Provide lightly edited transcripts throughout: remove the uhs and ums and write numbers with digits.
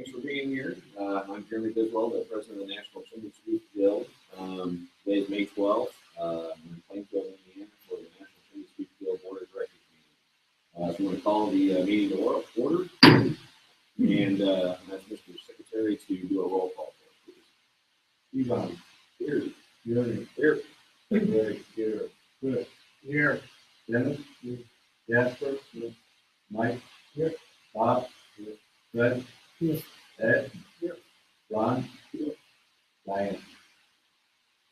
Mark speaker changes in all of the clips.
Speaker 1: Thanks for being here. I'm Jeremy Biswell, the president of the National Chimney Sweep Guild. Today is May 12th. I'm in Plainfield, Indiana, for the National Chimney Sweep Guild Board of Directors meeting. If you want to call the meeting to order, and ask Mr. Secretary to do a roll call for us, please.
Speaker 2: Yvonne.
Speaker 1: Here.
Speaker 2: Jeremy.
Speaker 1: Here.
Speaker 2: Larry. Here. Chris. Here. Dennis. Here. Jasper. Here. Mike. Here. Bob. Here. Fred. Here. Ed. Here. Ron. Here. Diane.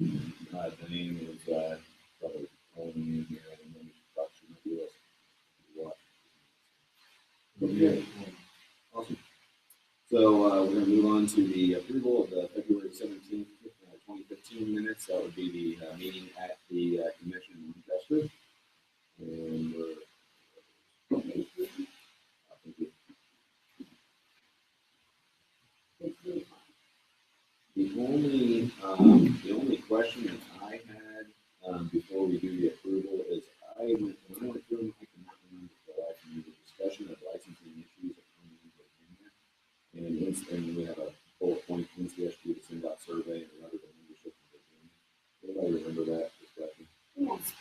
Speaker 1: Diane is probably calling in here. I don't know if she thought she might be listening. Awesome. So we're going to move on to the approval of the February 17th, 2015 minutes. That would be the meeting at the convention in Winchester. And the only question that I had before we do the approval is when I went through them, I cannot remember the life of the discussion of licensing issues at Virginia. And we have a bullet point in NCSG to send out survey and a letter to membership in Virginia. Anybody remember that discussion?
Speaker 3: Yes.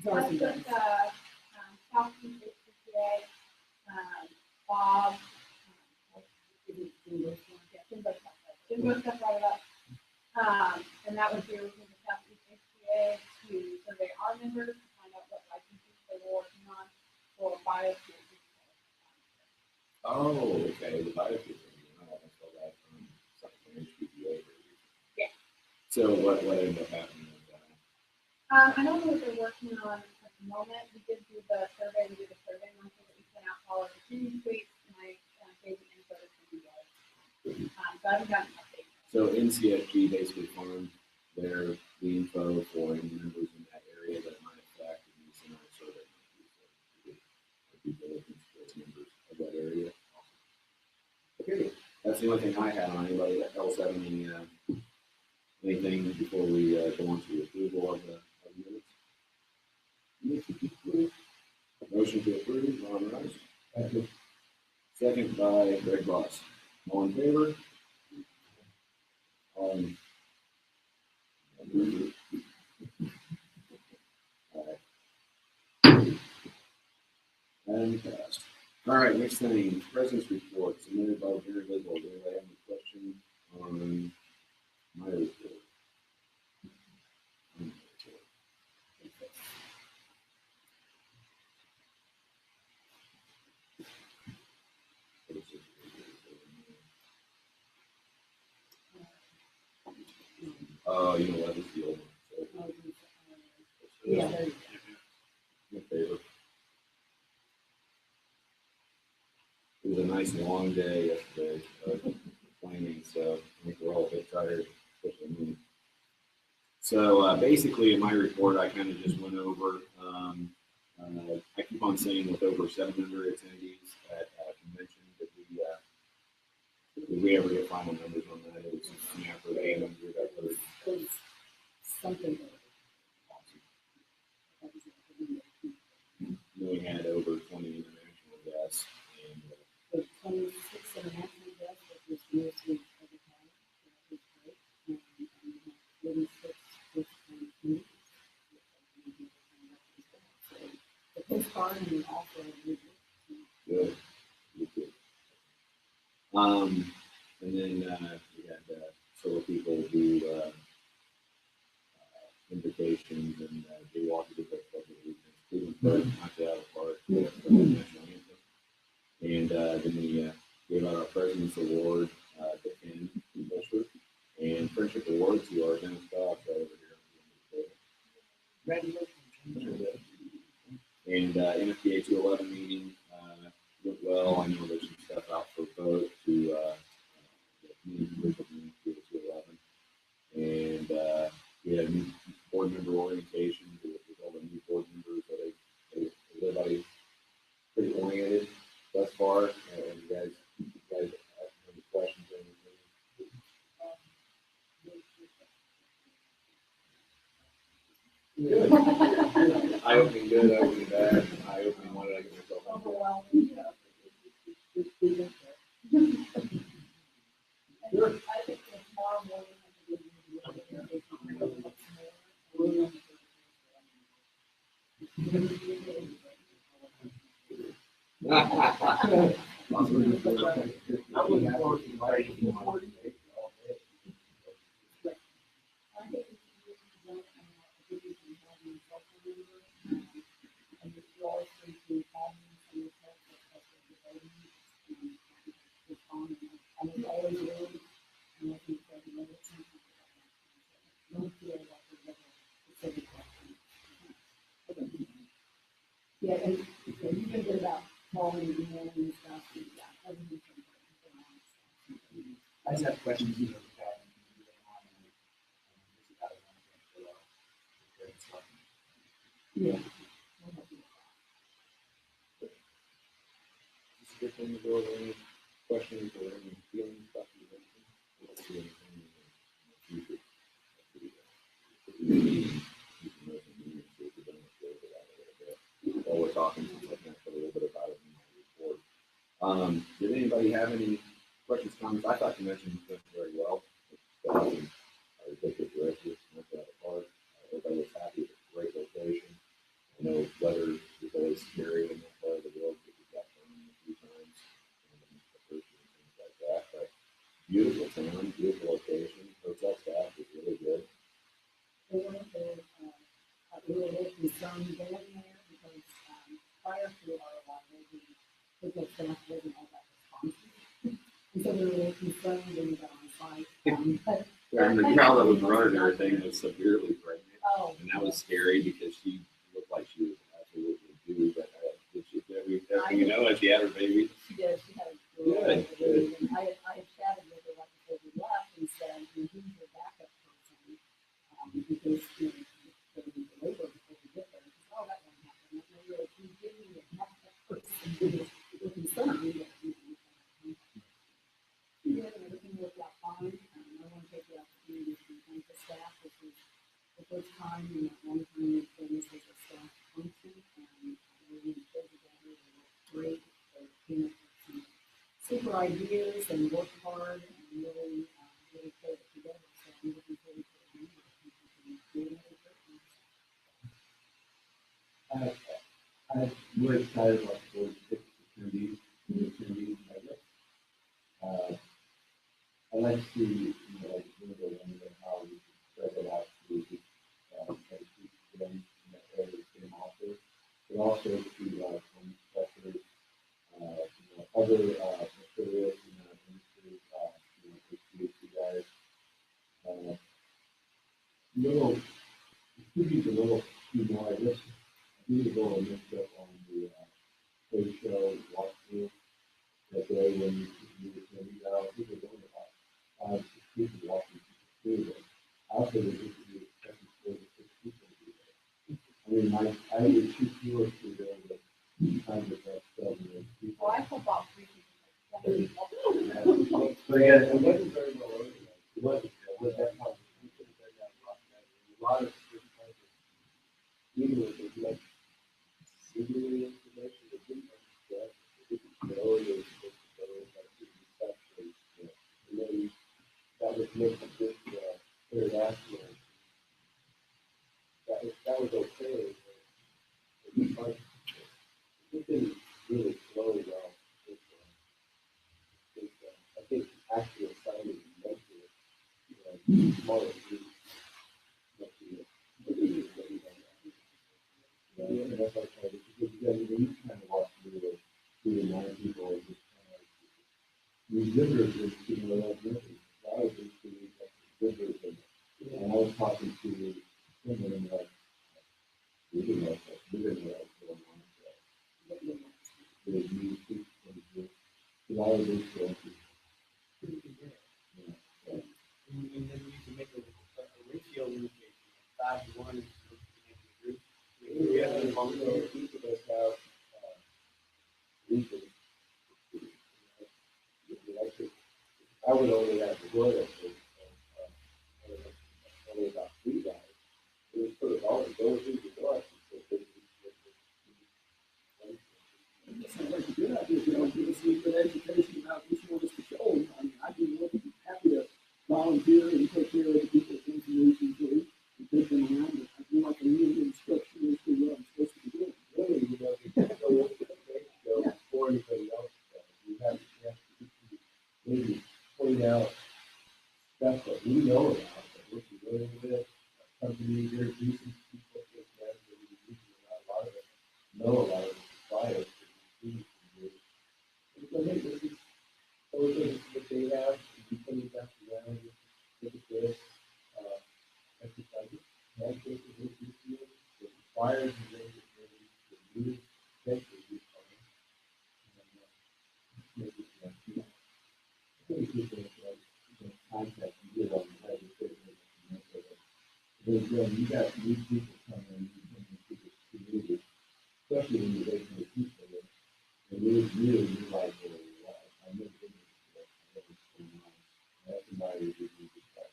Speaker 3: That's with Southeast HCA, Bob, Jimbo stuff brought it up. And that was here with the Southeast HCA to survey our members to find out what licenses they were working on for biofuels.
Speaker 1: Oh, okay, the biofuels. I saw that from something HPPA.
Speaker 3: Yeah.
Speaker 1: So what ended up happening with that?
Speaker 3: I don't know what they're working on at the moment. We did do the survey. We did a survey monthly that we sent out to all of the community suites, and I gave the info to you guys. So I haven't gotten an update.
Speaker 1: So NCSG basically farmed the info for any members in that area that it might affect, and we sent out a survey monthly. So we did due diligence for members of that area. Okay, that's the only thing I had on. Anybody else have anything before we go on to the approval of the minutes? Motion to approve, Ron Rice.
Speaker 2: Thank you.
Speaker 1: Second by Greg Boss. All in favor? All right. And passed. All right, next thing, President's report submitted by Jerry Biswell. Do anybody have any questions on my report? Oh, you know what? It's the old one. So,
Speaker 3: Yeah.
Speaker 1: In favor. It was a nice long day yesterday of planning, so I think we're all a bit tired, especially me. So basically, in my report, I kind of just went over. I keep on saying with over 700 attendees at convention, did we ever get final numbers on that? It was after 800. I heard.
Speaker 3: Something.
Speaker 1: We had over 20 international guests, and
Speaker 3: 26 international guests, which was mostly every time. That was great. And 36 first-time communities. The postcard and also
Speaker 1: good. And then we had several people do invitations and jaywalking with the Cleveland Bird knocked it out of the park with the national anthem. And then we gave out our President's Award to Ken Bushler and Friendship Award to our Dennis Dobbs right over here.
Speaker 2: Congratulations.
Speaker 1: And NFPA 211 meeting went well. I know there's some stuff out for vote to the community members of NFPA 211. And we had a new board member orientation with all the new board members. Everybody pretty oriented thus far. And you guys have any questions or anything? I opening good, I opening bad. I opening one, I get myself on.
Speaker 4: Yeah, and you've been good about calling me in and stuff, and yeah, everything's been great.
Speaker 5: I just have questions, you know, about
Speaker 4: Yeah.
Speaker 1: Just get them to go over any questions or any feelings about the event. We'll see anything in the future. While we're talking, since I can put a little bit about it in my report. Did anybody have any questions, comments? I thought you mentioned it went very well. I think the director went out of park. Everybody was happy. It's a great location. I know weather is always scary in that part of the world because we've got them a few times and things like that. But beautiful town, beautiful location. Hotel staff is really good.
Speaker 4: We were a little concerned going there because prior to our arrival, the hotel staff wasn't all that responsive. And so we were a little concerned when we got on site. But
Speaker 1: And the gal that was running everything was severely pregnant.
Speaker 4: oh,
Speaker 1: And that was scary because she looked like she was absolutely due. But did she, you know, as she had her baby?
Speaker 4: she did. She had a
Speaker 1: Good, good.
Speaker 4: and I had chatted with her right before we left and said, you know, who's your backup person? Because you know, there would be labor before we get there. She said, oh, that won't happen. And we were like, we give you a backup person. We're concerned that you know. She did, and everything worked out fine. I want to take the opportunity to thank the staff. This was the first time in a long time we've done this as a staff function, and we pulled together. They worked great. They came up with some super ideas and worked hard and really pulled it together. So I'm looking forward to it.
Speaker 2: I'm really excited about the 46 attendees, new attendees, I guess. I like to see, you know, like, how we can spread it out to, and keep them in that area, the same office, but also to, home inspectors, other, affiliates in the industry, HVAC guys. Speaking a little, I guess, I need to go and look up on the, trade show walkthrough that day when you were out. I think there's only about 5, 6 people walking through it. I also was expecting 4 to 6 people to be there. I mean, I did 2 tours through there, but kind of that 7 or 8 people.
Speaker 3: Well, I hope all 3 people.
Speaker 2: So yeah, it wasn't very well organized. It wasn't that much. A lot of different kinds of meeting with it, like senior information that didn't understand, they didn't know they were supposed to go, like reception, and then that was making a big international. That was okay. But it didn't really flow well. I think actually signing mentally, smaller groups. Yeah, that's okay. Because you kind of walk through the 9 people and just kind of these visitors is, like visitors. I was just doing visitors, and I was talking to someone and like, we didn't know what's going on. But it means because I was interested.
Speaker 5: and then you can make a ratio limitation, 5 to 1 is the group. We have a long
Speaker 2: Each of us have reasons. I would only have to go there for only about 3 guys. It was sort of all those who could go.
Speaker 6: That sounds like a good idea. Give us a good education about what you want us to show them. I mean, I'd be more than happy to volunteer and take care of the people's information too, and take them around. But I feel like I need instruction as to what I'm supposed to be doing.
Speaker 2: Really, you can't go into the trade show before anybody else does. You maybe point out stuff that we know about, that we're familiar with, companies, introducing people to that, that we usually not a lot of it, know a lot of the suppliers that we can do. And so, hey, this is, what they have, we put it back around, look at this, exercise, handshake with this, the suppliers, and they use, essentially, use maybe, pretty good contact you get on the head of business. You got new people coming into this community, especially when you're making the people, and really like, I never been there, I never seen mine. That's somebody who you just like,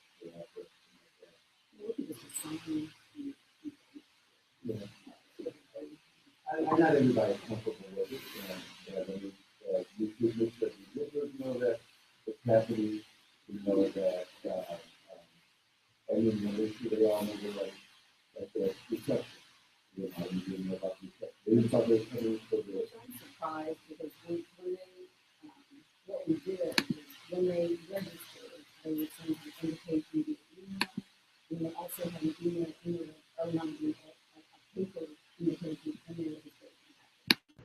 Speaker 4: Maybe this is something
Speaker 2: not everybody's comfortable with it, you should make sure you know that the capacity, you know that, and then make sure they all know like the reception. You know, you didn't know about the reception. They didn't thought they were coming for the.
Speaker 4: I'm surprised because when they, what we did is when they registered, they would send an invitation via email. And they also had an email, or not an email, a paper invitation, and then registration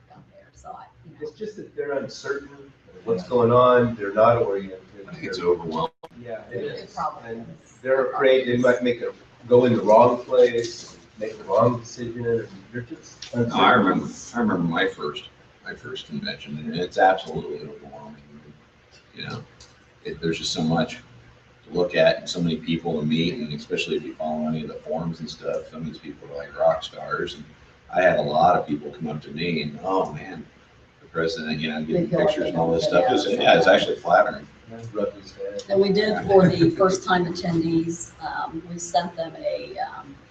Speaker 4: down there. So
Speaker 7: It's just that they're uncertain of what's going on, they're not oriented.
Speaker 1: I think it's overwhelming.
Speaker 7: Yeah, it
Speaker 4: It
Speaker 7: is.
Speaker 4: probably
Speaker 7: And
Speaker 4: is.
Speaker 7: they're afraid they might go in the wrong place, make the wrong decision, and they're just uncertain.
Speaker 1: I remember my first convention, and it's absolutely overwhelming. You know, there's just so much to look at and so many people to meet, and especially if you follow any of the forums and stuff, some of these people are like rock stars. And I had a lot of people come up to me and, oh man, the president, you know, getting
Speaker 4: They feel like
Speaker 1: pictures
Speaker 4: they
Speaker 1: and all this
Speaker 4: don't
Speaker 1: stuff.
Speaker 4: fit in.
Speaker 1: It's actually flattering.
Speaker 7: Rub his head.
Speaker 4: And we did for the first time attendees, we sent them a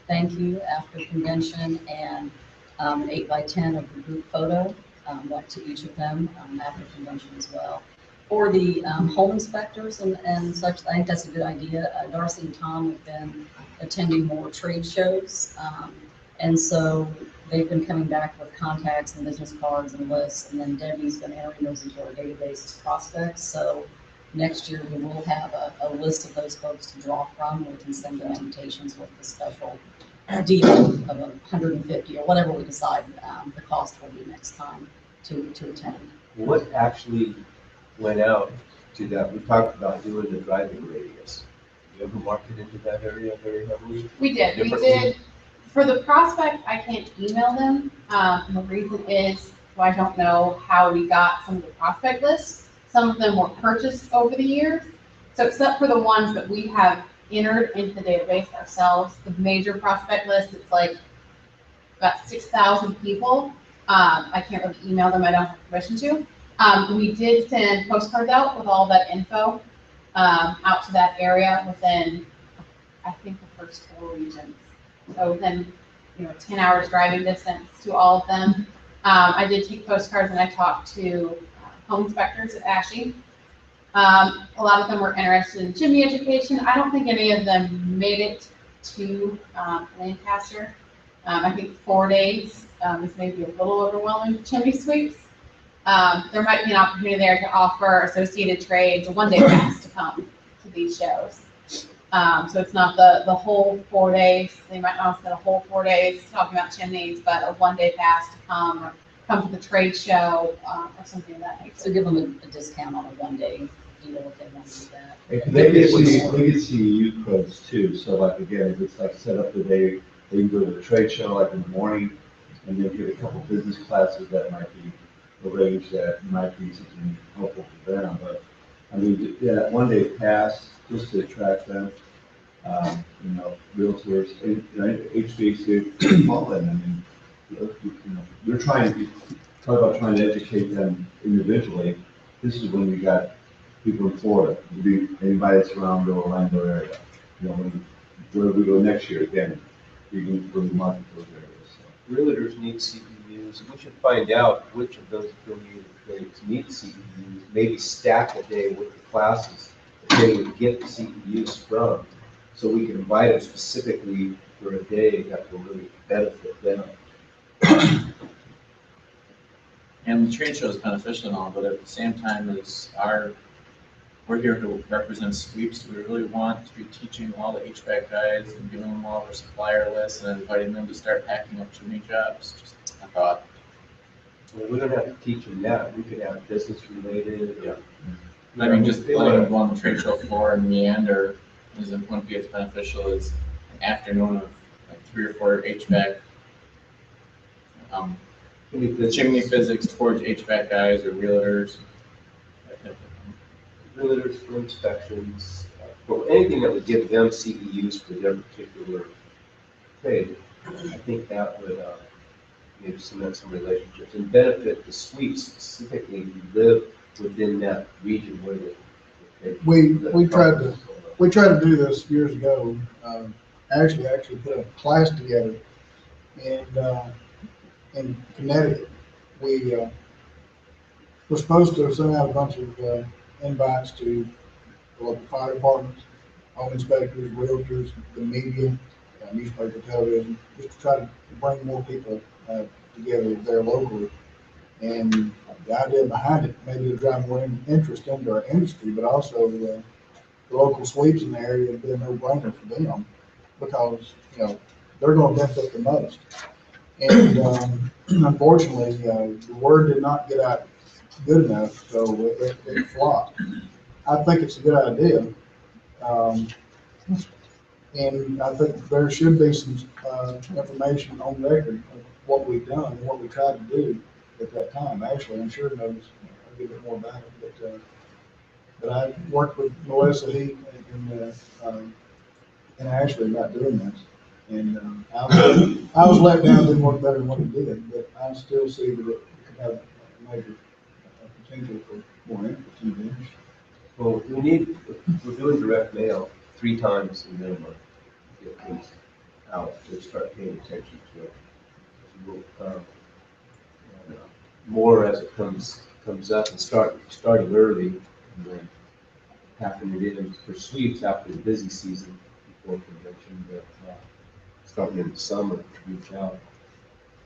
Speaker 4: thank you after convention and an 8x10 of the group photo, went to each of them after convention as well. For the home inspectors and such, I think that's a good idea. Darcy and Tom have been attending more trade shows. And so they've been coming back with contacts and business cards and lists, and then Debbie's been entering those into our database as prospects. So next year we will have a list of those folks to draw from. We can send them invitations with the special deal of 150 or whatever we decide the cost will be next time to attend.
Speaker 7: What actually went out to that? We talked about doing the driving radius. You ever marketed into that area very heavily?
Speaker 3: We did.
Speaker 7: Differently?
Speaker 3: For the prospect, I can't email them. And the reason is, I don't know how we got some of the prospect lists. Some of them were purchased over the years. So except for the ones that we have entered into the database ourselves, the major prospect list, it's like about 6,000 people. I can't really email them. I don't have permission to. We did send postcards out with all that info out to that area within, I think, the first 4 regions. So within, 10 hours driving distance to all of them. I did take postcards and I talked to home inspectors at ASHI. A lot of them were interested in chimney education. I don't think any of them made it to Lancaster. I think 4 days is maybe a little overwhelming for chimney sweeps. There might be an opportunity there to offer Associated Trades a one-day pass to come to these shows. So it's not the whole 4 days. They might not spend a whole 4 days talking about chimneys, but a one-day pass to come, or come to the trade show, or something of that nature. So give them a discount on a one-day deal if they want to do that.
Speaker 2: They can see youth clubs too, so like, again, if it's like set up the day, they can go to the trade show like in the morning, and then get a couple business classes that might be arranged, that might be something helpful for them, but, I mean, yeah, that one-day pass, just to attract them, realtors, HVAC, all that, I mean, you're trying to educate them individually. This is when we got people in Florida, anybody that's around the Orlando area, where we go next year, again, we can really market those areas, so.
Speaker 7: Realtors need CEUs. We should find out which of those affiliated trades need CEUs, maybe stack a day with the classes that they would get the CEUs from, so we can invite them specifically for a day that will really benefit them.
Speaker 8: And the trade show is beneficial and all, but at the same time, is our we're here to represent sweeps. Do we really want to be teaching all the HVAC guys and giving them all their supplier lists and inviting them to start packing up too many jobs? Just a thought.
Speaker 7: Well, we don't have to teach them that. We could have business related.
Speaker 8: Yeah. I mean, just letting them go on the trade show floor and meander wouldn't be as beneficial as an afternoon of like 3 or 4 HVAC, chimney physics towards HVAC guys or realtors. that type of thing.
Speaker 7: Realtors for inspections, for anything that would give them CEUs for their particular trade. I think that would maybe cement some relationships and benefit the suites specifically who live within that region where they.
Speaker 9: We tried to do this years ago. Actually put a class together in Connecticut. We were supposed to send out a bunch of invites to the local fire departments, home inspectors, realtors, the media, newspaper, television, just to try to bring more people together there locally. And the idea behind it, maybe to drive more interest into our industry, but also the local sweeps in the area would be a no-brainer for them because, they're going to benefit the most. And unfortunately, the word did not get out good enough, so it flopped. I think it's a good idea. And I think there should be some information on record of what we've done and what we tried to do at that time. Actually, I'm sure knows a little bit more about it, but I worked with Melissa Heath and Ashley about doing this. And I was let down, didn't work better than what it did, but I still see that it could have a major potential for more interest in the industry.
Speaker 7: Well, we're doing direct mail 3 times a minimum to get things out, to start paying attention to it. We'll, more as it comes up and starting early and then packing it in for sweeps after the busy season before convention, but starting in the summer to reach out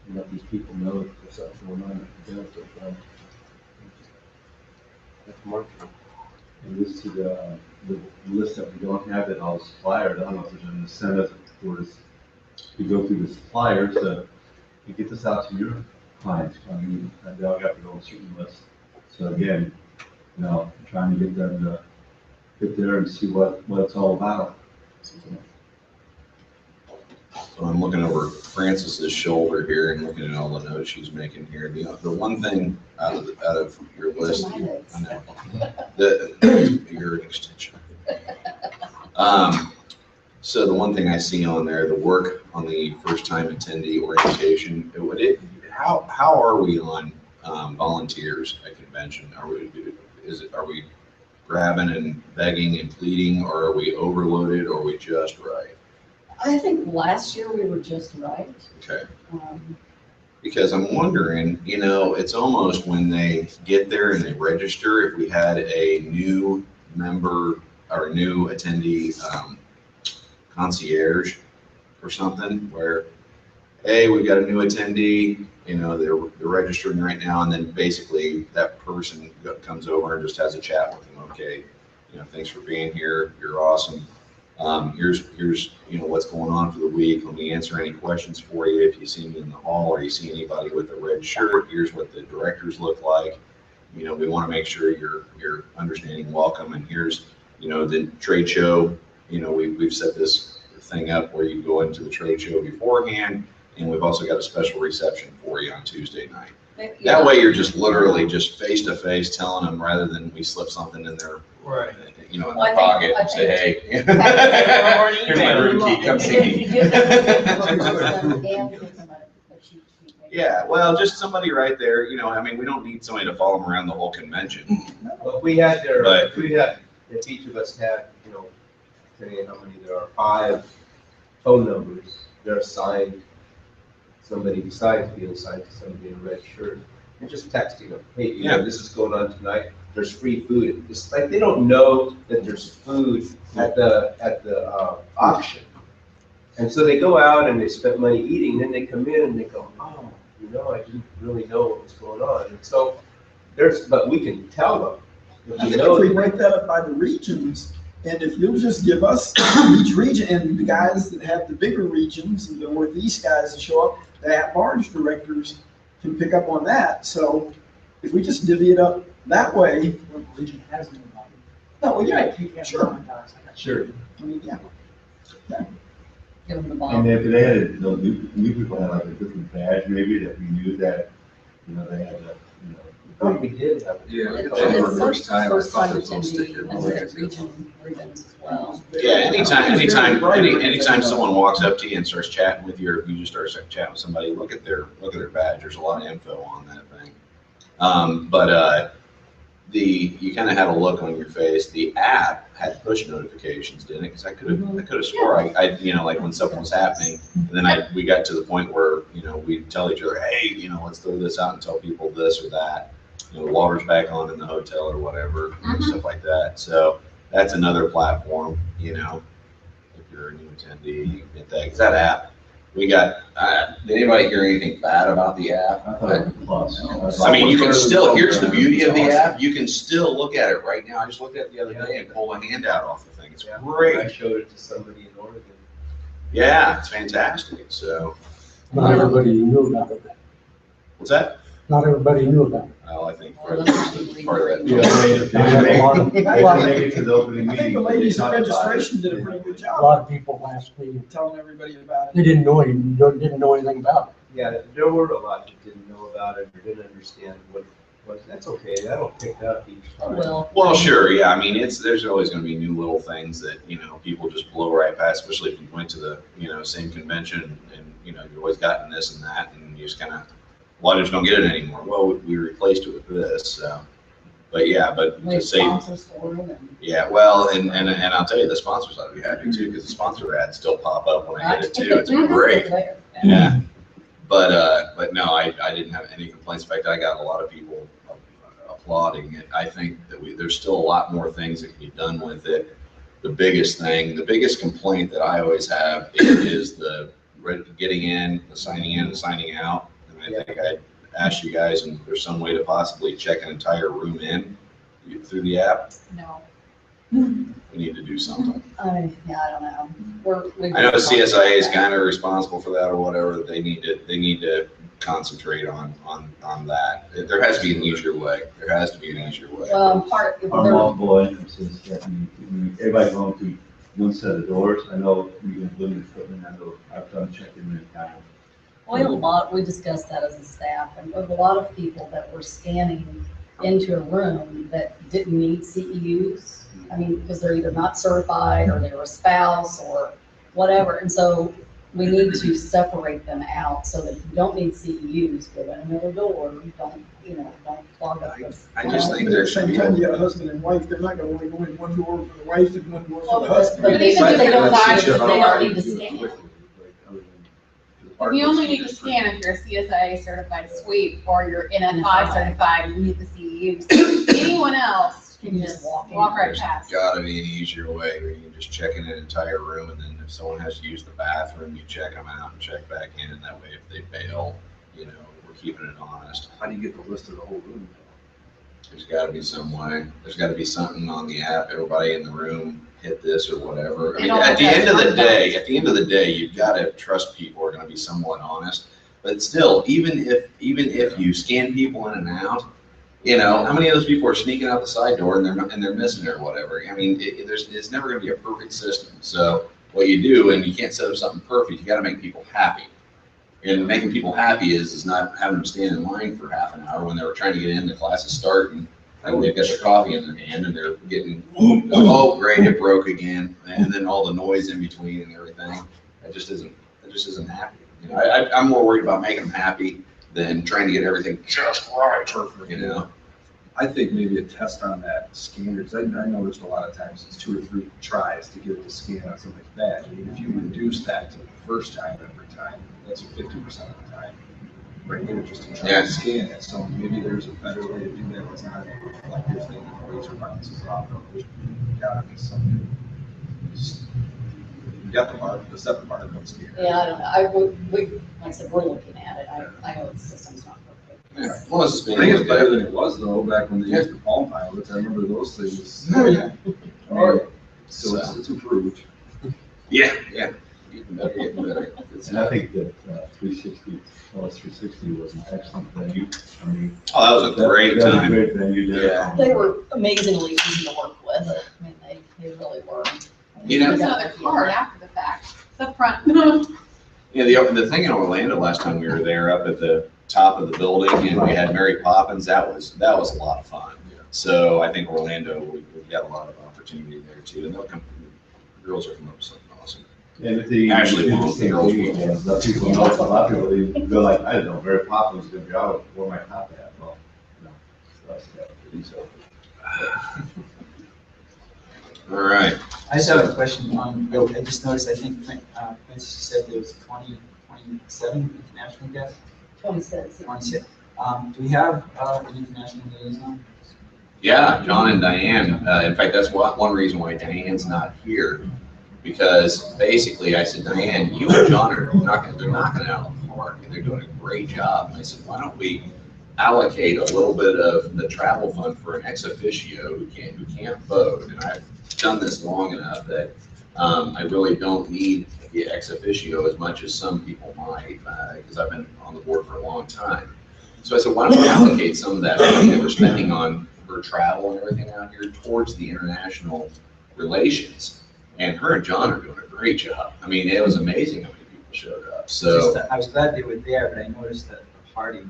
Speaker 7: and let these people know that there's something going on that can benefit from. That's marketing.
Speaker 10: And this to the list that we don't have it all suppliers. I don't know if there's an incentive for us to go through the suppliers to get this out to your clients. I mean, they all got to go on a certain list. So again, trying to get them to get there and see what it's all about.
Speaker 1: So I'm looking over Francis's shoulder here and looking at all the notes she's making here. The one thing out of your list, I know, you're an extension. So the one thing I see on there, the work on the first-time attendee orientation, how are we on volunteers at convention? Are we grabbing and begging and pleading, or are we overloaded, or are we just right?
Speaker 4: I think last year we were just right.
Speaker 1: Okay. Because I'm wondering, it's almost when they get there and they register, if we had a new member or new attendee concierge or something where, hey, we've got a new attendee, they're registering right now, and then basically that person comes over and just has a chat with them. Okay, thanks for being here. You're awesome. Here's what's going on for the week. Let me answer any questions for you. If you see me in the hall or you see anybody with a red shirt, here's what the directors look like. We want to make sure you're understanding welcome. And here's the trade show. We've set this thing up where you go into the trade show beforehand, and we've also got a special reception for you on Tuesday night.
Speaker 4: Yeah.
Speaker 1: That way you're just literally just face to face telling them, rather than we slip something in their in their pocket and say, hey, here's my room key, come see me. Yeah, well, just somebody right there, we don't need somebody to follow them around the whole convention.
Speaker 7: Well, if each of us had, depending on how many there are, 5 phone numbers, they're assigned somebody besides being assigned to somebody in a red shirt, and just texting them, hey, this is going on tonight. There's free food. It's like they don't know that there's food at the auction, and so they go out and they spend money eating. Then they come in and they go, oh, I didn't really know what was going on. And so but we can tell them,
Speaker 6: I think if we break that up by the regions, and if you'll just give us each region, and the guys that have the bigger regions, and the Northeast guys that show up, the at-large directors can pick up on that. So if we just divvy it up that way.
Speaker 5: What region has nobody?
Speaker 6: No, well, yeah,
Speaker 5: You can't
Speaker 6: sure.
Speaker 5: have one does.
Speaker 10: Sure.
Speaker 6: I mean, yeah.
Speaker 4: Give them the
Speaker 10: And
Speaker 4: bomb.
Speaker 10: if they had, the new people had like a different badge, maybe that we knew that, they had a,
Speaker 7: We did have.
Speaker 11: Yeah.
Speaker 4: It's
Speaker 11: the
Speaker 4: first time
Speaker 11: thought
Speaker 4: attendee,
Speaker 11: those little stickers
Speaker 4: and
Speaker 11: were
Speaker 4: then
Speaker 11: there, too.
Speaker 4: regions as well.
Speaker 1: Yeah, anytime someone walks up to you and starts chatting with you, or if you just start chatting with somebody, look at their badge. There's a lot of info on that thing. You kind of had a look on your face. The app had push notifications, didn't it? Because I could have swore I like when something was happening, and then we got to the point where we'd tell each other, hey, let's throw this out and tell people this or that. The water's back on in the hotel or whatever, stuff like that. So that's another platform. If you're a new attendee, you can get that. Because that app, we got. Did anybody hear anything bad about the app?
Speaker 10: I thought it was a plus.
Speaker 1: I mean, you can still, here's the beauty of the app, you can still look at it right now. I just looked at it the other day and pulled a handout off the thing. It's
Speaker 7: I
Speaker 1: great.
Speaker 7: showed it to somebody in Oregon.
Speaker 1: Yeah, it's fantastic. So,
Speaker 12: Not everybody knew about it.
Speaker 1: what's that?
Speaker 12: Not everybody knew about it.
Speaker 1: Well, I think part of that.
Speaker 10: Yeah, they make it to the opening
Speaker 6: I
Speaker 10: meeting.
Speaker 6: think the ladies at registration did a pretty good
Speaker 12: A
Speaker 6: job
Speaker 12: lot of people last week,
Speaker 6: telling everybody about
Speaker 12: they
Speaker 6: it.
Speaker 12: didn't know anything about it.
Speaker 7: Yeah, there were a lot that didn't know about it or didn't understand what it was. That's okay, that'll pick up each time.
Speaker 1: Well, sure, yeah. I mean, there's always going to be new little things that people just blow right past, especially if you went to the same convention and you've always gotten this and that, and you just kind of, well, I just don't get it anymore. Well, we replaced it with this. So, but
Speaker 4: We
Speaker 1: to
Speaker 4: have
Speaker 1: say,
Speaker 4: sponsors for them and.
Speaker 1: yeah, well, and I'll tell you, the sponsors ought to be happy too, because the sponsor ads still pop up when I hit it too. It's great. Yeah. But no, I didn't have any complaints. In fact, I got a lot of people applauding it. I think that there's still a lot more things that can be done with it. The biggest complaint that I always have is the getting in, the signing in, the signing out. And I think I asked you guys, and there's some way to possibly check an entire room in through the app.
Speaker 4: No.
Speaker 1: We need to do something.
Speaker 4: I don't know.
Speaker 1: I know CSIA is kind of responsible for that or whatever. They need to concentrate on that. There has to be an easier way. There has to be an easier way.
Speaker 4: Well,
Speaker 10: Our multiple entrances, that everybody going through one set of doors. I know we can limit equipment. I know I've done checking many times.
Speaker 4: we discussed that as a staff, and there was a lot of people that were scanning into a room that didn't need CEUs. I mean, because they're either not certified or they're a spouse or whatever. And so we need to separate them out so that if you don't need CEUs, go in another door. Don't clog up this.
Speaker 1: I just think
Speaker 6: But
Speaker 1: there
Speaker 6: at the
Speaker 1: should
Speaker 6: same
Speaker 1: be.
Speaker 6: time, you got a husband and wife, they're not gonna only go in one door for the wife and one door for the
Speaker 4: But
Speaker 6: husband.
Speaker 3: But even if they don't
Speaker 11: But
Speaker 3: need,
Speaker 11: you
Speaker 3: they
Speaker 11: should
Speaker 3: don't need to
Speaker 10: Do it
Speaker 3: scan.
Speaker 10: quickly, like, other than-
Speaker 3: If you only need to scan if you're a CSIA certified sweep or you're NFI certified, you need the CEUs. Anyone else can just walk right
Speaker 1: There's
Speaker 3: past.
Speaker 1: gotta be an easier way where you can just check in an entire room, and then if someone has to use the bathroom, you check them out and check back in, and that way if they bail, we're keeping it honest.
Speaker 11: How do you get the list of the whole room?
Speaker 1: There's gotta be some way. There's gotta be something on the app. Everybody in the room hit this or whatever. I mean, at the end of the day, you've gotta trust people are gonna be somewhat honest. But still, even if you scan people in and out, how many of those people are sneaking out the side door and they're missing it or whatever? I mean, it's never gonna be a perfect system. So what you do, and you can't set up something perfect, you gotta make people happy. And making people happy is not having them stand in line for half an hour when they were trying to get in, the classes start, and they've got their coffee in their hand and they're getting, oh, great, it broke again. And then all the noise in between and everything. That just isn't happy. I'm more worried about making them happy than trying to get everything just right.
Speaker 11: I think maybe a test on that scanner, because I noticed a lot of times it's 2 or 3 tries to get it to scan on something bad. I mean, if you reduce that to the first time every time, that's 50% of the time. Right here, just to try to scan it. So maybe there's a better way to do that. It's not a reflective thing that razor bounces off of. There's gotta be something. You got the separate part of the scanner.
Speaker 4: Yeah, I don't know. Like I said, we're looking at it. I know the system's not perfect.
Speaker 1: Well, it's
Speaker 11: I think it's better than it was though, back when they used the Palm Pilots. I remember those things.
Speaker 6: Oh, yeah.
Speaker 11: I mean, so it's improved.
Speaker 1: Yeah, getting better.
Speaker 10: And I think that 360, plus 360 was an excellent venue. I mean.
Speaker 1: Oh, that was a great
Speaker 10: that was a
Speaker 1: time.
Speaker 10: great venue there.
Speaker 1: Yeah.
Speaker 4: They were amazingly easy to work with. I mean, they really were.
Speaker 1: You know-
Speaker 3: It's not the card after the fact, the front.
Speaker 1: Yeah, the thing in Orlando last time we were there, up at the top of the building, and we had Mary Poppins, that was a lot of fun. So I think Orlando, we've got a lot of opportunity there too, and they'll come, the girls are coming up with something awesome.
Speaker 10: And if the.
Speaker 1: Actually,
Speaker 10: the
Speaker 1: well,
Speaker 10: same
Speaker 1: girls
Speaker 10: thing,
Speaker 1: will.
Speaker 10: and let people know, a lot of people, they go like, I don't know, Mary Poppins is gonna be out, where my top hat, well, no. So that's got to be so.
Speaker 1: All right.
Speaker 13: I just have a question on, I just noticed, I think, Francis said there was 27 international guests,
Speaker 4: 26.
Speaker 13: 26. Do we have an international liaison?
Speaker 1: Yeah, John and Diane, in fact, that's one reason why Diane's not here, because basically I said, Diane, you and John are they're knocking it out of the park, and they're doing a great job. And I said, why don't we allocate a little bit of the travel fund for an ex officio who can't vote? And I've done this long enough that I really don't need the ex officio as much as some people might, because I've been on the board for a long time. So I said, why don't we allocate some of that money that we're spending on her travel and everything out here towards the international relations? And her and John are doing a great job. I mean, it was amazing how many people showed up. So
Speaker 13: Just, I was glad they were there, but I noticed that the party,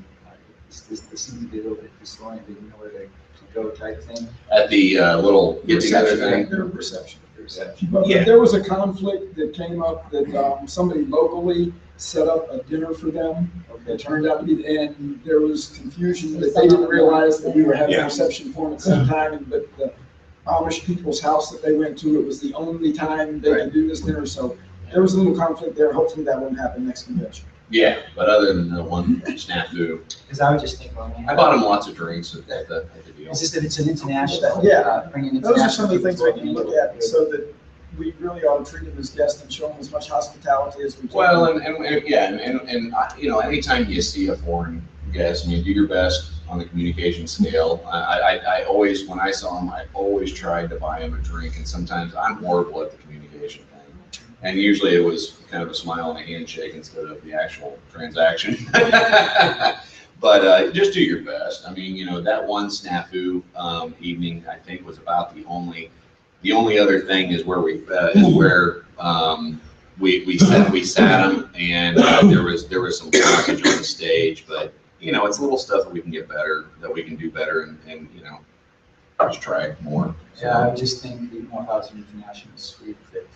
Speaker 13: this seemed to be a little bit disoriented, they didn't know where to go type thing.
Speaker 1: at the little get together thing.
Speaker 11: Their reception.
Speaker 6: But
Speaker 1: Yeah.
Speaker 6: there was a conflict that came up that somebody locally set up a dinner for them. It turned out to be, and there was confusion that they didn't realize that we were having a
Speaker 1: Yeah.
Speaker 6: reception for them at some time, but the Amish people's house that they went to, it was the only time they could do this dinner, so there was a little conflict there. Hopefully that won't happen next convention.
Speaker 1: Yeah, but other than the one snafu,
Speaker 13: Because I was just thinking, well,
Speaker 1: I bought him lots of drinks at the deal.
Speaker 13: it's just that it's an international,
Speaker 6: Yeah.
Speaker 13: bringing international.
Speaker 6: Those are some of the things we
Speaker 13: people
Speaker 6: can look
Speaker 13: together.
Speaker 6: at, so that we really ought to treat them as guests and show them as much hospitality as we can.
Speaker 1: Well, and you know, anytime you see a foreign guest, I mean, do your best on the communication scale. I always, when I saw him, I always tried to buy him a drink, and sometimes I'm horrible at the communication thing. And usually it was kind of a smile and a handshake instead of the actual transaction. But just do your best. I mean, you know, that one snafu evening, I think, was about the only other thing is where we sat him, and there was some blockage on the stage, but you know, it's little stuff that we can get better, that we can do better, and you know, just try more. So,
Speaker 13: Yeah, I would just think the Morehouse International Suite that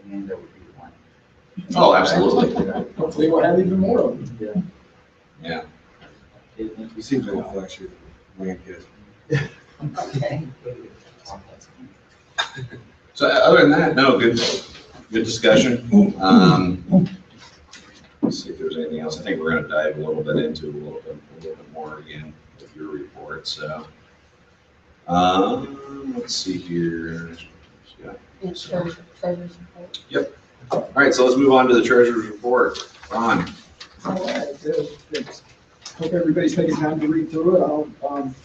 Speaker 13: Orlando would be the one.
Speaker 1: oh, absolutely.
Speaker 6: Hopefully we'll have even more of them.
Speaker 1: Yeah.
Speaker 13: Okay, thank you.
Speaker 11: It seems like a flagship land gift.
Speaker 13: Okay.
Speaker 1: So other than that, no, good discussion. Let's see if there's anything else. I think we're going to dive a little bit into a little bit more again with your report. So, let's see here. Yeah.
Speaker 4: It's treasurer's report.
Speaker 1: All right, so let's move on to the treasurer's report. Ron.
Speaker 6: All right, good. Hope everybody's taking time to read through it. I'll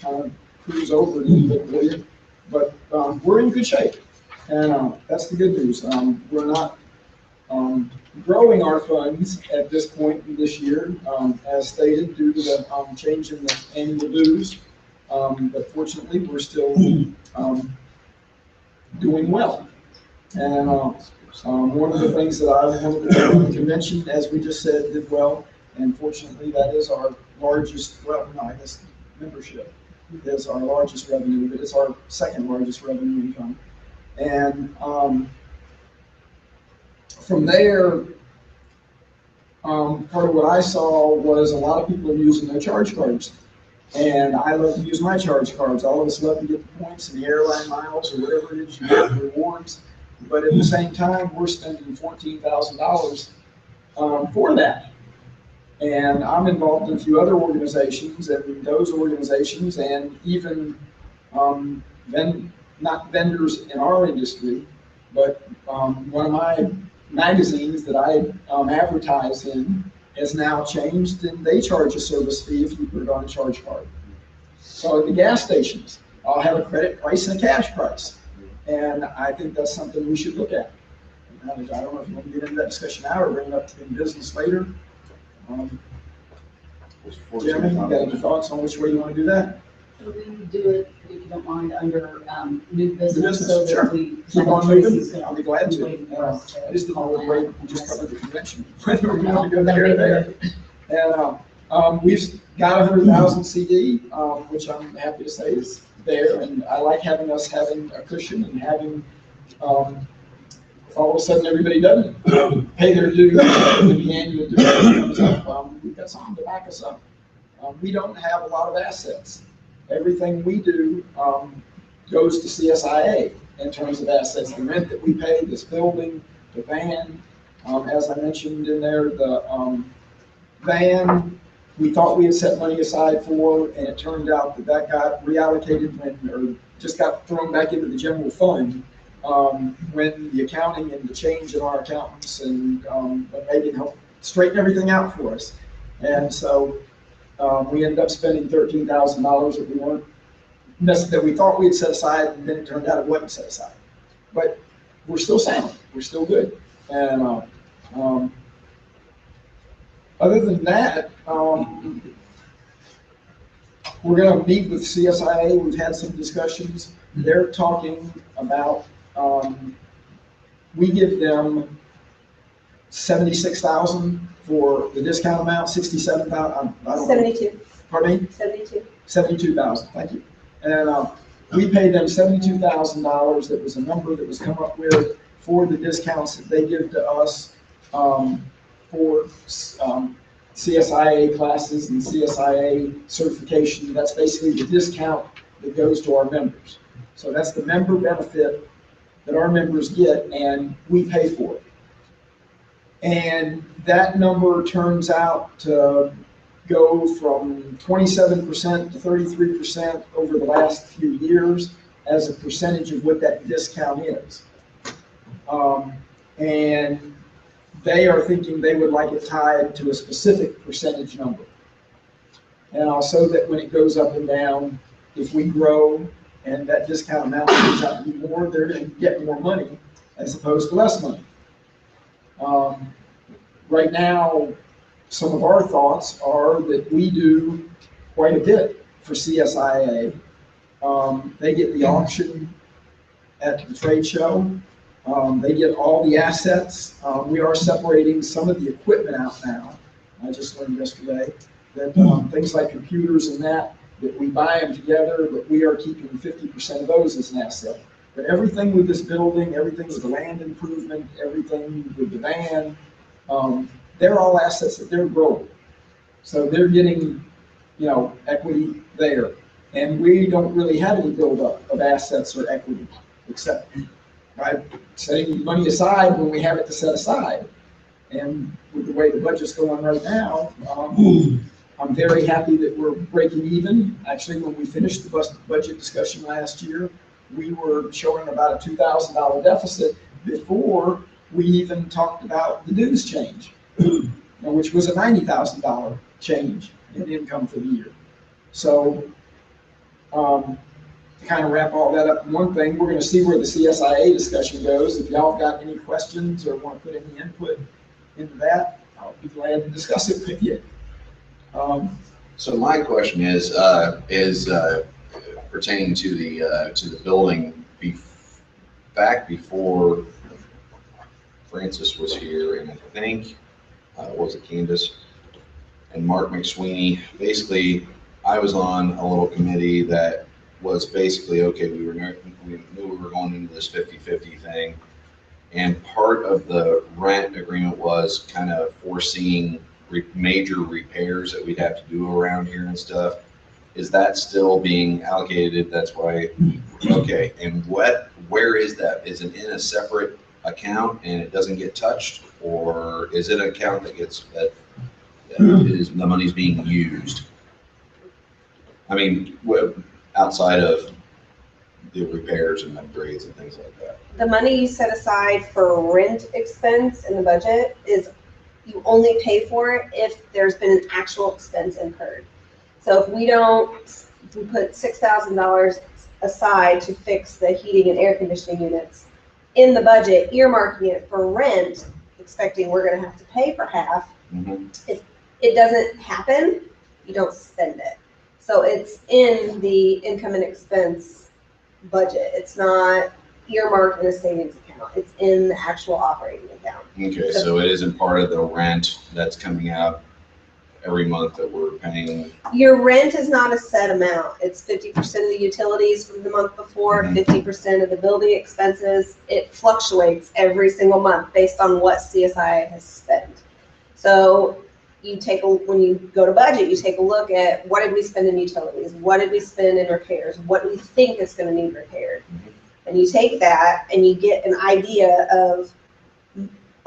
Speaker 6: kind of cruise over it a little bit for you, but we're in good shape, and that's the good news. We're not growing our funds at this point in this year, as stated, due to the change in the annual dues. But fortunately, we're still doing well. And one of the things that I wanted to mention, as we just said, did well. And fortunately, that is our largest, well, no, I guess membership is our largest revenue, but it's our second largest revenue income. And from there, part of what I saw was a lot of people are using their charge cards. And I love to use my charge cards. All of us love to get the points and the airline miles or whatever it is you get, the rewards. But at the same time, we're spending $14,000 for that. And I'm involved in a few other organizations, and those organizations, and even not vendors in our industry, but one of my magazines that I advertise in has now changed, and they charge a service fee if you put it on a charge card. So at the gas stations, I'll have a credit price and a cash price. And I think that's something we should look at. And I don't know if you want to get into that discussion now or bring it up in business later. Jeremy, you got any thoughts on which way you want to do that?
Speaker 4: So we would do it, if you don't mind, under new business,
Speaker 6: business,
Speaker 4: so
Speaker 6: sure.
Speaker 4: that we.
Speaker 6: Keep on
Speaker 4: Tracy's
Speaker 6: moving,
Speaker 4: gonna
Speaker 6: I'll be glad
Speaker 4: be
Speaker 6: to.
Speaker 4: waiting for us to
Speaker 6: I just didn't know where we just covered the convention. Whether we
Speaker 4: No,
Speaker 6: want to go
Speaker 4: we're gonna
Speaker 6: there or
Speaker 4: make
Speaker 6: there.
Speaker 4: it-
Speaker 6: And we've got 100,000 CD, which I'm happy to say is there, and I like having us having a cushion and having, if all of a sudden everybody doesn't pay their dues, when the annual due comes up, we've got something to back us up. We don't have a lot of assets. Everything we do goes to CSIA in terms of assets. The rent that we pay, this building, the van, as I mentioned in there, the van, we thought we had set money aside for, and it turned out that that got reallocated or just got thrown back into the general fund when the accounting and the change in our accountants and Megan helped straighten everything out for us. And so we ended up spending $13,000 that we weren't, that we thought we had set aside, and then it turned out it wasn't set aside. But we're still sound, we're still good. And other than that, we're going to meet with CSIA. We've had some discussions. They're talking about, we give them $76,000 for the discount amount, $67,000. I don't know.
Speaker 14: 72.
Speaker 6: Pardon me?
Speaker 14: 72.
Speaker 6: 72,000. Thank you. And we paid them $72,000. That was a number that was come up with for the discounts that they give to us for CSIA classes and CSIA certification. That's basically the discount that goes to our members. So that's the member benefit that our members get, and we pay for it. And that number turns out to go from 27% to 33% over the last few years as a percentage of what that discount is. And they are thinking they would like it tied to a specific percentage number. And also that when it goes up and down, if we grow and that discount amount turns out to be more, they're going to get more money as opposed to less money. Right now, some of our thoughts are that we do quite a bit for CSIA. They get the auction at the trade show. They get all the assets. We are separating some of the equipment out now. I just learned yesterday that things like computers and that we buy them together, but we are keeping 50% of those as an asset. But everything with this building, everything with the land improvement, everything with the van, they're all assets that they're growing. So they're getting, equity there. And we don't really have any buildup of assets or equity, except by setting money aside when we have it to set aside. And with the way the budget's going right now, I'm very happy that we're breaking even. Actually, when we finished the budget discussion last year, we were showing about a $2,000 deficit before we even talked about the dues change, which was a $90,000 change in income for the year. So to kind of wrap all that up in one thing, we're going to see where the CSIA discussion goes. If y'all got any questions or want to put any input into that, I'll be glad to discuss it with you.
Speaker 15: So my question is pertaining to the building. Back before Francis was here, and I think was it Candace and Mark McSweeney. Basically, I was on a little committee that was basically okay. We knew we were going into this 50-50 thing, and part of the rent agreement was kind of foreseeing major repairs that we'd have to do around here and stuff. Is that still being allocated? That's why. Okay, and where is that? Is it in a separate account and it doesn't get touched, or is it an account that is the money's being used? I mean, outside of the repairs and upgrades and things like that.
Speaker 14: The money you set aside for rent expense in the budget is you only pay for it if there's been an actual expense incurred. So if we put $6,000 aside to fix the heating and air conditioning units in the budget, earmarking it for rent, expecting we're gonna have to pay for half. If it doesn't happen, you don't spend it. So it's in the income and expense budget. It's not earmarked in a savings account. It's in the actual operating account.
Speaker 15: Okay, so it isn't part of the rent that's coming out every month that we're paying.
Speaker 14: Your rent is not a set amount. It's 50% of the utilities from the month before, 50% of the building expenses. It fluctuates every single month based on what CSI has spent. So when you go to budget, you take a look at what did we spend in utilities? What did we spend in repairs? What do we think is going to need repaired? And you take that and you get an idea of,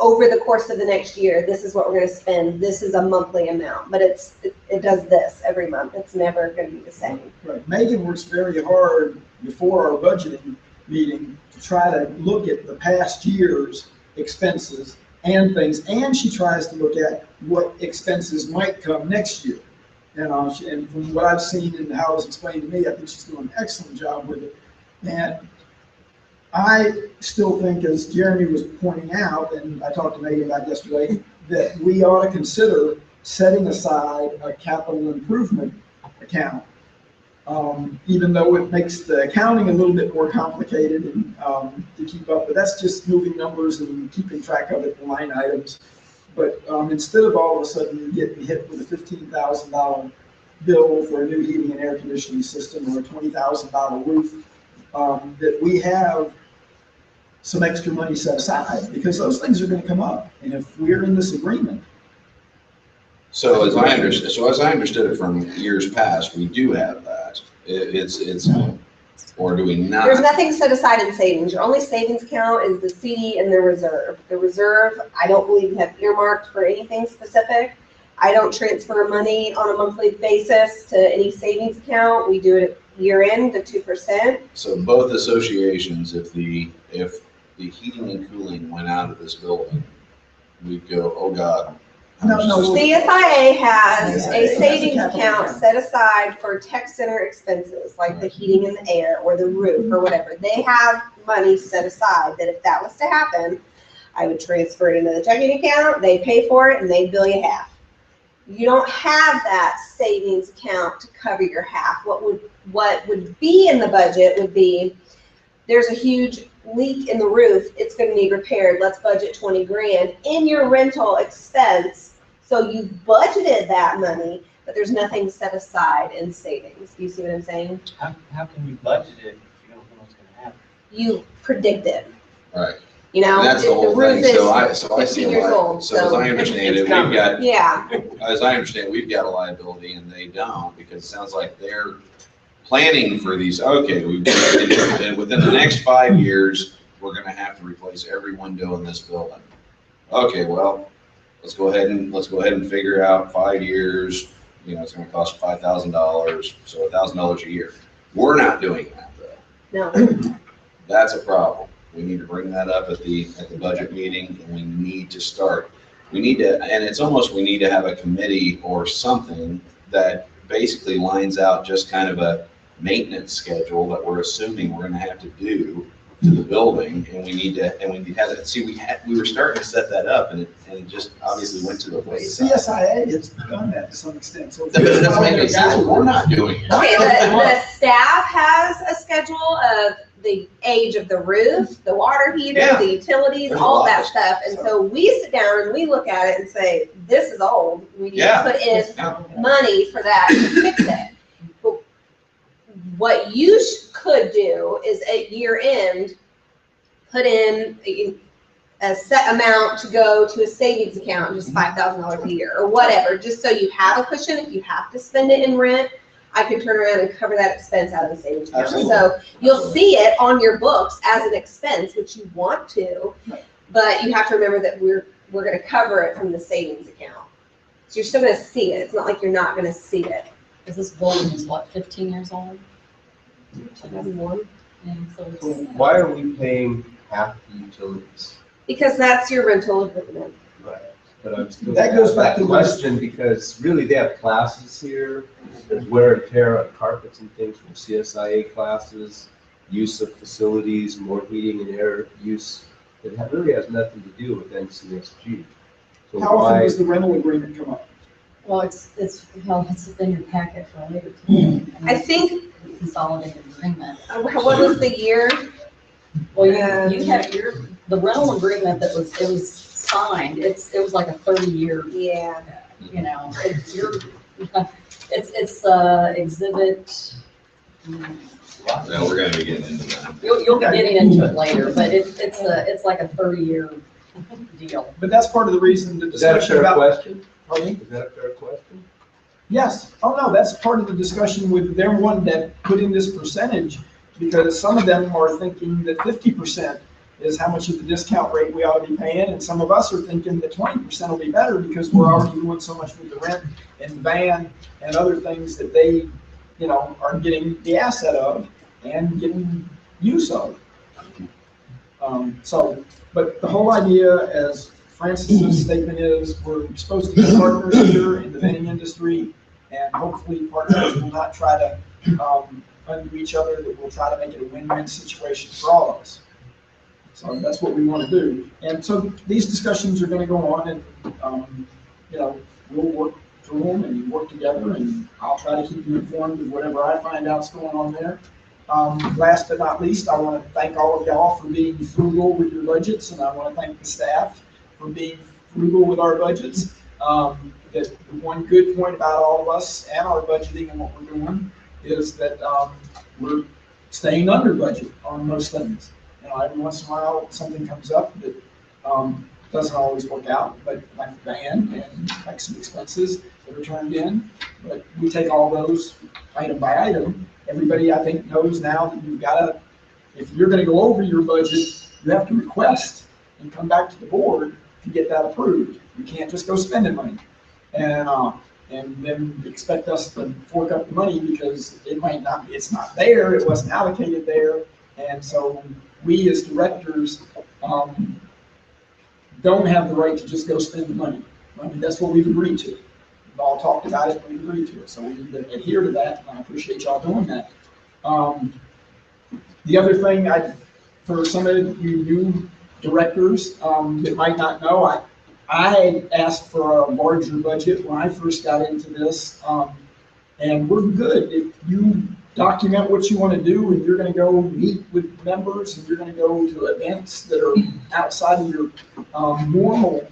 Speaker 14: over the course of the next year, this is what we're going to spend. This is a monthly amount, but it does this every month. It's never going to be the same.
Speaker 6: Right. Megan works very hard before our budgeting meeting to try to look at the past year's expenses and things, and she tries to look at what expenses might come next year. And from what I've seen and how it was explained to me, I think she's doing an excellent job with it. And I still think, as Jeremy was pointing out, and I talked to Megan about yesterday, that we ought to consider setting aside a capital improvement account, even though it makes the accounting a little bit more complicated and to keep up. But that's just moving numbers and keeping track of it in line items. But instead of all of a sudden getting hit with a $15,000 bill for a new heating and air conditioning system or a $20,000 roof, that we have some extra money set aside, because those things are going to come up. And if we're in this agreement.
Speaker 15: So as I understood it from years past, we do have that. Or do we not?
Speaker 14: There's nothing set aside in savings. Your only savings account is the CD and the reserve. The reserve, I don't believe we have earmarked for anything specific. I don't transfer money on a monthly basis to any savings account. We do it at year end, the 2%.
Speaker 15: So both associations, if the heating and cooling went out of this building, we'd go, oh God.
Speaker 14: CSIA has a savings account set aside for tech center expenses, like the heating and the air or the roof or whatever. They have money set aside that if that was to happen, I would transfer it into the checking account, they pay for it, and they bill you half. You don't have that savings account to cover your half. What would be in the budget would be, there's a huge leak in the roof, it's going to need repaired, let's budget 20 grand in your rental expense. So you budgeted that money, but there's nothing set aside in savings. Do you see what I'm saying?
Speaker 13: How can you budget it if you don't know what's going to happen?
Speaker 14: You predict it.
Speaker 15: Right.
Speaker 14: You know,
Speaker 15: that's the whole
Speaker 14: roof
Speaker 15: thing.
Speaker 14: is
Speaker 15: So I see
Speaker 14: 15 years old.
Speaker 15: So as I understand it, we've got.
Speaker 14: Yeah.
Speaker 15: As I understand, we've got a liability and they don't, because it sounds like they're planning for these. Okay, within the next 5 years, we're going to have to replace every window in this building. Okay, well, let's go ahead and figure out 5 years. You know, it's going to cost $5,000, so $1,000 a year. We're not doing that though.
Speaker 14: No.
Speaker 15: That's a problem. We need to bring that up at the budget meeting, and we need to start. We need to, and it's almost, we need to have a committee or something that basically lines out just kind of a maintenance schedule that we're assuming we're going to have to do to the building, and we need to have that. See, we were starting to set that up, and it just obviously went to the wayside.
Speaker 6: CSIA has done that to some extent. So
Speaker 15: That doesn't make any sense. We're not doing it.
Speaker 14: Okay, the staff has a schedule of the age of the roof, the water heater, the utilities, all that stuff. And so we sit down and we look at it and say, this is old. We need to put in money for that to fix it. But what you could do is at year end, put in a set amount to go to a savings account, just $5,000 a year or whatever, just so you have a cushion. If you have to spend it in rent, I can turn around and cover that expense out of the savings account.
Speaker 15: Absolutely.
Speaker 14: So you'll see it on your books as an expense, which you want to, but you have to remember that we're going to cover it from the savings account. So you're still going to see it. It's not like you're not going to see it.
Speaker 4: Because this building is what, 15 years old?
Speaker 14: 2001.
Speaker 4: Yeah, so it's.
Speaker 7: So why are we paying half the utilities?
Speaker 14: Because that's your rental agreement.
Speaker 7: Right. but I'm still.
Speaker 6: That goes back to
Speaker 7: the question, because really they have classes here. There's wear and tear on carpets and things from CSIA classes, use of facilities, more heating and air use. It really has nothing to do with NCSG. So
Speaker 6: How often
Speaker 7: why?
Speaker 6: does the rental agreement come up?
Speaker 4: Well, it's in your packet for later today.
Speaker 14: I think,
Speaker 4: Consolidated agreement.
Speaker 14: what was the year?
Speaker 4: Well, you have the rental agreement it was signed, it was like a 30-year,
Speaker 14: Yeah.
Speaker 4: you know, it's exhibit.
Speaker 15: Well, we're gonna be getting into that.
Speaker 4: You'll be getting into it later, but it's like a 30-year deal.
Speaker 6: But that's part of the reason the
Speaker 7: Is that a
Speaker 6: discussion
Speaker 7: fair
Speaker 6: about.
Speaker 7: question?
Speaker 6: Pardon me?
Speaker 7: Is that a fair question?
Speaker 6: Yes. Oh, no, that's part of the discussion with them one that put in this percentage, because some of them are thinking that 50% is how much of the discount rate we ought to be paying, and some of us are thinking that 20% will be better because we're already doing so much with the rent and the van and other things that they, are getting the asset of and getting use of. But the whole idea, as Francis's statement is, we're supposed to be partners here in the vending industry, and hopefully partners will not try to undo each other, that we'll try to make it a win-win situation for all of us. So that's what we want to do. And so these discussions are going to go on, and we'll work through them and work together, and I'll try to keep you informed of whatever I find out's going on there. Last but not least, I want to thank all of y'all for being frugal with your budgets, and I want to thank the staff for being frugal with our budgets. That one good point about all of us and our budgeting and what we're doing is that we're staying under budget on most things. Every once in a while, something comes up that doesn't always work out, but like the van and like some expenses that are turned in. But we take all those item by item. Everybody, I think, knows now that you've got to, if you're going to go over your budget, you have to request and come back to the board to get that approved. You can't just go spending money and then expect us to fork up the money because it's not there, it wasn't allocated there. And so we as directors don't have the right to just go spend the money. I mean, that's what we've agreed to. We've all talked about it, we've agreed to it. So we need to adhere to that, and I appreciate y'all doing that. The other thing, for some of you new directors that might not know, I asked for a larger budget when I first got into this, and we're good. If you document what you want to do, and you're going to go meet with members, and you're going to go to events that are outside of your normal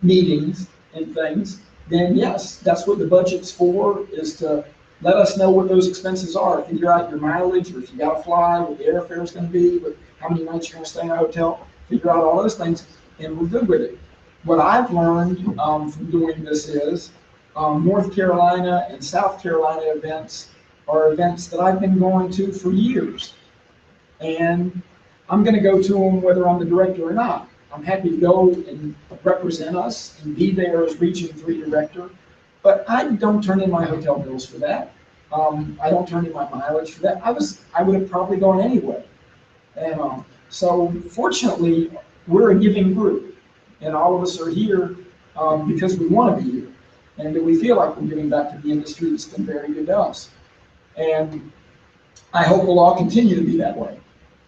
Speaker 6: meetings and things, then yes, that's what the budget's for, is to let us know what those expenses are. Figure out your mileage, or if you got to fly, what the airfare is going to be, but how many nights you're going to stay in a hotel. Figure out all those things, and we're good with it. What I've learned from doing this is North Carolina and South Carolina events are events that I've been going to for years. And I'm going to go to them whether I'm the director or not. I'm happy to go and represent us and be there as Region 3 director, but I don't turn in my hotel bills for that. I don't turn in my mileage for that. I would have probably gone anyway. And so fortunately, we're a giving group, and all of us are here because we want to be here, and that we feel like we're giving back to the industry that's been very good to us. And I hope we'll all continue to be that way.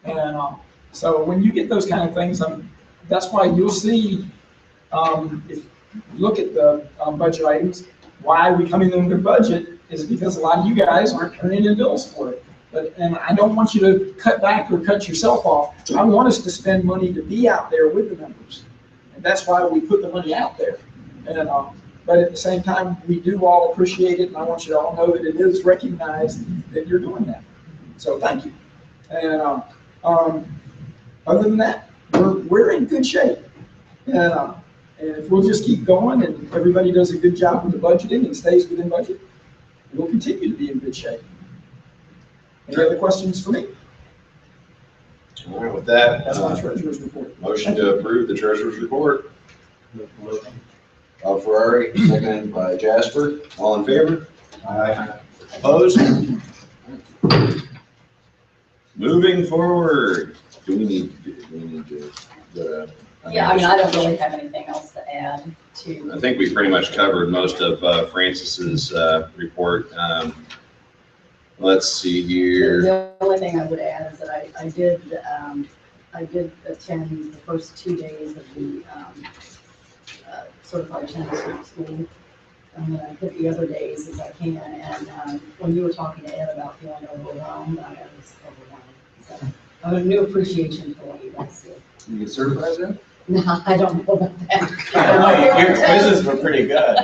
Speaker 6: And so when you get those kind of things, that's why you'll see, if you look at the budget items, why we come in under budget is because a lot of you guys aren't turning in bills for it. And I don't want you to cut back or cut yourself off. I want us to spend money to be out there with the members. And that's why we put the money out there. And but at the same time, we do all appreciate it, and I want you to all know that it is recognized that you're doing that. So thank you. And other than that, we're in good shape. And if we'll just keep going and everybody does a good job with the budgeting and stays within budget, we'll continue to be in good shape. Any other questions for me?
Speaker 15: All right, with that,
Speaker 6: That's my treasurer's report.
Speaker 15: motion to approve the treasurer's report. Bob Ferrari, seconded by Jasper. All in favor? Aye. Opposed? Moving forward, do we need to,
Speaker 4: Yeah, I mean, I don't really have anything else to add to?
Speaker 15: I think we pretty much covered most of Francis's report. Let's see here.
Speaker 4: The only thing I would add is that I did attend the first 2 days of the certified tennis school. I'm gonna hit the other days as I can, and when you were talking to Ed about feeling overwhelmed, I was overwhelmed. So I have a new appreciation for what you guys do.
Speaker 11: You get certified then?
Speaker 4: No, I don't know about that.
Speaker 8: Your quizzes were pretty good.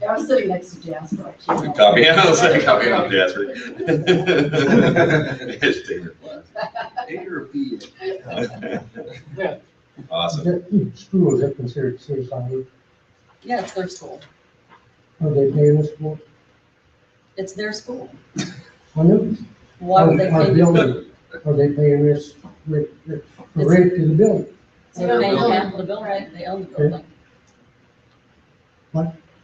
Speaker 4: Yeah, I'm sitting next to Jasper. I can't-
Speaker 15: Copy, I was like, copy off Jasper. Just take your class.
Speaker 11: A or a B?
Speaker 15: Awesome.
Speaker 12: That school, is that considered CSIA?
Speaker 4: Yeah, it's their school.
Speaker 12: Are they paying us for it?
Speaker 4: It's their school.
Speaker 12: I know.
Speaker 4: Why would they
Speaker 12: Our
Speaker 4: pay?
Speaker 12: building, are they paying us for rent to the building?
Speaker 4: So they're paying half of the building, they own the building.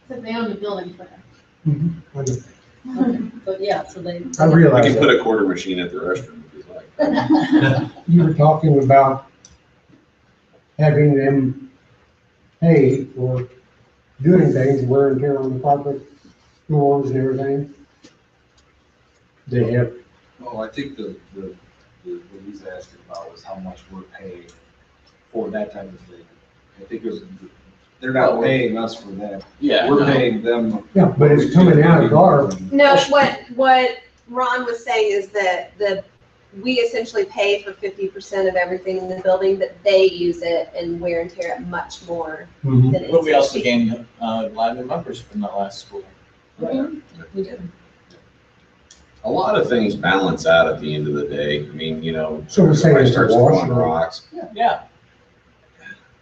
Speaker 3: So they own the building for them.
Speaker 12: I know.
Speaker 4: But yeah, so they.
Speaker 12: I realize
Speaker 15: You can
Speaker 12: that.
Speaker 15: put a quarter machine at the restroom if you'd like.
Speaker 12: You were talking about having them pay for doing things, wear and tear on the carpet, floors and everything. They have,
Speaker 11: Oh, I think what he's asking about was how much we're paying for that type of thing. I think it was, they're not paying us for that.
Speaker 8: Yeah.
Speaker 11: We're paying them.
Speaker 12: yeah, but it's coming out of our,
Speaker 14: No, what Ron was saying is that we essentially pay for 50% of everything in the building, but they use it and wear and tear it much more
Speaker 12: Mhm.
Speaker 14: than it
Speaker 8: But we
Speaker 14: is.
Speaker 8: also gained a lot of new members from the last school.
Speaker 4: We do.
Speaker 15: A lot of things balance out at the end of the day. I mean,
Speaker 12: So we're saying
Speaker 15: everybody
Speaker 12: it's a
Speaker 15: starts
Speaker 12: wash,
Speaker 15: throwing
Speaker 12: right?
Speaker 15: rocks.
Speaker 8: Yeah.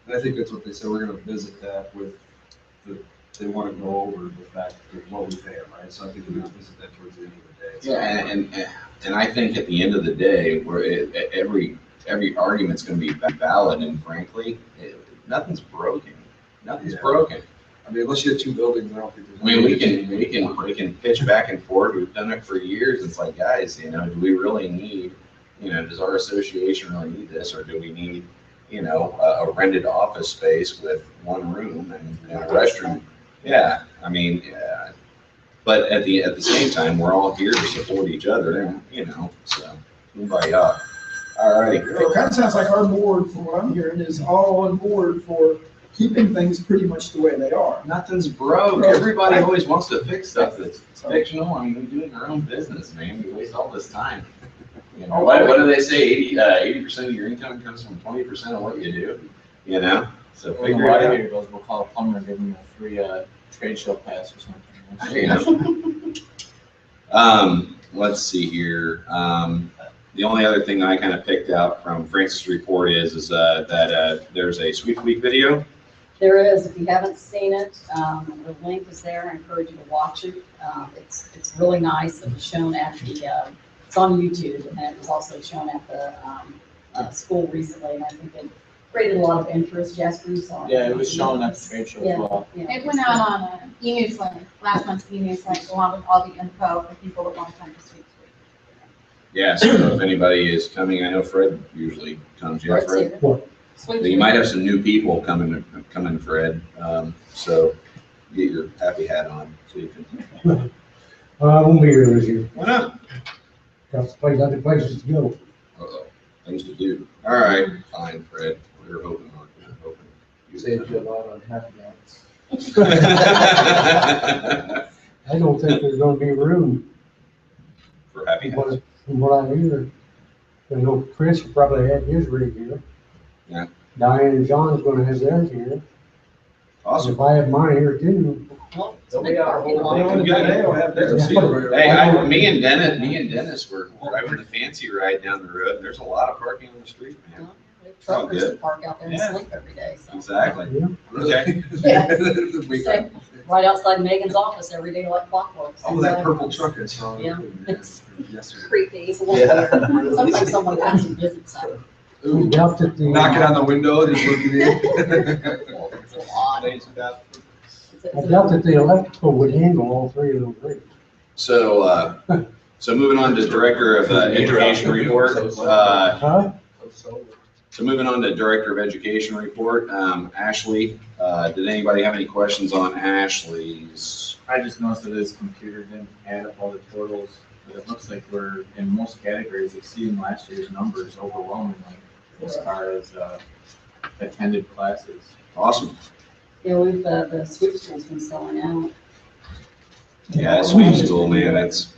Speaker 11: And I think that's what they said, we're gonna visit that with they wanna go over the fact that what we pay them, right? So I think we're gonna visit that towards the end of the day. So-
Speaker 15: Yeah, and I think at the end of the day, every argument's gonna be valid, and frankly, nothing's broken. Nothing's
Speaker 11: Yeah.
Speaker 15: broken.
Speaker 11: I mean, unless you have two buildings, I don't think there's.
Speaker 15: I mean, we can pitch back and forth. We've done it for years. It's like, guys, do we really need, does our association really need this, or do we need, a rented office space with one room and a restroom? Yeah, I mean, but at the same time, we're all here to support each other, and so kumbaya. All right.
Speaker 6: It kind of sounds like our board, from what I'm hearing, is all on board for keeping things pretty much the way they are.
Speaker 15: Nothing's broke. Everybody always wants to fix stuff that's fictional. I mean, we're doing our own business, man. We waste all this time. What do they say? 80% of your income comes from 20% of what you do. So
Speaker 8: When the
Speaker 15: figure
Speaker 8: water
Speaker 15: it
Speaker 8: heater goes, we'll call a plumber and give him a free trade show pass or
Speaker 15: out.
Speaker 8: something.
Speaker 15: Let's see here. The only other thing I kind of picked out from Francis' report is that there's a Sweep Week video.
Speaker 4: There is, if you haven't seen it, the link is there, I encourage you to watch it. It's really nice, it was shown at it's on YouTube, and it was also shown at the school recently, and I think it created a lot of interest. Jasper, you saw it.
Speaker 8: Yeah, it was shown at the trade show as
Speaker 4: Yeah,
Speaker 8: well.
Speaker 4: yeah.
Speaker 3: It went out on an e-newsletter, last month's e-newsletter, along with all the info for people that want to come to Sweet Week.
Speaker 15: Yeah, so if anybody is coming, I know Fred usually comes. Yeah,
Speaker 4: Fred's
Speaker 15: Fred.
Speaker 4: here. Sweet
Speaker 15: You
Speaker 4: Week.
Speaker 15: might have some new people coming, Fred. So get your happy hat on so you can.
Speaker 12: I won't be here this year.
Speaker 15: Why not?
Speaker 12: Got other places to go.
Speaker 15: Uh-oh, things to do. All right, fine, Fred. We're hoping on.
Speaker 2: You saved you a lot on happy hours.
Speaker 12: I don't think there's gonna be room
Speaker 15: For happy hours.
Speaker 12: from what I hear. I know Chris will probably have his rig here.
Speaker 15: Yeah.
Speaker 12: Diane and John's gonna have theirs here.
Speaker 15: Awesome.
Speaker 12: If I have mine here too.
Speaker 4: Well, it's a
Speaker 11: They'll
Speaker 4: big
Speaker 11: be out
Speaker 4: parking
Speaker 11: the
Speaker 4: lot.
Speaker 11: whole day. They'll have theirs.
Speaker 15: Hey, me and Dennis were driving the fancy ride down the road. There's a lot of parking on the street, man.
Speaker 4: Truckers
Speaker 15: good.
Speaker 4: that park out there and
Speaker 15: Yeah.
Speaker 4: sleep every day, so.
Speaker 15: Exactly.
Speaker 12: Yeah.
Speaker 15: Okay.
Speaker 4: Yeah.
Speaker 11: We-
Speaker 4: Stay right outside Megan's office every day like clockwork.
Speaker 11: Oh, that purple truck I saw.
Speaker 4: Yeah. It's
Speaker 11: Yesterday.
Speaker 14: Creepy.
Speaker 4: It's a little weird. Sometimes someone comes and visits them.
Speaker 12: I doubt that the.
Speaker 11: Knocking on the window, just looking in.
Speaker 4: It's a lot.
Speaker 12: I doubt that the electrical would handle all three of those rigs.
Speaker 15: So, so moving on to Director of Education report.
Speaker 12: Huh?
Speaker 1: So moving on to Director of Education report, Ashley, did anybody have any questions on Ashley's?
Speaker 8: I just noticed that his computer didn't add up all the totals, but it looks like we're in most categories exceeding last year's numbers overwhelmingly as far as attended classes.
Speaker 1: Awesome.
Speaker 4: Yeah, we've, the sweep school's been selling out.
Speaker 1: Yeah, sweet school, man, that's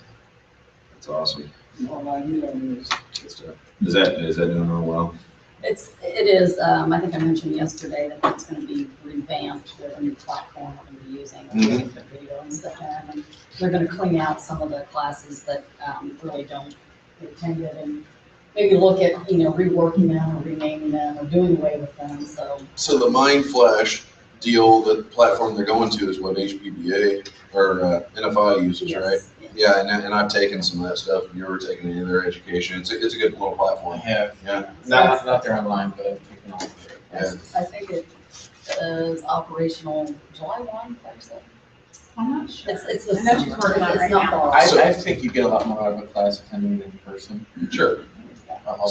Speaker 1: awesome.
Speaker 6: Online, you know,
Speaker 1: Good stuff. Is that doing real well?
Speaker 4: It is, I think I mentioned yesterday that it's gonna be revamped with a new platform we're gonna be using,
Speaker 1: Mhm.
Speaker 4: the video and stuff, and they're gonna clean out some of the classes that, really don't attend it, and maybe look at, reworking them or renaming them or doing away with them, so.
Speaker 15: So the Mind Flash deal, the platform they're going to is what HPBA or NFI uses,
Speaker 4: Yes,
Speaker 15: right?
Speaker 4: yes.
Speaker 15: Yeah, and I've taken some of that stuff. If you're ever taking any of their education, it's a good little platform.
Speaker 8: I have,
Speaker 15: Yeah.
Speaker 8: not there online, but I've taken all of it.
Speaker 15: Yeah.
Speaker 4: I think it is operational July 1, Thursday.
Speaker 3: I'm not sure.
Speaker 4: It's the
Speaker 3: I know she's
Speaker 4: summer.
Speaker 3: working on it
Speaker 4: It's
Speaker 3: right
Speaker 4: not
Speaker 3: now.
Speaker 4: far.
Speaker 8: I think you get a lot more out of a class attending in person.
Speaker 15: Sure.
Speaker 8: A lot.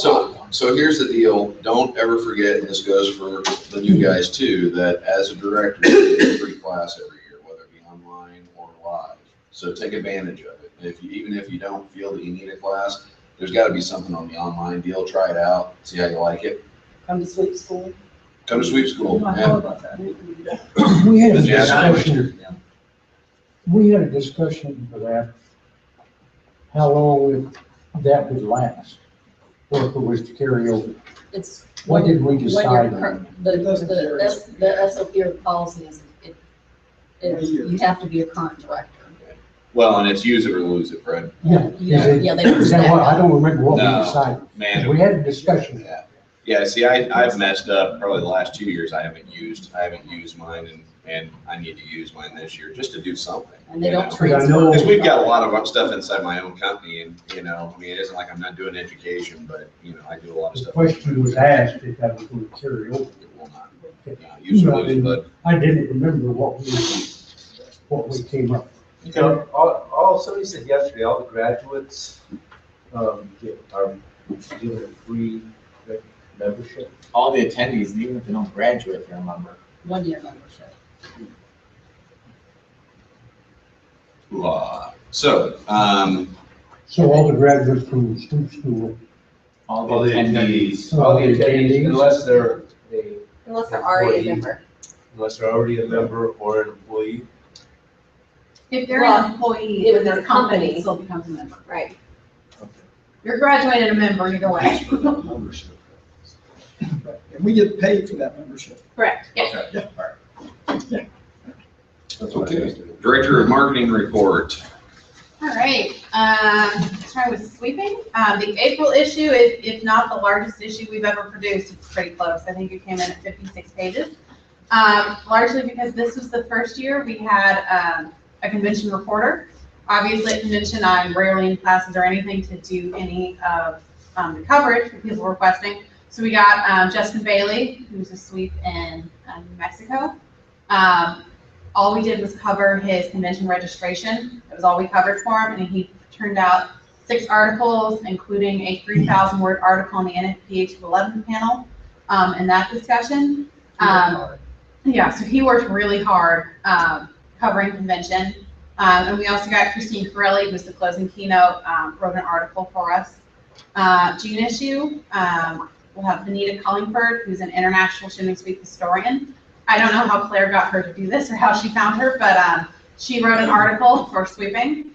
Speaker 15: So here's the deal. Don't ever forget, and this goes for the new guys too, that as a director, you get a free class every year, whether it be online or live. So take advantage of it. Even if you don't feel that you need a class, there's got to be something on the online deal. Try it out. See how you like it.
Speaker 4: Come to sweep school.
Speaker 15: Come to Sweep School.
Speaker 6: I
Speaker 15: Yeah.
Speaker 6: know about that.
Speaker 12: We had a
Speaker 15: Yeah.
Speaker 12: discussion, we had a discussion for that, how long that would last, or if it was to carry over.
Speaker 4: It's.
Speaker 12: What did we
Speaker 4: when you're
Speaker 12: decide
Speaker 4: cur-
Speaker 12: on?
Speaker 4: The SOP or policy is you have to be a current director.
Speaker 1: Well, and it's use it or lose it, Fred.
Speaker 12: Yeah.
Speaker 4: Yeah,
Speaker 12: Is it-
Speaker 4: yeah, they
Speaker 12: is that what, I don't remember what we
Speaker 1: No.
Speaker 12: decided.
Speaker 1: Man,
Speaker 12: We had a discussion.
Speaker 1: yeah, see, I've messed up probably the last 2 years. I haven't used mine and I need to use mine this year just to do something.
Speaker 4: And they don't
Speaker 12: Because I know-
Speaker 1: Because we've got a lot of stuff inside my own company and, I mean, it isn't like I'm not doing education, but, I do a lot of
Speaker 12: The
Speaker 1: stuff.
Speaker 12: question was asked if that was going to carry over.
Speaker 1: It will not. Use or lose it, but
Speaker 12: I didn't remember what we came up.
Speaker 7: You know, all, somebody said yesterday, all the graduates, are given a free membership.
Speaker 8: All the attendees, even if they don't graduate, they're a member.
Speaker 4: 1 year membership.
Speaker 1: So,
Speaker 12: So all the graduates from the Sweep School.
Speaker 8: All
Speaker 7: All
Speaker 8: the
Speaker 7: the
Speaker 8: attendees.
Speaker 7: attendees, all the
Speaker 12: All the
Speaker 7: attendees,
Speaker 12: attendees.
Speaker 7: unless they're
Speaker 14: already a member.
Speaker 7: unless they're already a member or an employee.
Speaker 3: If they're
Speaker 14: Well,
Speaker 3: an employee
Speaker 14: if
Speaker 3: with
Speaker 14: they're
Speaker 3: their
Speaker 14: a
Speaker 3: company,
Speaker 14: company.
Speaker 3: it still becomes a member.
Speaker 14: Right.
Speaker 3: You're graduating a member either way.
Speaker 11: Membership.
Speaker 6: And we get paid for that membership.
Speaker 3: Correct, yes.
Speaker 7: That's what I
Speaker 1: okay,
Speaker 7: understood.
Speaker 1: Director of Marketing report.
Speaker 3: All right, let's try with sweeping. The April issue is, if not the largest issue we've ever produced, it's pretty close. I think it came in at 56 pages. Largely because this was the first year we had a convention reporter. Obviously at convention, I'm rarely in classes or anything to do any of the coverage that people were requesting. So we got Justin Bailey, who's a sweep in New Mexico. All we did was cover his convention registration. That was all we covered for him, and he turned out 6 articles, including a 3,000 word article on the NFPA 211 panel in that discussion. Yeah, so he worked really hard covering convention. And we also got Christine Corelli, who's the closing keynote, wrote an article for us. June issue, we'll have Benita Cullingford, who's an international chimney sweep historian. I don't know how Claire got her to do this or how she found her, but she wrote an article for sweeping.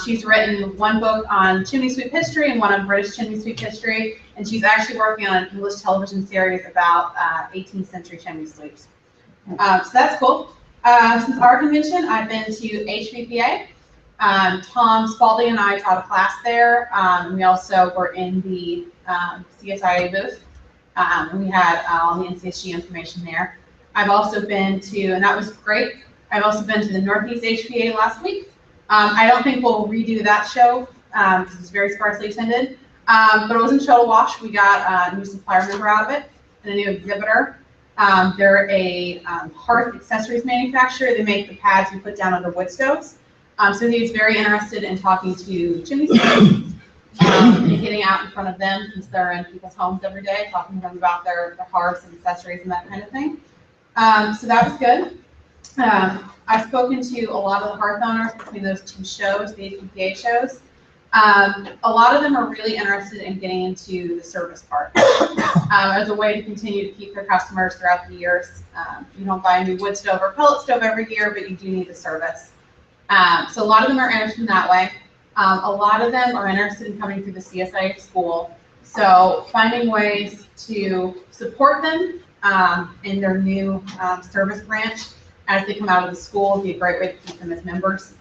Speaker 3: She's written 1 book on chimney sweep history and 1 on British chimney sweep history, and she's actually working on an English television series about 18th century chimney sweeps. So that's cool. Since our convention, I've been to HVPA. Tom Spalding and I taught a class there. We also were in the CSIA booth. And we had all the NCSG information there. I've also been to, and that was great, I've also been to the Northeast HPA last week. I don't think we'll redo that show because it's very sparsely attended. But it was in Chilliwash. We got a new supplier member out of it and a new exhibitor. They're a hearth accessories manufacturer. They make the pads you put down under wood stoves. So he's very interested in talking to chimney sweepers. and getting out in front of them since they're in people's homes every day, talking to them about their harps and accessories and that kind of thing. So that was good. I've spoken to a lot of the hearth owners between those two shows, the HPPA shows. A lot of them are really interested in getting into the service part as a way to continue to keep their customers throughout the years. You don't buy a new wood stove or pellet stove every year, but you do need the service. So a lot of them are interested in that way. A lot of them are interested in coming through the CSIA school. So finding ways to support them in their new service branch as they come out of the school would be a great way to keep them as members.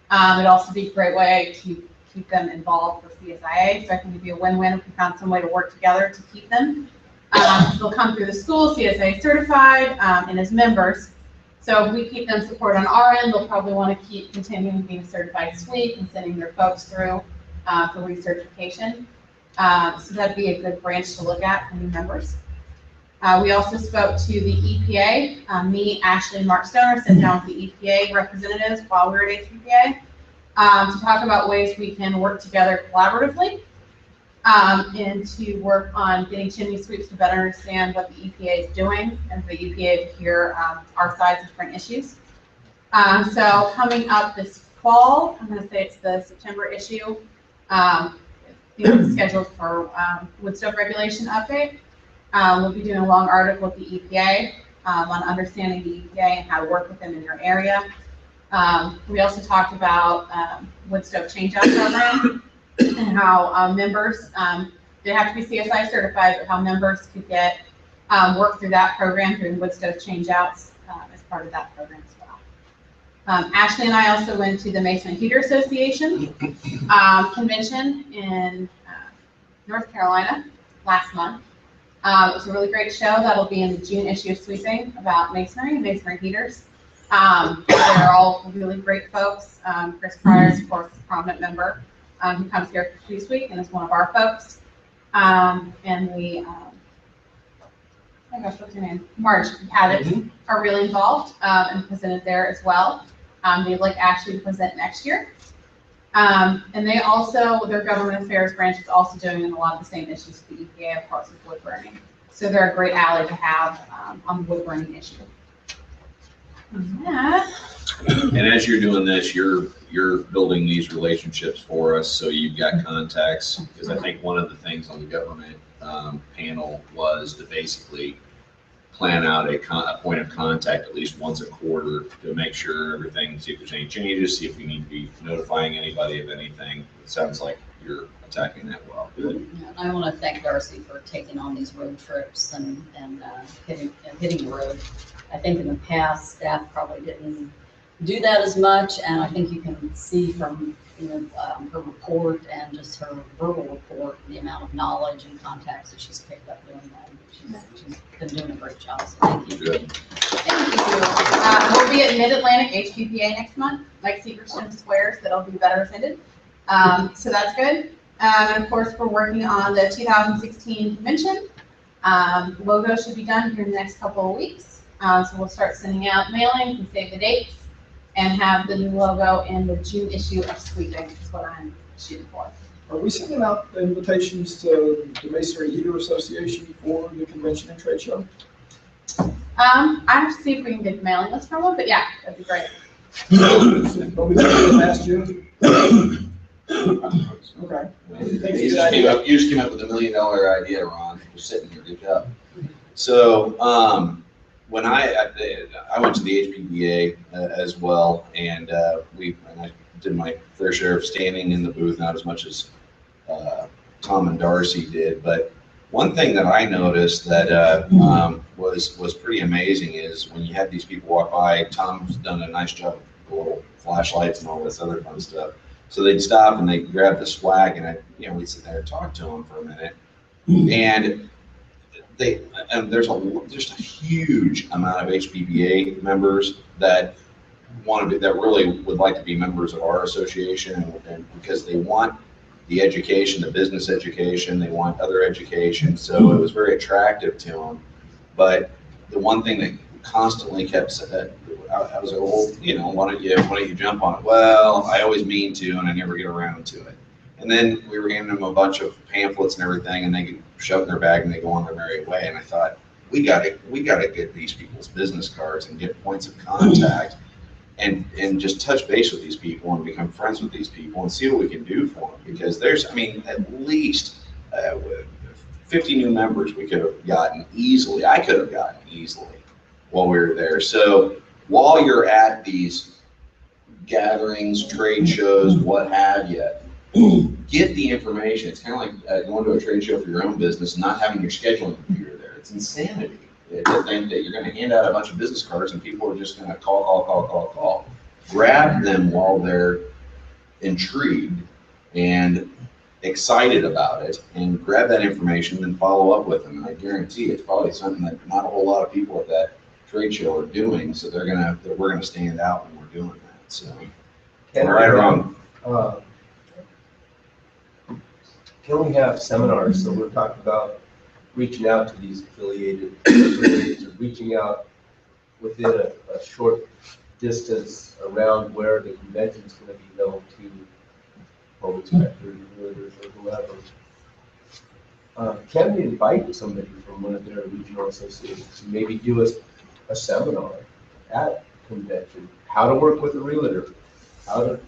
Speaker 3: It'd also be a great way to keep them involved for CSIA. So I think it'd be a win-win if we found some way to work together to keep them. They'll come through the school, CSIA certified, and as members. So if we keep them supported on our end, they'll probably want to keep continuing being certified SWEET and sending their folks through for recertification. So that'd be a good branch to look at for new members. We also spoke to the EPA. Me, Ashley, and Mark Stoner sat down with the EPA representatives while we were at HPPA to talk about ways we can work together collaboratively and to work on getting chimney sweeps to better understand what the EPA is doing and for the EPA to hear our sides of different issues. So coming up this fall, I'm going to say it's the September issue, it's scheduled for wood stove regulation update. We'll be doing a long article with the EPA on understanding the EPA and how to work with them in your area. We also talked about wood stove changeout program and how members, they have to be CSI certified, but how members could get work through that program doing wood stove changeouts as part of that program as well. Ashley and I also went to the Mason and Heater Association convention in North Carolina last month. It was a really great show. That'll be in the June issue of Sweeping about masonry and masonry heaters. They're all really great folks. Chris Pryor is, of course, a prominent member who comes here for Shoes Week and is one of our folks. And we, oh my gosh, what's her name? Marge Haddock are really involved and presented there as well. They'd like Ashley to present next year. And they also, their government affairs branch is also doing a lot of the same issues with the EPA, of course, with wood burning. So they're a great ally to have on the wood burning issue.
Speaker 1: And as you're doing this, you're building these relationships for us, so you've got contacts. Because I think one of the things on the government panel was to basically plan out a point of contact at least once a quarter to make sure everything, see if there's any changes, see if we need to be notifying anybody of anything. It sounds like you're attacking that well. Good.
Speaker 4: Yeah, I want to thank Darcy for taking on these road trips and hitting the road. I think in the past, staff probably didn't do that as much, and I think you can see from her report and just her verbal report the amount of knowledge and contacts that she's picked up doing that. She's been doing a great job, so thank you.
Speaker 1: Good.
Speaker 3: Thank you. We'll be at Mid-Atlantic HPPA next month. Mike Severson swears that I'll be better attended. So that's good. And of course, we're working on the 2016 convention. Logo should be done here in the next couple of weeks. So we'll start sending out mailings and save the dates and have the new logo in the June issue of Sweeping, is what I'm shooting for.
Speaker 6: Are we sending out invitations to the Masonry Heater Association for the convention and trade show?
Speaker 3: I have to see if we can get the mailing list from them, but yeah, that'd be great.
Speaker 6: But we did it last June. Okay.
Speaker 1: You just came up with $1 million idea, Ron. You're sitting here, good job. So when I went to the HPPA as well, and I did my fair share of standing in the booth, not as much as Tom and Darcy did, but one thing that I noticed that was pretty amazing is when you had these people walk by. Tom's done a nice job with the little flashlights and all this other fun stuff. So they'd stop and they'd grab the swag, and we'd sit there and talk to them for a minute. And there's just a huge amount of HPPA members that really would like to be members of our association, and because they want the education, the business education, they want other education. So it was very attractive to them. But the one thing that constantly kept saying, I was like, well, why don't you jump on it? Well, I always mean to, and I never get around to it.
Speaker 15: And then we were handing them a bunch of pamphlets and everything, and they could shove it in their bag and they go on their merry way. And I thought, we gotta get these people's business cards and get points of contact and just touch base with these people and become friends with these people and see what we can do for them. Because there's, I mean, at least 50 new members we could have gotten easily. I could have gotten easily while we were there. So while you're at these gatherings, trade shows, what have you, get the information. It's kind of like going to a trade show for your own business and not having your scheduling computer there. It's insanity to think that you're going to hand out a bunch of business cards and people are just going to call. Grab them while they're intrigued and excited about it, and grab that information and follow up with them. And I guarantee it's probably something that not a whole lot of people at that trade show are doing. So we're gonna stand out when we're doing that. So, am I right or wrong?
Speaker 7: Can we have seminars? So we're talking about reaching out to these affiliated, or reaching out within a short distance around where the convention's going to be held to home inspectors, realtors, or whoever. Can we invite somebody from one of their regional associations to maybe do a seminar at convention? How to work with a realtor, how to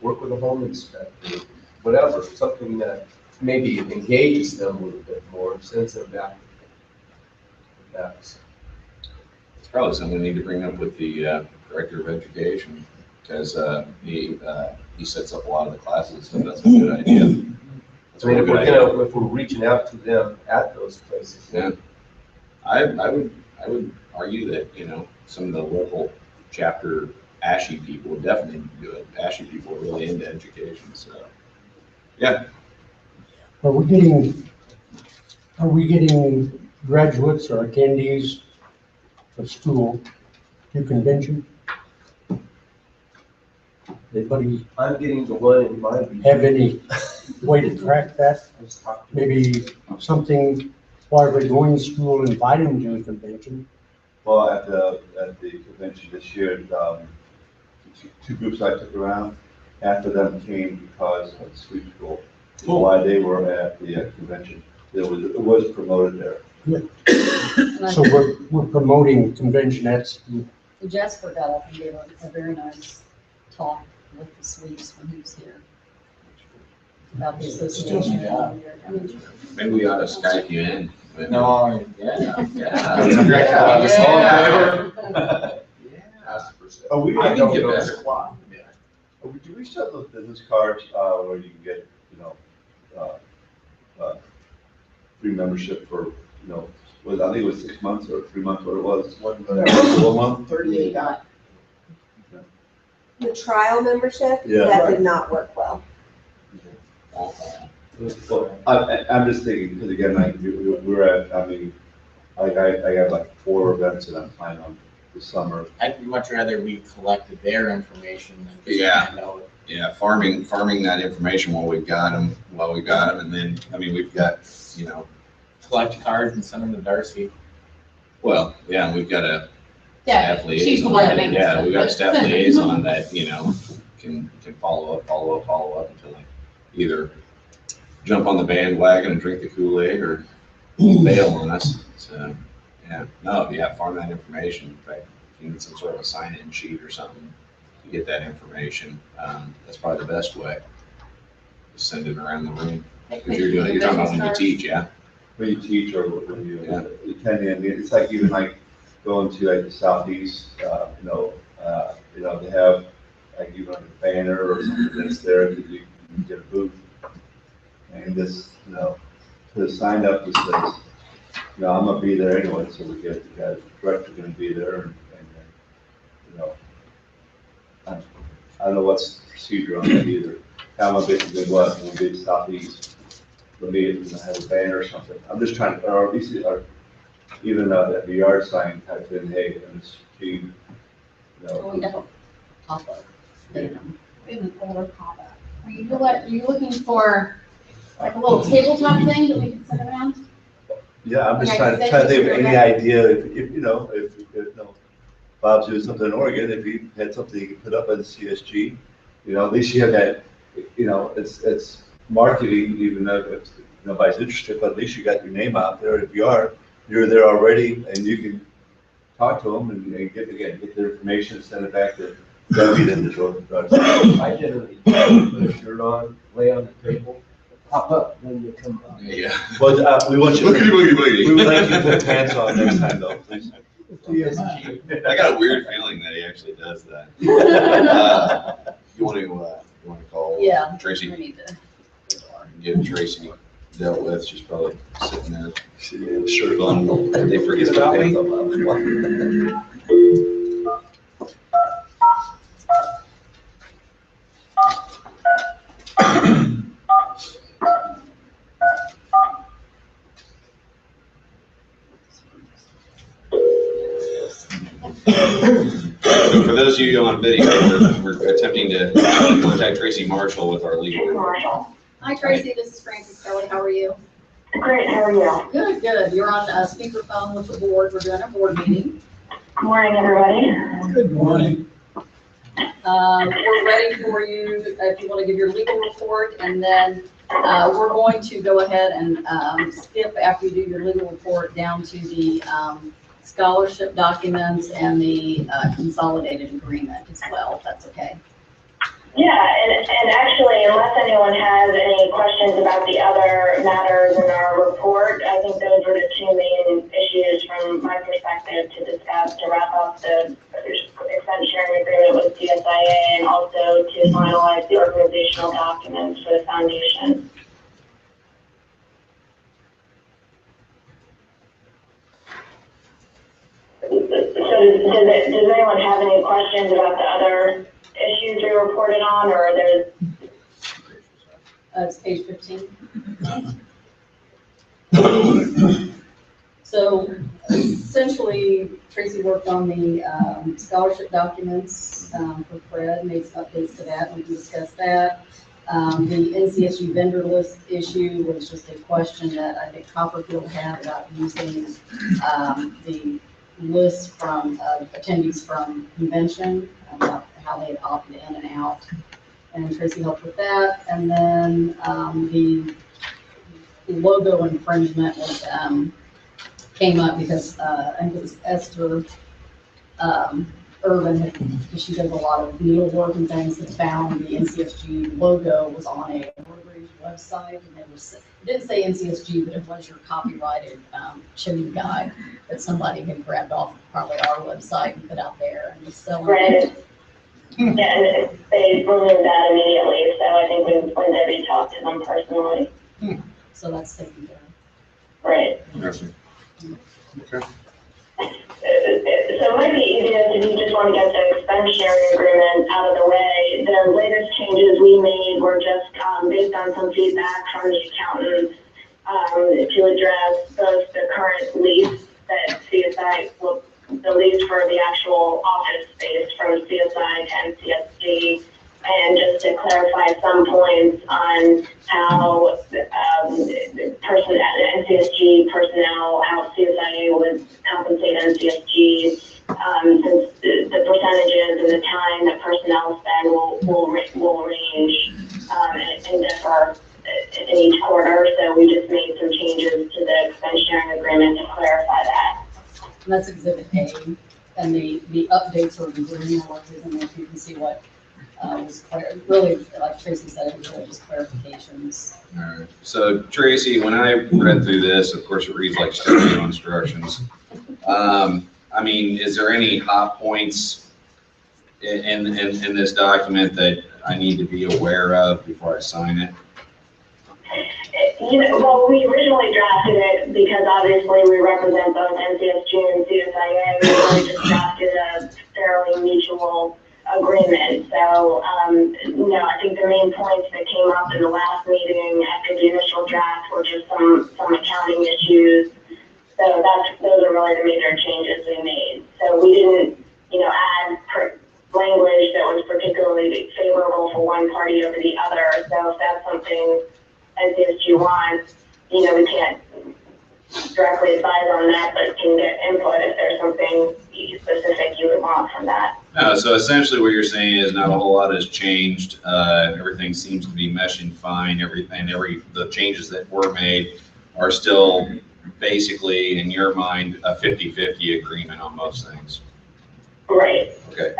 Speaker 7: work with a home inspector, whatever, something that maybe engages them a little bit more, sends them back. It's
Speaker 15: probably something we need to bring up with the director of education, because he sets up a lot of the classes, so that's a good idea.
Speaker 7: So if we're reaching out to them at those places.
Speaker 15: Yeah, I would argue that, you know, some of the local chapter ASHE people would definitely do it. ASHE people are really into education, so yeah.
Speaker 12: Are we getting graduates or attendees of school to convention? Anybody?
Speaker 7: I'm getting the one in my region.
Speaker 12: Have any way to track that? Maybe something while they're going to school, invite them to a convention?
Speaker 10: Well, at the convention this year, two groups I took around, half of them came because of sweep school.
Speaker 12: Cool.
Speaker 10: Why they were at the convention. It was promoted there.
Speaker 12: Yeah. So we're promoting convention at school.
Speaker 4: So Jasper got up and gave a very nice talk with the sweeps when he was here about the association.
Speaker 15: Maybe we ought to Skype you in.
Speaker 13: No,
Speaker 10: Oh, we
Speaker 15: I can get better.
Speaker 10: Do we still have those business cards where you can get, you know, free membership for, you know, I think it was 6 months or 3 months, what it was. 1 month.
Speaker 4: 38.
Speaker 14: The trial membership,
Speaker 10: Yeah.
Speaker 14: that did not work well.
Speaker 10: Well, I'm just thinking, because again, like, we're at, I mean, I got like 4 events that I'm planning on this summer.
Speaker 13: I'd much rather we collected their information than just
Speaker 15: Yeah.
Speaker 13: find out.
Speaker 15: Yeah, farming that information while we've got them, and then, I mean, we've got, you know.
Speaker 13: Collect cards and send them to Darcy.
Speaker 15: Well, yeah, we've got a
Speaker 3: Yeah,
Speaker 15: staff
Speaker 3: she's the one that
Speaker 15: liaison.
Speaker 3: makes
Speaker 15: Yeah,
Speaker 3: it.
Speaker 15: we got a staff liaison that, you know, can follow up until they either jump on the bandwagon and drink the Kool-Aid or bail on us. So, yeah, no, yeah, farm that information. In fact, if you need some sort of a sign-in sheet or something to get that information, that's probably the best way. Just send it around the room. Because you're talking about when you teach, yeah?
Speaker 10: When you teach or when you attend, I mean, it's like even like going to like the southeast, you know, they have like even like a banner or something that's there that you can get a booth. And this, you know, put a sign up that says, you know, I'm gonna be there anyway, so we get the director's gonna be there, and you know, I don't know what's the procedure on that either. How am I basically what? We'll be southeast. Let me, you know, have a banner or something. I'm just trying to, or at least, or even that the yard sign type in, hey, and it's cheap. You know.
Speaker 4: Oh, we have a pop-up.
Speaker 3: We have an older pop-up. Are you looking for like a little tabletop thing that we can set around?
Speaker 10: Yeah, I'm just
Speaker 3: Okay,
Speaker 10: trying to think of
Speaker 3: that's
Speaker 10: any idea, if you know, if you know, Bob's doing something in Oregon, if he had something he could put up on the CSG, you know, at least you have that, you know, it's marketing, even though if nobody's interested, but at least you got your name out there. If you are, you're there already, and you can talk to them and get their information, send it back to Debbie, then to go.
Speaker 7: I generally put a shirt on, lay on the table, pop up when you come by.
Speaker 15: Yeah.
Speaker 10: Well, we want you.
Speaker 15: Boogity, boogity, boogity.
Speaker 10: We would like you to put pants on next time, though, please.
Speaker 15: I got a weird feeling that he actually does that. You want to call
Speaker 4: Yeah.
Speaker 15: Tracy?
Speaker 4: We need to.
Speaker 15: Get Tracy dealt with. She's probably sitting there, shirt on. They forget about me. So for those of you on video, we're attempting to contact Tracy Marshall with our legal.
Speaker 4: Hi Tracy, this is Francis Kelly. How are you?
Speaker 16: Great, how are you?
Speaker 4: Good, good. You're on speakerphone with the board. We're doing a board meeting.
Speaker 16: Good morning, everybody.
Speaker 6: Good morning.
Speaker 4: We're ready for you if you want to give your legal report, and then we're going to go ahead and skip after you do your legal report down to the scholarship documents and the consolidated agreement as well, if that's okay.
Speaker 16: Yeah, and actually, unless anyone has any questions about the other matters in our report, I think those were the two main issues from my perspective to discuss to wrap up the expense sharing agreement with CSIA and also to finalize the organizational documents for the foundation. So does anyone have any questions about the other issues we reported on, or there's?
Speaker 4: It's page 15. So essentially, Tracy worked on the scholarship documents for Fred, made some updates to that. We can discuss that. The NCSU vendor list issue was just a question that I think Copperfield had about using the list from attendees from convention, about how they had opted in and out. And Tracy helped with that. And then the logo infringement was, came up because I think it was Esther Irvin, because she does a lot of needlework and things, that found the NCSG logo was on a Rotary website, and it didn't say NCSG, but it was your copyrighted shipping guide that somebody had grabbed off probably our website and put out there and was selling.
Speaker 16: Right. Yeah, and they removed that immediately, so I think when Debbie talked to them personally.
Speaker 4: So that's taken care of.
Speaker 16: Right.
Speaker 15: Okay.
Speaker 16: So it might be easiest if you just want to get the expense sharing agreement out of the way. The latest changes we made were just based on some feedback from the accountants to address both the current lease that CSI, well, the lease for the actual office space from CSI to NCSG, and just to clarify some points on how NCSG personnel, how CSIA would compensate NCSG, since the percentages and the time that personnel spend will range and differ in each quarter. So we just made some changes to the expense sharing agreement to clarify that.
Speaker 4: And that's Exhibit A, and the updates are in green, and if you can see what was clear, really, like Tracy said, it was really just clarifications.
Speaker 15: All right. So Tracy, when I read through this, of course, it reads like studio instructions. I mean, is there any hot points in this document that I need to be aware of before I sign it?
Speaker 16: Well, we originally drafted it because obviously we represent both NCSG and CSIA. We really just drafted a fairly mutual agreement. So, no, I think the main points that came up in the last meeting after the initial draft were just some accounting issues. So those are really the major changes we made. So we didn't, add language that was particularly favorable for one party over the other. So if that's something NCSG wants, we can't directly advise on that, but can get input if there's something, specific you would want from that.
Speaker 1: No, so essentially what you're saying is not a whole lot has changed. Everything seems to be meshing fine. The changes that were made are still basically, in your mind, a 50-50 agreement on most things.
Speaker 16: Right.
Speaker 1: Okay.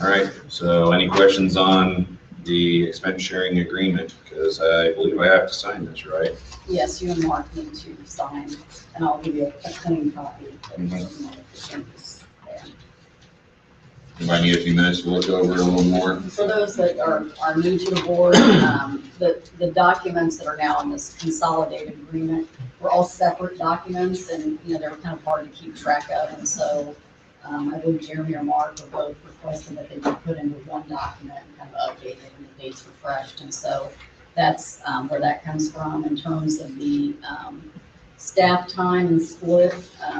Speaker 1: All right. So any questions on the expense sharing agreement? Because I believe I have to sign this, right?
Speaker 4: Yes, you and Mark need to sign, and I'll give you a clean copy.
Speaker 1: You might need a few minutes to look over it a little more.
Speaker 4: For those that are new to the board, the documents that are now in this consolidated agreement were all separate documents, and, you know, they were kind of hard to keep track of, and so I believe Jeremy or Mark were both requesting that they be put into one document and kind of updated and the dates refreshed, and so that's where that comes from in terms of the staff time and split.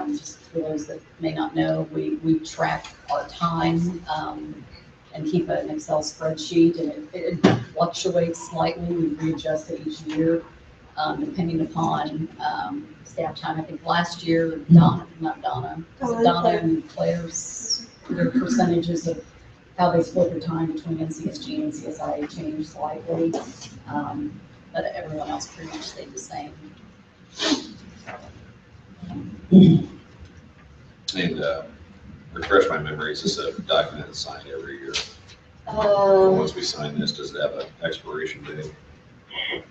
Speaker 4: Just for those that may not know, we track our time and keep an Excel spreadsheet, and it fluctuates slightly. We readjust it each year depending upon staff time. I think last year, Donna and Claire's, their percentages of how they split their time between NCSG and CSIA changed slightly, but everyone else pretty much stayed the same.
Speaker 1: And refresh my memory, is this a document that's signed every year? Once we sign this, does it have an expiration date?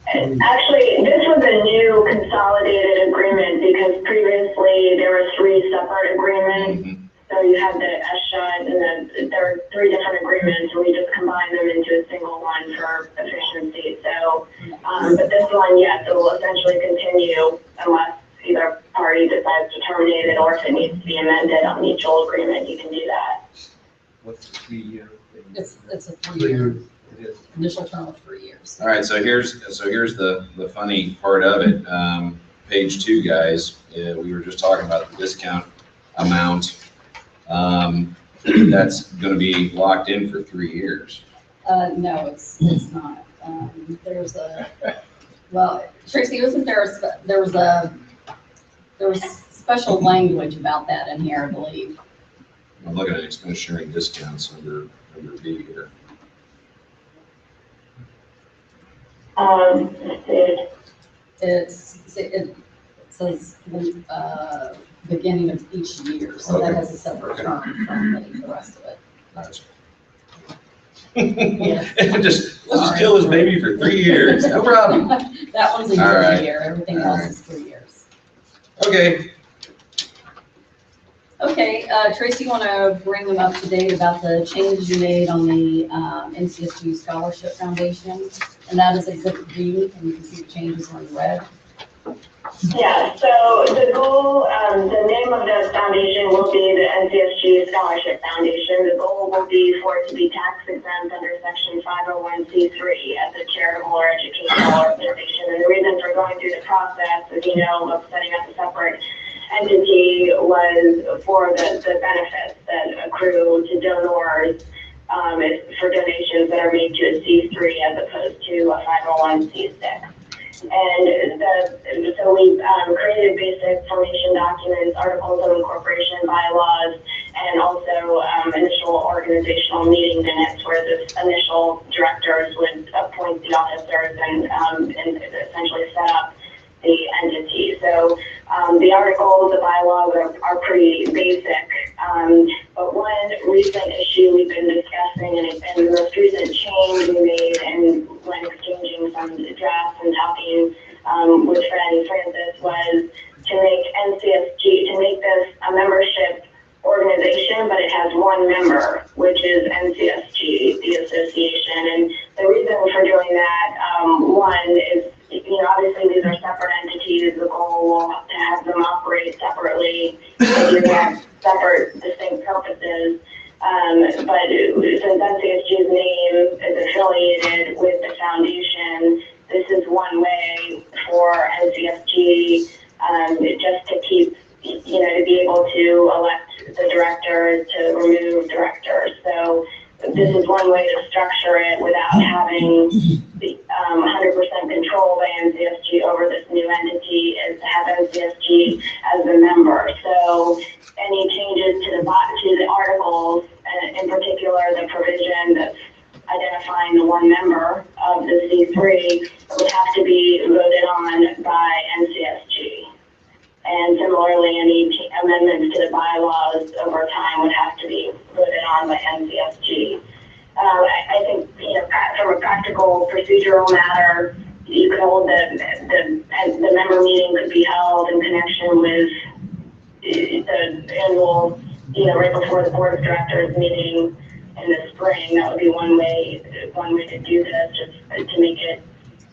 Speaker 16: Actually, this was a new consolidated agreement because previously there were 3 separate agreements.
Speaker 1: Mm-hmm.
Speaker 16: So you had the SHUD, and then there were 3 different agreements, and we just combined them into a single one for efficiency. So, but this one, yes, it will essentially continue unless either party decides to terminate it, or if it needs to be amended on mutual agreement, you can do that.
Speaker 7: What's the 3-year?
Speaker 4: It's a 3-year. Initial term of 3 years.
Speaker 1: All right, so here's the funny part of it. Page 2, guys, we were just talking about the discount amount. That's going to be locked in for 3 years.
Speaker 4: No, it's not. There's a, well, Tracy, there was special language about that in here, I believe.
Speaker 1: I'm looking at expense sharing discounts under B here.
Speaker 4: It says beginning of each year, so that has a separate term from the rest of it.
Speaker 1: Gotcha.
Speaker 4: Yeah.
Speaker 1: Let's just kill this baby for 3 years. No problem.
Speaker 4: That one's a year. Everything else is 3 years.
Speaker 1: Okay.
Speaker 4: Okay, Tracy, you want to bring them up to date about the changes you made on the NCSG Scholarship Foundation? And that is Exhibit B, and you can see the changes are in red.
Speaker 16: Yeah, so the goal, the name of the foundation will be the NCSG Scholarship Foundation. The goal will be for it to be tax exempt under Section 501c3 as a charitable or educational organization. And the reason for going through the process, as you know, of setting up a separate entity was for the benefits that accrue to donors for donations that are made to a C3 as opposed to a 501c6. And so we created basic formation documents, articles of incorporation, bylaws, and also initial organizational meeting minutes where the initial directors would appoint the officers and essentially set up the entity. So the articles, the bylaws are pretty basic. But one recent issue we've been discussing, and the most recent change we made, and when exchanging some drafts and talking with Fred and Francis, was to make NCSG, to make this a membership organization, but it has one member, which is NCSG, the association. And the reason for doing that, one is, obviously these are separate entities. The goal will to have them operate separately, and have separate, distinct purposes. But since NCSG's name is affiliated with the foundation, this is one way for NCSG just to keep, to be able to elect the directors, to remove directors. So this is one way to structure it without having 100% control by NCSG over this new entity is to have NCSG as a member. So any changes to the articles, in particular the provision that's identifying the one member of the C3, would have to be voted on by NCSG. And similarly, any amendments to the bylaws over time would have to be voted on by NCSG. I think, from a practical procedural matter, you could hold the member meeting could be held in connection with the annual, right before the board of directors meeting in the spring. That would be one way to do this, just to make it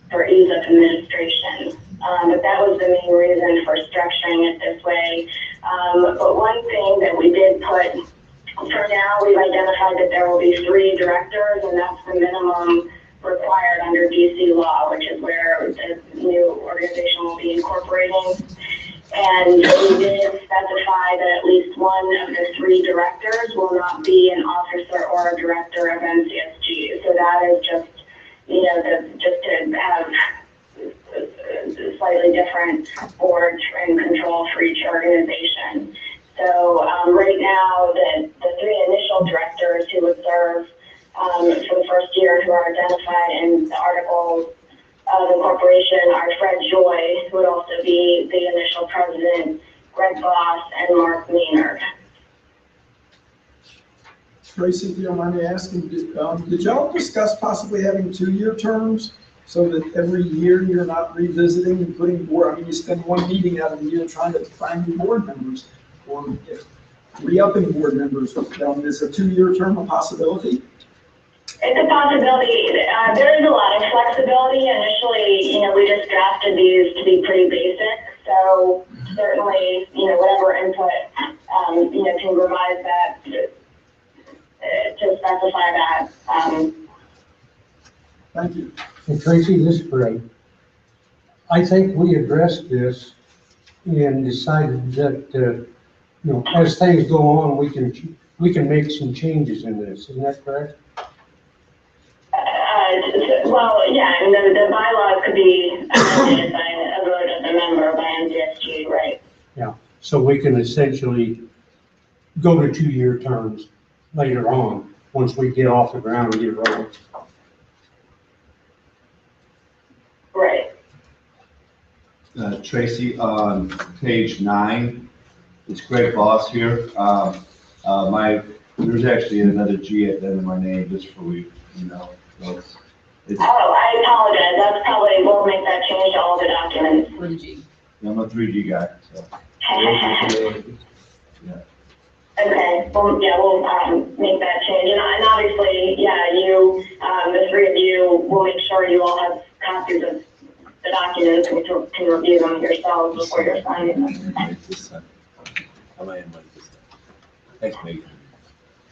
Speaker 16: for ease of administration. But that was the main reason for structuring it this way. But one thing that we did put, for now, we've identified that there will be 3 directors, and that's the minimum required under DC law, which is where the new organization will be incorporating. And we did specify that at least one of the 3 directors will not be an officer or a director of NCSG. So that is just, just to have slightly different boards and control for each organization. So right now, the 3 initial directors who would serve for the first year, who are identified in the articles of incorporation, are Fred Joy, who would also be the initial president, Greg Boss, and Mark Maynard.
Speaker 6: Tracy, if you don't mind me asking, did y'all discuss possibly having 2-year terms so that every year you're not revisiting and putting board? I mean, you spend one meeting out of the year trying to find new board members or re-upping board members. Is a 2-year term a possibility?
Speaker 16: It's a possibility. There is a lot of flexibility. Initially, we just drafted these to be pretty basic. So certainly, whatever input, can revise that to specify that.
Speaker 6: Thank you.
Speaker 12: And Tracy, this is great. I think we addressed this and decided that, as things go on, we can make some changes in this. Isn't that correct?
Speaker 16: Well, yeah, and the bylaws could be amended by a vote of the member by NCSG, right?
Speaker 12: Yeah, so we can essentially go to 2-year terms later on, once we get off the ground and get rolling.
Speaker 16: Right.
Speaker 10: Tracy, on page 9, it's Greg Boss here. There's actually another G at the end of my name, just for so it's,
Speaker 16: I apologize. That's probably, we'll make that change to all the documents.
Speaker 4: 3G.
Speaker 10: I'm a 3G guy, so. Yeah.
Speaker 16: Okay, well, yeah, we'll make that change. And obviously, yeah, the 3 of you, will make sure you all have copies of the documents and can review them yourselves before you're signing them.
Speaker 10: Thanks, Megan.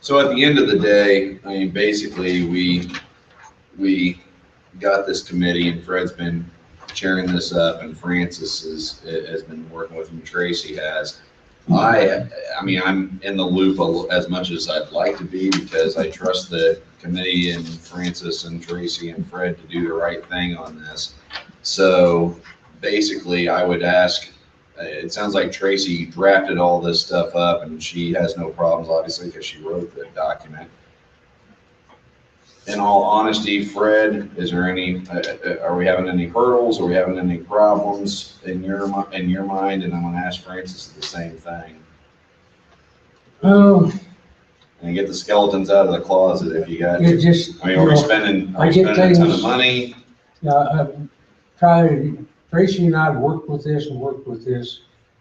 Speaker 15: So at the end of the day, I mean, basically, we got this committee, and Fred's been chairing this up, and Francis has been working with him, Tracy has. I mean, I'm in the loop as much as I'd like to be, because I trust the committee and Francis and Tracy and Fred to do the right thing on this. So basically, I would ask, it sounds like Tracy drafted all this stuff up, and she has no problems, obviously, because she wrote the document. In all honesty, Fred, is there any, are we having any hurdles? Are we having any problems in your mind? And I'm going to ask Francis the same thing. And get the skeletons out of the closet if you got. Are we spending a ton of money?
Speaker 12: Tracy and I worked with this,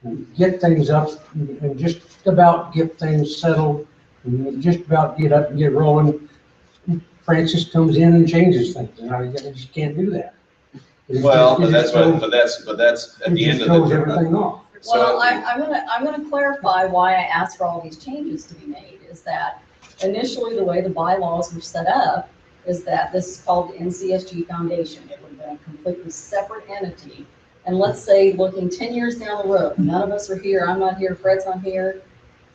Speaker 12: and get things up, and just about get things settled, and just about get up and get rolling. Francis comes in and changes things, and I just can't do that.
Speaker 15: But that's at the end of the day.
Speaker 12: Everything off.
Speaker 4: Well, I'm gonna clarify why I asked for all these changes to be made, is that initially the way the bylaws were set up is that this is called the NCSG Foundation. It would have been a completely separate entity. And let's say looking 10 years down the road, none of us are here, I'm not here, Fred's not here.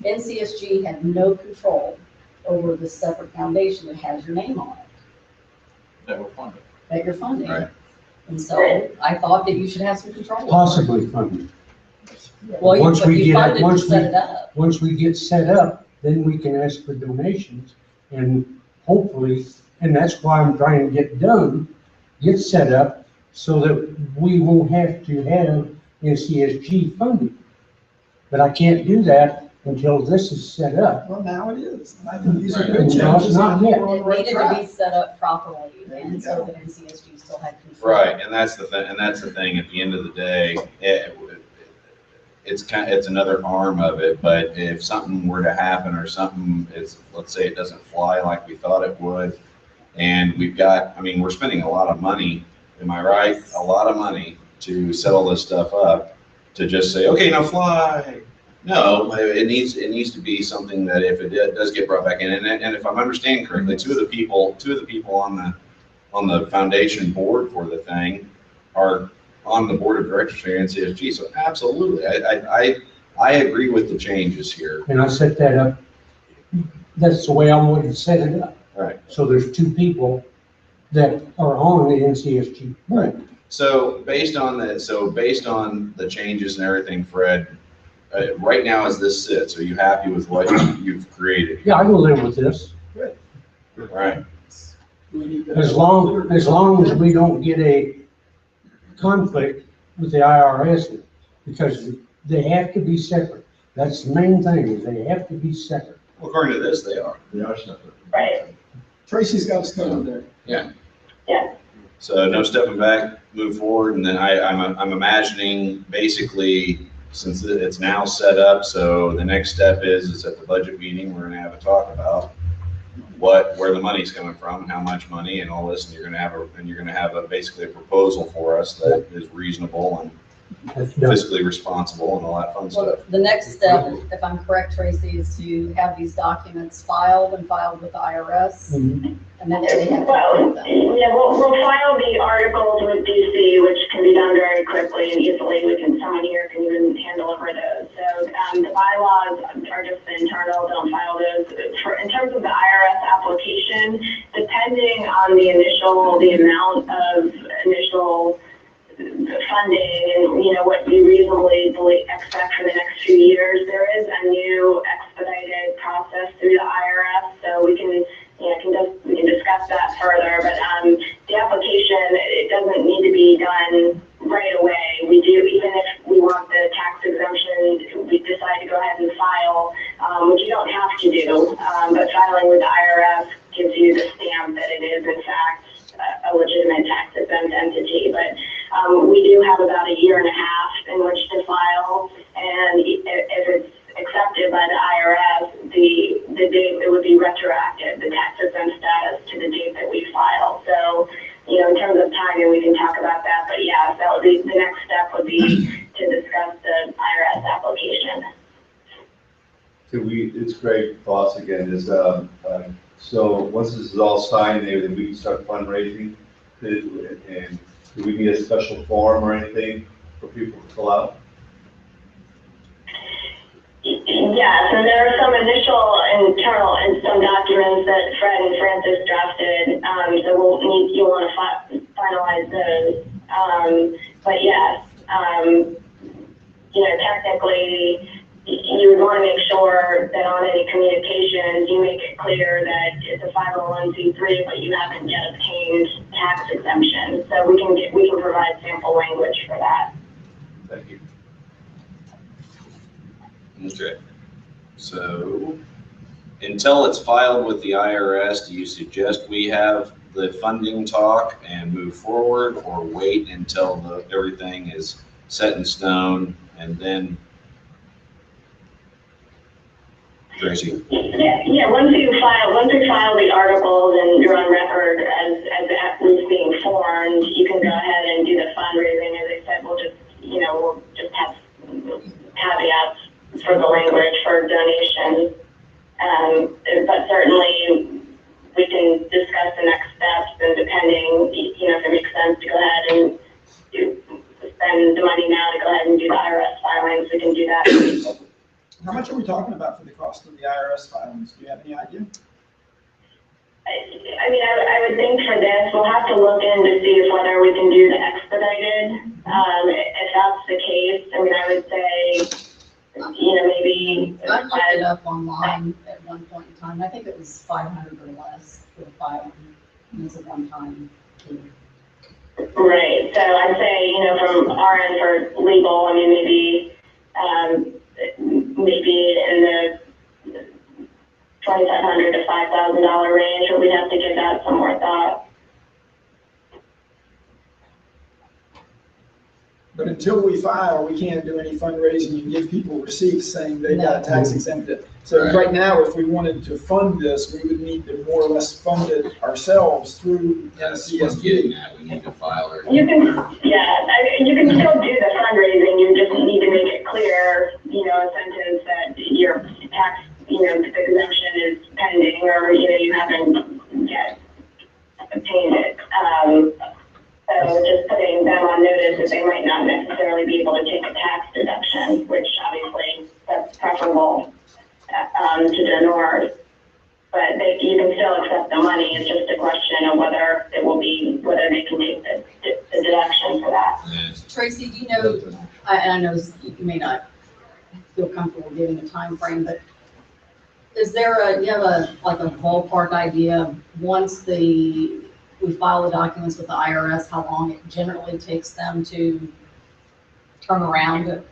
Speaker 4: NCSG had no control over this separate foundation that has your name on it.
Speaker 8: That were funded.
Speaker 4: that you're funding.
Speaker 15: Right.
Speaker 4: And so I thought that you should have some control. over it.
Speaker 12: Possibly funded.
Speaker 4: Well, you,
Speaker 12: Once
Speaker 4: but
Speaker 12: we
Speaker 4: you
Speaker 12: get it-
Speaker 4: funded to
Speaker 12: once
Speaker 4: set
Speaker 12: we-
Speaker 4: it up.
Speaker 12: Once we get set up, then we can ask for donations and hopefully, and that's why I'm trying to get done, get set up so that we won't have to have NCSG funding. But I can't do that until this is set up.
Speaker 6: Well, now it is. And I think these are
Speaker 12: Right.
Speaker 6: good
Speaker 12: No, it's
Speaker 6: changes.
Speaker 12: not
Speaker 6: and
Speaker 12: yet.
Speaker 6: we're on the
Speaker 4: It
Speaker 6: right
Speaker 4: needed to
Speaker 6: track.
Speaker 4: be set up properly, and so that NCSG still had control.
Speaker 1: Right, and that's the thing, at the end of the day, it's another arm of it, but if something were to happen or something is, let's say it doesn't fly like we thought it would, and we're spending a lot of money, am I right? A lot of money to set all this stuff up, to just say, okay, now fly. No, it needs to be something that if it does get brought back in, and if I'm understanding correctly, two of the people on the foundation board for the thing are on the board of directors for NCSG. So absolutely, I agree with the changes here.
Speaker 12: And I set that up, that's the way I wanted to set it up.
Speaker 1: Right.
Speaker 12: So there's two people that are on the NCSG.
Speaker 1: Right. So based on the changes and everything, Fred, right now as this sits, are you happy with what you've created?
Speaker 12: Yeah, I can live with this,
Speaker 1: Right.
Speaker 12: as long as we don't get a conflict with the IRS, because they have to be separate. That's the main thing, is they have to be separate.
Speaker 1: Well, according to this, they are.
Speaker 10: They are separate.
Speaker 16: Right.
Speaker 6: Tracy's got us covered there.
Speaker 1: Yeah.
Speaker 16: Yeah.
Speaker 1: So no stepping back, move forward, and then I'm imagining basically, since it's now set up, so the next step is at the budget meeting, we're gonna have a talk about where the money's coming from, how much money and all this, and you're gonna have basically a proposal for us that is reasonable and fiscally responsible and all that fun
Speaker 4: Well,
Speaker 1: stuff.
Speaker 4: the next step, if I'm correct, Tracy, is to have these documents filed with the IRS,
Speaker 12: Mhm.
Speaker 4: and then they have to
Speaker 16: Well,
Speaker 4: approve them.
Speaker 16: yeah, we'll file the articles with DC, which can be done very quickly and easily. Someone here can even hand deliver those. So, the bylaws are just internal, don't file those. In terms of the IRS application, depending on the amount of initial funding and, what we reasonably expect for the next few years, there is a new expedited process through the IRS, so we can discuss that further, but, the application, it doesn't need to be done right away. We do, even if we want the tax exemption, we decide to go ahead and file, which you don't have to do, but filing with the IRS gives you the stamp that it is in fact a legitimate tax exempt entity, but we do have about a year and a half in which to file, and if it's accepted by the IRS, the date, it would be retroactive, the tax exempt status to the date that we file. So, in terms of timing, we can talk about that, but yeah, that would be, the next step would be to discuss the IRS application.
Speaker 10: It's great thoughts again, so once this is all signed, then we can start fundraising. And do we need a special form or anything for people to fill out?
Speaker 16: Yeah, so there are some initial internal and some documents that Fred and Francis drafted, so you'll want to finalize those. But yes, technically, you would want to make sure that on any communications, you make it clear that it's a 501c3, but you haven't yet obtained tax exemption. So we can provide sample language for that.
Speaker 1: Thank you. Okay. So until it's filed with the IRS, do you suggest we have the funding talk and move forward, or wait until everything is set in stone and then? Tracy?
Speaker 16: Yeah. Once we file the articles and you're on record as at least being formed, you can go ahead and do the fundraising. As I said, we'll just have caveats for the language for donation. But certainly we can discuss the next steps, and depending, if it makes sense to go ahead and spend the money now to go ahead and do the IRS filings, we can do that.
Speaker 6: How much are we talking about for the cost of the IRS filings? Do you have any idea?
Speaker 16: I mean, I would think for this, we'll have to look in to see if whether we can do the expedited. If that's the case, I mean, I would say, you know, maybe.
Speaker 4: I looked it up online at one point in time. I think it was 500 or less for the filing. It was a one-time fee.
Speaker 16: Right, so I'd say, you know, from our end for legal, I mean, maybe in the $2,500 to $5,000 range, or we'd have to give that some more thought.
Speaker 6: But until we file, we can't do any fundraising and give people receipts saying they got tax exempted. So right now, if we wanted to fund this, we would need to more or less fund it ourselves through
Speaker 15: That's what I'm getting
Speaker 6: NCSD.
Speaker 15: at, we need to file it.
Speaker 16: You can, yeah, you can still do the fundraising, you just need to make it clear, you know, a sentence that your tax, you know, exemption is pending, or, you know, you haven't yet obtained it. So just putting them on notice that they might not necessarily be able to take a tax deduction, which obviously that's preferable to the north. But you can still accept the money. It's just a question of whether they can take the deduction for that.
Speaker 4: Tracy, do you know, I know you may not feel comfortable giving a time frame, but is there you have a ballpark idea of once we file the documents with the IRS, how long it generally takes them to turn around an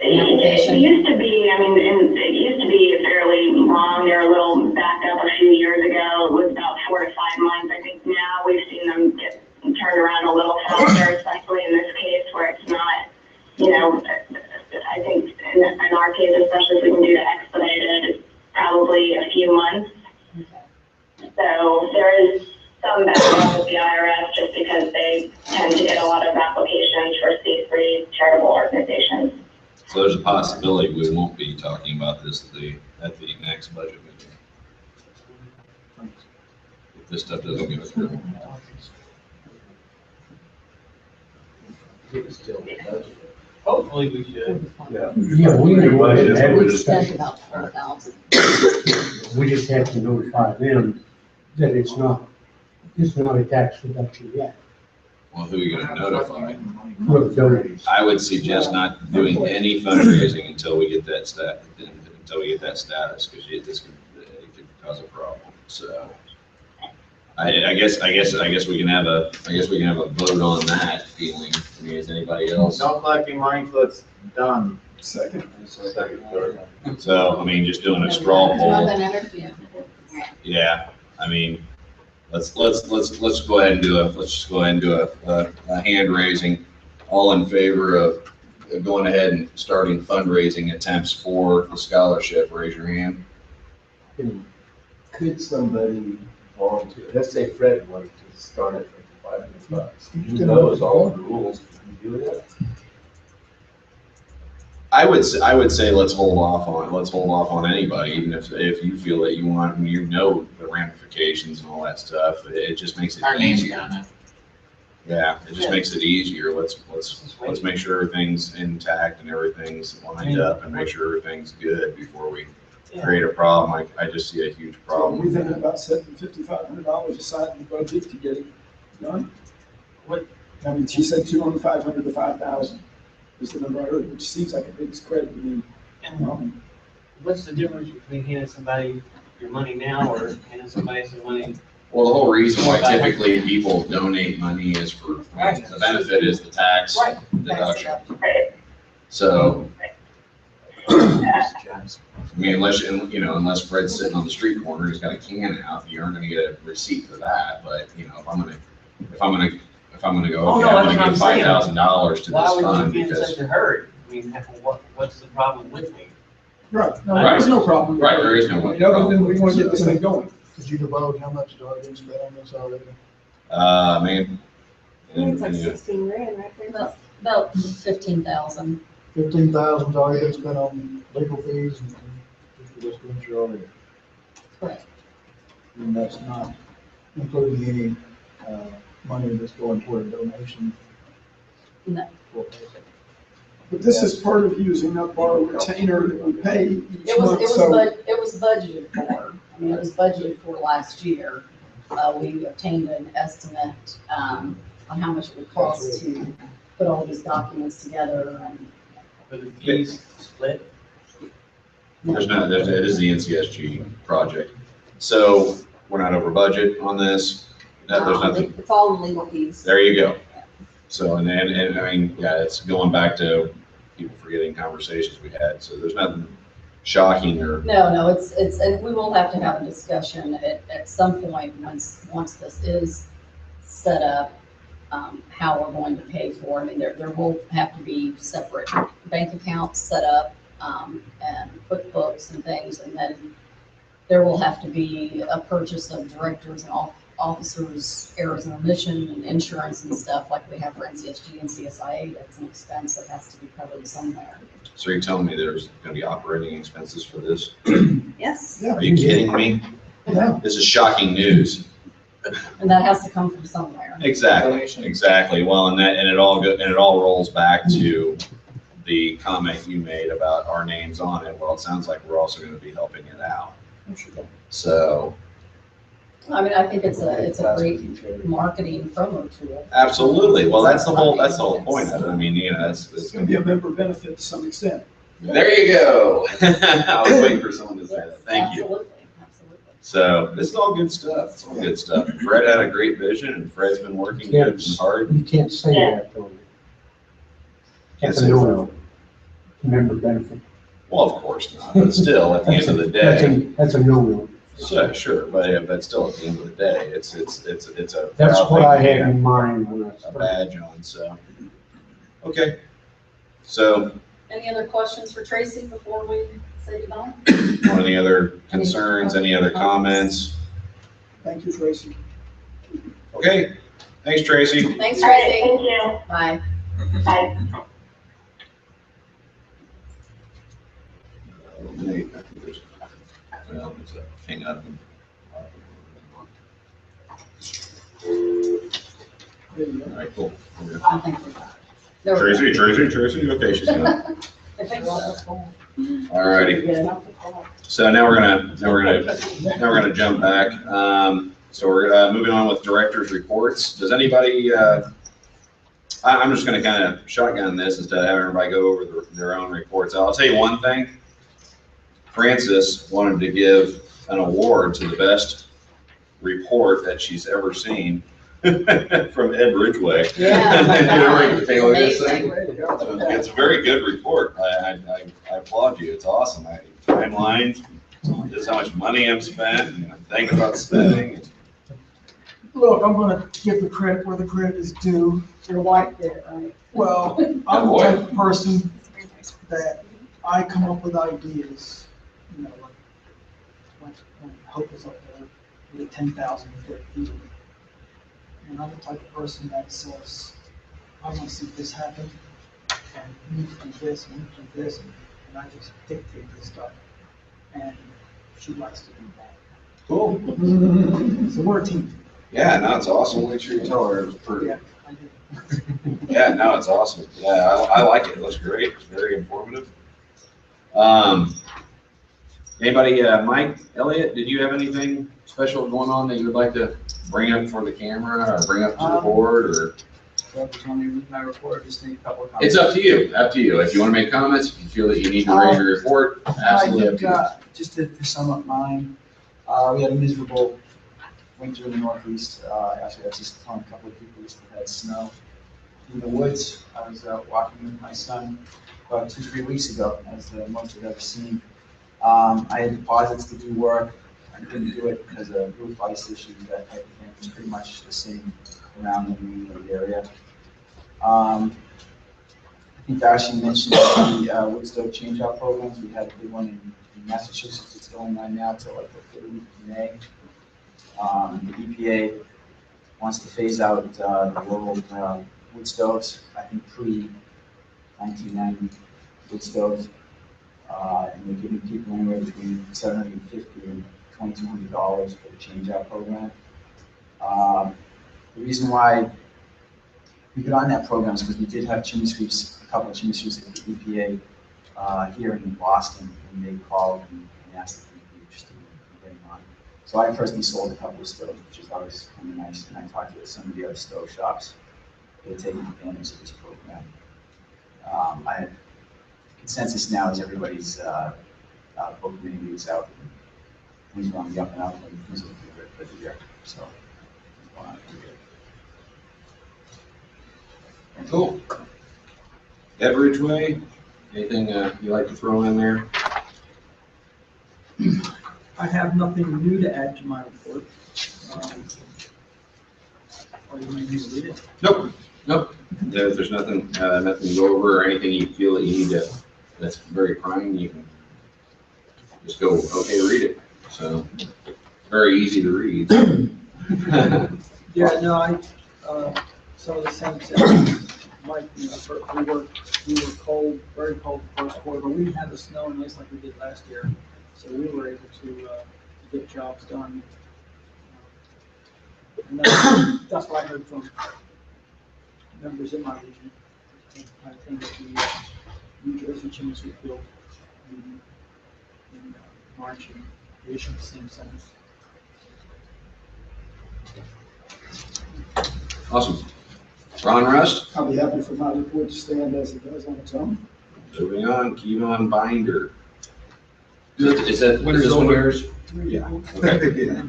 Speaker 4: application?
Speaker 16: It used to be, I mean, it used to be fairly long. They're a little backed up a few years ago. It was about 4 to 5 months. I think now we've seen them get turned around a little faster, especially in this case where it's not, you know, I think in our case, especially if we can do the expedited, it's probably a few months.
Speaker 4: Okay.
Speaker 16: So there is some background with the IRS just because they tend to get a lot of applications for C3 charitable organizations.
Speaker 15: So there's a possibility we won't be talking about this at the next budget meeting. If this stuff doesn't go through.
Speaker 5: Hopefully we should.
Speaker 10: Yeah.
Speaker 12: Yeah, we know
Speaker 4: We spent about 4,000.
Speaker 12: we just have to notify them that it's not a tax deduction yet.
Speaker 15: Well, who are you gonna notify?
Speaker 12: For the donors.
Speaker 15: I would suggest not doing any fundraising until we get that status, because it could cause a problem, so. I guess we can have a vote on that feeling. I mean, is anybody else?
Speaker 8: No collecting money till it's done.
Speaker 6: Second.
Speaker 10: Third.
Speaker 15: So, I mean, just doing a straw poll.
Speaker 4: Yeah.
Speaker 15: Yeah, I mean, let's go ahead and do a hand raising. All in favor of going ahead and starting fundraising attempts for the scholarship, raise your hand.
Speaker 10: Could somebody volunteer, let's say Fred wanted to start it for $500. He knows all the rules, can you do that?
Speaker 15: I would say let's hold off on anybody, even if you feel that you want, you know the ramifications and all that stuff. It just makes it easier. Yeah, it just makes it easier. Let's make sure everything's intact and everything's lined up and make sure everything's good before we create a problem. I just see a huge problem.
Speaker 6: We think about setting $5,500 aside in the budget to get it done.
Speaker 5: What?
Speaker 6: I mean, she said 200, to 5,000 is the number I heard, which seems like a big spread to me.
Speaker 5: And what's the difference between handing somebody your money now or handing somebody some money?
Speaker 15: Well, the whole reason why typically people donate money is for, the benefit is the tax deduction. So, I mean, unless Fred's sitting on the street corner, he's got a can out, you aren't gonna get a receipt for that, but, you know, if I'm gonna go,
Speaker 5: Oh,
Speaker 15: okay,
Speaker 5: no,
Speaker 15: I'm
Speaker 5: that's
Speaker 15: gonna
Speaker 5: what I'm
Speaker 15: give
Speaker 5: saying.
Speaker 15: $5,000 to
Speaker 5: Why
Speaker 15: this
Speaker 5: would
Speaker 15: fund
Speaker 5: you be in
Speaker 15: because.
Speaker 5: such a hurry? I mean, what's the problem with me?
Speaker 6: Right, no, there's no problem.
Speaker 15: Right, there is no
Speaker 6: I mean, other than we want to get this thing going.
Speaker 9: Could you divulge how much has already been spent on this already?
Speaker 15: Man.
Speaker 14: It's like 16 grand, right there.
Speaker 4: About 15,000.
Speaker 9: 15,000's already been spent on legal fees and just venture already.
Speaker 4: Correct.
Speaker 9: And that's not including any, money that's going toward a donation.
Speaker 4: No.
Speaker 6: But this is part of using up our retainer that we pay each month, so.
Speaker 4: It was budgeted for. I mean, it was budgeted for last year. we obtained an estimate, on how much it would cost to put all these documents together and.
Speaker 5: For the fees split.
Speaker 1: There's not, it is the NCSG project. So we're not over budget on this. There's nothing.
Speaker 4: It's all in legal fees.
Speaker 1: There you go. So, and I mean, yeah, it's going back to people forgetting conversations we had. So there's nothing shocking or.
Speaker 4: No, it's, and we will have to have a discussion at some point once this is set up, how we're going to pay for it. I mean, there will have to be separate bank accounts set up, and QuickBooks and things, and then there will have to be a purchase of directors and officers, errors and omission and insurance and stuff like we have for NCSG and CSIA. That's an expense that has to be covered somewhere.
Speaker 1: So you're telling me there's going to be operating expenses for this?
Speaker 4: Yes.
Speaker 1: Are you kidding me?
Speaker 9: Yeah.
Speaker 1: This is shocking news.
Speaker 4: And that has to come from somewhere.
Speaker 1: Exactly. Well, and it all rolls back to the comment you made about our names on it. Well, it sounds like we're also going to be helping it out. So.
Speaker 4: I mean, I think it's a great marketing promo tool.
Speaker 1: Absolutely. Well, that's the whole point of it. I mean, you know,
Speaker 6: It's gonna be a member benefit to some extent.
Speaker 1: There you go. I was waiting for someone to say that. Thank you.
Speaker 4: Absolutely.
Speaker 1: So this is all good stuff. It's all good stuff. Fred had a great vision, and Fred's been working good and hard.
Speaker 12: You can't say that though. That's a no-no. Member benefit.
Speaker 1: Well, of course not, but still, at the end of the day.
Speaker 12: That's a no-no.
Speaker 1: Sure, but still, at the end of the day, it's a.
Speaker 12: That's
Speaker 1: proud
Speaker 12: what
Speaker 1: thing
Speaker 12: I
Speaker 1: to
Speaker 12: had
Speaker 1: have
Speaker 12: in mind when I
Speaker 1: a
Speaker 12: started.
Speaker 1: badge on, so. Okay. So,
Speaker 4: Any other questions for Tracy before we say goodbye?
Speaker 1: any other concerns, any other comments?
Speaker 6: Thank you, Tracy.
Speaker 1: Okay, thanks, Tracy.
Speaker 4: Thanks,
Speaker 16: All right,
Speaker 4: Tracy.
Speaker 16: thank you.
Speaker 4: Bye.
Speaker 16: Bye.
Speaker 1: Well, it's a thing up. All right, cool.
Speaker 4: I think we're fine. There we go.
Speaker 1: Tracy, okay, she's gonna.
Speaker 4: I think so.
Speaker 1: All righty. So now we're gonna jump back. So we're moving on with directors' reports. Does anybody? I'm just gonna kind of shotgun this instead of having everybody go over their own reports. I'll tell you one thing. Frances wanted to give an award to the best report that she's ever seen from Ed Ridgway.
Speaker 4: Yeah.
Speaker 1: Take a look at this thing. It's a very good report. I applaud you. It's awesome. Timelines, just how much money I've spent, and I'm thinking about spending.
Speaker 6: Look, I'm gonna give the credit where the credit is due.
Speaker 4: Your wife did it, right?
Speaker 6: Well, I'm the type of person that I come up with ideas, you know, like when Hope is up there with 10,000 foot view. And I'm the type of person that says, I want to see this happen, and you need to do this, and you need to do this, and I just dictate this stuff. And she likes to do that.
Speaker 1: Cool.
Speaker 6: So we're a team.
Speaker 1: Yeah, no, it's awesome. Make sure you tell her it's pretty.
Speaker 6: Yeah, I do.
Speaker 1: Yeah, no, it's awesome. Yeah, I like it. It looks great. It's very informative. Anybody, Mike, Elliot, did you have anything special going on that you would like to bring up for the camera or bring up to the board or?
Speaker 13: My report, just make a couple of comments.
Speaker 1: It's up to you, up to you. If you want to make comments, if you feel that you need to raise your report, absolutely up to you.
Speaker 13: Just to sum up mine, we had a miserable winter in the Northeast. Actually, I just telling a couple of people just had snow in the woods. I was walking with my son about 2-3 weeks ago, as the most I've ever seen. I had deposits to do work. I couldn't do it because of roof ice issues, that type of thing. It's pretty much the same around the New England area. I think Darcy mentioned the Woodstock change-out programs. We had a big one in Massachusetts. It's going on now till like the 3rd week of May. The EPA wants to phase out the rural wood stoves. I think pre-1990 wood stoves. And they're giving people anywhere between $750 and $2,200 for the change-out program. The reason why we got on that program is because we did have chimney sweeps, a couple of chimney sweeps at the EPA here in Boston, and they called and asked if we'd be interested in getting on. So I personally sold a couple of stoves, which is always kind of nice, and I talked to some of the other stove shops that are taking advantage of this program. I consensus now is everybody's book reviews out. Things are on the up and up, and things are looking good for the year. So, it's going on pretty good.
Speaker 15: Cool. Ed Ridgway, anything you like to throw in there?
Speaker 6: I have nothing new to add to my report. Or you may need to read it.
Speaker 15: Nope. There's nothing, nothing to go over or anything you feel that you need to, that's very prime, you can just go, okay, read it. So, very easy to read.
Speaker 6: Yeah, no, some of the same things, Mike, we were cold, very cold the first quarter, but we didn't have the snow and ice like we did last year. So we were able to get jobs done. And that's what I heard from members in my region. I think the New Jersey Chimneys were built in March, and they issued the same sentence.
Speaker 15: Awesome. Ron Rust?
Speaker 6: I'll be happy for my report to stand as it does on its own.
Speaker 15: Moving on, Kevon Binder. Is that
Speaker 11: Winter's
Speaker 15: this one
Speaker 11: over.
Speaker 15: yours?
Speaker 11: Yeah.
Speaker 15: Okay.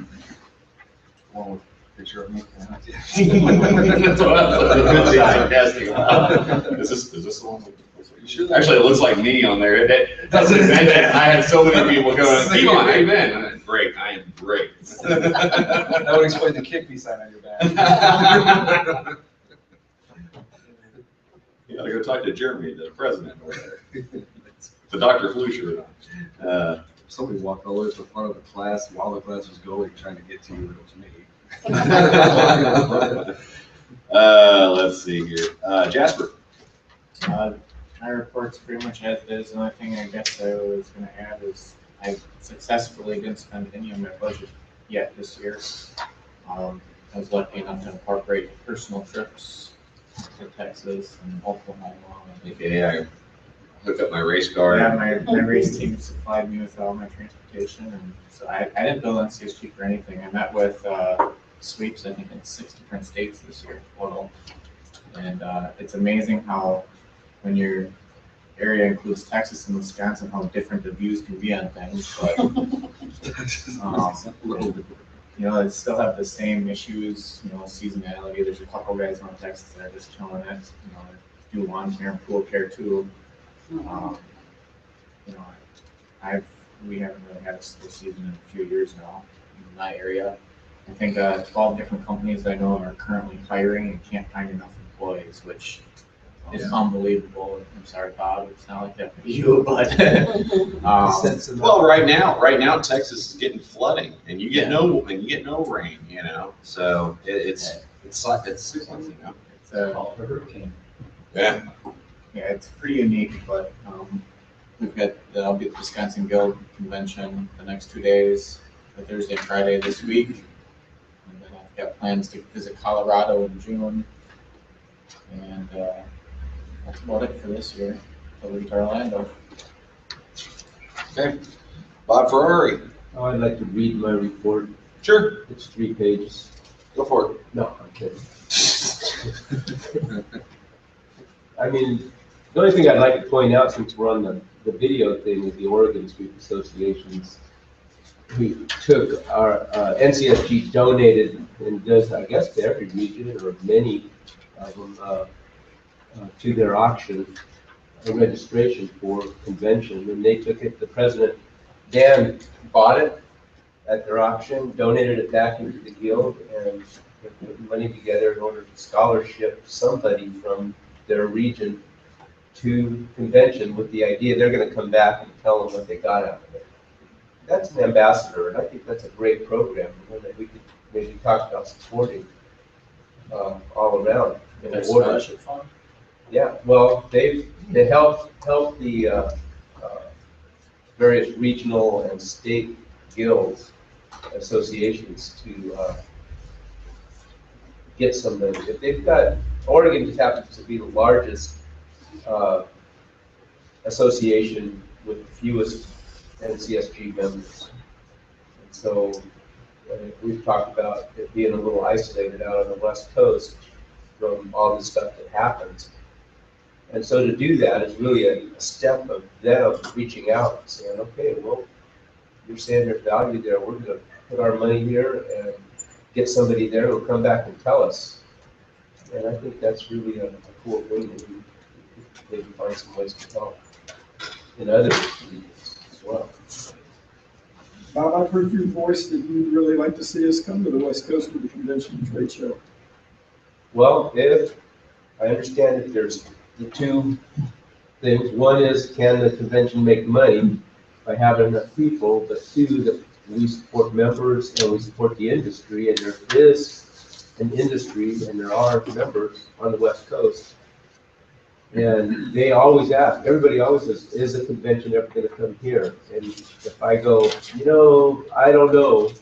Speaker 11: Well, picture of me.
Speaker 15: That's what I was sarcastic about. Is this the one? Actually, it looks like me on there. It doesn't mean that I had so many people going, Kevon, how you been? I'm great. I am great.
Speaker 11: That would explain the kick sign on your back.
Speaker 15: You gotta go talk to Jeremy, the president over there. The Dr. Flu shirt on.
Speaker 11: Somebody walked all the way to the front of the class while the class was going, trying to get to you, it was me.
Speaker 15: Let's see here. Jasper.
Speaker 8: My report's pretty much as it is. The only thing I guess I was going to add is I successfully didn't spend any of my budget yet this year. I was lucky enough to incorporate personal trips to Texas and Oklahoma.
Speaker 15: Okay, I hook up my race car.
Speaker 8: Yeah, my race team supplied me with all my transportation, and so I didn't bill NCSG for anything. I met with sweeps, I think, in 6 different states this year total. And it's amazing how, when your area includes Texas and Wisconsin, how different the views can be on things. But you know, they still have the same issues. You know, seasonality. There's a couple guys on Texas that are just killing it. You know, do lawn care and pool care too. You know, we haven't really had a slow season in a few years now in my area. I think 12 different companies I know are currently hiring and can't find enough employees, which is unbelievable. I'm sorry, Bob, it's not like that for you, but
Speaker 15: well, right now Texas is getting flooding, and you get no rain, you know. So it's you know.
Speaker 8: It's a
Speaker 15: hurricane. Yeah.
Speaker 8: Yeah, it's pretty unique, but we've got the Wisconsin Guild Convention the next 2 days, Thursday and Friday this week. And then I've got plans to visit Colorado in June. And that's about it for this year. Till we get to Orlando.
Speaker 15: Okay. Bob Ferrari.
Speaker 7: Oh, I'd like to read my report.
Speaker 15: Sure.
Speaker 7: It's 3 pages.
Speaker 15: Go for it.
Speaker 7: No, I'm kidding. I mean, the only thing I'd like to point out, since we're on the video thing with the Oregon Sweep Associations, we took our NCSG donated and does, I guess, to every region or many of them to their auction, a registration for convention, and they took it. The president, Dan, bought it at their auction, donated it back into the guild, and put money together in order to scholarship somebody from their region to convention with the idea they're going to come back and tell them what they got out of it. That's an ambassador, and I think that's a great program, one that we could maybe talk about supporting all around. In
Speaker 8: That's
Speaker 7: order.
Speaker 8: scholarship fund?
Speaker 7: Yeah, well, they help the various regional and state guilds, associations to get some money. If they've got, Oregon just happens to be the largest association with the fewest NCSG members. And so We've talked about it being a little isolated out on the West Coast from all the stuff that happens. And so to do that is really a step of them reaching out and saying, okay, well, you're saying there's value there. We're going to put our money here and get somebody there who'll come back and tell us. And I think that's really a cool thing that we maybe find some ways to help in other regions as well.
Speaker 6: Bob, I've heard your voice that you'd really like to see us come to the West Coast with the convention and trade show.
Speaker 7: Well, if I understand that there's the two things. One is, can the convention make money by having enough people? But two, that we support members and we support the industry, and there is an industry and there are members on the West Coast. And they always ask, everybody always says, is the convention ever going to come here? And if I go, you know, I don't know,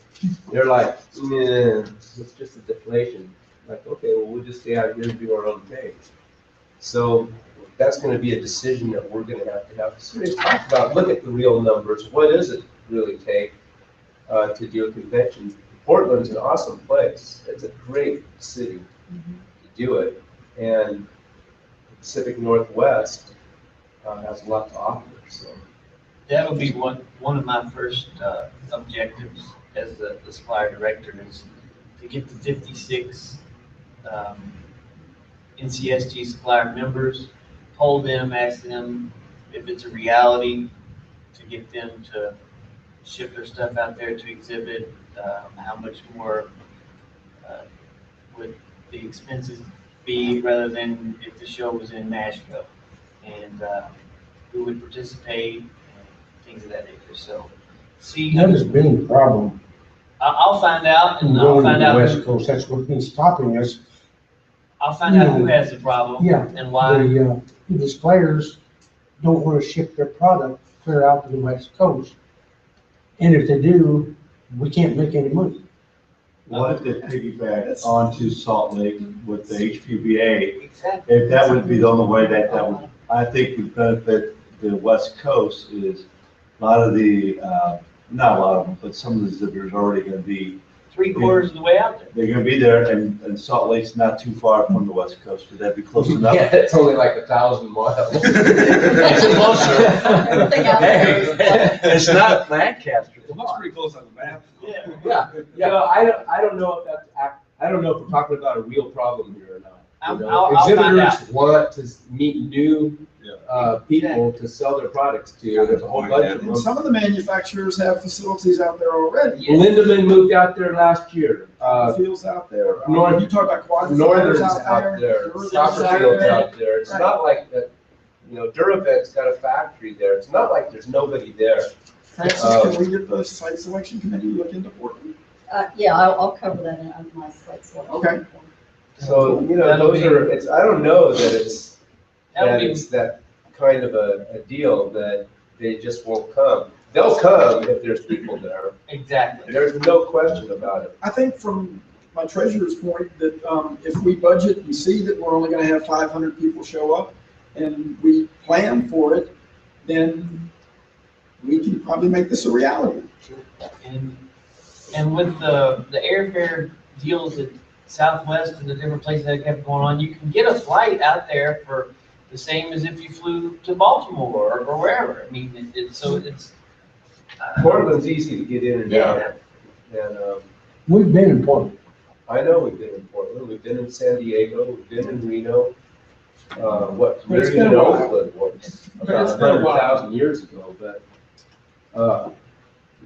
Speaker 7: they're like, nah, it's just a deflation. Like, okay, well, we'll just stay out here and do our own thing. So that's going to be a decision that we're going to have to talk about. Look at the real numbers. What does it really take to do a convention? Portland's an awesome place. It's a great city to do it. And the Pacific Northwest has a lot to offer. So
Speaker 5: that'll be one of my first objectives as the supplier director is to get the 56 NCSG supplier members, poll them, ask them if it's a reality to get them to ship their stuff out there to exhibit, how much more would the expenses be rather than if the show was in Nashville, and who would participate and things of that nature. So see,
Speaker 12: That has been a problem.
Speaker 5: I'll find out, and I'll
Speaker 12: Going to
Speaker 5: find
Speaker 12: the
Speaker 5: out.
Speaker 12: West Coast, that's what's been stopping us.
Speaker 5: I'll find out who has the problem
Speaker 12: Yeah.
Speaker 5: and why.
Speaker 12: The displayers don't want to ship their product clear out to the West Coast. And if they do, we can't make any money.
Speaker 10: What if they piggyback onto Salt Lake with the HPBA?
Speaker 5: Exactly.
Speaker 10: If that would be the only way that would, I think would benefit the West Coast is a lot of the, not a lot of them, but some of the exhibitors are already going to be.
Speaker 5: 3/4 of the way out there.
Speaker 10: They're going to be there, and Salt Lake's not too far from the West Coast. Would that be close enough?
Speaker 7: yeah, it's only like 1,000 miles.
Speaker 11: It's not Lancaster. It looks pretty close on the map.
Speaker 7: Yeah. I don't know if that's I don't know if we're talking about a real problem here or not.
Speaker 5: I'll find out.
Speaker 7: Exhibitors want to meet new people to sell their products to. There's a whole bunch of them.
Speaker 6: And some of the manufacturers have facilities out there already.
Speaker 7: Lindemann moved out there last year.
Speaker 6: Fields out there.
Speaker 7: North-
Speaker 6: You talk about quad
Speaker 7: Northern's
Speaker 6: out
Speaker 7: out there.
Speaker 6: Durafield's
Speaker 7: Soccer
Speaker 6: out
Speaker 7: Field's
Speaker 6: there.
Speaker 7: out there. It's not like that, you know, Duravent's got a factory there. It's not like there's nobody there.
Speaker 6: Francis, can we get the site selection committee to look into Portland?
Speaker 4: Yeah, I'll cover that in my slides.
Speaker 6: Okay.
Speaker 7: So, you know, those are, it's, I don't know that it's, that kind of a deal that they just won't come. They'll come if there's people there.
Speaker 5: Exactly.
Speaker 7: There's no question about it.
Speaker 6: I think from my treasurer's point that if we budget and see that we're only going to have 500 people show up and we plan for it, then we can probably make this a reality.
Speaker 5: And with the airfare deals at Southwest and the different places that kept going on, you can get a flight out there for the same as if you flew to Baltimore or wherever. I mean, so it's.
Speaker 7: Portland's easy to get in and out. And
Speaker 12: We've been in Portland.
Speaker 7: I know we've been in Portland. We've been in San Diego. We've been in Reno. What
Speaker 6: But it's
Speaker 7: Marion
Speaker 6: been a while.
Speaker 7: Oakland was
Speaker 6: But
Speaker 7: about
Speaker 6: it's been a while.
Speaker 7: 100,000 years ago. But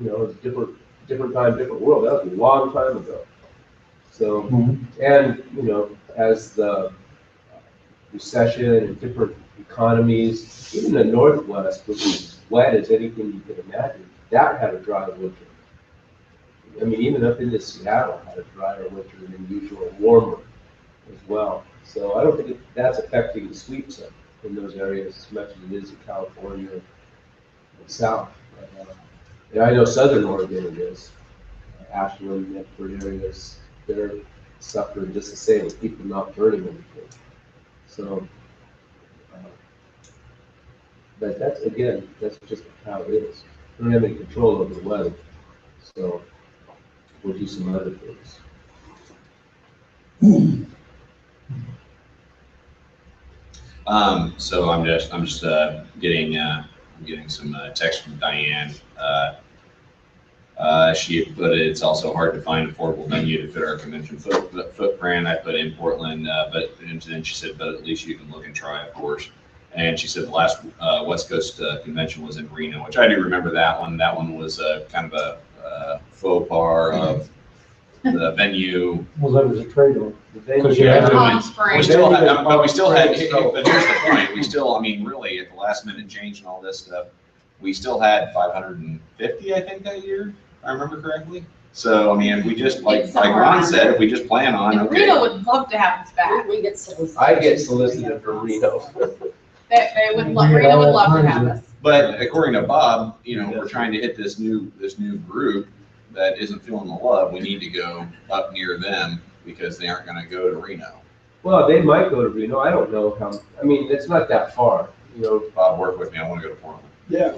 Speaker 7: you know, it's different time, different world. That was a long time ago. So, and you know, as the recession and different economies, even the Northwest, which is wet as anything you can imagine, that had a dry winter. I mean, even up into Seattle had a drier winter than usual, warmer as well. So I don't think that's affecting the sweeps in those areas as much as it is in California and South. And I know Southern Oregon it is. Ashland, Medford areas, they're suffering just the same with people not burning anything. So, but that's, again, that's just how it is. We don't have any control over the weather. So, we'll do some other things.
Speaker 1: So I'm just getting some text from Diane. She had put it, it's also hard to find affordable venue to fit our convention footprint. I put in Portland, and then she said, but at least you can look and try, of course. And she said the last West Coast convention was in Reno, which I do remember that one. That one was kind of a faux pas of the venue.
Speaker 12: Well, that was a trade-off.
Speaker 1: But we still had, but here's the point, we still, I mean, really, at the last minute change and all this stuff, we still had 550, I think, that year, if I remember correctly. So, I mean, if we just, like Ron said, if we just plan on,
Speaker 3: And
Speaker 1: okay.
Speaker 3: Reno would love to have us back.
Speaker 4: We get solicited.
Speaker 7: I get solicited for Reno.
Speaker 3: They would love, Reno would love to have us.
Speaker 1: But according to Bob, you know, we're trying to hit this new group that isn't feeling the love. We need to go up near them because they aren't gonna go to Reno.
Speaker 7: Well, they might go to Reno. I don't know how, I mean, it's not that far, you know.
Speaker 1: Bob, work with me. I wanna go to Portland.
Speaker 11: Yeah.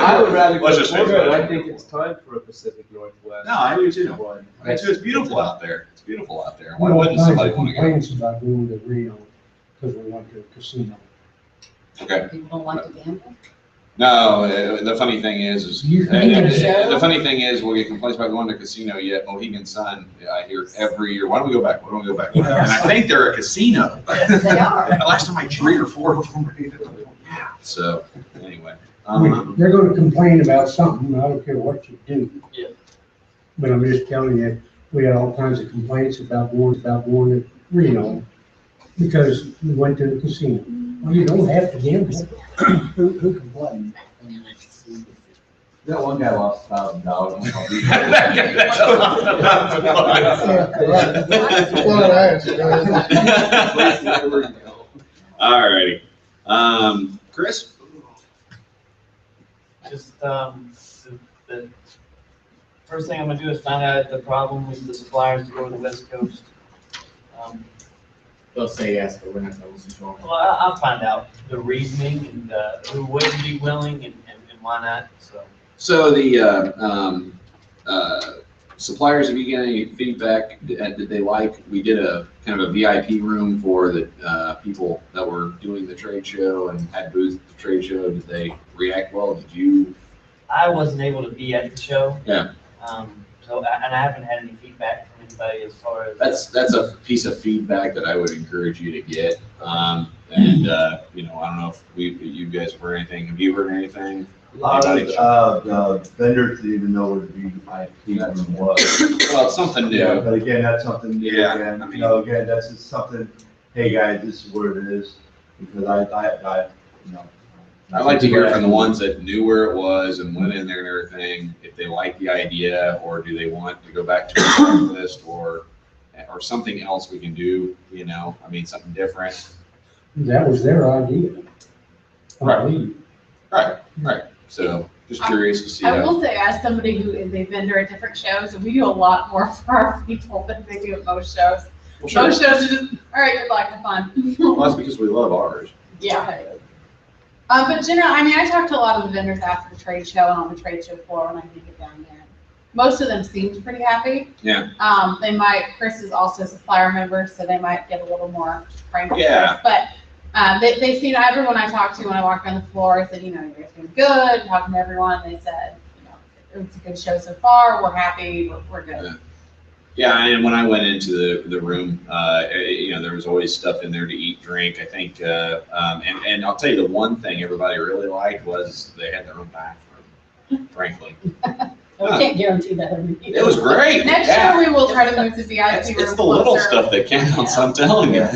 Speaker 7: I would rather go
Speaker 1: Let's
Speaker 7: to
Speaker 1: just face
Speaker 7: Portland.
Speaker 1: it.
Speaker 7: I think it's time for a Pacific Northwest.
Speaker 1: No, I do too.
Speaker 7: one.
Speaker 1: I mean, it's beautiful out there. It's beautiful out there. Why
Speaker 12: All
Speaker 1: wouldn't
Speaker 12: kinds
Speaker 1: somebody
Speaker 12: of
Speaker 1: wanna go?
Speaker 12: complaints about going to Reno because we went to a casino.
Speaker 1: Okay.
Speaker 4: People don't like to gamble?
Speaker 1: No, the funny thing is
Speaker 12: You
Speaker 4: can get a show?
Speaker 1: the funny thing is, we'll get complaints about going to casino, yet Mohegan Sun, I hear every year, why don't we go back? Why don't we go back? And I think they're a casino.
Speaker 4: They are.
Speaker 1: Last time I 3 or 4 of them. Yeah. So, anyway.
Speaker 12: They're gonna complain about something, I don't care what you do.
Speaker 5: Yeah.
Speaker 12: But I'm just telling you, we had all kinds of complaints about going to Reno because we went to the casino. Well, you don't have to gamble.
Speaker 2: Who complained?
Speaker 10: That one guy lost $1,000.
Speaker 1: All righty. Chris?
Speaker 5: Just, the first thing I'm gonna do is find out the problem with the suppliers to go to the West Coast.
Speaker 8: They'll say yes, but we're not going to control.
Speaker 5: Well, I'll find out the reasoning and, who wouldn't be willing and why not, so.
Speaker 1: So the suppliers, have you get any feedback? Did they like, we did a kind of a VIP room for the people that were doing the trade show and had booths at the trade show. Did they react well? Did you?
Speaker 5: I wasn't able to be at the show.
Speaker 1: Yeah.
Speaker 5: So, and I haven't had any feedback from anybody as far as.
Speaker 1: That's a piece of feedback that I would encourage you to get. You know, I don't know if you guys have heard anything. Have you heard anything?
Speaker 10: The vendors didn't even know what the VIP room was.
Speaker 1: Well, it's something new.
Speaker 10: Yeah, but again, that's something new.
Speaker 1: Yeah,
Speaker 10: Again,
Speaker 1: I mean-
Speaker 10: you know, again, that's just something, hey, guys, this is what it is, because I, you know.
Speaker 1: I'd like to hear from the ones that knew where it was and went in there and everything, if they like the idea, or do they want to go back to a list, or something else we can do, you know, I mean, something different.
Speaker 12: That was their idea.
Speaker 1: Right. Right. So just curious to see.
Speaker 3: I
Speaker 1: how-
Speaker 3: will say, as somebody who is a vendor at different shows, we do a lot more for our people than they do at most shows.
Speaker 1: Well, sure.
Speaker 3: Most shows are just, all right, good luck, have fun.
Speaker 1: Well, that's because we love ours.
Speaker 3: Yeah. But generally, I mean, I talked to a lot of the vendors after the trade show and on the trade show floor when I did get down there. Most of them seemed pretty happy.
Speaker 1: Yeah.
Speaker 3: Chris is also a supplier member, so they might get a little more cranky.
Speaker 1: Yeah.
Speaker 3: But they seemed, everyone I talked to when I walked around the floor said, you know, you're doing good, talking to everyone, they said, you know, it was a good show so far, we're happy, we're good.
Speaker 1: Yeah. Yeah, and when I went into the room, you know, there was always stuff in there to eat, drink. I think, and I'll tell you the one thing everybody really liked was they had their own bathroom, frankly.
Speaker 4: We can't guarantee that every year.
Speaker 1: It was great.
Speaker 3: Next
Speaker 1: Yeah.
Speaker 3: year, we will try to move the VIP room
Speaker 1: It's the little
Speaker 3: closer.
Speaker 1: stuff that counts, I'm telling you.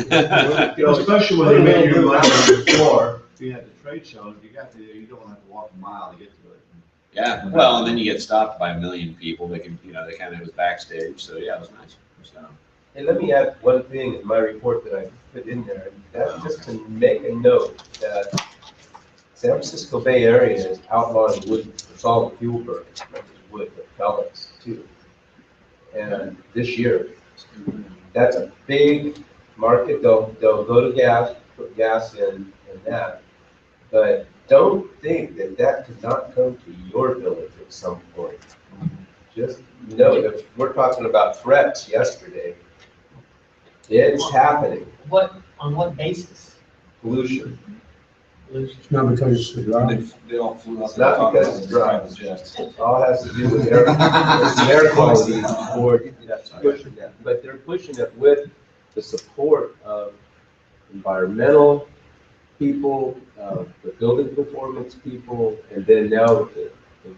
Speaker 10: You know, especially when they made your money on the floor, if you had the trade show, if you got there, you don't have to walk a mile to get to it.
Speaker 1: Yeah, well, and then you get stopped by a million people. They can, you know, they kind of was backstage. So yeah, it was nice. So,
Speaker 7: And let me add one thing in my report that I put in there, and that's just to make a note that San Francisco Bay Area is outlawing wood for solid fuel burning, not just wood, but pellets too. And this year, that's a big market. They'll go to gas, put gas in and that. But don't think that that could not come to your village at some point. just know that we're talking about threats yesterday. It's happening.
Speaker 5: On what basis?
Speaker 7: Pollution.
Speaker 12: It's not because it's the drought.
Speaker 11: They all flew out.
Speaker 7: It's not because it's dry. It all has to do with air quality board that's pushing that. But they're pushing it with the support of environmental people, the building performance people, and then now with the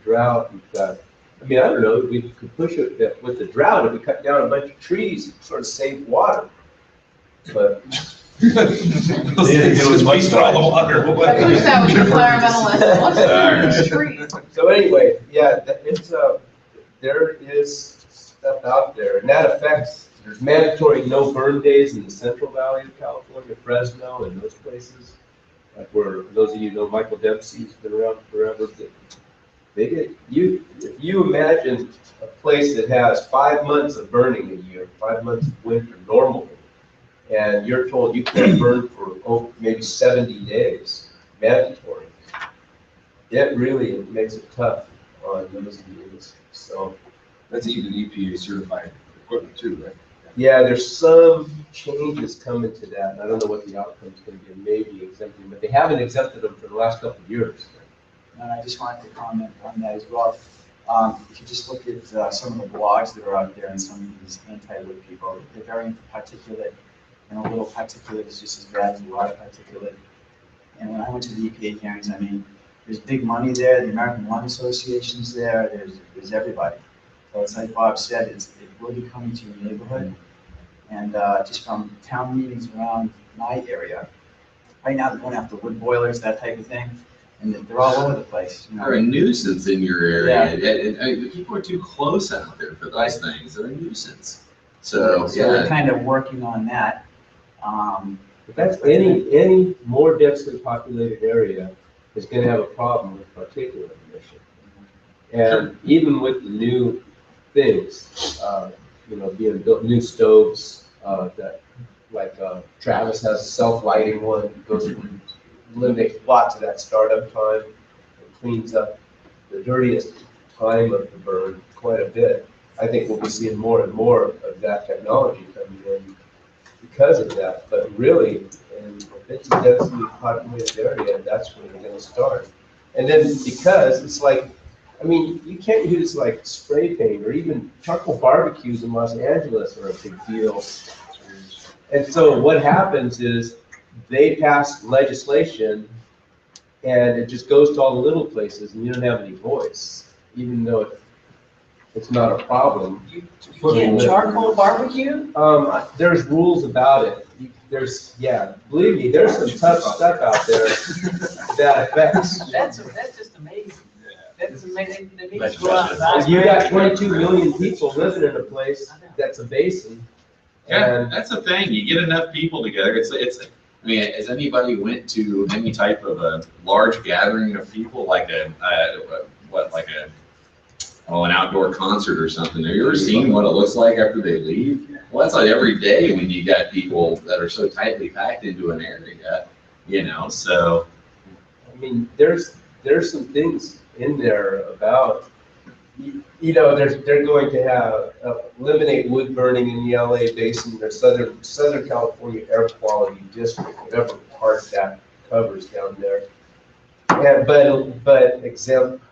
Speaker 7: drought, we've got, I mean, I don't know, we could push it that with the drought, if we cut down a bunch of trees, it sort of save water. But
Speaker 11: They didn't do as much for all the water.
Speaker 3: I wish that was environmentalist.
Speaker 7: So anyway, yeah, it's, there is stuff out there, and that affects, there's mandatory no burn days in the Central Valley of California, Fresno, and those places. Like where, those of you know, Michael Dempsey's been around forever. They get, if you imagine a place that has 5 months of burning a year, 5 months of winter normally, and you're told you can't burn for maybe 70 days, mandatory, it really makes it tough on those units. So
Speaker 11: that's even EPA certified equipment too, right?
Speaker 7: yeah, there's some changes coming to that. I don't know what the outcome is going to be, maybe exempting, but they haven't exempted them for the last couple of years.
Speaker 13: And I just wanted to comment on that as well. If you just look at some of the blogs that are out there and some of these anti-wood people, they're very particulate, and a little particulate is just as bad as a lot of particulate. And when I went to the EPA hearings, I mean, there's big money there, the American Lung Association's there, there's everybody. So it's like Bob said, it will be coming to your neighborhood. And just from town meetings around my area, right now they're going after wood boilers, that type of thing, and they're all over the place. You know?
Speaker 17: They're a nuisance in your area. Yeah. People are too close out there for those things. They're a nuisance. So
Speaker 13: they're kind of working on that.
Speaker 7: But that's any more densely populated area is going to have a problem with particulate emission. And even with the new things, you know, being built, new stoves that, like Travis has a self-lighting one, goes and eliminates lots of that startup time, and cleans up the dirtiest time of the burn quite a bit. I think we'll be seeing more and more of that technology coming in because of that. But really, if it's a densely populated area, that's where they're going to start. And then because it's like, I mean, you can't use like spray paint or even charcoal barbecues in Los Angeles are a big deal. And so what happens is they pass legislation and it just goes to all the little places and you don't have any voice, even though it's not a problem.
Speaker 5: You can't charcoal barbecue?
Speaker 7: There's rules about it. There's, yeah, believe me, there's some tough stuff out there that affects.
Speaker 5: That's just amazing. That's amazing. They need to go
Speaker 7: Well,
Speaker 5: outside.
Speaker 7: you got 22 million people living in a place that's a basin.
Speaker 17: yeah, that's the thing. You get enough people together. It's. I mean, has anybody went to any type of a large gathering of people, like an outdoor concert or something? Have you ever seen what it looks like after they leave? Well, that's like every day when you got people that are so tightly packed into an area, you know. So,
Speaker 7: I mean, there's some things in there about, you know, they're going to have eliminate wood burning in the LA basin, their Southern California Air Quality District, whatever part that covers down there. And but exempt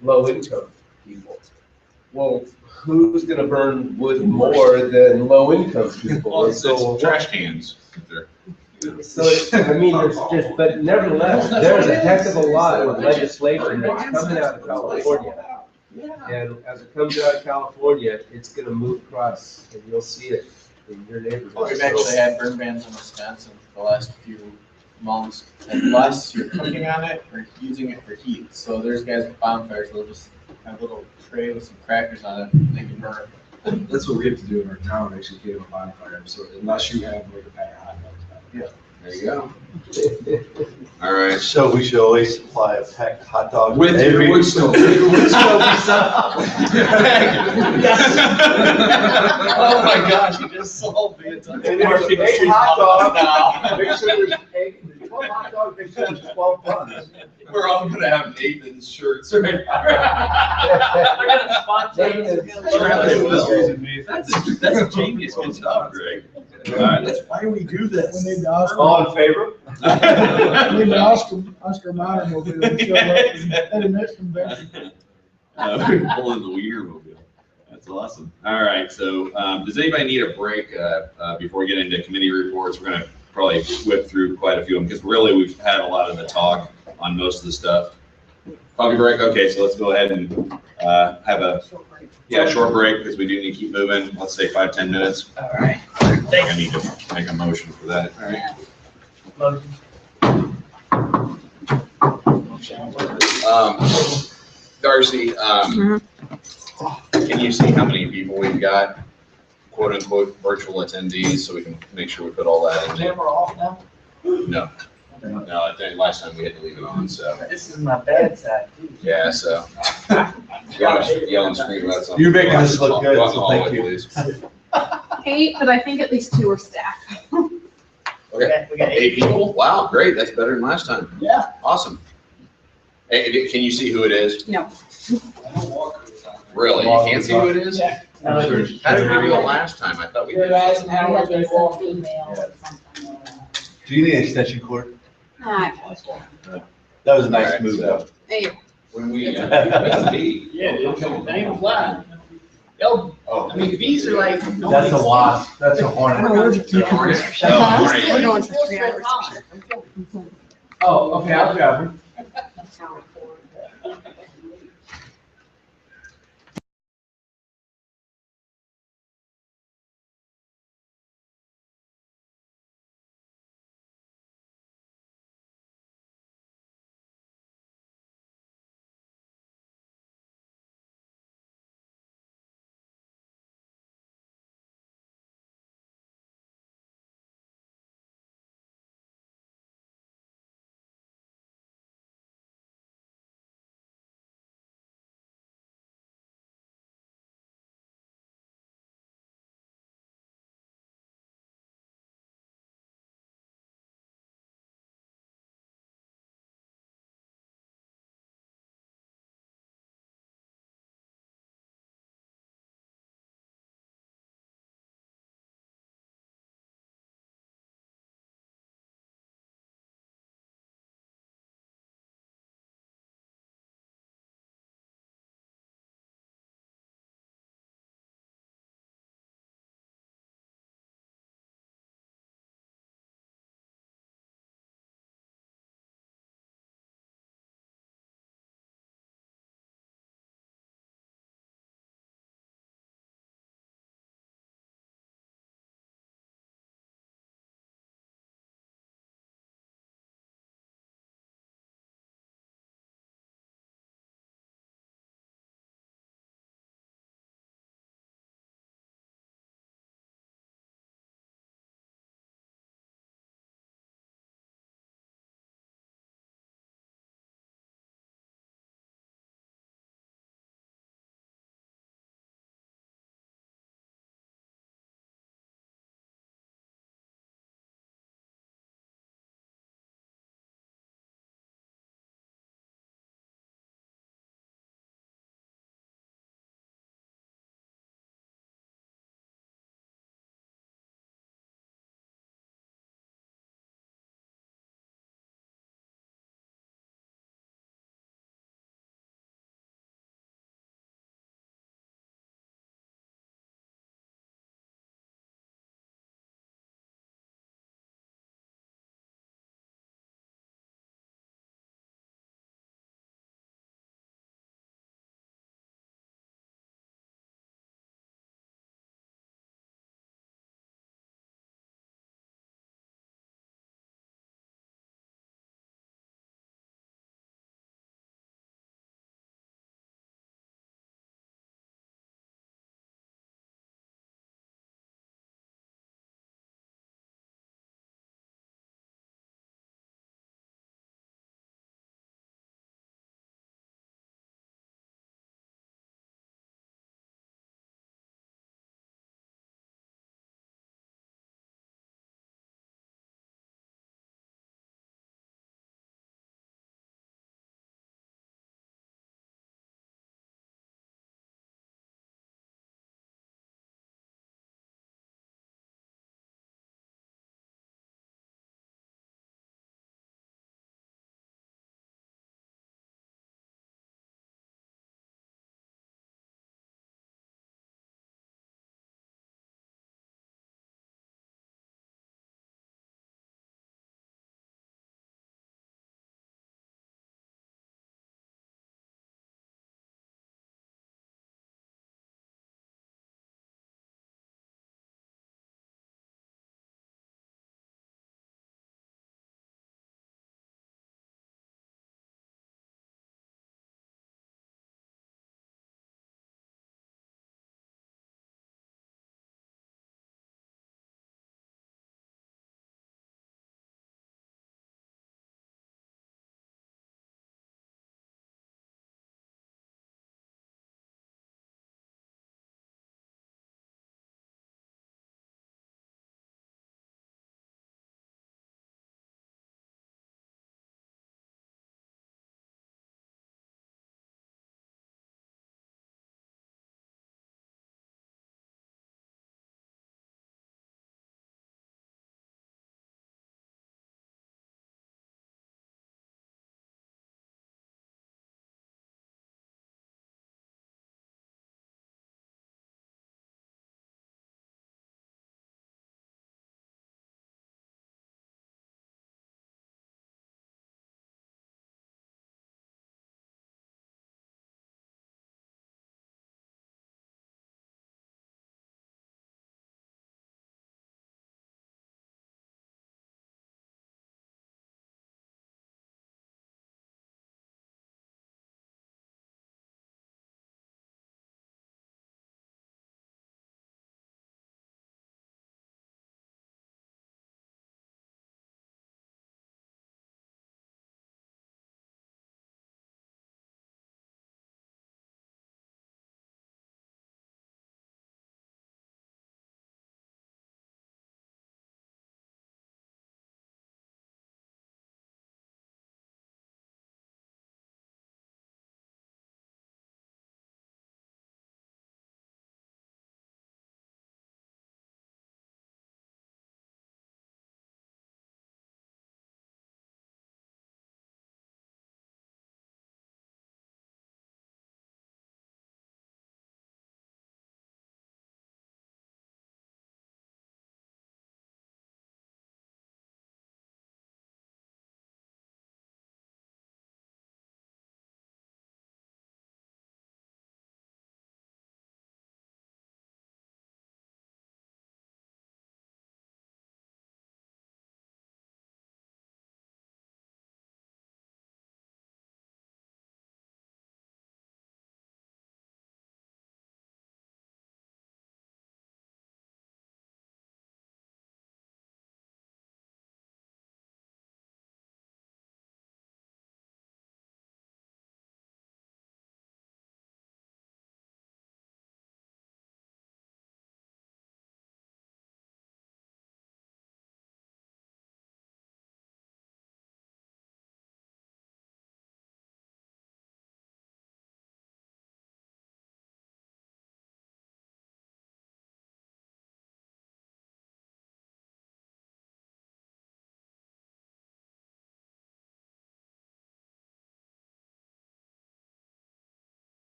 Speaker 7: low income people. Well, who's going to burn wood more than low income people?
Speaker 17: well, it's trash cans.
Speaker 7: So, I mean, there's just, but nevertheless, there's a heck of a lot of legislation that's coming out of California. And as it comes out of California, it's gonna move across, and you'll see it in your neighborhood.
Speaker 8: Well, we've actually had burn bans in Wisconsin for the last few months, unless you're cooking on it or using it for heat. So there's guys with bonfires, they'll just have a little tray with some crackers on it, and they can burn.
Speaker 11: That's what we have to do in our town, actually get a bonfire, so unless you have like a pack of hot dogs.
Speaker 17: Yeah, there you go. All right.
Speaker 2: So we should always supply a pack of hot dogs.
Speaker 17: With your wood stove.
Speaker 8: Oh my gosh, you just solved the entire.
Speaker 2: There's 8 hot dogs now. Make sure there's 8, 12 hot dogs, make sure there's 12 buns.
Speaker 17: We're all gonna have Nathan's shirts, right?
Speaker 5: They're gonna spontaneously.
Speaker 17: That's a genius, good stuff, Greg. All right, that's why we do this.
Speaker 9: We need to Oscar.
Speaker 17: All in favor?
Speaker 9: We need the Oscar Mayer mobile to show up at the next convention.
Speaker 17: We're pulling the Wienermobile. That's awesome. All right, so does anybody need a break before we get into committee reports? We're gonna probably whip through quite a few of them because really we've had a lot of the talk on most of the stuff. Coffee break? Okay, so let's go ahead and have a short break because we do need to keep moving. Let's say 5-10 minutes.
Speaker 5: All right.
Speaker 17: I think I need to make a motion for that. All right. Darcy, can you see how many people we've got, quote unquote, virtual attendees, so we can make sure we put all that in there?
Speaker 5: Camera off now?
Speaker 17: No, I think last time we had to leave it on, so,
Speaker 5: This is my bad side, too.
Speaker 17: yeah, so. Yelling screen about something.
Speaker 7: You're making us look good, so thank you.
Speaker 17: Please.
Speaker 3: 8, but I think at least 2 are staff.
Speaker 17: Okay,
Speaker 5: We got
Speaker 17: 8 people? Wow, great, that's better than last time.
Speaker 5: Yeah.
Speaker 17: Awesome. Hey, can you see who it is?
Speaker 3: No.
Speaker 17: Really? You can't see who it is?
Speaker 5: Yeah.
Speaker 17: How did we do it last time? I thought we did.
Speaker 5: You're asking how we're gonna walk in.
Speaker 7: Do you need an extension cord?
Speaker 3: Ah,
Speaker 7: That was a nice
Speaker 17: Alright,
Speaker 7: move
Speaker 17: so-
Speaker 7: though.
Speaker 3: there you
Speaker 17: When we, that's me.
Speaker 5: Yeah, they ain't fly. Yo,
Speaker 17: Oh.
Speaker 5: I mean, bees are like.
Speaker 7: That's a wasp, that's a hornet.
Speaker 17: Oh,
Speaker 3: We're
Speaker 17: great.
Speaker 3: going for 3 hours.
Speaker 5: Oh, okay, I'll grab her.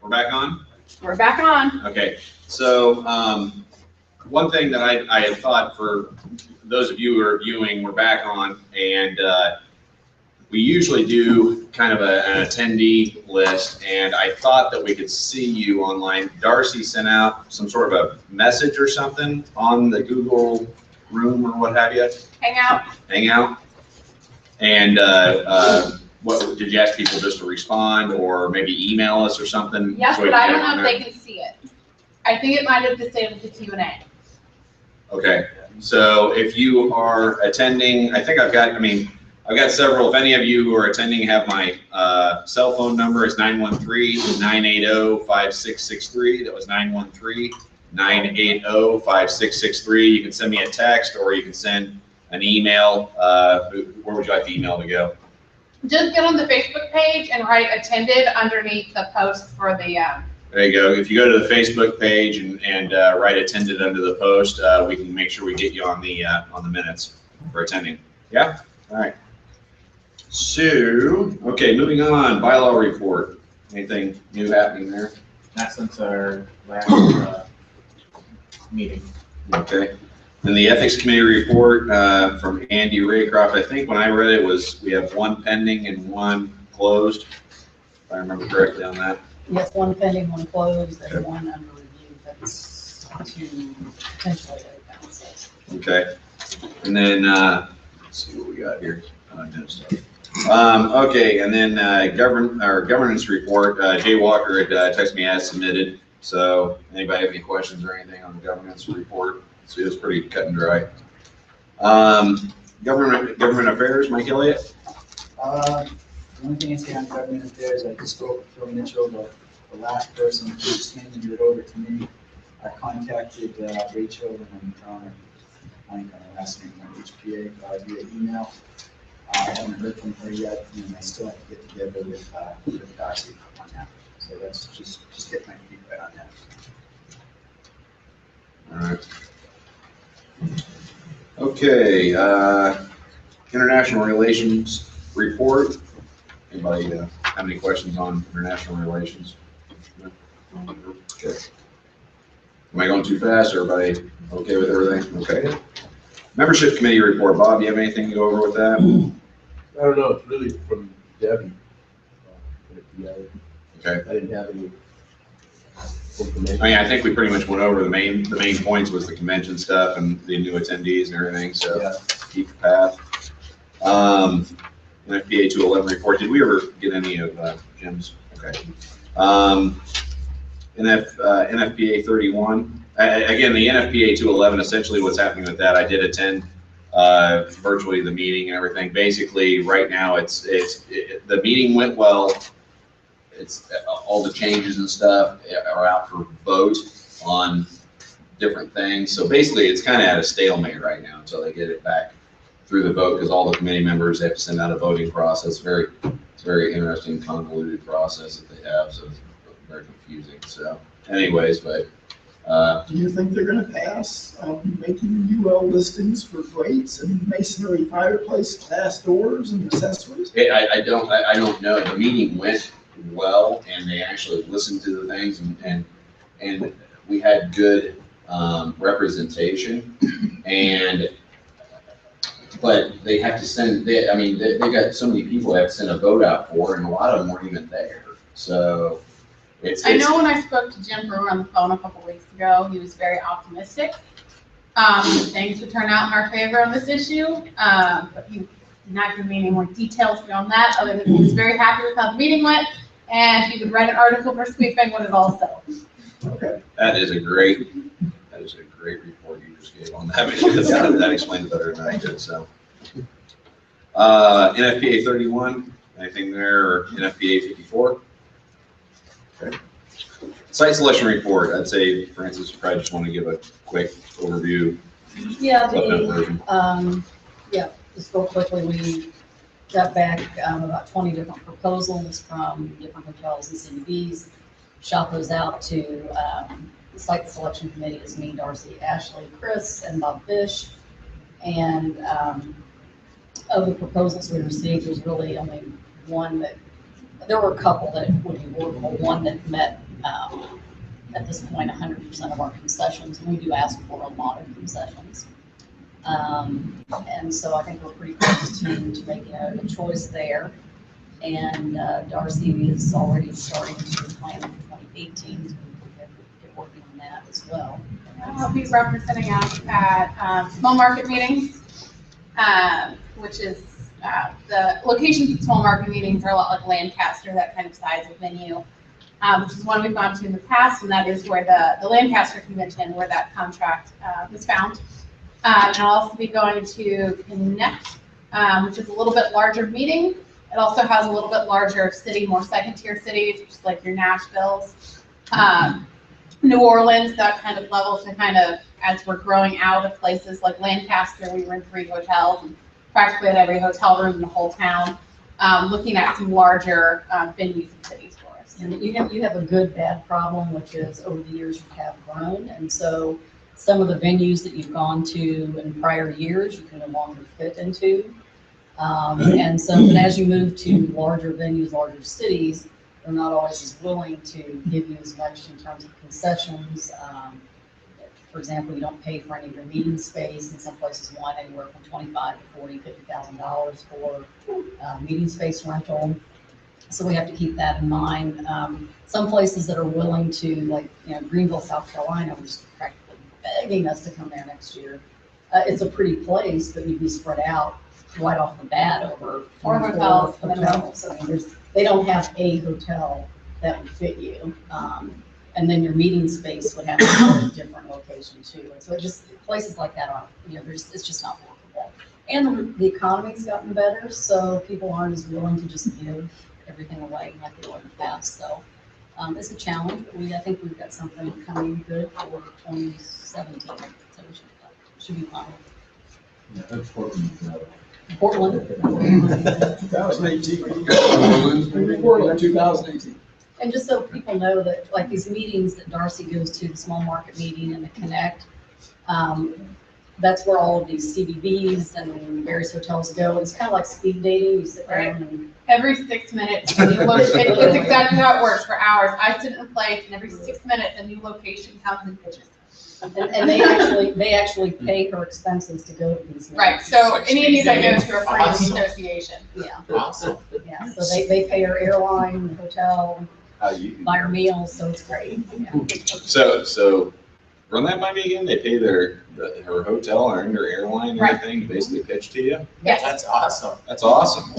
Speaker 17: We're back on?
Speaker 3: We're back on.
Speaker 17: Okay, so, one thing that I had thought for those of you who are viewing, we're back on, and, we usually do kind of an attendee list, and I thought that we could see you online. Darcy sent out some sort of a message or something on the Google Room or what have you. Hangout. And what did you ask people just to respond or maybe email us or something?
Speaker 3: Yes,
Speaker 17: so we
Speaker 3: but I
Speaker 17: can
Speaker 3: don't
Speaker 17: get on
Speaker 3: know
Speaker 17: there?
Speaker 3: if they can see it. I think it might have disabled the Q&A.
Speaker 17: Okay, so if you are attending, I think I've got several. If any of you who are attending have my cell phone number, it's 913-980-5663. That was 913-980-5663. You can send me a text or you can send an email. Where would you like the email to go?
Speaker 3: Just get on the Facebook page and write attended underneath the post for the,
Speaker 17: There you go. If you go to the Facebook page and write attended under the post, we can make sure we get you on the minutes for attending. Yeah? All right. So, okay, moving on, bylaw report. Anything new happening there?
Speaker 8: Not since our last meeting.
Speaker 17: Okay. And the ethics committee report from Andy Raycroft, I think when I read it was, we have one pending and one closed, if I remember correctly on that.
Speaker 4: Yes, one pending, one closed, and one under review. That's to potentially other councils.
Speaker 17: Okay. And then, let's see what we got here. No stuff. Okay, and then governance report. Jay Walker had texted me as submitted. So anybody have any questions or anything on the governance report? So it was pretty cut and dry. Government affairs, Mike Elliott.
Speaker 13: The only thing I say on government affairs, I just spoke with Phil Mitchell, the last person who just handed it over to me. I contacted Rachel and I think her last name on HPA via email. I haven't heard from her yet, and I still have to get together with Darcy on that. So that's just get my feedback on that.
Speaker 17: All right. Okay, international relations report. Anybody have any questions on international relations? No? Okay. Am I going too fast? Everybody okay with everything? Okay. Membership committee report. Bob, do you have anything to go over with that?
Speaker 7: I don't know, it's really from Debbie.
Speaker 17: Okay.
Speaker 7: I didn't have any
Speaker 17: I mean, I think we pretty much went over the main points was the convention stuff and the new attendees and everything, so
Speaker 7: Yeah.
Speaker 17: keep the path. NFPA 211 report, did we ever get any of Jim's? Okay. NFPA 31, again, the NFPA 211, essentially what's happening with that, I did attend virtually the meeting and everything. Basically, right now, the meeting went well. It's all the changes and stuff are out for vote on different things. So basically, it's kind of at a stalemate right now until they get it back through the vote, because all the committee members have to send out a voting process. It's a very interesting, convoluted process that they have, so it's very confusing. So, anyways, but.
Speaker 6: Do you think they're gonna pass, making UL listings for grates and masonry fireplace, glass doors and accessories?
Speaker 17: I don't know. The meeting went well, and they actually listened to the things, and we had good representation. But they have to send. They got so many people they have to send a vote out for, and a lot of them weren't even there. So
Speaker 3: I know when I spoke to Jim Brewer on the phone a couple weeks ago, he was very optimistic. Things would turn out in our favor on this issue, but he did not give me any more details beyond that, other than he was very happy with how the meeting went, and he would write an article for Sweetbank when it all settled.
Speaker 6: Okay.
Speaker 17: That is a great report you just gave on that. That explains better than I did. So, NFPA 31, anything there, or NFPA 54? Okay. Site selection report. I'd say Francis probably just want to give a quick overview.
Speaker 4: Yeah,
Speaker 17: version.
Speaker 4: Just real quickly, we got back about 20 different proposals from different hotels and CDBs. Shot those out to the site selection committee is me, Darcy, Ashley, Chris, and Bob Fish. And of the proposals we received, there's really only one that, there were a couple that would be workable, one that met at this point, 100% of our concessions, and we do ask for a lot of concessions. And so I think we're pretty close to making a choice there. And Darcy is already starting to plan for 2018, so we can get working on that as well.
Speaker 3: I'll be representing us at small market meetings, which is the locations of small market meetings are a lot like Lancaster, that kind of size of venue, which is one we've gone to in the past, and that is where the Lancaster Convention, where that contract was found. And I'll also be going to Connect, which is a little bit larger meeting. It also has a little bit larger city, more second-tier cities, just like your Nashvilles, New Orleans, that kind of level. So kind of as we're growing out of places like Lancaster, we were in 3 hotels and practically at every hotel room in the whole town, looking at some larger venues and cities for us.
Speaker 4: And you have a good bad problem, which is over the years you have grown, and so some of the venues that you've gone to in prior years you can no longer fit into. And so, but as you move to larger venues, larger cities, they're not always as willing to give you as much in terms of concessions. For example, you don't pay for any of your meeting space. In some places, want anywhere from $25,000 to $50,000 for meeting space rental. So we have to keep that in mind. Some places that are willing to, like Greenville, South Carolina, which is practically begging us to come there next year. It's a pretty place, but you'd be spread out right off the bat over
Speaker 3: Four hotels.
Speaker 4: I mean, they don't have a hotel that would fit you. And then your meeting space would have to be a different location too. And so places like that aren't, it's just not workable. And the economy's gotten better, so people aren't as willing to just give everything away like they were in the past. So it's a challenge, but I think we've got something coming good for 2017. So we should be fine.
Speaker 10: Yeah, that's Portland.
Speaker 4: Portland.
Speaker 6: 2018. Portland, 2018.
Speaker 4: And just so people know that, like these meetings that Darcy goes to, the small market meeting and the Connect, that's where all of these CBBs and various hotels go. It's kind of like speed dating. You sit down and
Speaker 3: every 6 minutes, a new location. It's exactly how it works for hours. I sit in place, and every 6 minutes, a new location comes and pitches.
Speaker 4: And they actually pay her expenses to go to these meetings.
Speaker 3: Right. So any of these I go to are free to the association.
Speaker 4: Yeah.
Speaker 8: Awesome.
Speaker 4: Yeah. So they pay her airline, hotel, buy her meals. So it's great. Yeah.
Speaker 17: So run that by me again. They pay her hotel and her airline and everything, basically pitch to you.
Speaker 3: Yes.
Speaker 8: That's awesome.
Speaker 17: That's awesome.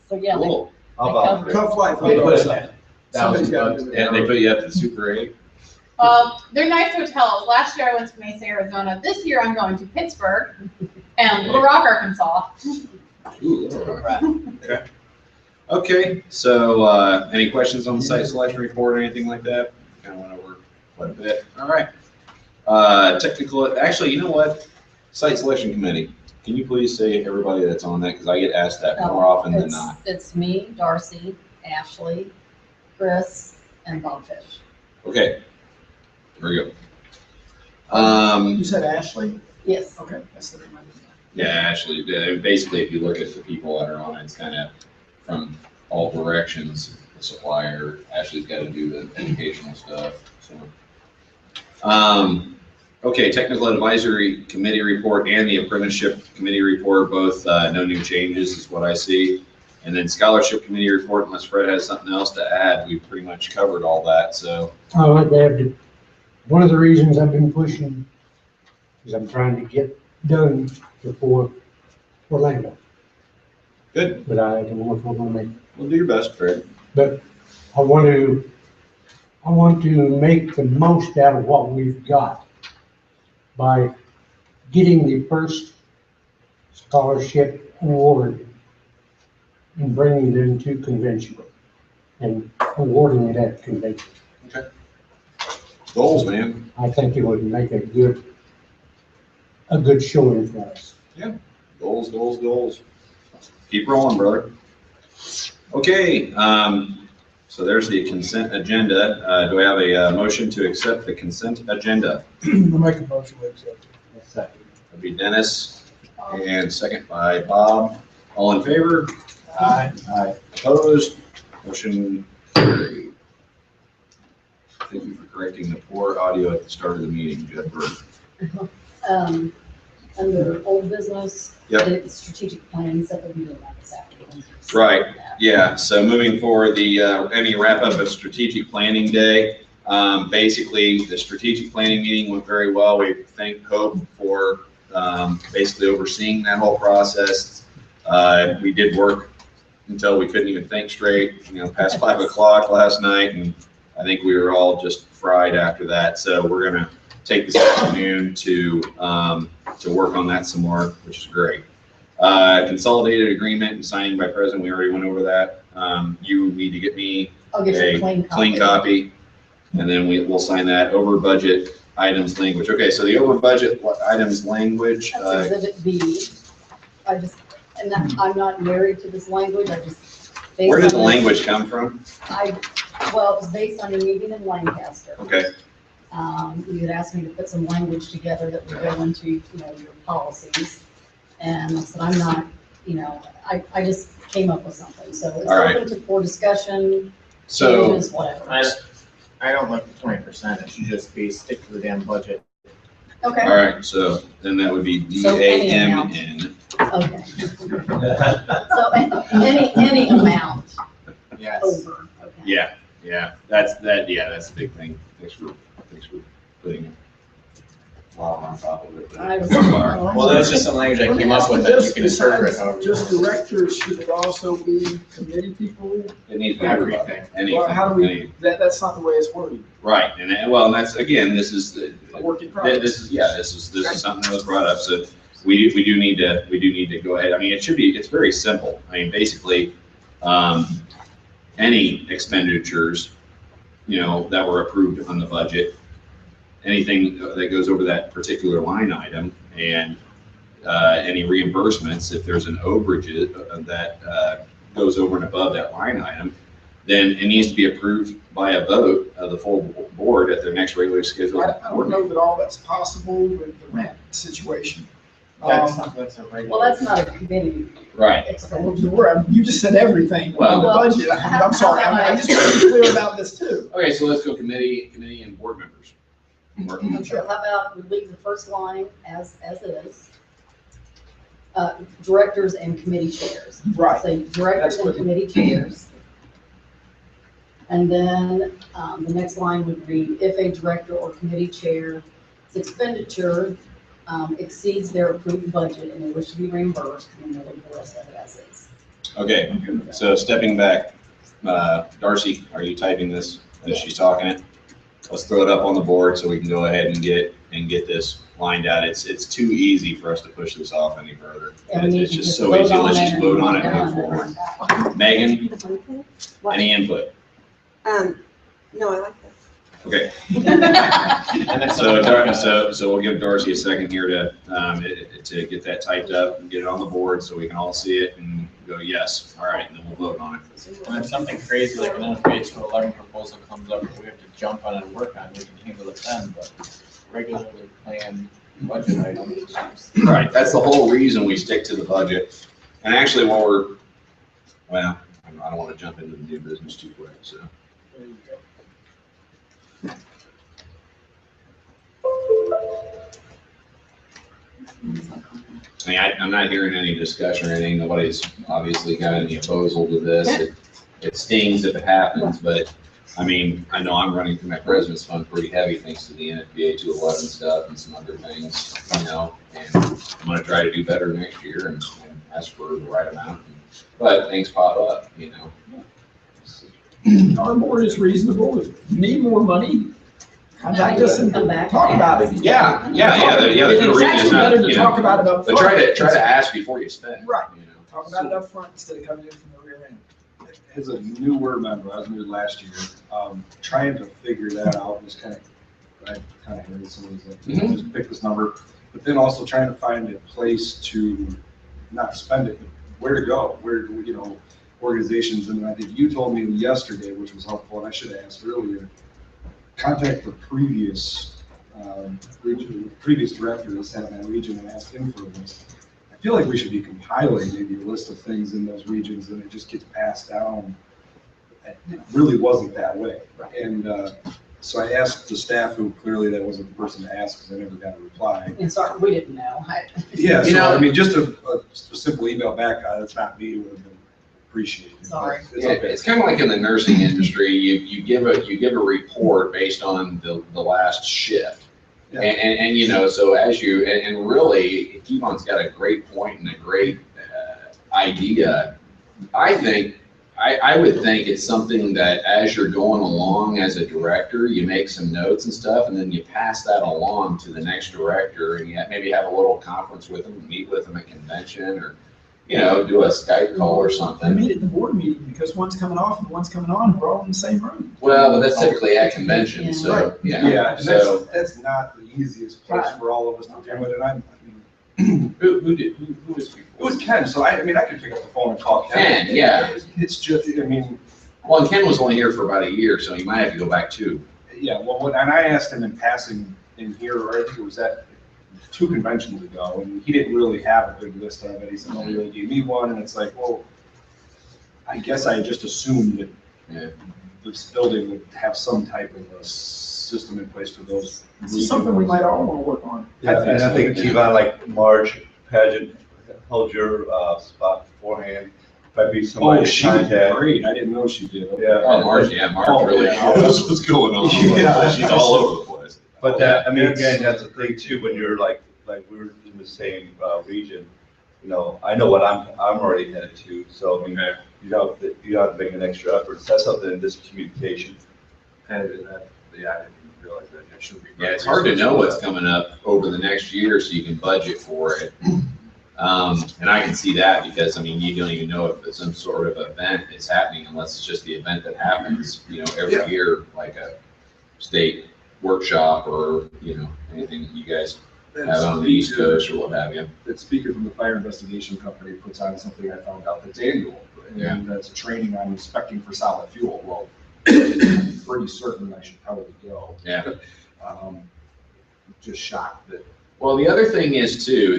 Speaker 4: So yeah.
Speaker 17: Cool.
Speaker 10: How about
Speaker 6: Come fly for
Speaker 10: They put
Speaker 6: us.
Speaker 10: $1,000
Speaker 17: And they put you up to the Super 8.
Speaker 3: They're nice hotels. Last year I went to Mesa, Arizona. This year I'm going to Pittsburgh and Little Rock, Arkansas.
Speaker 17: Ooh, okay. Okay. So any questions on the site selection report or anything like that? Kind of went over quite a bit. All right. Technical. Actually, you know what? Site selection committee. Can you please say everybody that's on that, because I get asked that more often than not.
Speaker 4: It's me, Darcy, Ashley, Chris, and Bob Fish.
Speaker 17: Okay. There we go.
Speaker 6: You said Ashley?
Speaker 4: Yes.
Speaker 6: Okay, that's the name.
Speaker 17: Yeah, Ashley. Basically, if you look at the people that are on it, it's kind of from all directions. The supplier, Ashley's got to do the educational stuff. So, okay, technical advisory committee report and the apprenticeship committee report, both no new changes is what I see. And then scholarship committee report, unless Fred has something else to add, we've pretty much covered all that. So,
Speaker 12: I like that. One of the reasons I've been pushing is I'm trying to get done before Orlando.
Speaker 17: Good.
Speaker 12: But I don't know if I'm gonna make it.
Speaker 17: We'll do your best, Fred.
Speaker 12: But I want to make the most out of what we've got by getting the first scholarship award and bringing it into convention and awarding it at convention.
Speaker 17: Okay. Goals, man.
Speaker 12: I think it would make a good showing for us.
Speaker 17: Yeah. Goals, goals, goals. Keep rolling, brother. Okay. So there's the consent agenda. Do we have a motion to accept the consent agenda?
Speaker 6: I'll make a motion to accept it.
Speaker 12: Second.
Speaker 17: That'd be Dennis, and second by Bob. All in favor?
Speaker 6: Aye.
Speaker 17: Aye. Opposed? Motion carried. Thank you for correcting the poor audio at the start of the meeting, Jeff Burke.
Speaker 4: Under old business.
Speaker 17: Yep.
Speaker 4: The strategic planning, so that we do that this afternoon.
Speaker 17: Right, yeah, so moving forward, any wrap up of strategic planning day. Basically, the strategic planning meeting went very well. We thank Hope for basically overseeing that whole process. We did work until we couldn't even think straight, past 5 o'clock last night, and I think we were all just fried after that. So we're gonna take this afternoon to work on that some more, which is great. Consolidated agreement and signing by president, we already went over that. You need to get me
Speaker 4: I'll get you
Speaker 17: a clean copy, and then we'll sign that. Over budget items language. Okay, so the over budget items language.
Speaker 4: That's exhibit B. I'm not married to this language, I just.
Speaker 17: Where did the language come from?
Speaker 4: Well, it was based on your meeting in Lancaster.
Speaker 17: Okay.
Speaker 4: You had asked me to put some language together that would go into, your policies. And I said, I'm not, I just came up with something, so it's open for discussion, changes, whatever.
Speaker 8: I don't like the 20%, it should just be stick to the damn budget.
Speaker 4: Okay.
Speaker 17: All right, so then that would be DAMN.
Speaker 4: Okay. So any amount
Speaker 8: Yes.
Speaker 4: over, okay.
Speaker 17: Yeah, that's a big thing. Thanks for putting a lot on top of it.
Speaker 8: Well, that's just some language I came up with that you can interpret however.
Speaker 6: Just directors, should it also be committee people?
Speaker 17: It needs to be
Speaker 8: Everything.
Speaker 6: Well, how do we, that's not the way it's worded.
Speaker 17: Right, and that's, again, this is
Speaker 6: A work in progress.
Speaker 17: this is something that was brought up, so we do need to go ahead. I mean, it's very simple. I mean, basically, any expenditures, that were approved on the budget, anything that goes over that particular line item, and any reimbursements, if there's an overage that goes over and above that line item, then it needs to be approved by a vote of the full board at their next regularly scheduled
Speaker 6: I don't know that all that's possible with the rent situation.
Speaker 8: That's a regular.
Speaker 4: Well, that's not a committee.
Speaker 17: Right.
Speaker 6: You just said everything on the budget. I'm sorry, I'm just trying to be clear about this too.
Speaker 17: Okay, so let's go committee and board members.
Speaker 4: So how about we leave the first line as is? Directors and committee chairs.
Speaker 6: Right.
Speaker 4: So directors and committee chairs. And then the next line would read, if a director or committee chair's expenditure exceeds their approved budget and they wish to be reimbursed, then they'll leave the rest of it as is.
Speaker 17: Okay, so stepping back, Darcy, are you typing this as she's talking it? Let's throw it up on the board so we can go ahead and get this lined out. It's too easy for us to push this off any further.
Speaker 4: Yeah,
Speaker 17: It's just so easy. Let's just vote on it and move forward. Megan, any input?
Speaker 14: No, I like this.
Speaker 17: Okay. So we'll give Darcy a second here to get that typed up and get it on the board so we can all see it and go, yes, all right, and then we'll vote on it.
Speaker 8: When something crazy like an NFPA 211 proposal comes up, we have to jump on it and work on it, we can handle it then, but regularly planned budget items.
Speaker 17: Right, that's the whole reason we stick to the budget. And actually, I don't want to jump into the new business too quick, so.
Speaker 6: There you go.
Speaker 17: I mean, I'm not hearing any discussion or anything. Nobody's obviously got any opposal to this. It stings if it happens, but I mean, I know I'm running through my president's fund pretty heavy thanks to the NFPA 211 stuff and some other things, and I'm going to try to do better next year and ask for the right amount. But things pop up,
Speaker 6: Our board is reasonable. If you need more money, contact us and talk about it.
Speaker 17: Yeah.
Speaker 6: It's actually better to talk about it up
Speaker 17: But
Speaker 6: front.
Speaker 17: try to ask before you spend.
Speaker 6: Right. Talk about it up front instead of coming in from the rear end.
Speaker 11: As a newer member, I was new last year, trying to figure that out was I kind of heard someone's like, just pick this number, but then also trying to find a place to not spend it, but where to go, organizations. And I think you told me yesterday, which was helpful, and I should have asked earlier, contact the previous director that's had that region and ask him for a list. I feel like we should be compiling maybe a list of things in those regions and it just gets passed down. It really wasn't that way. And So I asked the staff, who clearly that wasn't the person to ask, because I never got a reply.
Speaker 4: And sorry, we didn't know.
Speaker 11: Yeah,
Speaker 17: You
Speaker 11: so
Speaker 17: know-
Speaker 11: I mean, just a simple email back, that's not me, would have been appreciated.
Speaker 4: Sorry.
Speaker 11: It's
Speaker 17: Yeah,
Speaker 11: okay.
Speaker 17: it's kind of like in the nursing industry, you give a report based on the last shift.
Speaker 11: Yeah.
Speaker 17: And you know, so as you, and really, Kevon's got a great point and a great idea. I would think it's something that as you're going along as a director, you make some notes and stuff, and then you pass that along to the next director, and you maybe have a little conference with them, meet with them at convention, or, you know, do a Skype call or
Speaker 6: I
Speaker 17: something.
Speaker 6: meet at the board meeting because one's coming off and one's coming on, we're all in the same room.
Speaker 17: Well, but that's typically at convention, so, yeah.
Speaker 11: Yeah, and
Speaker 17: So,
Speaker 11: that's not the easiest place for all of us to do it, and I mean,
Speaker 17: who was before?
Speaker 11: it was Ken, so I mean, I could pick up the phone and call Ken.
Speaker 17: Ken, yeah.
Speaker 11: It's just, I mean,
Speaker 17: Well, and Ken was only here for about a year, so you might have to go back too.
Speaker 11: yeah, well, and I asked him in passing in here, or I think it was at 2 conventions ago, and he didn't really have a good list of it. He said, nobody really gave me one, and it's like, well, I guess I just assumed that this building would have some type of a system in place for those.
Speaker 6: This is something we might all want to work on.
Speaker 10: Yeah, and I think Kevon, like Marge Pageant, held your spot beforehand. Probably
Speaker 11: Oh,
Speaker 10: somebody
Speaker 11: she did
Speaker 10: contact.
Speaker 11: great. I didn't know she did.
Speaker 10: Yeah.
Speaker 17: Oh, Marge really knows what's going on.
Speaker 11: Yeah.
Speaker 17: She's all over the place.
Speaker 10: But that, I mean, again, that's the thing too, when you're like we're in the same region, you know, I know what I'm already headed to, so I mean, you have to make an extra effort. So that's something in this communication.
Speaker 11: And that, yeah, I didn't realize that. It should be.
Speaker 17: Yeah, it's hard to know what's coming up over the next year, so you can budget for it. And I can see that because, I mean, you don't even know if some sort of event is happening unless it's just the event that happens, you know, every year, like a state workshop or, you know, anything that you guys have on the East Coast or what have you.
Speaker 11: That speaker from the fire investigation company puts on something I found out that's annual.
Speaker 17: Yeah.
Speaker 11: And that's a training on inspecting for solid fuel. Well, I'm pretty certain I should probably go.
Speaker 17: Yeah.
Speaker 11: Just shocked that.
Speaker 17: Well, the other thing is too,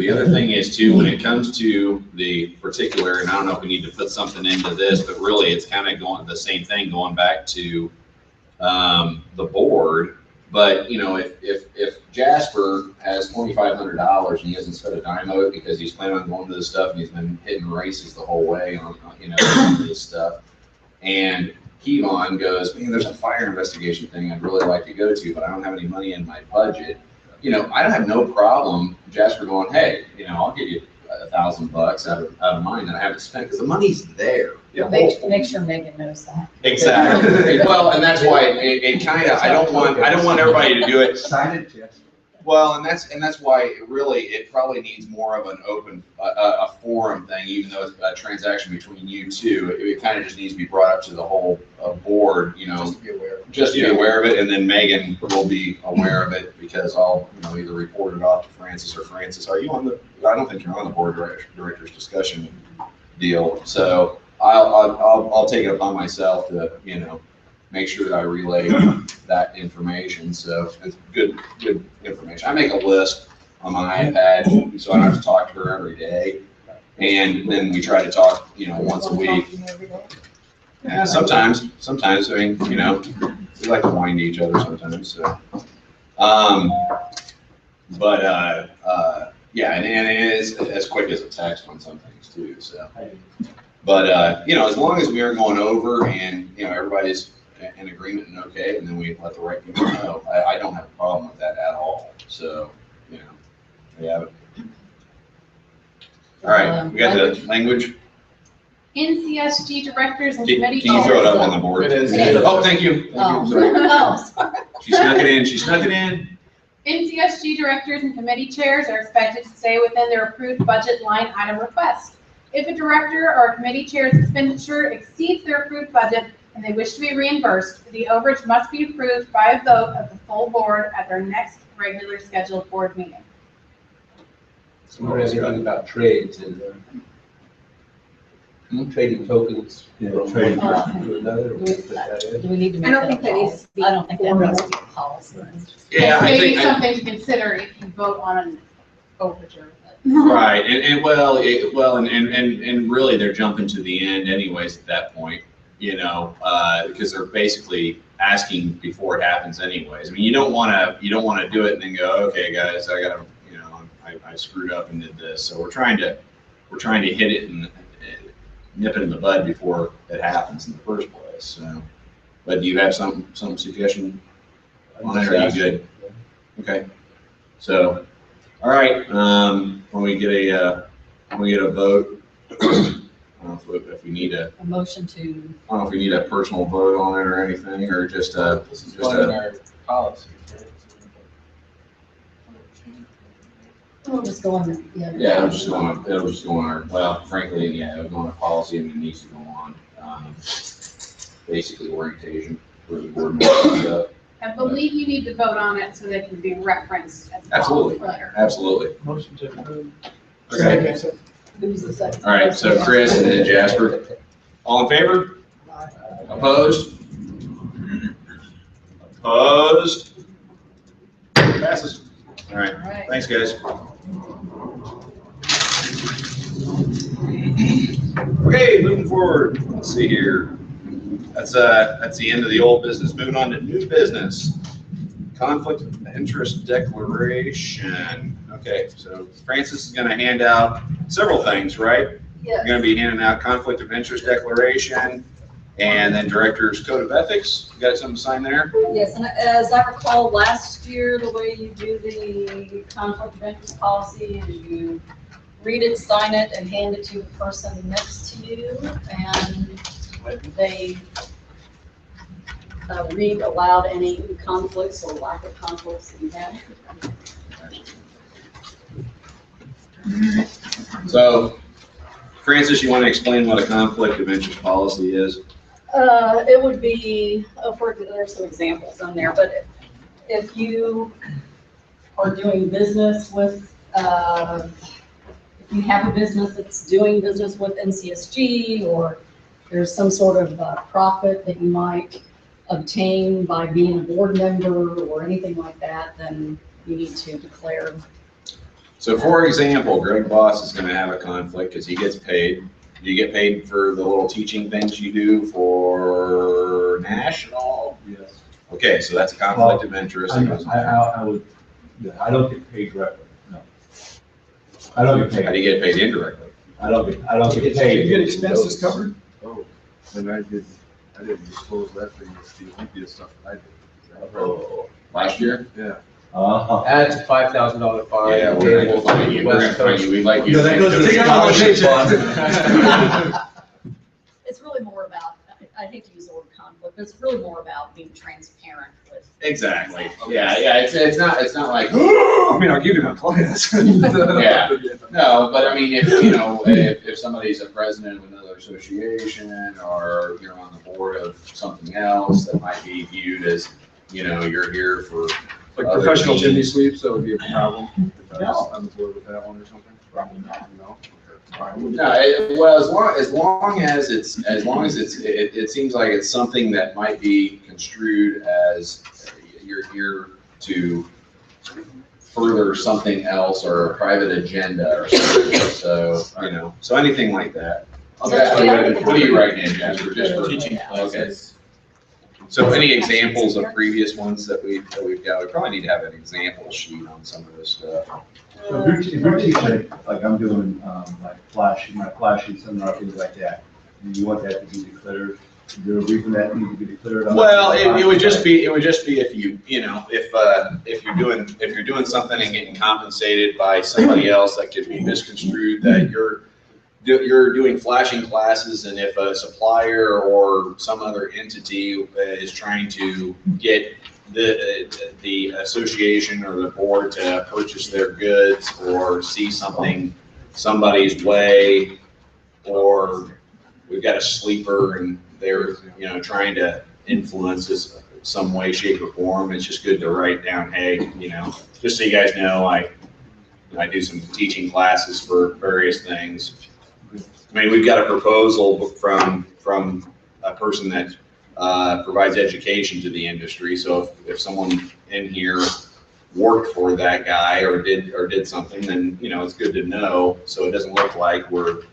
Speaker 17: when it comes to the particular, and I don't know if we need to put something into this, but really it's kind of going the same thing, going back to the board. But, you know, if Jasper has $2,500 and he hasn't spent a dime of it because he's planning on going to this stuff and he's been hitting races the whole way on you know, on this stuff, and Kevon goes, man, there's a fire investigation thing I'd really like to go to, but I don't have any money in my budget. You know, I don't have no problem Jasper going, hey, you know, I'll give you $1,000 out of mine that I haven't spent, because the money's there.
Speaker 11: Yeah.
Speaker 4: Make sure Megan knows that.
Speaker 17: Exactly. Well, and that's why it kind of, I don't want everybody to do it.
Speaker 11: Excited, yes.
Speaker 17: Well, and that's why it probably needs more of an open, a forum thing, even though it's a transaction between you two. It kind of just needs to be brought up to the whole board, you know, just to be aware of it, and then Megan will be aware of it, because I'll, you know, either report it off to Francis, or Francis, are you on the, I don't think you're on the board director's discussion deal. So I'll take it upon myself to, you know, make sure that I relay that information. So it's good information. I make a list on my iPad, so I don't have to talk to her every day. And then we try to talk, you know, once a week. Yeah, sometimes, I mean, you know, we like to whine to each other sometimes, so. Yeah, and it is as quick as a text on some things too, so. But, you know, as long as we aren't going over and, you know, everybody's in agreement and okay, and then we let the right people know, I don't have a problem with that at all. So, you know, we have it. All right, we got the language.
Speaker 3: NCSG directors and
Speaker 17: Can
Speaker 3: committee.
Speaker 17: you throw it up on the board?
Speaker 11: It is.
Speaker 17: Oh, thank you.
Speaker 4: Oh.
Speaker 17: Sorry.
Speaker 4: Oh, sorry.
Speaker 17: She snuck it in.
Speaker 3: NCSG directors and committee chairs are expected to stay within their approved budget line item request. If a director or a committee chair's expenditure exceeds their approved budget and they wish to be reimbursed, the overage must be approved by a vote of the full board at their next regular scheduled board meeting.
Speaker 7: So we're asking about trades and trading tokens from one
Speaker 10: trading.
Speaker 7: person to another. or put that in.
Speaker 4: Do we need to make
Speaker 14: I don't
Speaker 4: that
Speaker 14: think that
Speaker 4: a
Speaker 14: needs to be.
Speaker 4: I don't think that needs to be a policy.
Speaker 17: Yeah, I
Speaker 3: Maybe
Speaker 17: think.
Speaker 3: something to consider if you vote on an overture.
Speaker 17: Right, and really, they're jumping to the end anyways at that point, you know, because they're basically asking before it happens anyways. I mean, you don't want to do it and then go, okay, guys, I gotta, you know, I screwed up and did this. So we're trying to hit it and nip it in the bud before it happens in the first place. So, but do you have some suggestion on it, or are you good? Okay. So, all right. When we get a vote, I don't know if we need
Speaker 4: A motion to,
Speaker 17: I don't know if we need a personal vote on it or anything, or just a.
Speaker 8: This is one in our policy.
Speaker 4: we'll just go on, yeah.
Speaker 17: Yeah, it'll just go on our, well, frankly, yeah, it'll go on our policy and it needs to go on, basically orientation for the board members and stuff.
Speaker 3: I believe you need to vote on it so they can be referenced as
Speaker 17: Absolutely.
Speaker 3: later.
Speaker 17: Absolutely.
Speaker 13: Motion to approve.
Speaker 17: Okay.
Speaker 4: Who's the second?
Speaker 17: All right, so Chris and then Jasper. All in favor? Opposed? Opposed? Passes. All right,
Speaker 4: All right.
Speaker 17: thanks, guys. Okay, moving forward, let's see here. That's the end of the old business. Moving on to new business. Conflict of interest declaration. Okay, so Francis is gonna hand out several things, right?
Speaker 4: Yes.
Speaker 17: You're gonna be handing out conflict of interest declaration and then director's code of ethics. You got something to sign there?
Speaker 4: Yes, and as I recall, last year, the way you do the conflict of interest policy is you read it, sign it, and hand it to the person next to you, and they read aloud any conflicts or lack of conflicts that you have.
Speaker 17: So, Francis, you want to explain what a conflict of interest policy is?
Speaker 4: It would be, there's some examples on there, but if you are doing business with, if you have a business that's doing business with NCSG, or there's some sort of profit that you might obtain by being a board member or anything like that, then you need to declare.
Speaker 17: So for example, Greg Boss is going to have a conflict because he gets paid. Do you get paid for the little teaching things you do for national?
Speaker 10: Yes.
Speaker 17: Okay, so that's a conflict of interest.
Speaker 10: I would, yeah, I don't get paid directly, no. I don't get paid.
Speaker 17: How do you get paid indirectly?
Speaker 10: I don't get paid.
Speaker 11: You get expenses covered? Oh, and I didn't disclose that thing with the Olympia stuff I did.
Speaker 17: Oh, last year?
Speaker 11: Yeah.
Speaker 7: That's a $5,000 fine.
Speaker 17: Yeah, we're going to find you. We're going to find you. We'd like you.
Speaker 10: No, that goes to the scholarship fund.
Speaker 4: It's really more about, I hate to use the word conflict, but it's really more about being transparent with.
Speaker 17: Exactly. Yeah, it's not like,
Speaker 11: I mean, I'll give you my class.
Speaker 17: yeah. No, but I mean, if somebody's a president of another association, or you're on the board of something else that might be viewed as, you're here for
Speaker 11: Like
Speaker 17: other
Speaker 11: professional
Speaker 17: means.
Speaker 11: chimney sweeps, that would be a problem if I
Speaker 4: No.
Speaker 11: was on the board with that one or something? Probably not, no? Okay.
Speaker 17: No, well, as long as it seems like it's something that might be construed as you're here to further something else or a private agenda or something. So anything like that. Okay, what are you writing in, Jasper? Just for
Speaker 8: Teaching
Speaker 17: Okay.
Speaker 8: classes.
Speaker 17: So any examples of previous ones that we've got? We probably need to have an example sheet on some of this stuff.
Speaker 10: So if you're teaching, like I'm doing, like my flash sheet seminar, things like that, and you want that to be declared, is there a reason that needs to be declared?
Speaker 17: Well, it would just be if if you're doing something and getting compensated by somebody else, that could be misconstrued that you're doing flashing classes, and if a supplier or some other entity is trying to get the association or the board to purchase their goods or see something somebody's way, or we've got a sleeper and they're trying to influence us some way, shape, or form, it's just good to write down, hey, just so you guys know, I do some teaching classes for various things. I mean, we've got a proposal from a person that provides education to the industry. So if someone in here worked for that guy or did something, then it's good to know, so it doesn't look like we're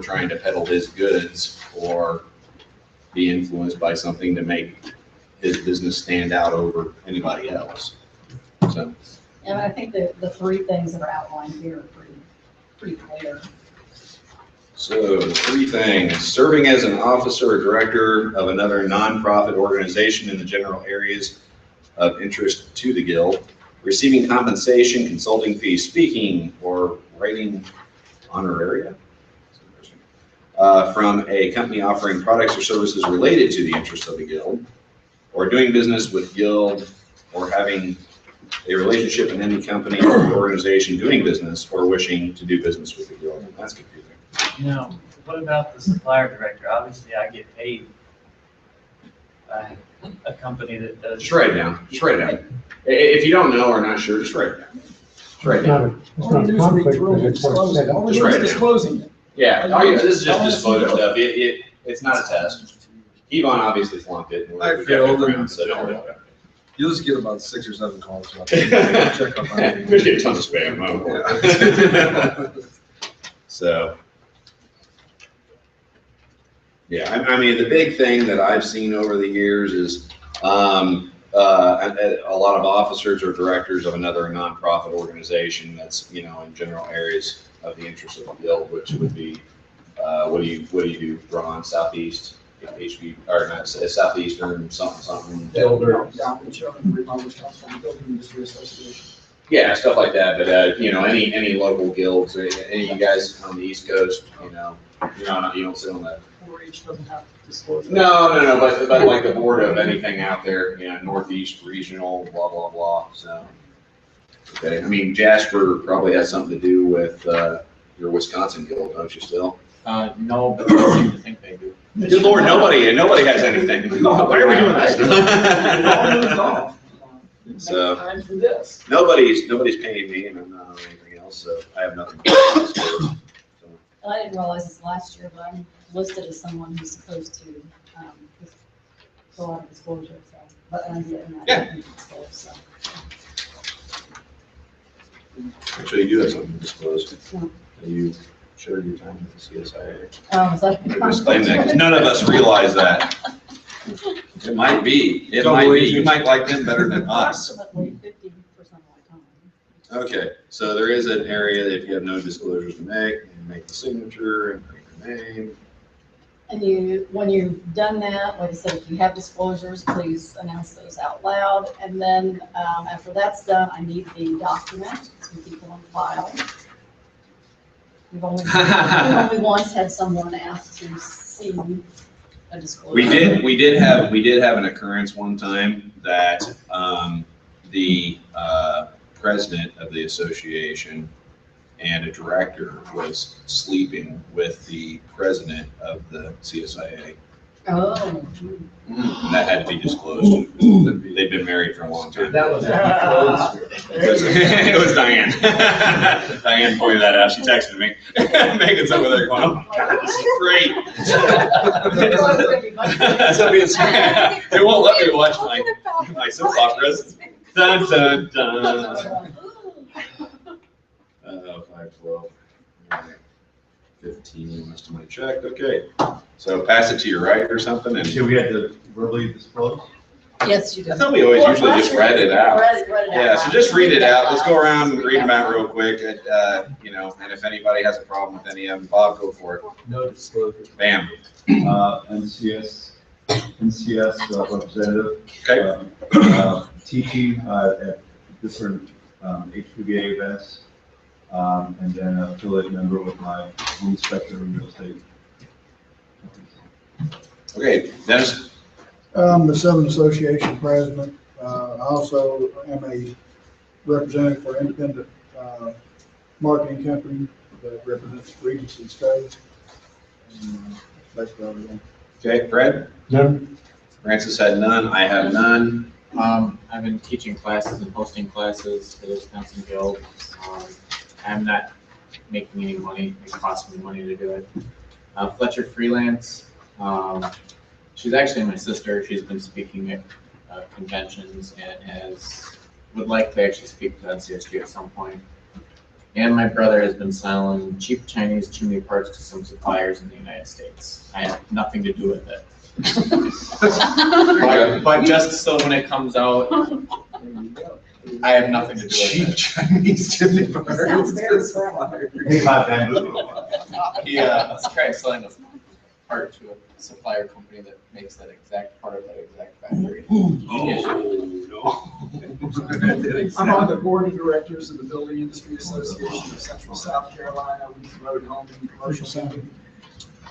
Speaker 17: trying to peddle his goods, or be influenced by something to make his business stand out over anybody else. So,
Speaker 4: And I think the three things that are outlined here are pretty clear.
Speaker 17: so three things: serving as an officer or director of another nonprofit organization in the general areas of interest to the guild, receiving compensation, consulting fees, speaking or writing honoraria from a company offering products or services related to the interests of the guild, or doing business with guild, or having a relationship in any company or organization doing business or wishing to do business with the guild. That's confusing.
Speaker 5: Now, what about the supplier director? Obviously, I get paid by a company that does.
Speaker 17: Just write it down. Just write it down. If you don't know or not sure, just write it down. Just write it down.
Speaker 12: It's not a conflict, but it's what it said.
Speaker 17: Just write it down.
Speaker 6: Disclosing it.
Speaker 17: Yeah, oh yeah, this is just disclosure stuff. It's not a test. Yvonne obviously flunked it. And
Speaker 11: I
Speaker 17: we got
Speaker 11: failed
Speaker 17: good
Speaker 11: and-
Speaker 17: rounds, so don't worry about
Speaker 11: You'll just get about 6 or 7 calls. So check up on
Speaker 17: it.
Speaker 11: it.
Speaker 17: We get tons of spam. Oh, boy. So. Yeah, I mean, the big thing that I've seen over the years is a lot of officers or directors of another nonprofit organization that's, you know, in general areas of the interest of the guild, which would be, what do you do, Ron, Southeast, HB, or not, Southeastern, something.
Speaker 6: Builder. Down in Sherman, Fremont, Wisconsin, Building Industry Association.
Speaker 17: Yeah, stuff like that, but, you know, any local guilds, any of you guys on the East Coast, you don't sit on that.
Speaker 6: 4-H doesn't have disclosure.
Speaker 17: No, but like the board of anything out there, you know, Northeast Regional, blah, blah, blah, so. Okay, I mean, Jasper probably has something to do with, your Wisconsin guild, don't you still?
Speaker 8: No, but I seem to think they do.
Speaker 17: Good Lord, nobody has anything. Why are we doing this? So,
Speaker 6: Time for this.
Speaker 17: nobody's paying me and I'm not on anything else, so I have nothing. to disclose.
Speaker 4: And I didn't realize this last year, but I'm listed as someone who's supposed to, fill out a disclosure, so, but I'm getting that.
Speaker 17: Yeah.
Speaker 4: So.
Speaker 17: Actually, you do have something to disclose.
Speaker 4: Yeah.
Speaker 17: You shared your time with the CSIA.
Speaker 4: So.
Speaker 17: Just claim that, 'cause none of us realize that. It might be, you might like them better than us.
Speaker 4: Approximately 50% of my time.
Speaker 17: Okay, so there is an area that if you have no disclosures to make, you make the signature and make your name.
Speaker 4: And when you've done that, like I said, if you have disclosures, please announce those out loud. And then after that's done, I need the document to keep it on file. We've only once had someone ask to see a disclosure.
Speaker 17: We did have an occurrence one time that the president of the association and a director was sleeping with the president of the CSIA.
Speaker 4: Oh.
Speaker 17: And that had to be disclosed. They've been married for a long time.
Speaker 6: That was
Speaker 17: It was Diane. Diane pointed that out. She texted me. Megan's over there going, oh my God, this is great. It won't let me watch my soap operas. Dun, dun, dun. 512. 15, most of my checked. Okay. So pass it to your right or something. And
Speaker 10: So we had to verbally disclose?
Speaker 4: Yes, you do.
Speaker 17: I thought we always usually just read it out.
Speaker 4: Read it out.
Speaker 17: Yeah, so just read it out. Let's go around and read them out real quick. And if anybody has a problem with any of them, Bob, go for it.
Speaker 11: No disclosure.
Speaker 17: Bam.
Speaker 10: NCS representative.
Speaker 17: Okay.
Speaker 10: Teaching at different HPBA events. And then an affiliate member with my home inspector in real estate.
Speaker 17: Okay, Dennis.
Speaker 9: I'm the Southern Association president. I also am a representative for independent marketing company that represents Regency State. That's basically everything.
Speaker 17: Okay, Fred?
Speaker 12: None.
Speaker 17: Francis had none. I have none.
Speaker 8: I've been teaching classes and hosting classes for the Wisconsin Guild. I'm not making any money. It costs me money to do it. Fletcher Freelance. She's actually my sister. She's been speaking at conventions and would like to actually speak to NCSG at some point. And my brother has been selling cheap Chinese chimney parts to some suppliers in the United States. I have nothing to do with it. But just so when it comes out, I have nothing to do with
Speaker 11: Cheap
Speaker 8: it.
Speaker 11: Chinese chimney bars.
Speaker 4: Sounds very correct.
Speaker 10: Hey, my bamboo.
Speaker 8: Yeah, I tried selling a part to a supplier company that makes that exact part of that exact factory.
Speaker 6: I'm on the board of directors of the Building Industry Association of Central South Carolina. We promote home and commercial building.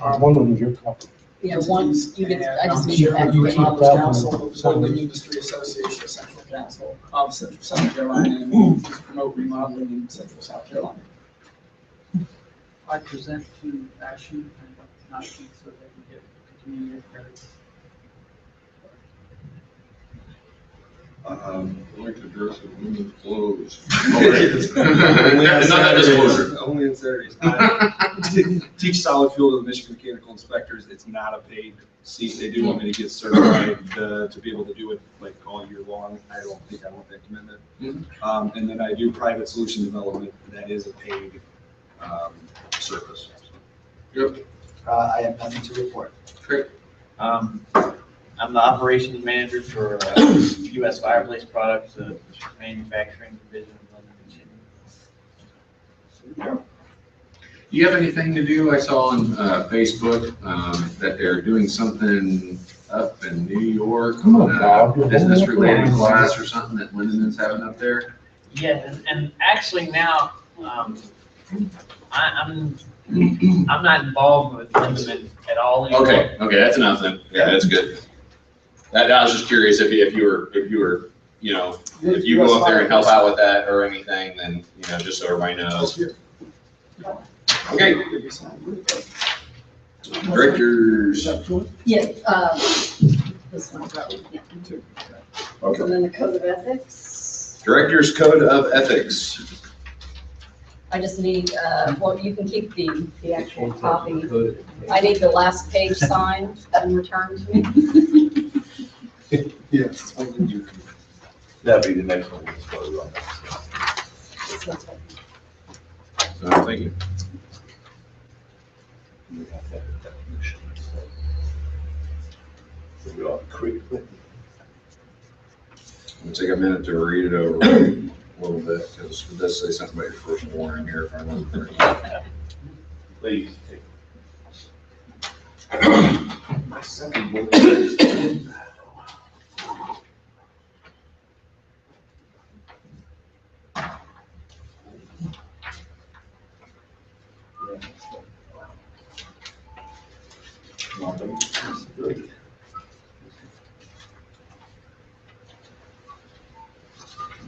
Speaker 12: One of them is your copy.
Speaker 4: Yeah, one, you get, I just need
Speaker 12: You
Speaker 4: that.
Speaker 12: keep
Speaker 6: Council
Speaker 12: that
Speaker 6: Council
Speaker 12: one.
Speaker 6: of the Building Industry Association of Central Council of Central South Carolina, and we promote remodeling in Central South Carolina.
Speaker 18: I present to ASHI and NASHI so they can get community credit.
Speaker 11: I like to dress in women's clothes. Only on Saturdays. I teach solid fuel to the Michigan Mechanical Inspectors. It's not a paid seat. They do want me to get certified to be able to do it like all year long. I don't think I want that commitment. And then I do private solution development. That is a paid service. Yep.
Speaker 13: I have nothing to report.
Speaker 11: Great.
Speaker 5: I'm the operations manager for US Fireplace Products, manufacturing division of London, Michigan.
Speaker 17: Do you have anything to do? I saw on Facebook that they're doing something up in New York, business related class or something that Linden's having up there.
Speaker 5: Yeah, and actually now, I'm not involved with Lindemann at all anymore.
Speaker 17: Okay, that's enough then. Yeah, that's good. That, I was just curious if you were, you know, if you go up there and help out with that or anything, then, you know, just so everybody knows. Okay. Directors.
Speaker 4: Yeah, this one, yeah.
Speaker 17: Okay.
Speaker 4: And then the code of ethics.
Speaker 17: Director's Code of Ethics.
Speaker 4: I just need, well, you can keep the actual copy. I need the last page signed and returned to me.
Speaker 11: Yes.
Speaker 10: That'd be the next one. Let's go on.
Speaker 17: Thank you. I'll take a minute to read it over a little bit, because it does say something about your first warning here, if I remember correctly.
Speaker 10: Please.
Speaker 11: My second book.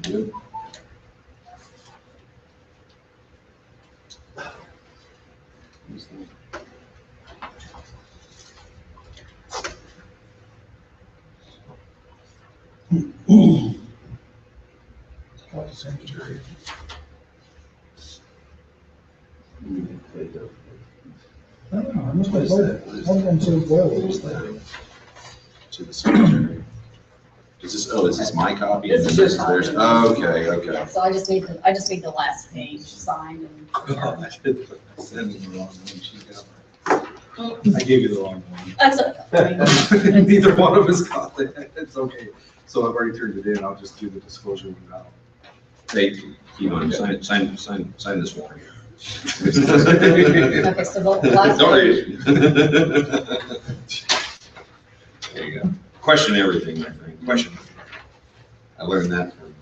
Speaker 17: Good.
Speaker 9: I must have heard, I've been so well.
Speaker 17: To the secretary. Is this, oh, is this my copy?
Speaker 4: This is
Speaker 17: And
Speaker 4: your
Speaker 17: this is theirs?
Speaker 4: copy.
Speaker 17: Okay, okay.
Speaker 4: So I just need the last page signed and.
Speaker 11: I gave you the wrong one.
Speaker 4: That's okay.
Speaker 11: Neither one of us got it. It's okay. So I've already turned it in. I'll just do the disclosure now.
Speaker 17: Hey, you want to sign this one.
Speaker 4: Okay, so the last
Speaker 17: Don't
Speaker 4: page.
Speaker 17: read it. There you go. Question everything, my friend. Question. I learned that from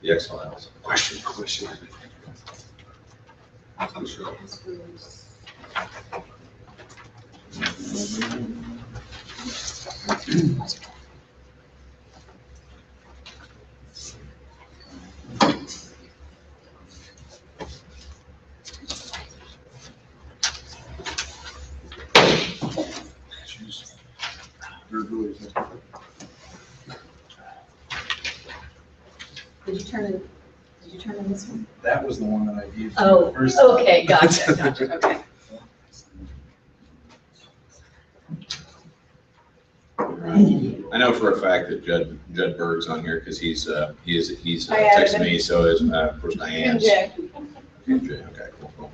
Speaker 17: the X-Files. Question.
Speaker 11: everything. I'm sure.
Speaker 4: Did you turn in this one?
Speaker 11: That was the one that I gave.
Speaker 4: Oh,
Speaker 11: first.
Speaker 4: okay, gotcha, okay.
Speaker 17: I know for a fact that Judd Berg's on here because he's
Speaker 3: I added
Speaker 17: texted
Speaker 3: him.
Speaker 17: me, so is, of course, Diane.
Speaker 3: And Jay.
Speaker 17: Okay, cool.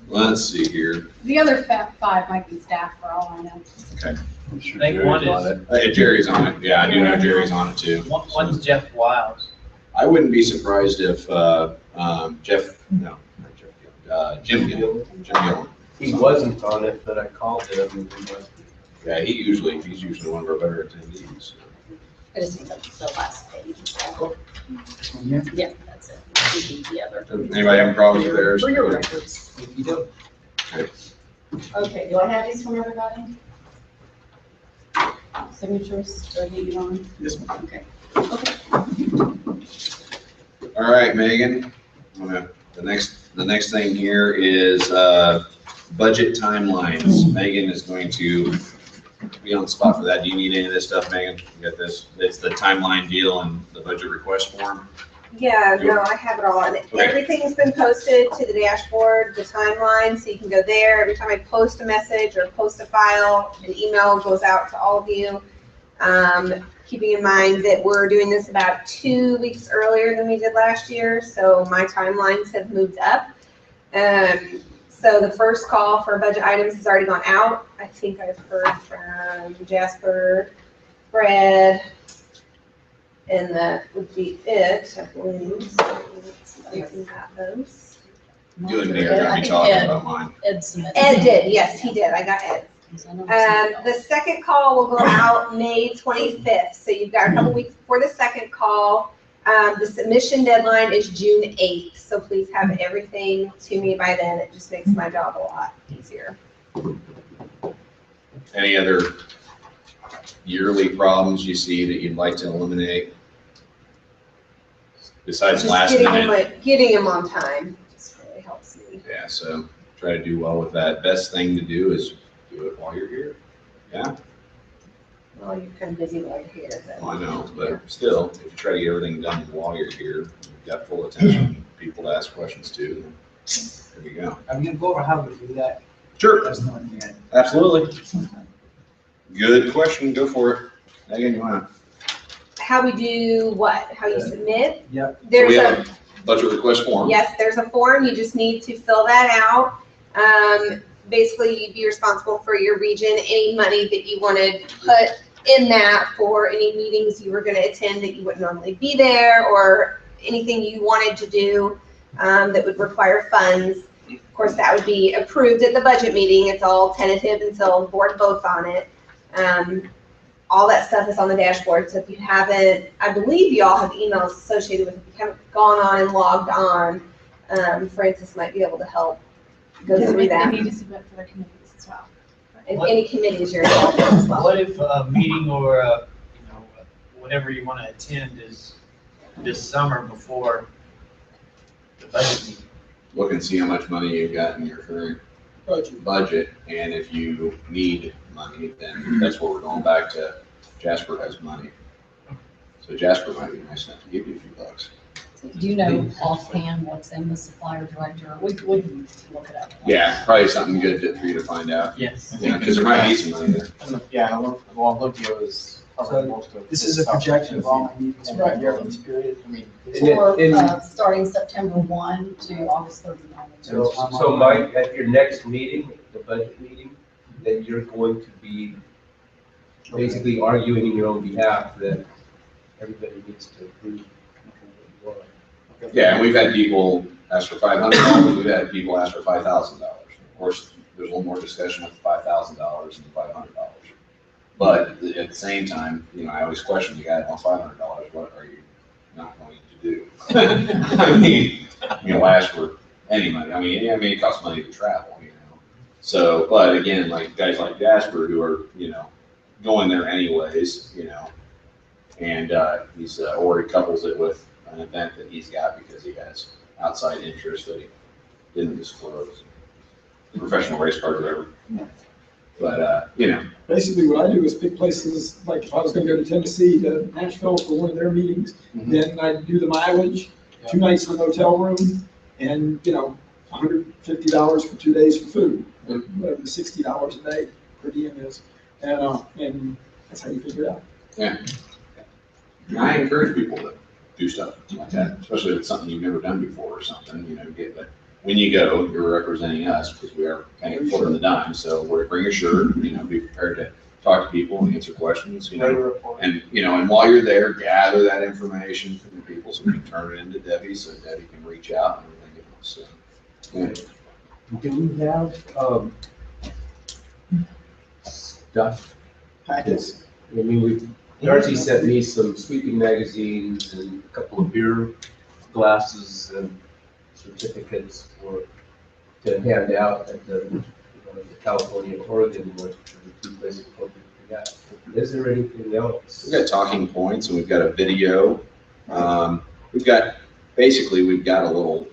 Speaker 17: Let's see here.
Speaker 3: The other five might be staff for all I know.
Speaker 17: Okay.
Speaker 10: I'm sure
Speaker 5: I think
Speaker 10: Jerry's
Speaker 5: one
Speaker 10: on
Speaker 5: is-
Speaker 10: it.
Speaker 17: Jerry's on it. Yeah, I do know Jerry's on it too.
Speaker 5: One's Jeff Wiles.
Speaker 17: I wouldn't be surprised if, Jim Gill.
Speaker 7: He wasn't on it, but I called him and he was.
Speaker 17: Yeah, he's usually one of our better attendees.
Speaker 4: I just need the last page. Yeah, that's it. The other.
Speaker 17: Anybody have problems with theirs?
Speaker 4: For your records.
Speaker 5: You do.
Speaker 17: Okay.
Speaker 4: Okay, do I have these from everybody? Signatures, do I need you on?
Speaker 17: Yes, ma'am.
Speaker 4: Okay.
Speaker 17: All right, Megan, the next thing here is, budget timelines. Megan is going to be on the spot for that. Do you need any of this stuff, Megan? You got this? It's the timeline deal and the budget request form.
Speaker 14: Yeah, no, I have it all, and everything's been posted to the dashboard, the timeline, so you can go there. Every time I post a message or post a file, an email goes out to all of you. Keeping in mind that we're doing this about 2 weeks earlier than we did last year, so my timelines have moved up. So the first call for budget items has already gone out. I think I've heard from Jasper, Fred, and that would be it, I believe. So you can have those.
Speaker 17: You and me are gonna be talking about mine.
Speaker 14: Ed did, yes, he did. I got Ed. The second call will go out May 25th, so you've got a couple weeks before the second call. The submission deadline is June 8th, so please have everything to me by then. It just makes my job a lot easier.
Speaker 17: Any other yearly problems you see that you'd like to eliminate? Besides
Speaker 14: Just
Speaker 17: last minute?
Speaker 14: getting them on time just really helps me.
Speaker 17: Yeah, so try to do well with that. Best thing to do is do it while you're here. Yeah,
Speaker 14: Well, you're kind of busy while you're here. but-
Speaker 17: I know, but still, if you try to get everything done while you're here, you've got full attention, people to ask questions to, there you go.
Speaker 13: Are we gonna go over how we do that?
Speaker 17: Sure.
Speaker 13: That's not yet.
Speaker 17: Absolutely. Good question, go for it. Megan, you wanna?
Speaker 14: How we do what? How you submit?
Speaker 13: Yep.
Speaker 14: There's
Speaker 17: We
Speaker 14: a,
Speaker 17: have a budget request form.
Speaker 14: yes, there's a form. You just need to fill that out. Basically, you'd be responsible for your region, any money that you want to put in that for any meetings you were going to attend that you wouldn't normally be there, or anything you wanted to do that would require funds. Of course, that would be approved at the budget meeting. It's all tentative until the board votes on it. All that stuff is on the dashboard, so if you haven't, I believe you all have emails associated with it. If you haven't gone on and logged on, Francis might be able to help go through
Speaker 3: They
Speaker 14: that.
Speaker 3: need to submit for their committees as well.
Speaker 14: And any committees you're involved in as well.
Speaker 5: What if a meeting or whatever you want to attend is this summer before the budget meeting?
Speaker 17: Look and see how much money you've got in your current budget, and if you need money, then that's where we're going back to. Jasper has money. So Jasper might be nice enough to give you a few bucks.
Speaker 4: Do you know offhand what's in the supplier director? We can look it up.
Speaker 17: Yeah, probably something good for you to find out.
Speaker 5: Yes.
Speaker 17: Yeah, because there might be some money there.
Speaker 8: Yeah, well, Olivia was covering most of.
Speaker 13: This is a projection of all my meetings for the year, this period.
Speaker 8: I mean,
Speaker 4: For, starting September 1 to August 31.
Speaker 7: So Mike, at your next meeting, the budget meeting, then you're going to be basically arguing in your own behalf that everybody needs to approve.
Speaker 17: Yeah, and we've had people ask for $500, we've had people ask for $5,000. Of course, there's a little more discussion with the $5,000 and the $500. But at the same time, I always question the guy on $500, what are you not going to do? I mean, ask for any money. I mean, it costs money to travel, So, but again, like guys like Jasper who are, going there anyways, and he's, or he couples it with an event that he's got because he has outside interest that he didn't disclose. The professional race car driver. But,
Speaker 6: Basically, what I do is pick places, like if I was gonna go to Tennessee, to Nashville for one of their meetings, then I do the mileage, 2 nights in a hotel room, and, $150 for 2 days for food, or whatever the $60 a day per diem is. And that's how you figure it out.
Speaker 17: yeah. I encourage people to do stuff like that, especially if it's something you've never done before or something, when you go, you're representing us because we are kind of footing the dime. So bring your shirt, you know, be prepared to talk to people and answer questions, you know. And, you know, and while you're there, gather that information from the people so we can turn it into Debbie so Debbie can reach out and everything else. So, yeah.
Speaker 7: Do we have, stuff?
Speaker 6: Packets.
Speaker 7: I mean, Darcy sent me some sweeping magazines and a couple of beer glasses and certificates to hand out at the California and Oregon, which are the two places we got. Is there anything else?
Speaker 17: We've got talking points and we've got a video. We've got a little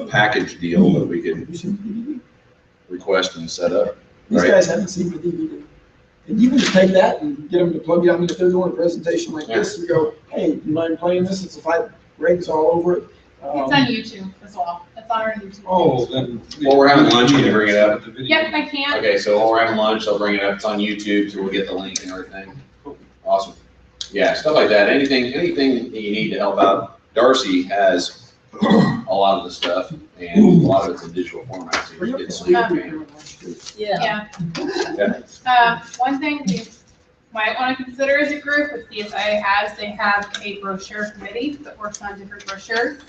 Speaker 17: package deal that we can request and set up.
Speaker 6: These
Speaker 17: Right?
Speaker 6: guys haven't seen the DVD. And you can just take that and get them to plug it. I mean, if they're doing a presentation like this, we go, hey, you mind playing this? It's a 5 rings all over it.
Speaker 3: It's on YouTube as well. It's on our YouTube.
Speaker 11: Oh, then.
Speaker 17: While we're having lunch, can you bring it up?
Speaker 3: Yep, I can.
Speaker 17: Okay, so while we're having lunch, I'll bring it up. It's on YouTube, so we'll get the link and everything. Awesome. Yeah, stuff like that. Anything that you need to help out. Darcy has a lot of the stuff, and a lot of it's in digital format, so you can get the link.
Speaker 3: Yeah. One thing we might want to consider as a group, if CSIA has, they have a brochure committee that works on different brochures.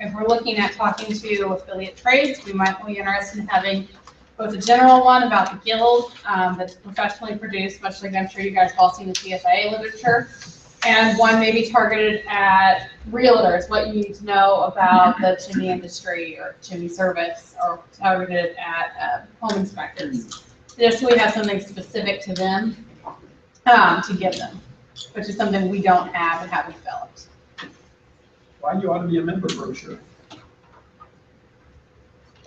Speaker 3: If we're looking at talking to affiliate trades, we might be interested in having both a general one about the guild that's professionally produced, much like I'm sure you guys have all seen the CSIA literature, and one maybe targeted at realtors, what you need to know about the chimney industry or chimney service, or targeted at home inspectors. Just so we have something specific to them to give them, which is something we don't have and haven't developed.
Speaker 6: Why you ought to be a member brochure?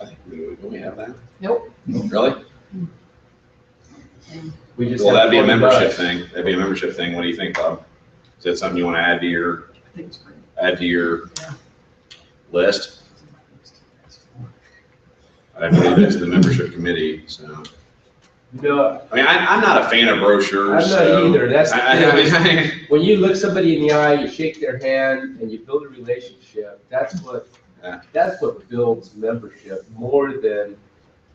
Speaker 17: I think we have that.
Speaker 3: Nope.
Speaker 17: Really?
Speaker 7: We just
Speaker 17: Well,
Speaker 7: have
Speaker 17: that'd be a
Speaker 7: 40
Speaker 17: membership
Speaker 7: bucks.
Speaker 17: thing. That'd be a membership thing. What do you think, Bob? Is that something you want to add to your list? I believe it's the membership committee, so.
Speaker 7: No,
Speaker 17: I mean, I'm not a fan of brochures.
Speaker 7: I'm not
Speaker 17: so
Speaker 7: either. That's the
Speaker 17: I
Speaker 7: thing.
Speaker 17: mean,
Speaker 7: When you look somebody in the eye, you shake their hand, and you build a relationship. That's what builds membership more than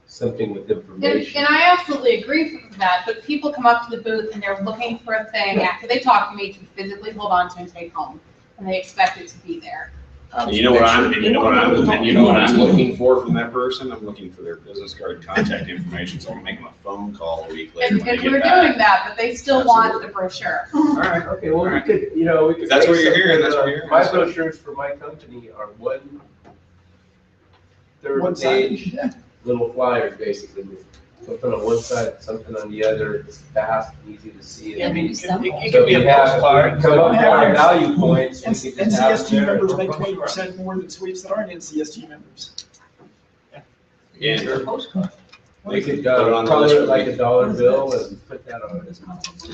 Speaker 7: something with information.
Speaker 3: And I absolutely agree with that, but people come up to the booth and they're looking for a thing after they talk to me to physically hold on to and take home, and they expect it to be there.
Speaker 17: You know what I'm looking for from that person? I'm looking for their business card and contact information, so I'm making a phone call a week later
Speaker 3: And,
Speaker 17: when
Speaker 3: and
Speaker 17: they
Speaker 3: we're
Speaker 17: get back.
Speaker 3: doing that, but they still want the brochure.
Speaker 17: All right.
Speaker 7: Okay, well,
Speaker 17: All right.
Speaker 7: we could, we could.
Speaker 17: If that's
Speaker 7: make
Speaker 17: what you're hearing, that's
Speaker 7: something,
Speaker 17: what you're hearing.
Speaker 7: My brochures for my company are one
Speaker 6: One side,
Speaker 7: page
Speaker 6: yeah.
Speaker 7: little flyers, basically, with something on one side, something on the other. It's fast, and easy to see.
Speaker 18: Yeah, I mean, it
Speaker 7: So
Speaker 18: could be
Speaker 7: if
Speaker 18: a
Speaker 7: we have-
Speaker 18: postcard.
Speaker 7: Come up with our value points. we could just have
Speaker 6: NCSG
Speaker 7: them there.
Speaker 6: members make 20% more than sweeps that aren't NCSG members.
Speaker 17: Again,
Speaker 7: We could,
Speaker 17: Put it on the
Speaker 7: color
Speaker 17: list
Speaker 7: it
Speaker 17: for
Speaker 7: like
Speaker 17: the-
Speaker 7: a dollar bill and put that on it.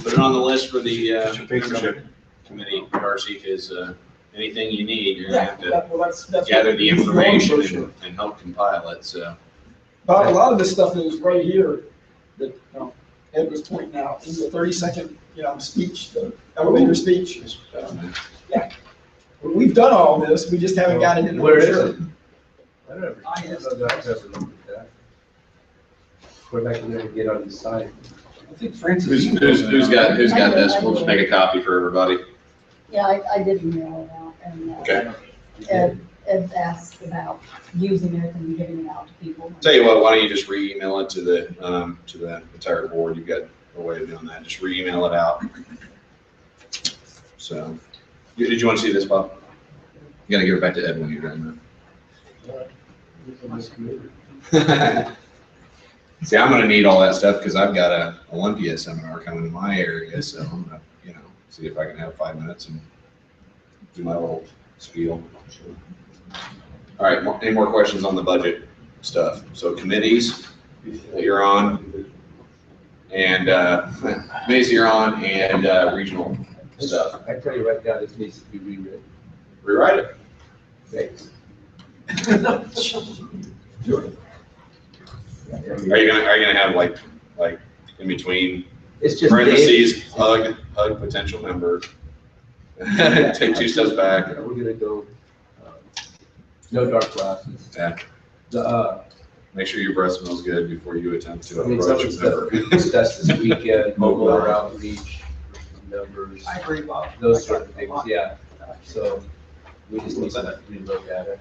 Speaker 17: put it on the list for the membership committee, Darcy, because anything you need, you're gonna have to
Speaker 6: Well, that's
Speaker 17: gather
Speaker 6: what
Speaker 17: the
Speaker 6: we want
Speaker 17: information
Speaker 6: brochure.
Speaker 17: and help compile it, so.
Speaker 6: Bob, a lot of this stuff is right here that Ed was pointing out in the 30-second, speech, the elevator speech. Yeah. We've done all this, we just haven't got it in the
Speaker 7: Where is
Speaker 6: brochure.
Speaker 7: it? I don't know. I never looked at that. Where I can never get on the site.
Speaker 6: I think Francis.
Speaker 17: Who's got this? We'll just make a copy for everybody.
Speaker 4: Yeah, I did email it out, and
Speaker 17: Okay.
Speaker 4: Ed asked about using it and giving it out to people.
Speaker 17: Tell you what, why don't you just re-email it to the entire board? You've got a way of doing that. Just re-email it out. So, did you want to see this, Bob? You gotta give it back to Ed when you're done. See, I'm gonna need all that stuff because I've got a Olympia seminar coming to my area, so I'm gonna, see if I can have 5 minutes and do my little spiel. All right, any more questions on the budget stuff? So committees that you're on, and committees you're on, and regional stuff.
Speaker 7: I tell you right now, this needs to be rewritten.
Speaker 17: Rewrite it.
Speaker 7: Thanks.
Speaker 17: Are you gonna have like in between
Speaker 7: It's just
Speaker 17: parentheses, hug potential member, take 2 steps back?
Speaker 7: We're gonna go, no dark glasses.
Speaker 17: Yeah. Make sure your breath smells good before you attempt to
Speaker 7: I mean, some of
Speaker 17: approach
Speaker 7: the
Speaker 17: a
Speaker 7: stuff
Speaker 17: member.
Speaker 7: we discussed this weekend, mobile outreach, numbers,
Speaker 18: I agree, Bob.
Speaker 7: those sort of things, yeah. So we just need to relook at it.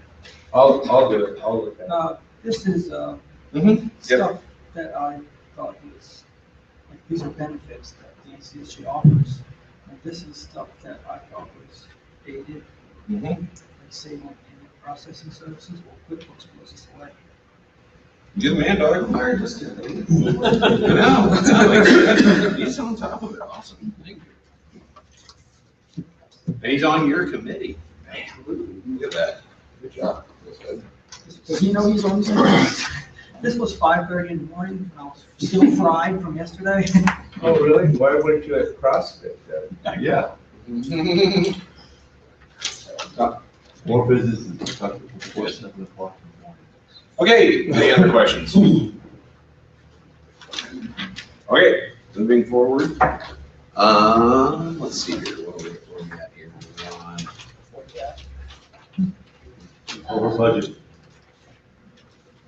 Speaker 7: I'll do it, I'll look at it.
Speaker 18: This is,
Speaker 17: Mhm.
Speaker 18: stuff that I thought was, like, these are benefits that the NCSG offers. And this is stuff that I thought was dated,
Speaker 17: Mhm.
Speaker 18: like say, like, payment processing services, well, QuickBooks blows us away.
Speaker 17: Good man, dog. Fire just kidding. I know. It's not like- He's on top of it. Awesome. Thank you. And he's on your committee. Absolutely. Look at that. Good job. That's good.
Speaker 18: Does he know he's on this? This was 5:30 in the morning, and I was still fried from yesterday.
Speaker 7: Oh, really? Why weren't you at CrossFit then?
Speaker 17: Yeah.
Speaker 10: More business than before 7 o'clock in the morning.
Speaker 17: Okay, any other questions? Okay, moving forward. Let's see here, where we at here? Moving on.
Speaker 10: Over budget.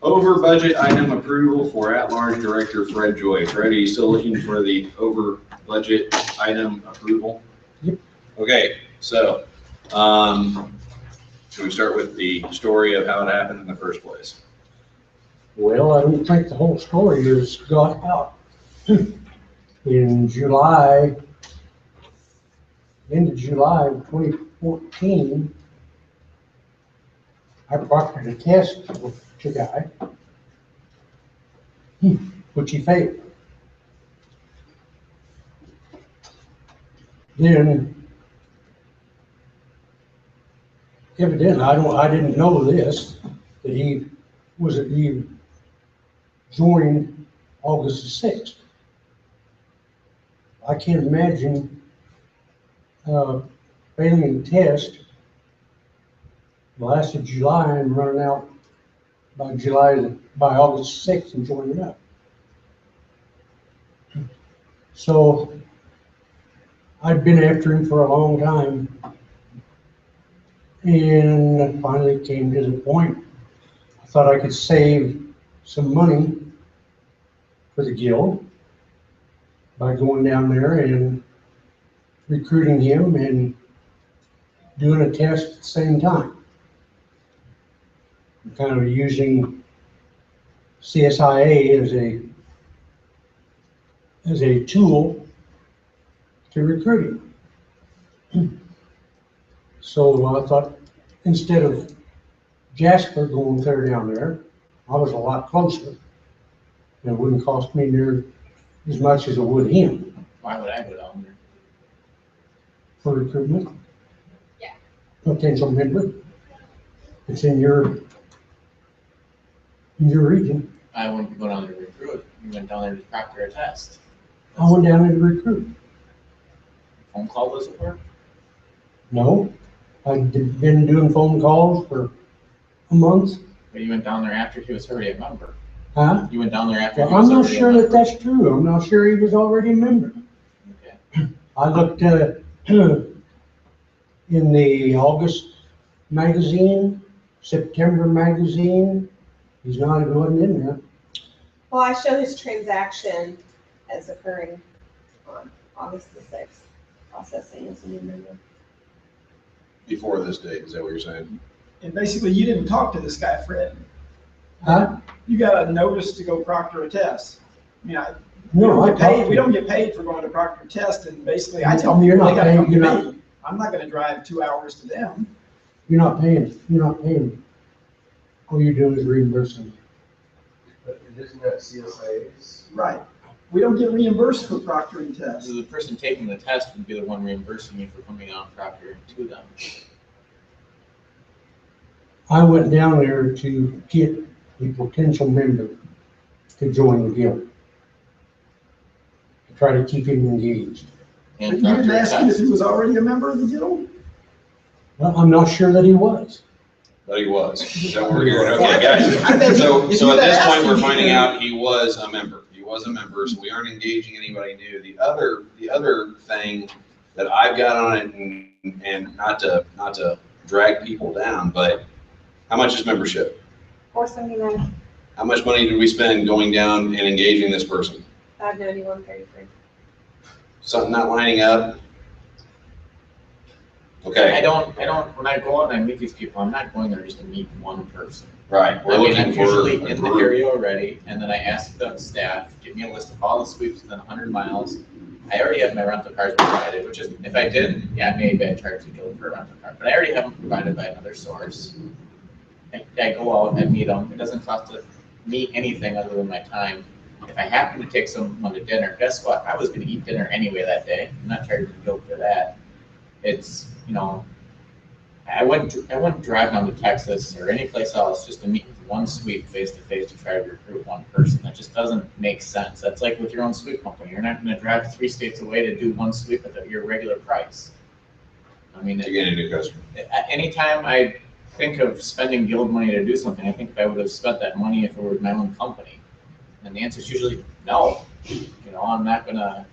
Speaker 17: Over budget item approval for at-large director Fred Joy. Fred, are you still looking for the over budget item approval?
Speaker 12: Yep.
Speaker 17: Okay, so, should we start with the story of how it happened in the first place?
Speaker 12: Well, I don't think the whole story has got out. In July, end of July of 2014, I proctored a test with the guy, which he failed. Then, evidently, I didn't know this, that he joined August the 6th. I can't imagine failing the test last of July and running out by August 6th and joining up. So I'd been after him for a long time, and finally came to the point. I thought I could save some money for the guild by going down there and recruiting him and doing a test at the same time. I'm kind of using CSIA as a tool to recruit him. So I thought, instead of Jasper going clear down there, I was a lot closer. And it wouldn't cost me near as much as it would him
Speaker 8: Why would I go down there?
Speaker 12: for recruitment.
Speaker 3: Yeah.
Speaker 12: Potential member. It's in your region.
Speaker 8: I wouldn't go down there to recruit. You went down there to proctor a test.
Speaker 12: I went down there to recruit.
Speaker 8: Phone call doesn't work?
Speaker 12: No, I'd been doing phone calls for a month.
Speaker 8: But you went down there after he was already a member.
Speaker 12: Huh?
Speaker 8: You went down there after he
Speaker 12: Well,
Speaker 8: was
Speaker 12: I'm not
Speaker 8: already a
Speaker 12: sure
Speaker 8: member.
Speaker 12: that that's true. I'm not sure he was already a member.
Speaker 8: Okay.
Speaker 12: I looked in the August magazine, September magazine. He wasn't in there.
Speaker 14: Well, I show his transaction as occurring on August the 6th, processing as a new member.
Speaker 17: Before this date, is that what you're saying?
Speaker 6: And basically, you didn't talk to this guy, Fred.
Speaker 12: Huh?
Speaker 6: You got a notice to go proctor a test. I mean,
Speaker 12: No, I talked to
Speaker 6: we don't
Speaker 12: him.
Speaker 6: get paid for going to proctor a test, and basically, I
Speaker 12: I
Speaker 6: tell
Speaker 12: mean, you're
Speaker 6: people they
Speaker 12: not
Speaker 6: gotta
Speaker 12: paying-
Speaker 6: come to
Speaker 12: you're not-
Speaker 6: me. I'm not gonna drive 2 hours to them.
Speaker 12: You're not paying. All you're doing is reimbursing.
Speaker 7: But isn't that CSIA's?
Speaker 6: Right. We don't get reimbursed for proctoring tests.
Speaker 8: So the person taking the test would be the one reimbursing you for coming out and proctoring to them.
Speaker 12: I went down there to get a potential member to join the guild. To try to keep him engaged.
Speaker 6: But you didn't ask him if he was already a member of the guild?
Speaker 12: Well, I'm not sure that he was.
Speaker 17: That he was. Is that what we're hearing?
Speaker 6: Well,
Speaker 17: Okay,
Speaker 6: I
Speaker 17: gotcha.
Speaker 6: bet
Speaker 17: So,
Speaker 6: if
Speaker 17: so
Speaker 6: you'd
Speaker 17: at this
Speaker 6: asked
Speaker 17: point,
Speaker 6: him,
Speaker 17: we're
Speaker 6: he
Speaker 17: finding
Speaker 6: could-
Speaker 17: out he was a member. He was a member, so we aren't engaging anybody new. The other thing that I've got on it, and not to drag people down, but how much is membership?
Speaker 14: 479,
Speaker 17: How much money did we spend going down and engaging this person?
Speaker 14: 591.33.
Speaker 17: Something not lining up? Okay,
Speaker 8: I don't, when I go out and I meet these people, I'm not going there just to meet one person.
Speaker 17: right, we're
Speaker 8: I mean,
Speaker 17: looking
Speaker 8: I'm
Speaker 17: for
Speaker 8: usually
Speaker 17: a
Speaker 8: in the
Speaker 17: group.
Speaker 8: area already, and then I ask the staff, give me a list of all the sweeps within 100 miles. I already have my rental cars provided, which is, if I didn't, yeah, maybe I'd charge a deal for a rental car, but I already have them provided by another source. I go out and meet them, it doesn't cost me anything other than my time. If I happen to take someone to dinner, guess what? I was gonna eat dinner anyway that day, I'm not charging a bill for that. It's, you know, I wouldn't drive down to Texas or any place else just to meet with one sweep face to face to try to recruit one person. That just doesn't make sense. That's like with your own sweep company. You're not gonna drive 3 states away to do one sweep at your regular price. I mean,
Speaker 17: To get a new customer.
Speaker 8: anytime I think of spending guild money to do something, I think I would have spent that money if it were my own company. And the answer is usually no. You know, I'm not gonna,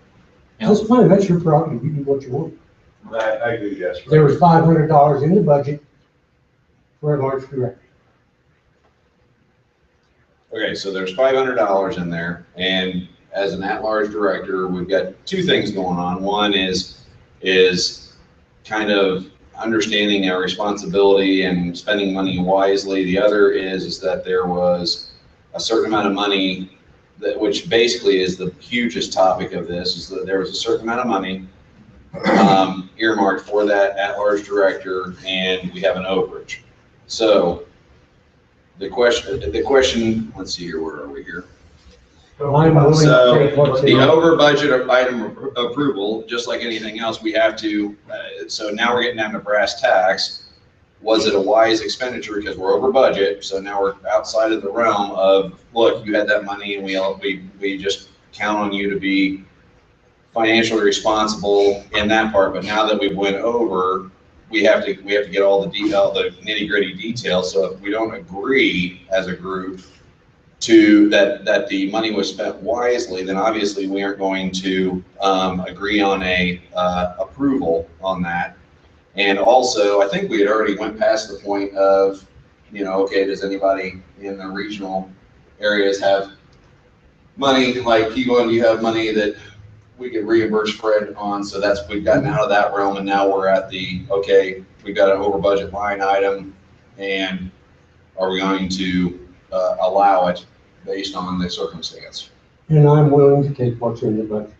Speaker 8: you know.
Speaker 12: That's fine, that's your prerogative, you do what you want.
Speaker 10: I agree, yes.
Speaker 12: There was $500 in the budget for a large director.
Speaker 17: Okay, so there's $500 in there, and as an at-large director, we've got two things going on. One is kind of understanding our responsibility and spending money wisely. The other is that there was a certain amount of money that, which basically is the hugest topic of this, is that there was a certain amount of money earmarked for that at-large director, and we have an overage. So the question, let's see here, where are we here?
Speaker 12: I'm willing
Speaker 17: So
Speaker 12: to take what's
Speaker 17: the
Speaker 12: in.
Speaker 17: over budget item approval, just like anything else, we have to, so now we're getting down to brass tacks. Was it a wise expenditure because we're over budget? So now we're outside of the realm of, look, you had that money and we just count on you to be financially responsible in that part. But now that we've went over, we have to get all the detail, the nitty gritty details. So if we don't agree as a group to that the money was spent wisely, then obviously we aren't going to agree on a approval on that. And also, I think we had already went past the point of, you know, okay, does anybody in the regional areas have money, like P1, do you have money that we could reimburse Fred on? So we've gotten out of that realm, and now we're at the, okay, we've got an over budget line item, and are we going to allow it based on the circumstance?
Speaker 12: And I'm willing to take what's in the budget.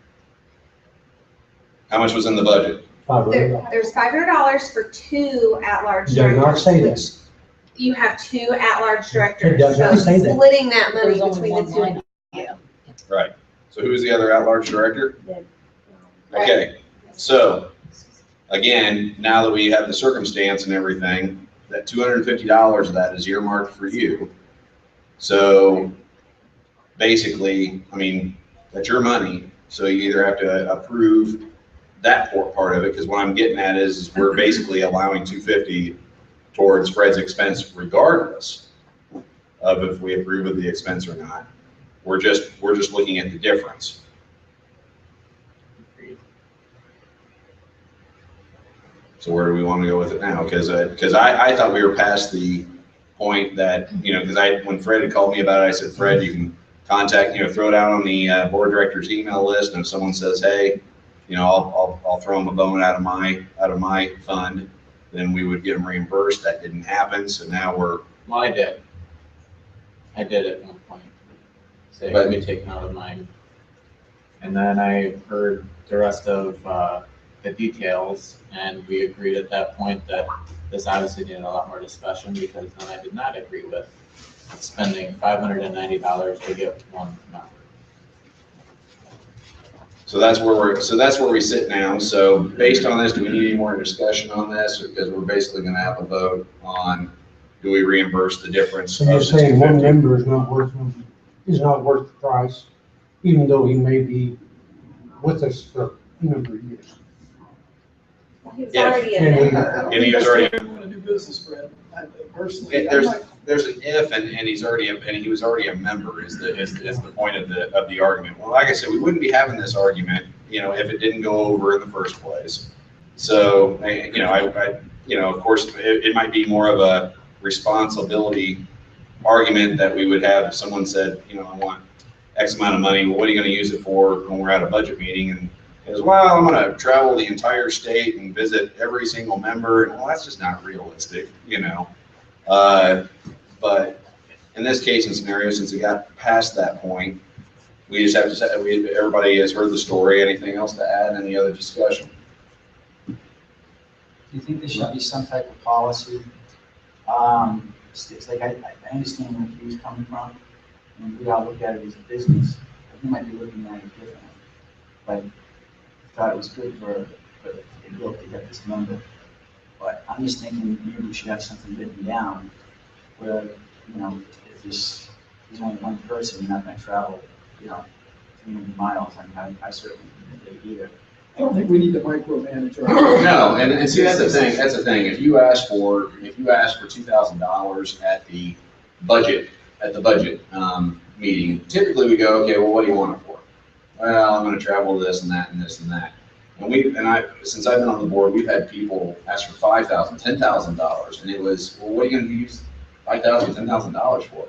Speaker 17: How much was in the budget?
Speaker 12: $500.
Speaker 14: There's $500 for 2 at-large
Speaker 12: It does not
Speaker 14: directors.
Speaker 12: say that.
Speaker 14: You have 2 at-large directors.
Speaker 12: It does not
Speaker 14: So
Speaker 12: say that.
Speaker 14: splitting that money
Speaker 4: There's only
Speaker 14: between the
Speaker 4: one
Speaker 14: 2
Speaker 4: line.
Speaker 14: of you.
Speaker 17: Right. So who's the other at-large director?
Speaker 14: Then,
Speaker 17: Okay, so again, now that we have the circumstance and everything, that $250 of that is earmarked for you. So basically, I mean, that's your money. So you either have to approve that part of it, because what I'm getting at is we're basically allowing $250 towards Fred's expense regardless of if we approve of the expense or not. We're just looking at the difference. So where do we want to go with it now? Because I thought we were past the point that, you know, because when Fred had called me about it, I said, Fred, you can contact, you know, throw it out on the board director's email list, and if someone says, hey, you know, I'll throw them a bone out of my fund, then we would get them reimbursed. That didn't happen, so now we're.
Speaker 8: Well, I did at one point, say it would be taken out of mine. And then I heard the rest of the details, and we agreed at that point that this obviously needed a lot more discussion, because then I did not agree with spending $590 to get one member.
Speaker 17: So that's where we sit now. So based on this, do we need any more discussion on this? Because we're basically going to have a vote on, do we reimburse the difference?
Speaker 12: So you're
Speaker 17: of the
Speaker 12: saying one
Speaker 17: 250?
Speaker 12: member is not worth the price, even though he may be with us for a number of years.
Speaker 14: He was
Speaker 17: Yeah.
Speaker 14: already a
Speaker 12: And we-
Speaker 14: member.
Speaker 17: And he was already.
Speaker 6: I want to do business, Fred. I personally, I'm
Speaker 17: There's
Speaker 6: like,
Speaker 17: an if, and he was already a member is the point of the argument. Well, like I said, we wouldn't be having this argument, you know, if it didn't go over in the first place. So, you know, of course, it might be more of a responsibility argument that we would have if someone said, you know, I want X amount of money, well, what are you gonna use it for when we're at a budget meeting? And he goes, well, I'm gonna travel the entire state and visit every single member, and well, that's just not realistic, you know? But in this case and scenario, since it got past that point, we just have to say, everybody has heard the story. Anything else to add? Any other discussion?
Speaker 13: Do you think there should be some type of policy? It's like, I understand where he's coming from, and we all look at it as a business. We might be looking at it differently. But I thought it was good for the guild to get this number. But I'm just thinking maybe we should have something written down where, you know, if there's only one person, you're not gonna travel, you know, 300 miles. I mean, I certainly wouldn't either.
Speaker 6: I don't think we need to micromanage.
Speaker 17: No, and see, that's the thing, If you ask for $2,000 at the budget, meeting, typically we go, okay, well, what do you want it for? Well, I'm gonna travel this and that and this and that. And since I've been on the board, we've had people ask for $5,000, $10,000, and it was, well, what are you gonna use $5,000, $10,000 for?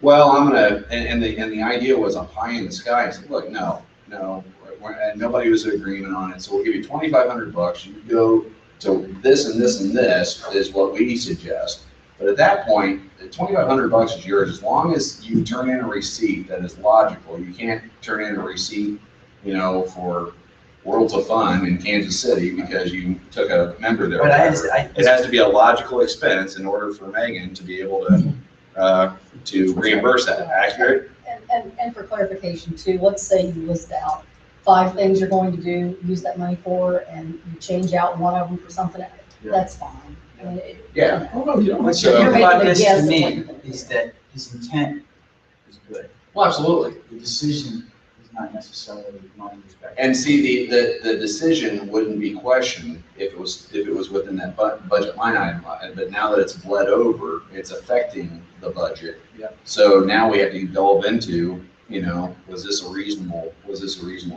Speaker 17: Well, I'm gonna, and the idea was I'm pie in the sky. I said, look, no, and nobody was in agreement on it. So we'll give you $2,500. You go to this and this and this is what we suggest. But at that point, the $2,500 is yours as long as you turn in a receipt that is logical. You can't turn in a receipt, you know, for Worlds of Fun in Kansas City because you took a member there.
Speaker 13: But
Speaker 17: it has to be a logical expense in order for Megan to be able to reimburse that. Accurate?
Speaker 4: And for clarification too, let's say you list out 5 things you're going to do, use that money for, and you change out one of them for something, that's fine. I mean,
Speaker 17: Yeah.
Speaker 13: What's
Speaker 17: So-
Speaker 13: good about
Speaker 4: You're
Speaker 13: this
Speaker 4: making a
Speaker 13: to me
Speaker 4: guess at what
Speaker 13: is that his intent is good.
Speaker 17: Well, absolutely.
Speaker 13: The decision is not necessarily money respect.
Speaker 17: And see, the decision wouldn't be questioned if it was within that budget line item, but now that it's bled over, it's affecting the budget.
Speaker 13: Yeah.
Speaker 17: So now we have to delve into, you know, was this a reasonable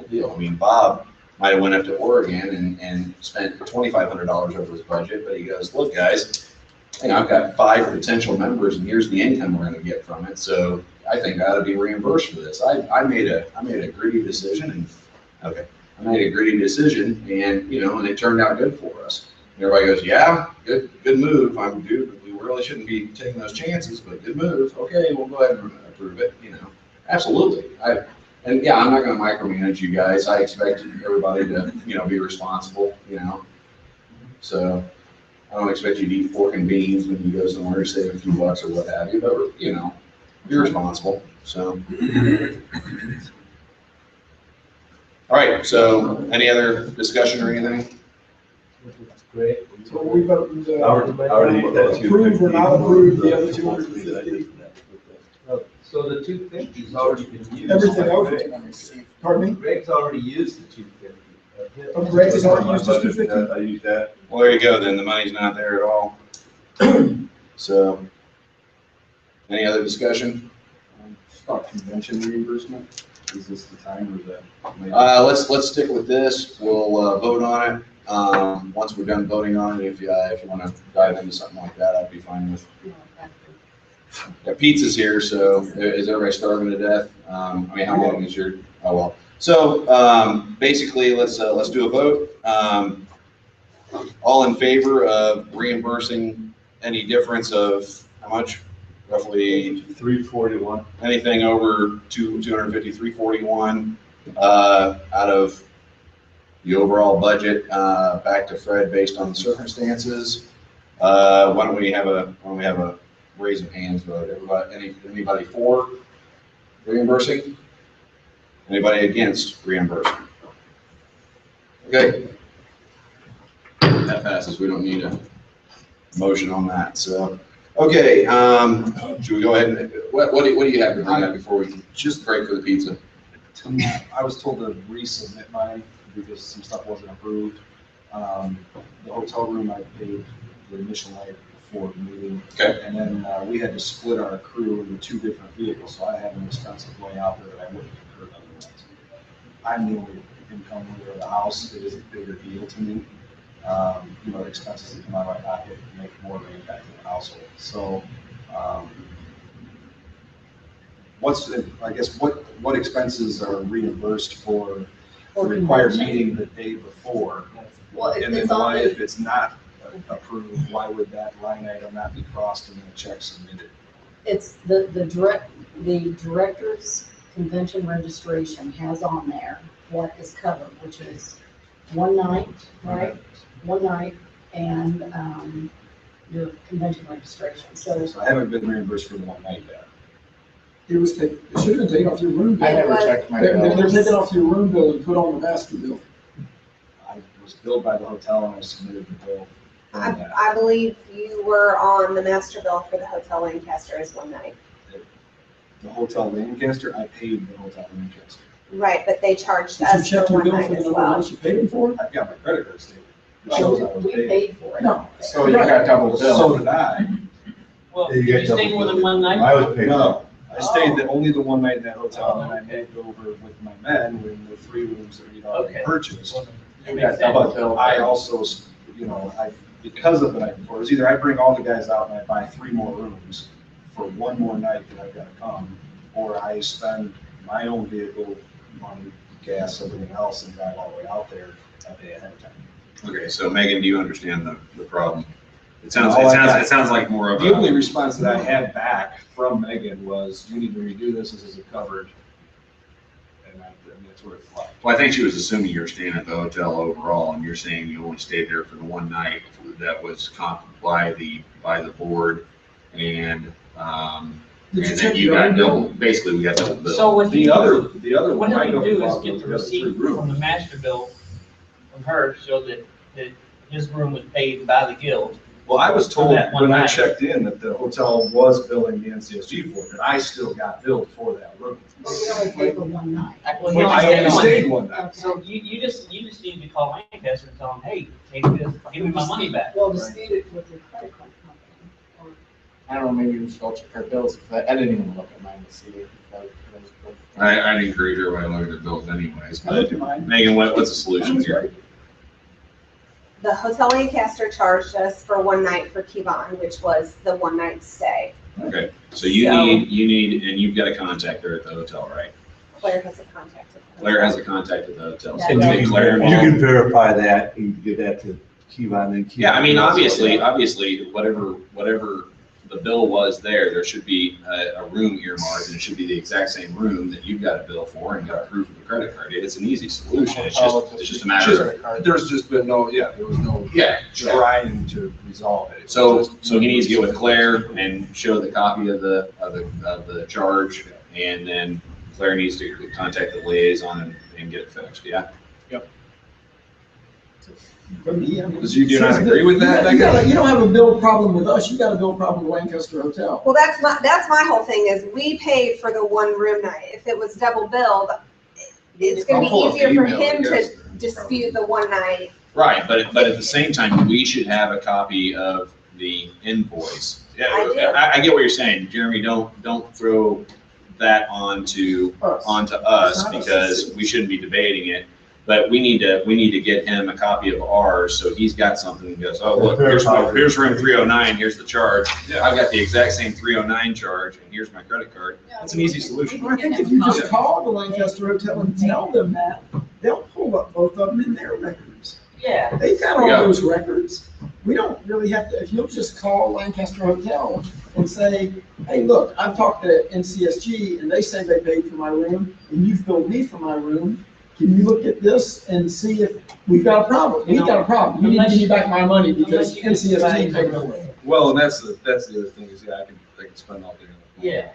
Speaker 17: deal? I mean, Bob might have went up to Oregon and spent $2,500 over his budget, but he goes, look, guys, you know, I've got 5 potential members, and here's the income we're going to get from it. So I think I ought to be reimbursed for this. I made a gritty decision, and you know, and it turned out good for us. And everybody goes, yeah, good move. We really shouldn't be taking those chances, but good move. Okay, we'll go ahead and approve it. You know, absolutely. I'm not going to micromanage you guys. I expect everybody to, you know, be responsible. You know, so I don't expect you to eat pork and beans when you go somewhere to save a few bucks or what have you. But you know, be responsible. So. All right, so any other discussion or anything?
Speaker 11: Great.
Speaker 6: So we voted,
Speaker 10: Already
Speaker 6: approve or not approve the other 250.
Speaker 10: So the 250 has already been used.
Speaker 6: Everything else
Speaker 10: Greg.
Speaker 6: is gonna receive. Pardon me?
Speaker 10: Greg's already used the 250.
Speaker 6: Oh, Greg has already used his 250?
Speaker 10: I used that.
Speaker 17: Well, there you go, then the money's not there at all. So, any other discussion?
Speaker 11: Stock convention reimbursement, is this the time or the?
Speaker 17: Let's stick with this, we'll vote on it. Once we're done voting on it, if you want to dive into something like that, I'd be fine with. Yeah, pizza's here, so is everybody starving to death? I mean, how long is your, oh well. So, basically, let's do a vote. All in favor of reimbursing any difference of how much? Roughly
Speaker 10: 341.
Speaker 17: Anything over 250, 341 out of the overall budget back to Fred based on the circumstances. Why don't we have a raise of hands vote? Anybody for reimbursing? Anybody against reimbursing? Okay. That passes. We don't need a motion on that. So, okay. Should we go ahead and what do you have to bring up before we just break for the pizza?
Speaker 11: I was told to resubmit mine because some stuff wasn't approved. The hotel room I paid the initial night before the meeting.
Speaker 17: Okay.
Speaker 11: And then we had to split our crew into 2 different vehicles, so I had an expense of going out there that I wouldn't have incurred otherwise. I'm the only income leader of the house. It is a bigger deal to me. You know, the expenses that come out of my pocket make more of an impact on the household. So I guess, what expenses are reimbursed for the
Speaker 4: Or
Speaker 11: required
Speaker 4: convention.
Speaker 11: meeting the day before?
Speaker 4: Well,
Speaker 11: And then
Speaker 4: it's on
Speaker 11: why,
Speaker 4: the,
Speaker 11: if it's not approved, why would that line item not be crossed and then a check submitted?
Speaker 4: it's the director's convention registration has on there what is covered, which is one night, right? One night and, your convention registration, so.
Speaker 11: So I haven't been reimbursed for the one night yet.
Speaker 6: It was taken, it should have been taken off your room bill.
Speaker 4: I never checked
Speaker 6: my bill. They're taking off your room bill and put on the master bill.
Speaker 11: I was billed by the hotel and I submitted the bill. from that.
Speaker 14: I believe you were on the master bill for the Hotel Lancaster as one night.
Speaker 11: The Hotel Lancaster, I paid the Hotel Lancaster.
Speaker 14: Right, but they charged
Speaker 6: Did you
Speaker 14: us
Speaker 6: check
Speaker 14: for
Speaker 6: your
Speaker 14: one
Speaker 6: bill
Speaker 14: night
Speaker 6: for the
Speaker 14: as
Speaker 6: number of
Speaker 14: well.
Speaker 6: nights you paid them for?
Speaker 11: I've got my credit card statement. It
Speaker 4: Well,
Speaker 11: shows I was
Speaker 4: we
Speaker 11: paid.
Speaker 4: paid for it.
Speaker 6: No.
Speaker 8: So you got double
Speaker 11: So
Speaker 8: bill.
Speaker 11: did I.
Speaker 5: Well,
Speaker 10: Yeah, you
Speaker 5: did
Speaker 10: get
Speaker 5: you stay
Speaker 10: double
Speaker 5: more than
Speaker 10: bill.
Speaker 5: one night?
Speaker 10: I was paid.
Speaker 11: No, I stayed
Speaker 5: Oh.
Speaker 11: only the one night in that hotel, and then I moved over with my men when the 3 rooms that we'd already
Speaker 5: Okay.
Speaker 11: purchased.
Speaker 5: That
Speaker 8: You
Speaker 5: makes
Speaker 8: got double
Speaker 5: sense.
Speaker 11: But
Speaker 8: bill.
Speaker 11: I also, because of the night before, it was either I bring all the guys out and I buy 3 more rooms for one more night that I've got to come, or I spend my own vehicle, money, gas, everything else, and drive all the way out there a day ahead of time.
Speaker 17: Okay, so Megan, do you understand the problem? It
Speaker 11: All I got-
Speaker 17: sounds like more of
Speaker 11: The only
Speaker 17: a,
Speaker 11: response that I had back from Megan was, you need to redo this, this isn't covered. And that's where it flipped.
Speaker 17: well, I think she was assuming you were staying at the hotel overall, and you're saying you only stayed there for the one night that was contemplated by the board, and,
Speaker 6: Did you
Speaker 17: and
Speaker 6: check
Speaker 17: then you
Speaker 6: your
Speaker 17: got
Speaker 6: own bill?
Speaker 17: double, basically, we got double bill.
Speaker 5: So what
Speaker 11: The
Speaker 5: he,
Speaker 11: other
Speaker 5: what
Speaker 11: one I
Speaker 5: he'll
Speaker 11: know
Speaker 5: do is
Speaker 11: about
Speaker 5: get
Speaker 11: was
Speaker 5: the
Speaker 11: the other 3
Speaker 5: receipt
Speaker 11: rooms.
Speaker 5: from the master bill from her, so that his room was paid by the guild.
Speaker 11: Well, I was told
Speaker 5: that one
Speaker 11: when I
Speaker 5: night.
Speaker 11: checked in that the hotel was billing the NCSG for it, and I still got billed for that room.
Speaker 4: But we only paid for one night.
Speaker 5: Well,
Speaker 11: Well, I only stayed one night.
Speaker 4: Okay.
Speaker 5: So you just need to call Lancaster and tell them, hey, take this, give me my money back.
Speaker 4: Well, dispute it with your credit card company.
Speaker 8: I don't know, maybe we should all check our bills, because I didn't even look at mine to see if that was.
Speaker 17: I'd encourage everybody to look at their bills anyways,
Speaker 6: I looked
Speaker 17: but
Speaker 6: at mine.
Speaker 17: Megan, what's the solution
Speaker 6: That's
Speaker 17: here?
Speaker 6: right.
Speaker 14: The Hotel Lancaster charged us for one night for Kevon, which was the one night stay.
Speaker 17: Okay, so you
Speaker 14: So-
Speaker 17: need, and you've got a contact there at the hotel, right?
Speaker 14: Claire has a contact. with the
Speaker 17: Claire has
Speaker 14: hotel.
Speaker 17: a contact at the hotel.
Speaker 4: Yeah,
Speaker 17: So
Speaker 10: And
Speaker 17: take
Speaker 10: you
Speaker 17: Claire
Speaker 10: can,
Speaker 17: involved.
Speaker 10: you can verify that and give that to Kevon and Kevon.
Speaker 17: Yeah, I mean,
Speaker 10: can also-
Speaker 17: obviously, whatever the bill was there should be a room earmarked, and it should be the exact same room that you've got a bill for and got proof of the credit card. It's an easy solution. It's just a matter of,
Speaker 11: There's just been there was no
Speaker 17: yeah.
Speaker 11: trying to resolve it.
Speaker 17: So he needs to get with Claire and show the copy of the charge, and then Claire needs to contact the liaison and get it fixed, yeah?
Speaker 6: For me, I mean,
Speaker 11: Does you do not agree with that?
Speaker 6: You don't have a bill problem with us, you got a bill problem with Lancaster Hotel.
Speaker 14: Well, that's my whole thing is we paid for the one room night. If it was double billed, it's gonna be
Speaker 11: I'll pull up
Speaker 14: easier for
Speaker 11: email, I
Speaker 14: him to
Speaker 11: guess.
Speaker 14: dispute the one night.
Speaker 17: Right, but at the same time, we should have a copy of the invoice. Yeah,
Speaker 14: I do.
Speaker 17: I get what you're saying, Jeremy, don't throw that onto us
Speaker 6: It's not us.
Speaker 17: because we shouldn't be debating it. But we need to get him a copy of ours, so he's got something that goes, oh, look, here's room 309, here's the charge. I've got the exact same 309 charge, and here's my credit card. That's an easy solution.
Speaker 6: I think if you just call the Lancaster Hotel and tell them that, they'll pull up both of them in their records.
Speaker 5: Yeah.
Speaker 6: They've got all
Speaker 17: Yeah.
Speaker 6: those records. We don't really have to, if you'll just call Lancaster Hotel and say, hey, look, I've talked to NCSG and they say they paid for my room and you've billed me for my room. Can you look at this and see if we've got a problem? We've got a problem. You need to give me back my money because NCSG paid it away.
Speaker 11: Well, and that's the other thing is, I can spend all day on the phone.
Speaker 5: Yeah.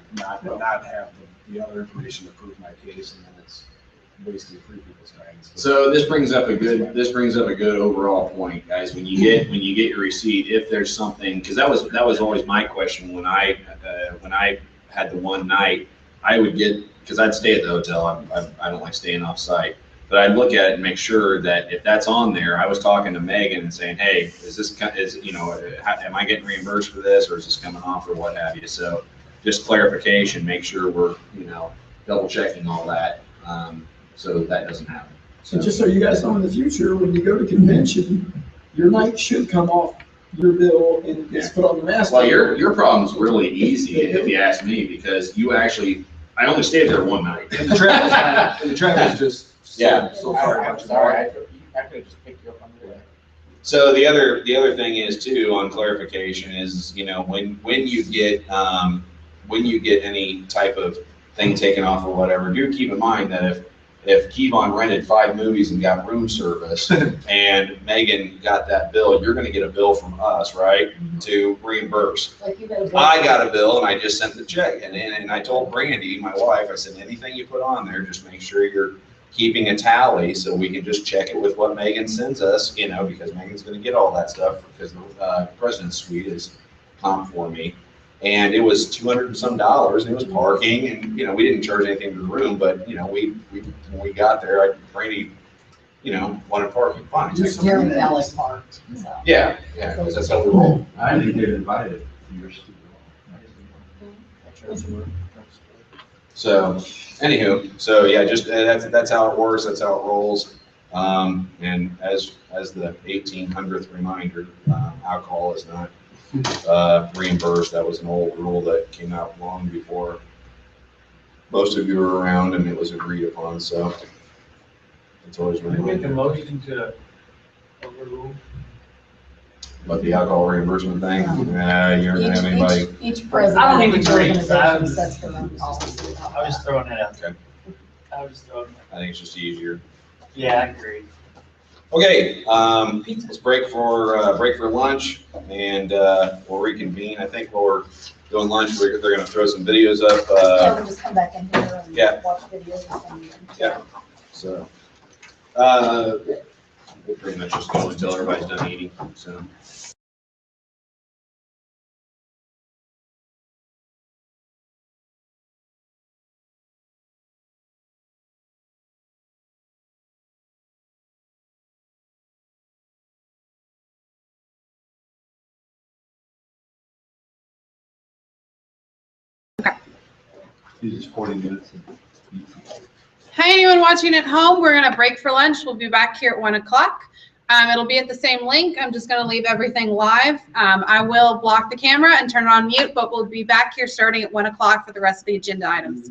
Speaker 11: Not have the other information to prove my case, and then it's wasting 3 people's time.
Speaker 17: So this brings up a good overall point, guys. When you get your receipt, if there's something, because that was always my question when I had the one night, I would get, because I'd stay at the hotel. I don't like staying off site, but I'd look at it and make sure that if that's on there, I was talking to Megan and saying, hey, am I getting reimbursed for this, or is this coming off, or what have you? So just clarification, make sure we're double checking all that, so that doesn't happen.
Speaker 6: So just so you guys know in the future, when you go to convention, your night should come off your bill and it's put on the master.
Speaker 17: Well, your problem's really easy if you ask me, because I only stayed there one night.
Speaker 11: And the traffic's just
Speaker 17: Yeah.
Speaker 11: so far
Speaker 8: I'm
Speaker 11: about
Speaker 8: sorry, I could have just picked you up on that.
Speaker 17: So the other thing is too, on clarification is, you know, when you get any type of thing taken off or whatever, do keep in mind that if Kevon rented 5 movies and got room service and Megan got that bill, you're gonna get a bill from us, right? To reimburse.
Speaker 4: Like you got a.
Speaker 17: I got a bill and I just sent the check, and I told Brandy, my wife, I said, anything you put on there, just make sure you're keeping a tally so we can just check it with what Megan sends us, you know, because Megan's gonna get all that stuff because the president's suite is comp for me. And it was $200 and some, and it was parking, and, you know, we didn't charge anything to the room, but, you know, when we got there, Brandy, you know, wanted parking, fine.
Speaker 4: Just Terry Valley parked, so.
Speaker 17: Yeah, because that's how we roll.
Speaker 10: I didn't get invited to your studio.
Speaker 17: So, anywho, so yeah, just, that's how it works, that's how it rolls. And as the 1800th reminder, alcohol is not reimbursed. That was an old rule that came out long before most of you were around and it was agreed upon, so it's always really
Speaker 5: Make a
Speaker 17: good.
Speaker 5: motion to overrule.
Speaker 17: But the alcohol reimbursement thing, you're gonna have anybody,
Speaker 4: Each president.
Speaker 5: I don't even
Speaker 4: of each
Speaker 5: drink,
Speaker 4: organization sets their own policy.
Speaker 5: I was just throwing it out.
Speaker 17: Okay.
Speaker 5: I was just throwing it.
Speaker 17: I think it's just easier.
Speaker 5: Yeah, I agree.
Speaker 17: Okay, let's break for lunch and we'll reconvene. I think while we're doing lunch, they're gonna throw some videos up.
Speaker 4: Yeah, we'll just come back in here and
Speaker 17: Yeah.
Speaker 4: watch videos or something.
Speaker 17: Yeah, so, we'll pretty much just go until everybody's done eating, so.
Speaker 10: It's 40 minutes.
Speaker 19: Hi, anyone watching at home? We're gonna break for lunch. We'll be back here at 1 o'clock. It'll be at the same link. I'm just gonna leave everything live. I will block the camera and turn it on mute, but we'll be back here starting at 1 o'clock for the rest of the agenda items.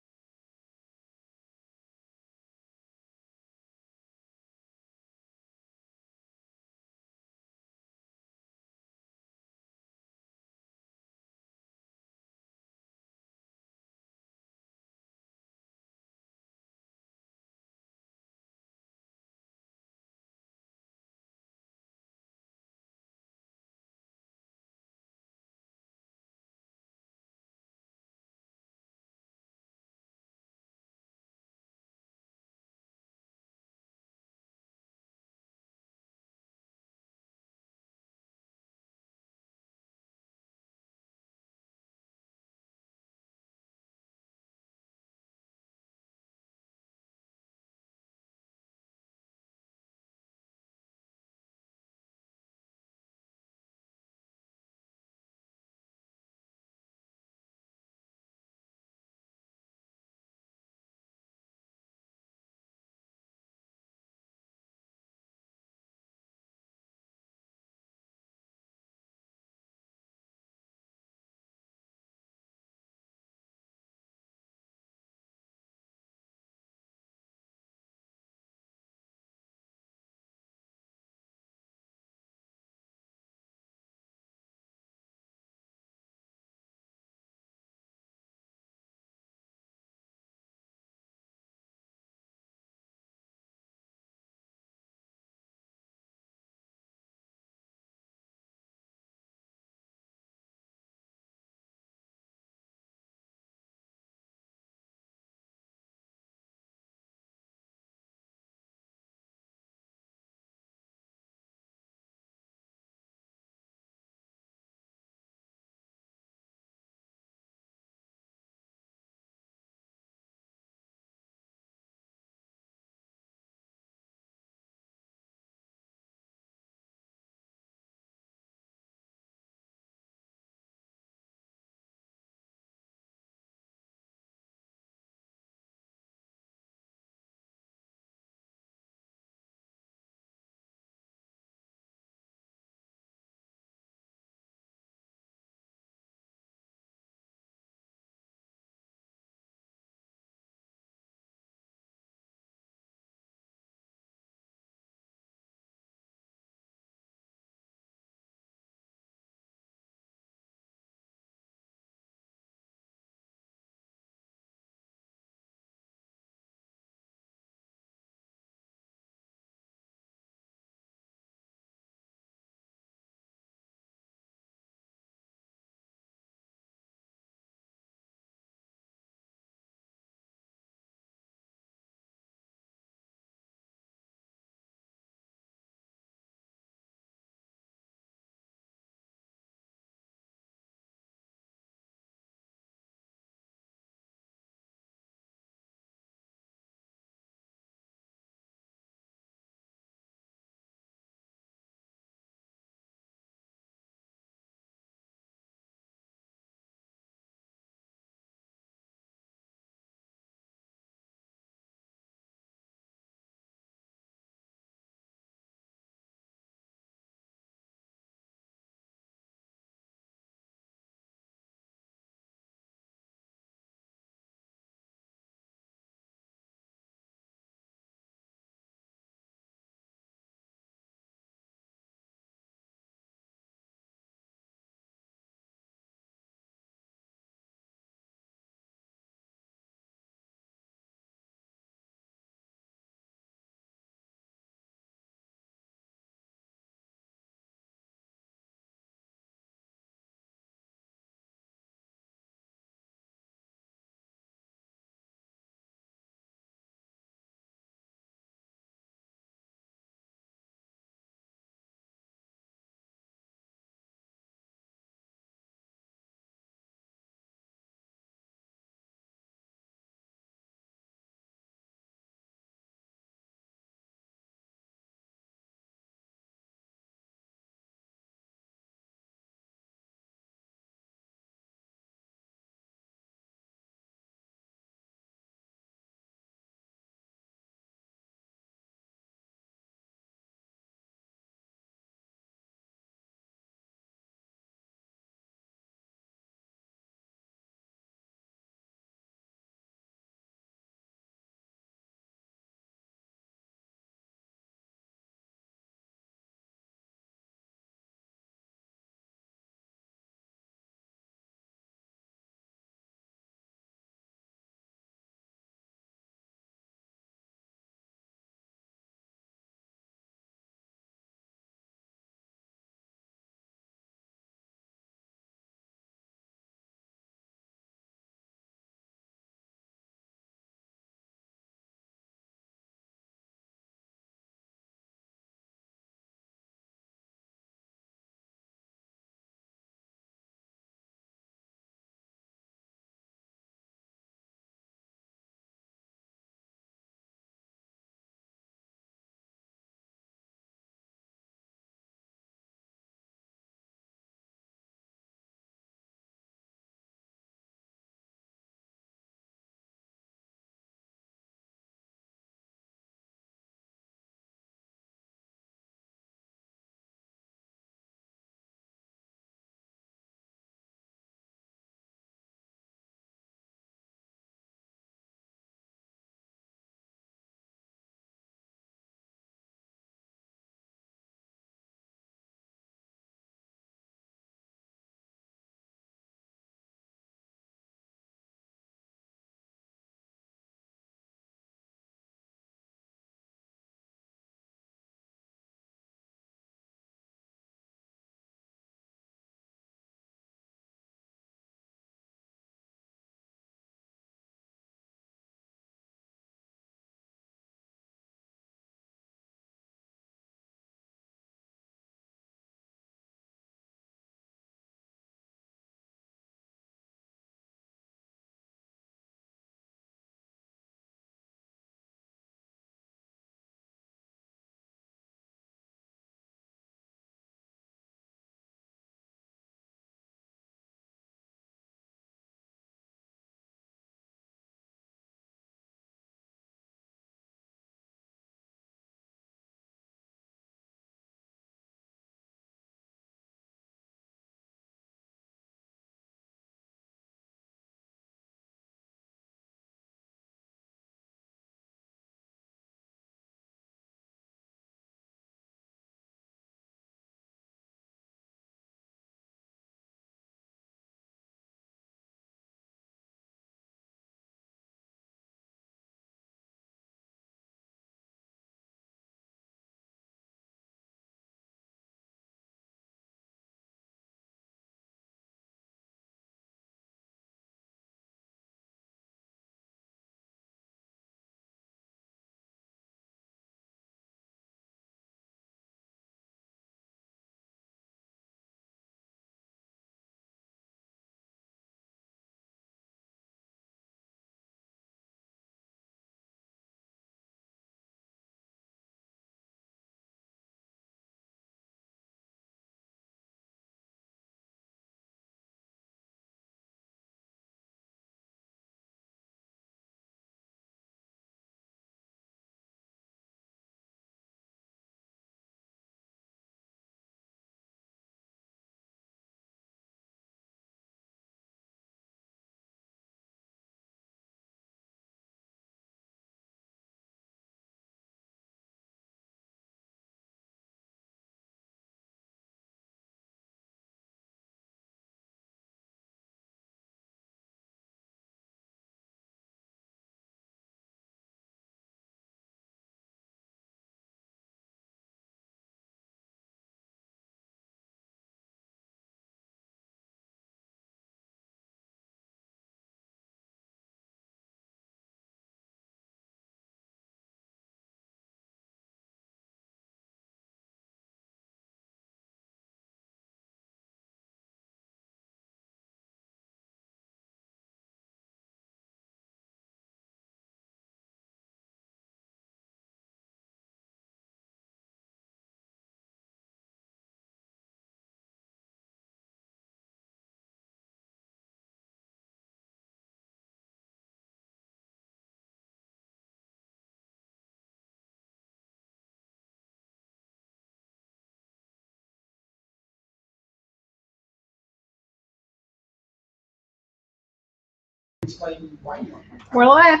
Speaker 18: explain why you want.
Speaker 19: We're live.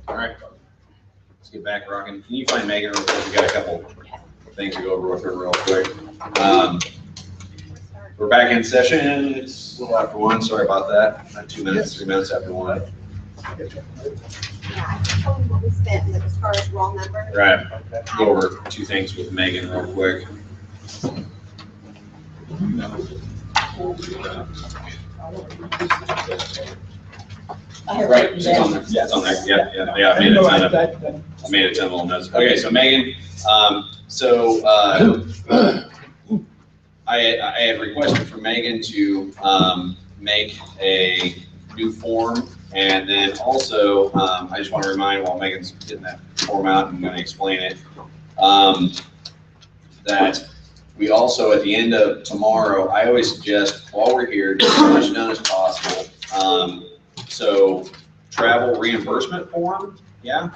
Speaker 17: All right, let's get back rocking. Can you find Megan real quick? We got a couple things to go over with her real quick. We're back in session. It's a little after 1. Sorry about that. Not 2 minutes, 3 minutes after 1.
Speaker 14: Yeah, I told you what we spent, but as far as raw number.
Speaker 17: Right. Go over 2 things with Megan real quick. Right, it's on there. Yeah, it's on there. Yeah. I made a ton of little notes. Okay, so Megan, I had requested from Megan to make a new form, and then also I just want to remind, while Megan's getting that form out, I'm going to explain it, that we also, at the end of tomorrow, I always suggest, while we're here, get as much done as possible. So travel reimbursement form, yeah.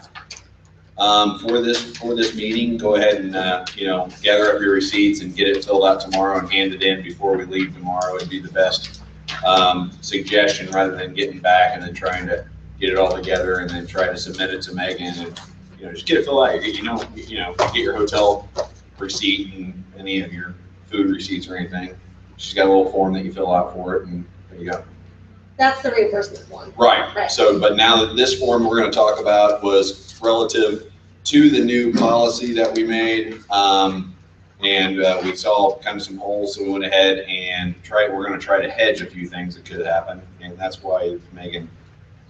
Speaker 17: For this meeting, go ahead and gather up your receipts and get it filled out tomorrow and hand it in before we leave tomorrow. It'd be the best suggestion, rather than getting back and then trying to get it all together and then try to submit it to Megan, and just get it filled out. Get your hotel receipt and any of your food receipts or anything. She's got a little form that you fill out for it, and there you go.
Speaker 14: That's the reimbursement one.
Speaker 17: Right. So, but now that this form we're going to talk about was relative to the new policy that we made, and we saw kind of some holes, so we went ahead and we're going to try to hedge a few things that could happen, and that's why Megan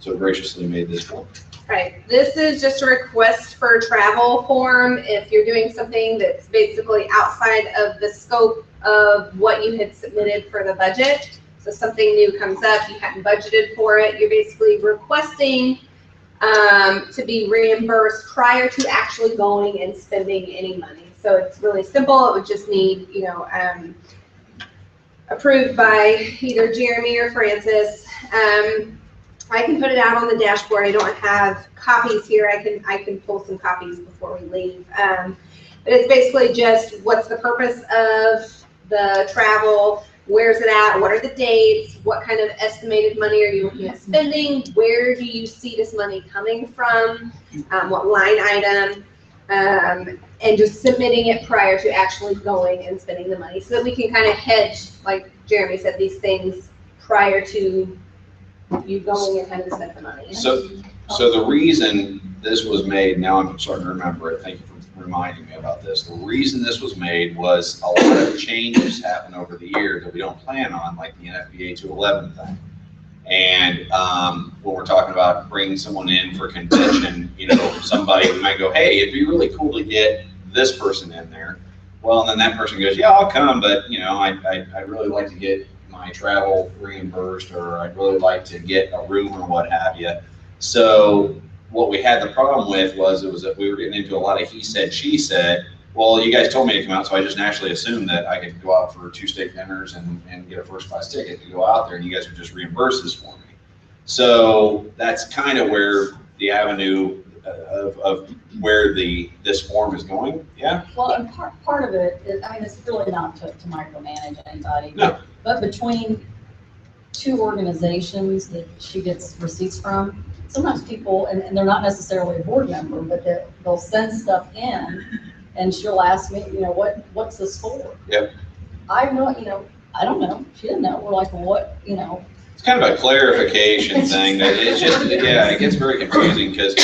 Speaker 17: so graciously made this form.
Speaker 14: Right. This is just a request for travel form. If you're doing something that's basically outside of the scope of what you had submitted for the budget, so something new comes up, you hadn't budgeted for it, you're basically requesting to be reimbursed prior to actually going and spending any money. So it's really simple. It would just need, approved by either Jeremy or Francis. I can put it out on the dashboard. I don't have copies here. I can pull some copies before we leave. But it's basically just what's the purpose of the travel, where's it at, what are the dates, what kind of estimated money are you looking at spending, where do you see this money coming from, what line item, and just submitting it prior to actually going and spending the money, so that we can kind of hedge, like Jeremy said, these things prior to you going and having to spend the money.
Speaker 17: So the reason this was made, now I'm starting to remember it, thank you for reminding me about this. The reason this was made was a lot of changes happen over the year that we don't plan on, like the NFPA 211 thing. And when we're talking about bringing someone in for convention, somebody who might go, hey, it'd be really cool to get this person in there. Well, and then that person goes, yeah, I'll come, but I'd really like to get my travel reimbursed, or I'd really like to get a room or what have you. So what we had the problem with was that we were getting into a lot of he said, she said. Well, you guys told me to come out, so I just naturally assumed that I could go out for 2 steak dinners and get a first class ticket to go out there, and you guys would just reimburse this for me. So that's kind of where the avenue of where this form is going. Yeah.
Speaker 4: Well, and part of it is, it's really not to micromanage anybody.
Speaker 17: No.
Speaker 4: But between 2 organizations that she gets receipts from, sometimes people, and they're not necessarily a board member, but they'll send stuff in, and she'll ask me, what's this for?
Speaker 17: Yep.
Speaker 4: I don't know. She didn't know. We're like, well, what,
Speaker 17: It's kind of a clarification thing that it's just, it gets very confusing, because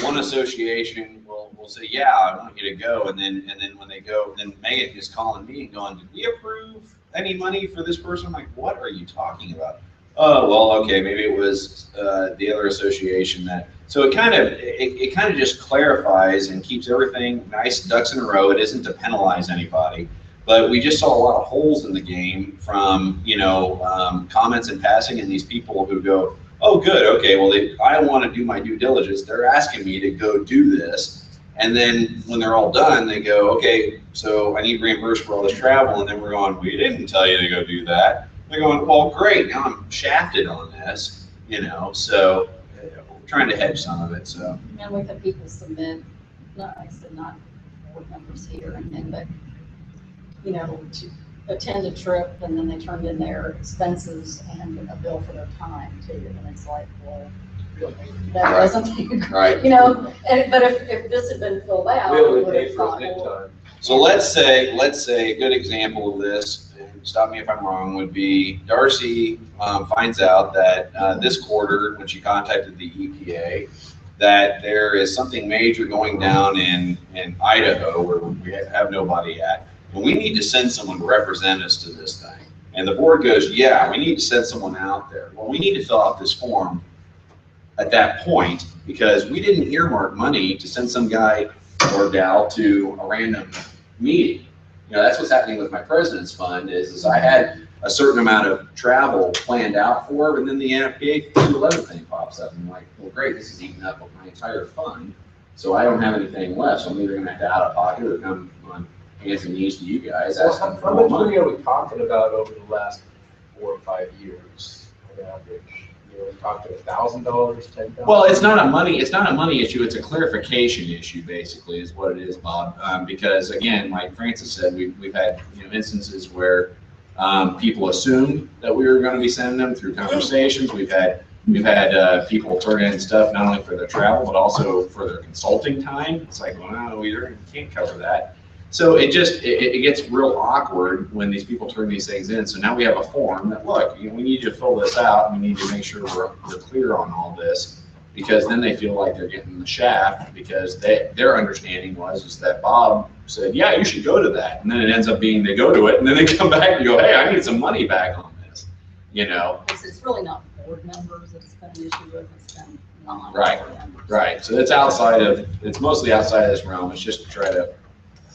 Speaker 17: one association will say, yeah, I want you to go. And then when they go, then Megan is calling me and going, did we approve any money for this person? I'm like, what are you talking about? Oh, well, okay, maybe it was the other association that. So it kind of just clarifies and keeps everything nice, ducks in a row. It isn't to penalize anybody, but we just saw a lot of holes in the game from comments in passing, and these people who go, oh, good, okay, well, I want to do my due diligence. They're asking me to go do this, and then when they're all done, they go, okay, so I need reimbursed for all this travel, and then we're going, we didn't tell you to go do that. They're going, well, great, now I'm shafted on this, so we're trying to hedge some of it, so.
Speaker 4: And we've had people submit, like I said, not board members here or anything, but, attend a trip and then they turned in their expenses and a bill for their time too, and it's like, well, that wasn't,
Speaker 17: Right.
Speaker 4: you know, but if this had been filled out,
Speaker 7: We
Speaker 4: we
Speaker 7: only
Speaker 4: would
Speaker 7: pay
Speaker 4: have
Speaker 7: for
Speaker 4: thought,
Speaker 7: good
Speaker 4: well,
Speaker 7: time.
Speaker 17: So let's say a good example of this, and stop me if I'm wrong, would be Darcy finds out that this quarter, when she contacted the EPA, that there is something major going down in Idaho where we have nobody at. And we need to send someone to represent us to this thing. And the board goes, yeah, we need to send someone out there. Well, we need to fill out this form at that point because we didn't earmark money to send some guy or gal to a random meeting. You know, that's what's happening with my president's fund is I had a certain amount of travel planned out for, and then the NFPA 211 thing pops up. And I'm like, well, great, this is eating up my entire fund. So I don't have anything left. So I'm either gonna have to out of pocket or come on hands and knees to you guys
Speaker 7: Well,
Speaker 17: asking for
Speaker 7: how
Speaker 17: more
Speaker 7: much
Speaker 17: money.
Speaker 7: money are we talking about over the last 4 or 5 years on average? You know, we're talking $1,000, $10,000?
Speaker 17: Well, it's not a money issue, it's a clarification issue, basically, is what it is, Bob. Because again, like Francis said, we've had, you know, instances where people assumed that we were gonna be sending them through conversations. We've had people turn in stuff not only for their travel, but also for their consulting time. It's like, well, no, we can't cover that. So it gets real awkward when these people turn these things in. So now we have a form that, look, we need you to fill this out. We need to make sure we're clear on all this, because then they feel like they're getting the shaft, because their understanding is that Bob said, yeah, you should go to that. And then it ends up being they go to it, and then they come back and go, hey, I need some money back on this, you know?
Speaker 4: it's really not board members that it's been an issue with, it's been
Speaker 17: Right,
Speaker 4: non-board members.
Speaker 17: right. So it's mostly outside of this realm. It's just to try to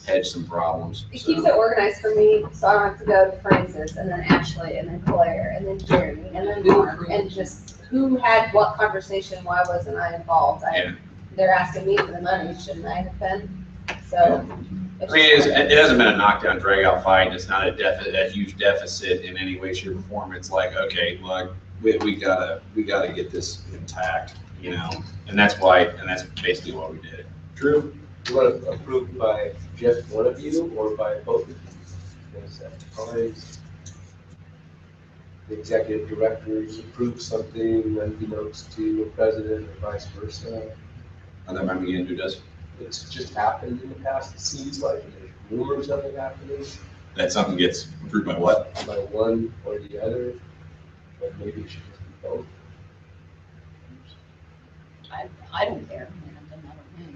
Speaker 17: hedge some problems.
Speaker 14: It
Speaker 17: So.
Speaker 14: keeps it organized for me, so I don't have to go to Francis, and then Ashley, and then Claire, and then Jeremy, and then Mark, and just who had what conversation, why wasn't I involved?
Speaker 17: Yeah.
Speaker 14: They're asking me for the money, shouldn't I have been? So.
Speaker 17: I mean, it hasn't been a knockdown, drag-out fight. It's not a huge deficit in any way, shape, or form. It's like, okay, look, we gotta get this intact, you know, and that's basically why we did it. Drew?
Speaker 7: You want it approved by just one of you or by both of you? Is that always the executive directors approve something unbeknownst to the president or vice versa?
Speaker 17: And then I'm again, who does?
Speaker 7: It's just happened in the past, it seems like, and there's rumors of it happening.
Speaker 17: That something gets approved by what?
Speaker 7: By one or the other, but maybe it should just be both.
Speaker 4: I don't care, I mean, it doesn't matter to me.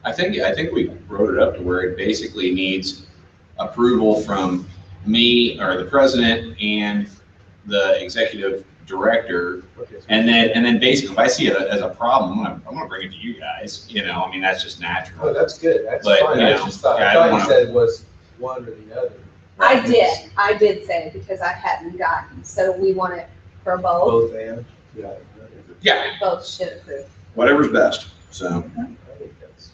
Speaker 17: I think we wrote it up to where it basically needs approval from me or the president and the executive director. And then basically, if I see it as a problem, I'm gonna bring it to you guys, you know, I mean, that's just natural.
Speaker 7: Oh, that's good, that's
Speaker 17: But,
Speaker 7: fine,
Speaker 17: you
Speaker 7: I
Speaker 17: know,
Speaker 7: just thought,
Speaker 17: yeah, I
Speaker 7: I
Speaker 17: don't
Speaker 7: thought you
Speaker 17: wanna-
Speaker 7: said it was one or the other.
Speaker 14: I did say, because I hadn't gotten, so we want it for both.
Speaker 7: Both and? Yeah.
Speaker 17: Yeah,
Speaker 14: Both should approve.
Speaker 17: whatever's best, so.
Speaker 7: I think that's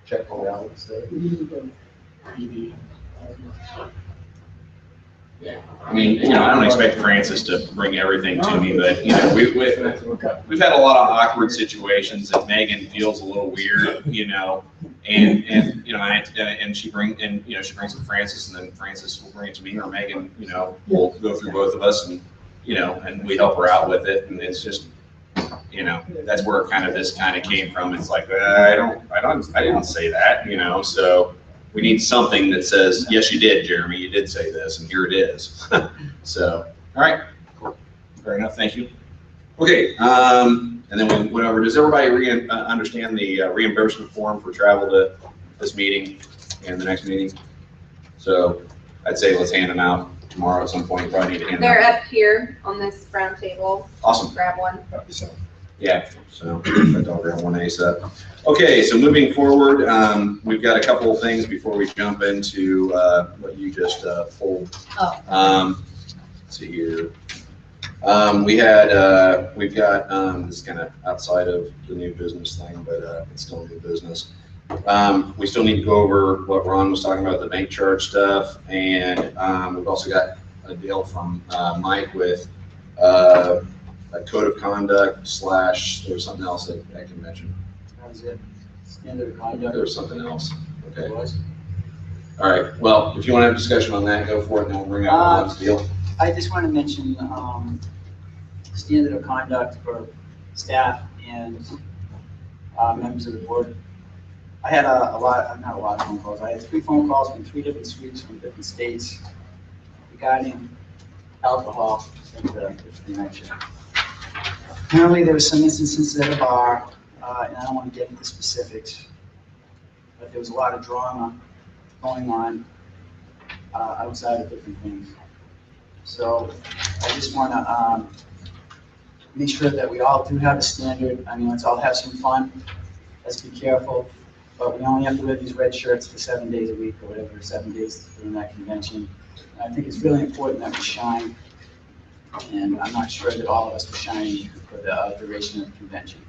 Speaker 7: check on balance there.
Speaker 17: I mean, you know, I don't expect Francis to bring everything to me, but, you know, we've had a lot of awkward situations that Megan feels a little weird, you know, and you know, and she brings it to Francis, and then Francis will bring it to me, or Megan, you know, will go through both of us, and, you know, and we help her out with it, and it's just, you know, that's where this kind of came from. It's like, I didn't say that, you know, so we need something that says, yes, you did, Jeremy, you did say this, and here it is. So, all right, cool. Fair enough, thank you. Okay, and then we went over, does everybody understand the reimbursement form for travel to this meeting and the next meeting? So I'd say let's hand them out tomorrow at some point. You probably need to hand them
Speaker 14: They're
Speaker 17: out.
Speaker 14: up here on this brown table.
Speaker 17: Awesome.
Speaker 14: Grab one.
Speaker 17: Yeah, so I'll grab one ASAP. Okay, so moving forward, we've got a couple of things before we jump into what you just pulled.
Speaker 4: Oh.
Speaker 17: Let's see here. We've got this kind of outside of the new business thing, but it's still new business. We still need to go over what Ron was talking about, the bank charge stuff, and we've also got a deal from Mike with a code of conduct / there's something else that I can mention.
Speaker 13: How's it? Standard conduct?
Speaker 17: There was something else. Okay. All right, well, if you want to have a discussion on that, go for it, and then we'll bring up Ron's deal.
Speaker 13: I just want to mention, standard of conduct for staff and, members of the board. I had not a lot of phone calls. I had 3 phone calls from 3 different suites from different states regarding alcohol connection. Apparently, there was some instances at a bar, and I don't want to get into specifics, but there was a lot of drama going on outside of different things. So I just want to make sure that we all do have a standard. I mean, let's all have some fun. Let's be careful. But we only have to wear these red shirts for 7 days a week or whatever, 7 days during that convention. And I think it's really important that we shine. And I'm not sure that all of us are shining for the duration of the convention.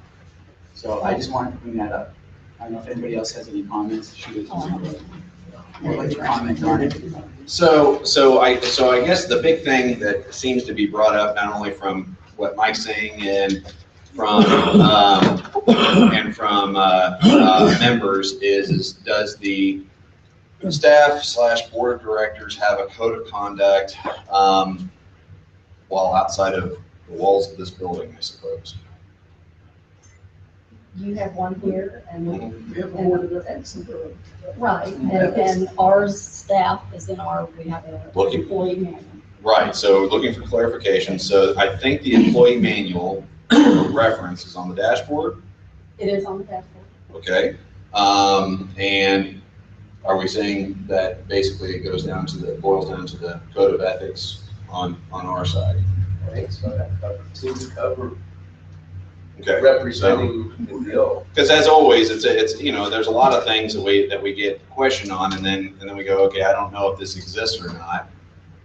Speaker 13: So I just wanted to bring that up. I don't know if anybody else has any comments. I'd like to comment on it.
Speaker 17: So I guess the big thing that seems to be brought up, not only from what Mike's saying and from members is does the staff / board of directors have a code of conduct while outside of the walls of this building, I suppose?
Speaker 4: You have one here and
Speaker 6: We have a board of
Speaker 4: right, and our staff is in we have a
Speaker 17: Looking.
Speaker 4: employee manual.
Speaker 17: Right, so looking for clarification. So I think the employee manual reference is on the dashboard,
Speaker 4: It is on the dashboard.
Speaker 17: okay? And are we saying that basically it boils down to the code of ethics on our side?
Speaker 7: I think so, that seems to cover
Speaker 17: Okay.
Speaker 7: representing the deal.
Speaker 17: Because as always, it's there's a lot of things that we get questioned on, and then we go, okay, I don't know if this exists or not.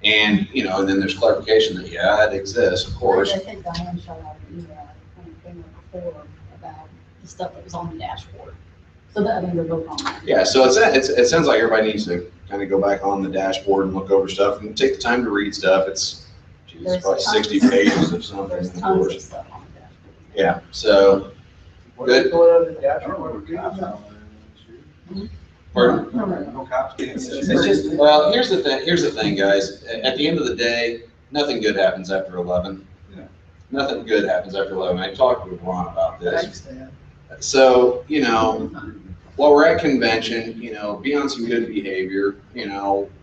Speaker 17: And, and then there's clarification that, yeah, it exists, of course.
Speaker 4: I think Diane shot out an email when it came up before about the stuff that was on the dashboard. So that, I mean, they're both on that.
Speaker 17: Yeah, so it sounds like everybody needs to kind of go back on the dashboard and look over stuff and take the time to read stuff. It's probably 60 pages of something,
Speaker 4: There's
Speaker 17: of
Speaker 4: tons
Speaker 17: course.
Speaker 4: of stuff on the dashboard.
Speaker 17: Yeah, so, good. Pardon?
Speaker 11: No cops getting
Speaker 17: It's just, well, here's the thing, guys. At the end of the day, nothing good happens after 11.
Speaker 11: Yeah.
Speaker 17: Nothing good happens after 11. I talked with Ron about this.
Speaker 18: Thanks, Dan.
Speaker 17: So, while we're at convention, be on some good behavior,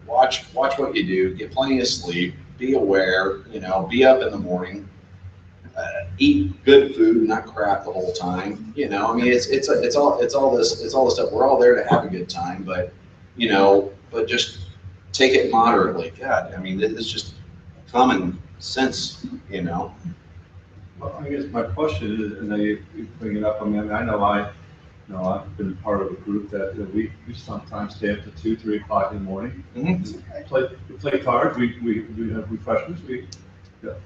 Speaker 17: watch what you do, get plenty of sleep, be aware, be up in the morning, eat good food, not crap the whole time. I mean, it's all this stuff. We're all there to have a good time, but just take it moderately. God, I mean, it's just common sense,
Speaker 10: Well, I guess my question is, and you bring it up, I mean, I know I've been part of a group that we sometimes stay up to 2, 3 o'clock in the morning.
Speaker 17: Mm-hmm.
Speaker 10: We play cards, we have refreshments,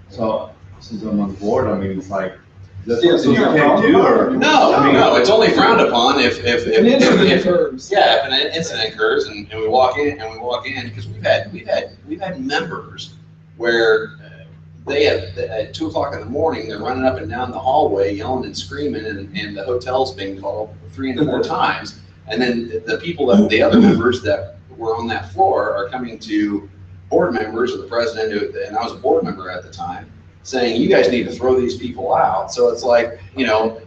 Speaker 10: so since I'm on the board, I mean, it's like, is that something you can't do, or?
Speaker 17: No, it's only frowned upon if
Speaker 6: An incident occurs.
Speaker 17: Yeah, if an incident occurs and we walk in, because we've had members where they at 2 o'clock in the morning, they're running up and down the hallway yelling and screaming, and the hotel's being called 3 and 4 times. And then the other members that were on that floor are coming to board members or the president, and I was a board member at the time, saying, you guys need to throw these people out. So it's like, now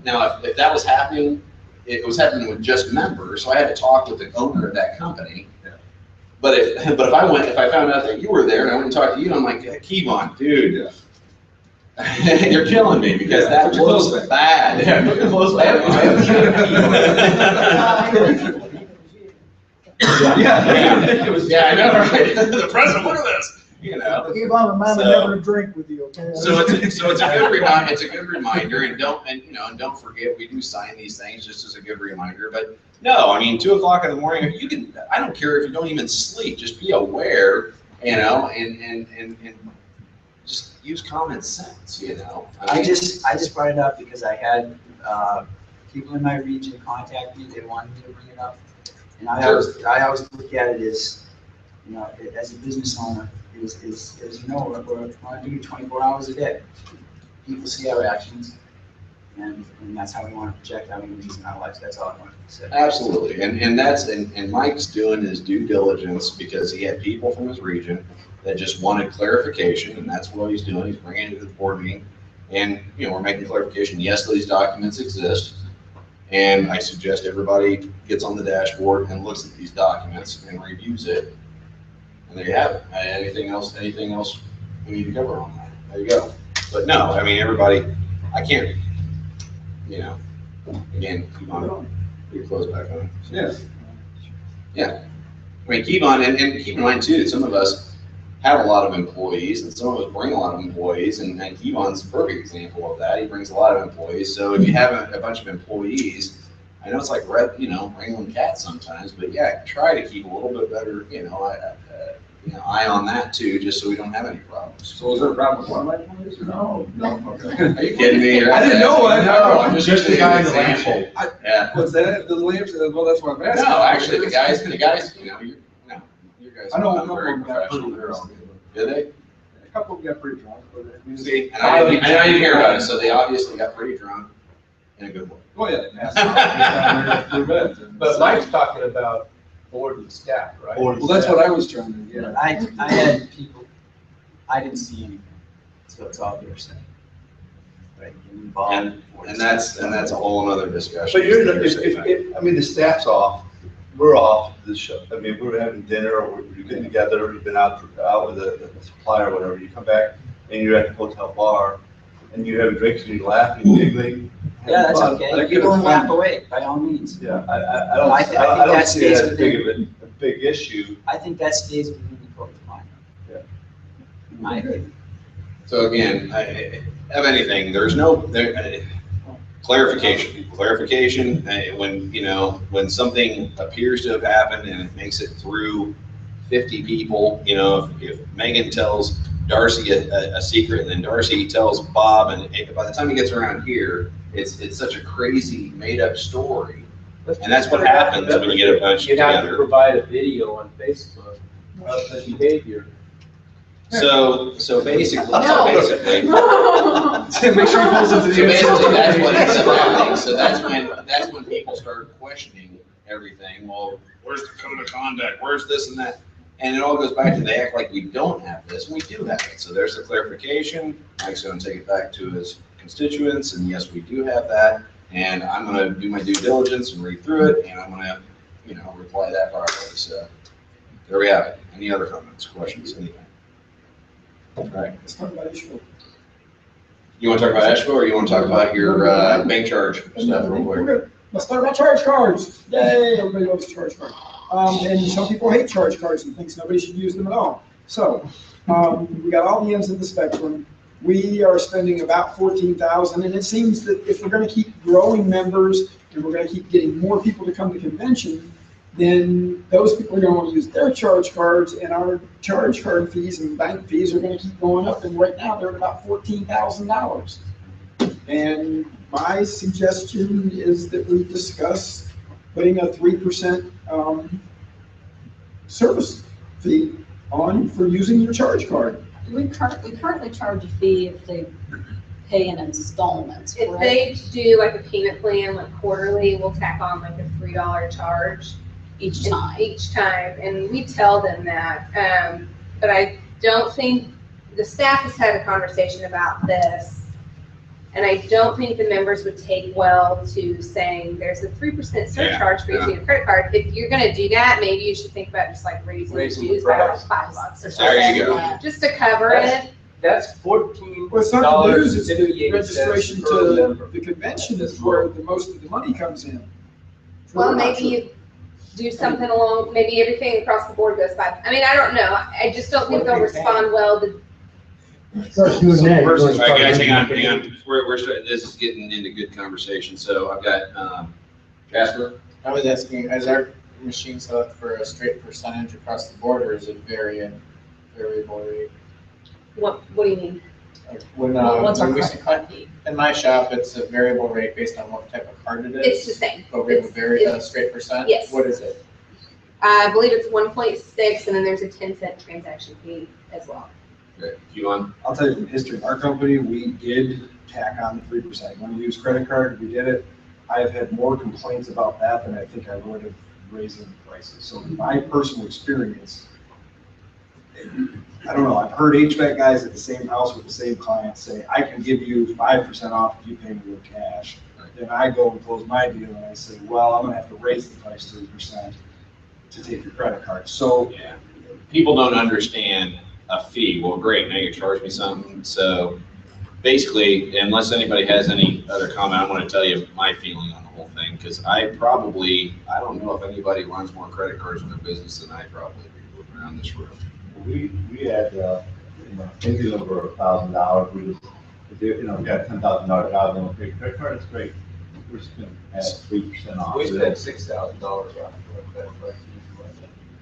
Speaker 17: if that was happening, it was happening with just members, so I had to talk with the owner of that company.
Speaker 10: Yeah.
Speaker 17: But if I found out that you were there and I went and talked to you, I'm like, Kevon, dude, you're killing me, because that was bad. Yeah, put your clothes back. Yeah, I know, right? The president, look at this.
Speaker 18: Keep on reminding never to drink with you, okay?
Speaker 17: So it's a good reminder, and don't forget, we do sign these things just as a good reminder. But no, I mean, 2 o'clock in the morning, you can. I don't care if you don't even sleep. Just be aware, and just use common sense.
Speaker 13: I just brought it up because I had people in my region contact me. They wanted me to bring it up, and I always look at it as, as a business owner. We're doing 24 hours a day. People see our actions. and that's how we want to project how we're using our lives. That's all I wanted to say.
Speaker 15: Absolutely, and Mike's doing his due diligence because he had people from his region that just wanted clarification, and that's what he's doing. He's bringing it to the board meeting, and we're making clarification. Yes, these documents exist, and I suggest everybody gets on the dashboard and looks at these documents and reviews it. And there you have it. Anything else we need to cover on that? There you go. But no, I mean everybody. I can't. Again, keep on. Your clothes back on.
Speaker 11: Yes.
Speaker 15: Yeah. I mean, keep on, and keep in mind too, that some of us have a lot of employees, and some of us bring a lot of employees, and Kevon's a perfect example of that. He brings a lot of employees. So if you have a bunch of employees, I know it's like wrangling cats sometimes, but yeah, try to keep a little bit better, eye on that too, just so we don't have any problems.
Speaker 11: So is there a problem with one of my employees or no? No, okay.
Speaker 15: Are you kidding me?
Speaker 11: I didn't know.
Speaker 15: I'm just
Speaker 11: the guy in the
Speaker 15: example. Yeah.
Speaker 11: What's that? The lamps? Well, that's what I'm asking.
Speaker 15: No, actually, the guys, your guys.
Speaker 11: I know a
Speaker 15: are
Speaker 11: couple
Speaker 15: very
Speaker 11: of them got pretty
Speaker 15: professional.
Speaker 11: drunk.
Speaker 15: Did they?
Speaker 11: A couple of them got pretty drunk, but I mean,
Speaker 15: See, and I didn't hear about it, so they obviously got pretty drunk in a good way.
Speaker 11: oh yeah.
Speaker 7: But Mike's talking about board and staff, right?
Speaker 11: Well, that's what I was trying to get.
Speaker 13: I had people, I didn't see anything, so it's all hearsay. Right, involved.
Speaker 15: And that's a whole other discussion.
Speaker 10: But I mean, the staff's off, we're off the show. I mean, we're having dinner, or we're getting together, you've been out with the supplier or whatever, you come back and you're at the hotel bar and you're having drinks and you're laughing, giggling.
Speaker 13: Yeah, that's
Speaker 10: fun.
Speaker 13: okay. People can laugh away, by all means.
Speaker 10: Yeah,
Speaker 13: I think
Speaker 10: I don't
Speaker 13: that
Speaker 10: see it
Speaker 13: stays
Speaker 10: as big
Speaker 13: within,
Speaker 10: of a big issue.
Speaker 13: I think that stays within the code of conduct.
Speaker 10: Yeah.
Speaker 13: In my opinion.
Speaker 15: So again, of anything, there's no clarification. Clarification, when something appears to have happened and it makes it through 50 people, if Megan tells Darcy a secret and then Darcy tells Bob, and by the time he gets around here, it's such a crazy made up story. And that's what happens when you get a bunch
Speaker 7: You'd have to
Speaker 15: together.
Speaker 7: provide a video on Facebook of the behavior.
Speaker 15: So basically,
Speaker 7: Make sure he pulls into the
Speaker 15: So basically, that's what ends up happening. So that's when people start questioning everything. Well, where's the code of conduct? Where's this and that? And it all goes back to they act like we don't have this, and we do have it. So there's the clarification. Mike's going to take it back to his constituents, and yes, we do have that. And I'm going to do my due diligence and read through it, and I'm going to, reply that properly. So there we have it. Any other comments, questions, anything? All right.
Speaker 6: Let's talk about Ishmael.
Speaker 15: You want to talk about Asheville, or you want to talk about your bank charge stuff real quick?
Speaker 6: Let's talk about charge cards. Yay, everybody loves charge cards. And some people hate charge cards and thinks nobody should use them at all. So, we got all the ends of the spectrum. We are spending about $14,000, and it seems that if we're going to keep growing members and we're going to keep getting more people to come to convention, then those people are going to want to use their charge cards, and our charge card fees and bank fees are going to keep going up. And right now they're at about $14,000. And my suggestion is that we discuss putting a 3% service fee on for using your charge card.
Speaker 4: We currently charge a fee if they pay in installments,
Speaker 3: If
Speaker 4: correct?
Speaker 3: they do like a payment plan, like quarterly, we'll tack on like a $3 charge
Speaker 4: Each time.
Speaker 3: each time, and we tell them that. But I don't think, the staff has had a conversation about this, and I don't think the members would take well to saying there's a 3% surcharge for using a credit card. If you're gonna do that, maybe you should think about just like raising the
Speaker 7: Raising the
Speaker 3: dues by like
Speaker 7: price.
Speaker 3: $5 or something.
Speaker 15: There you go.
Speaker 3: Just to cover it.
Speaker 7: That's $14.
Speaker 6: Well, it's not the dues, it's the
Speaker 7: 58
Speaker 6: registration
Speaker 7: cents per
Speaker 6: to
Speaker 7: member.
Speaker 6: the convention is where the most of the money comes in.
Speaker 3: Well, maybe you do something along, maybe everything across the board goes by. I mean, I don't know. I just don't think they'll respond well to.
Speaker 12: Start doing that.
Speaker 15: All right, guys, hang on. We're starting, this is getting into good conversation. So I've got, Casper?
Speaker 8: I was asking, is our machine set up for a straight percentage across the board, or is it variable rate?
Speaker 3: What do you mean?
Speaker 8: Like when,
Speaker 4: What's our
Speaker 8: when we
Speaker 4: credit card fee?
Speaker 8: in my shop, it's a variable rate based on what type of card it is.
Speaker 3: It's the same.
Speaker 8: But we have a
Speaker 3: It's-
Speaker 8: straight percent?
Speaker 3: Yes.
Speaker 8: What is it?
Speaker 3: I believe it's 1.6, and then there's a 10-cent transaction fee as well.
Speaker 17: Okay, you on?
Speaker 11: I'll tell you from history, our company, we did tack on the 3%. When we use credit card, we did it. I have had more complaints about that than I think I would have raising the prices. So in my personal experience, I don't know, I've heard HVAC guys at the same house with the same clients say, I can give you 5% off if you pay me with cash. Then I go and close my deal and I say, well, I'm gonna have to raise the price 3% to take your credit card. So
Speaker 17: Yeah, people don't understand a fee. Well, great, now you charge me something. So basically, unless anybody has any other comment, I want to tell you my feeling on the whole thing, because I don't know if anybody runs more credit cards in their business than I probably do around this room.
Speaker 10: We had, maybe over $1,000, we just, we got $10,000 out, and we pay credit card, it's great. We're just gonna add 3% off.
Speaker 7: We spent $6,000 on credit card.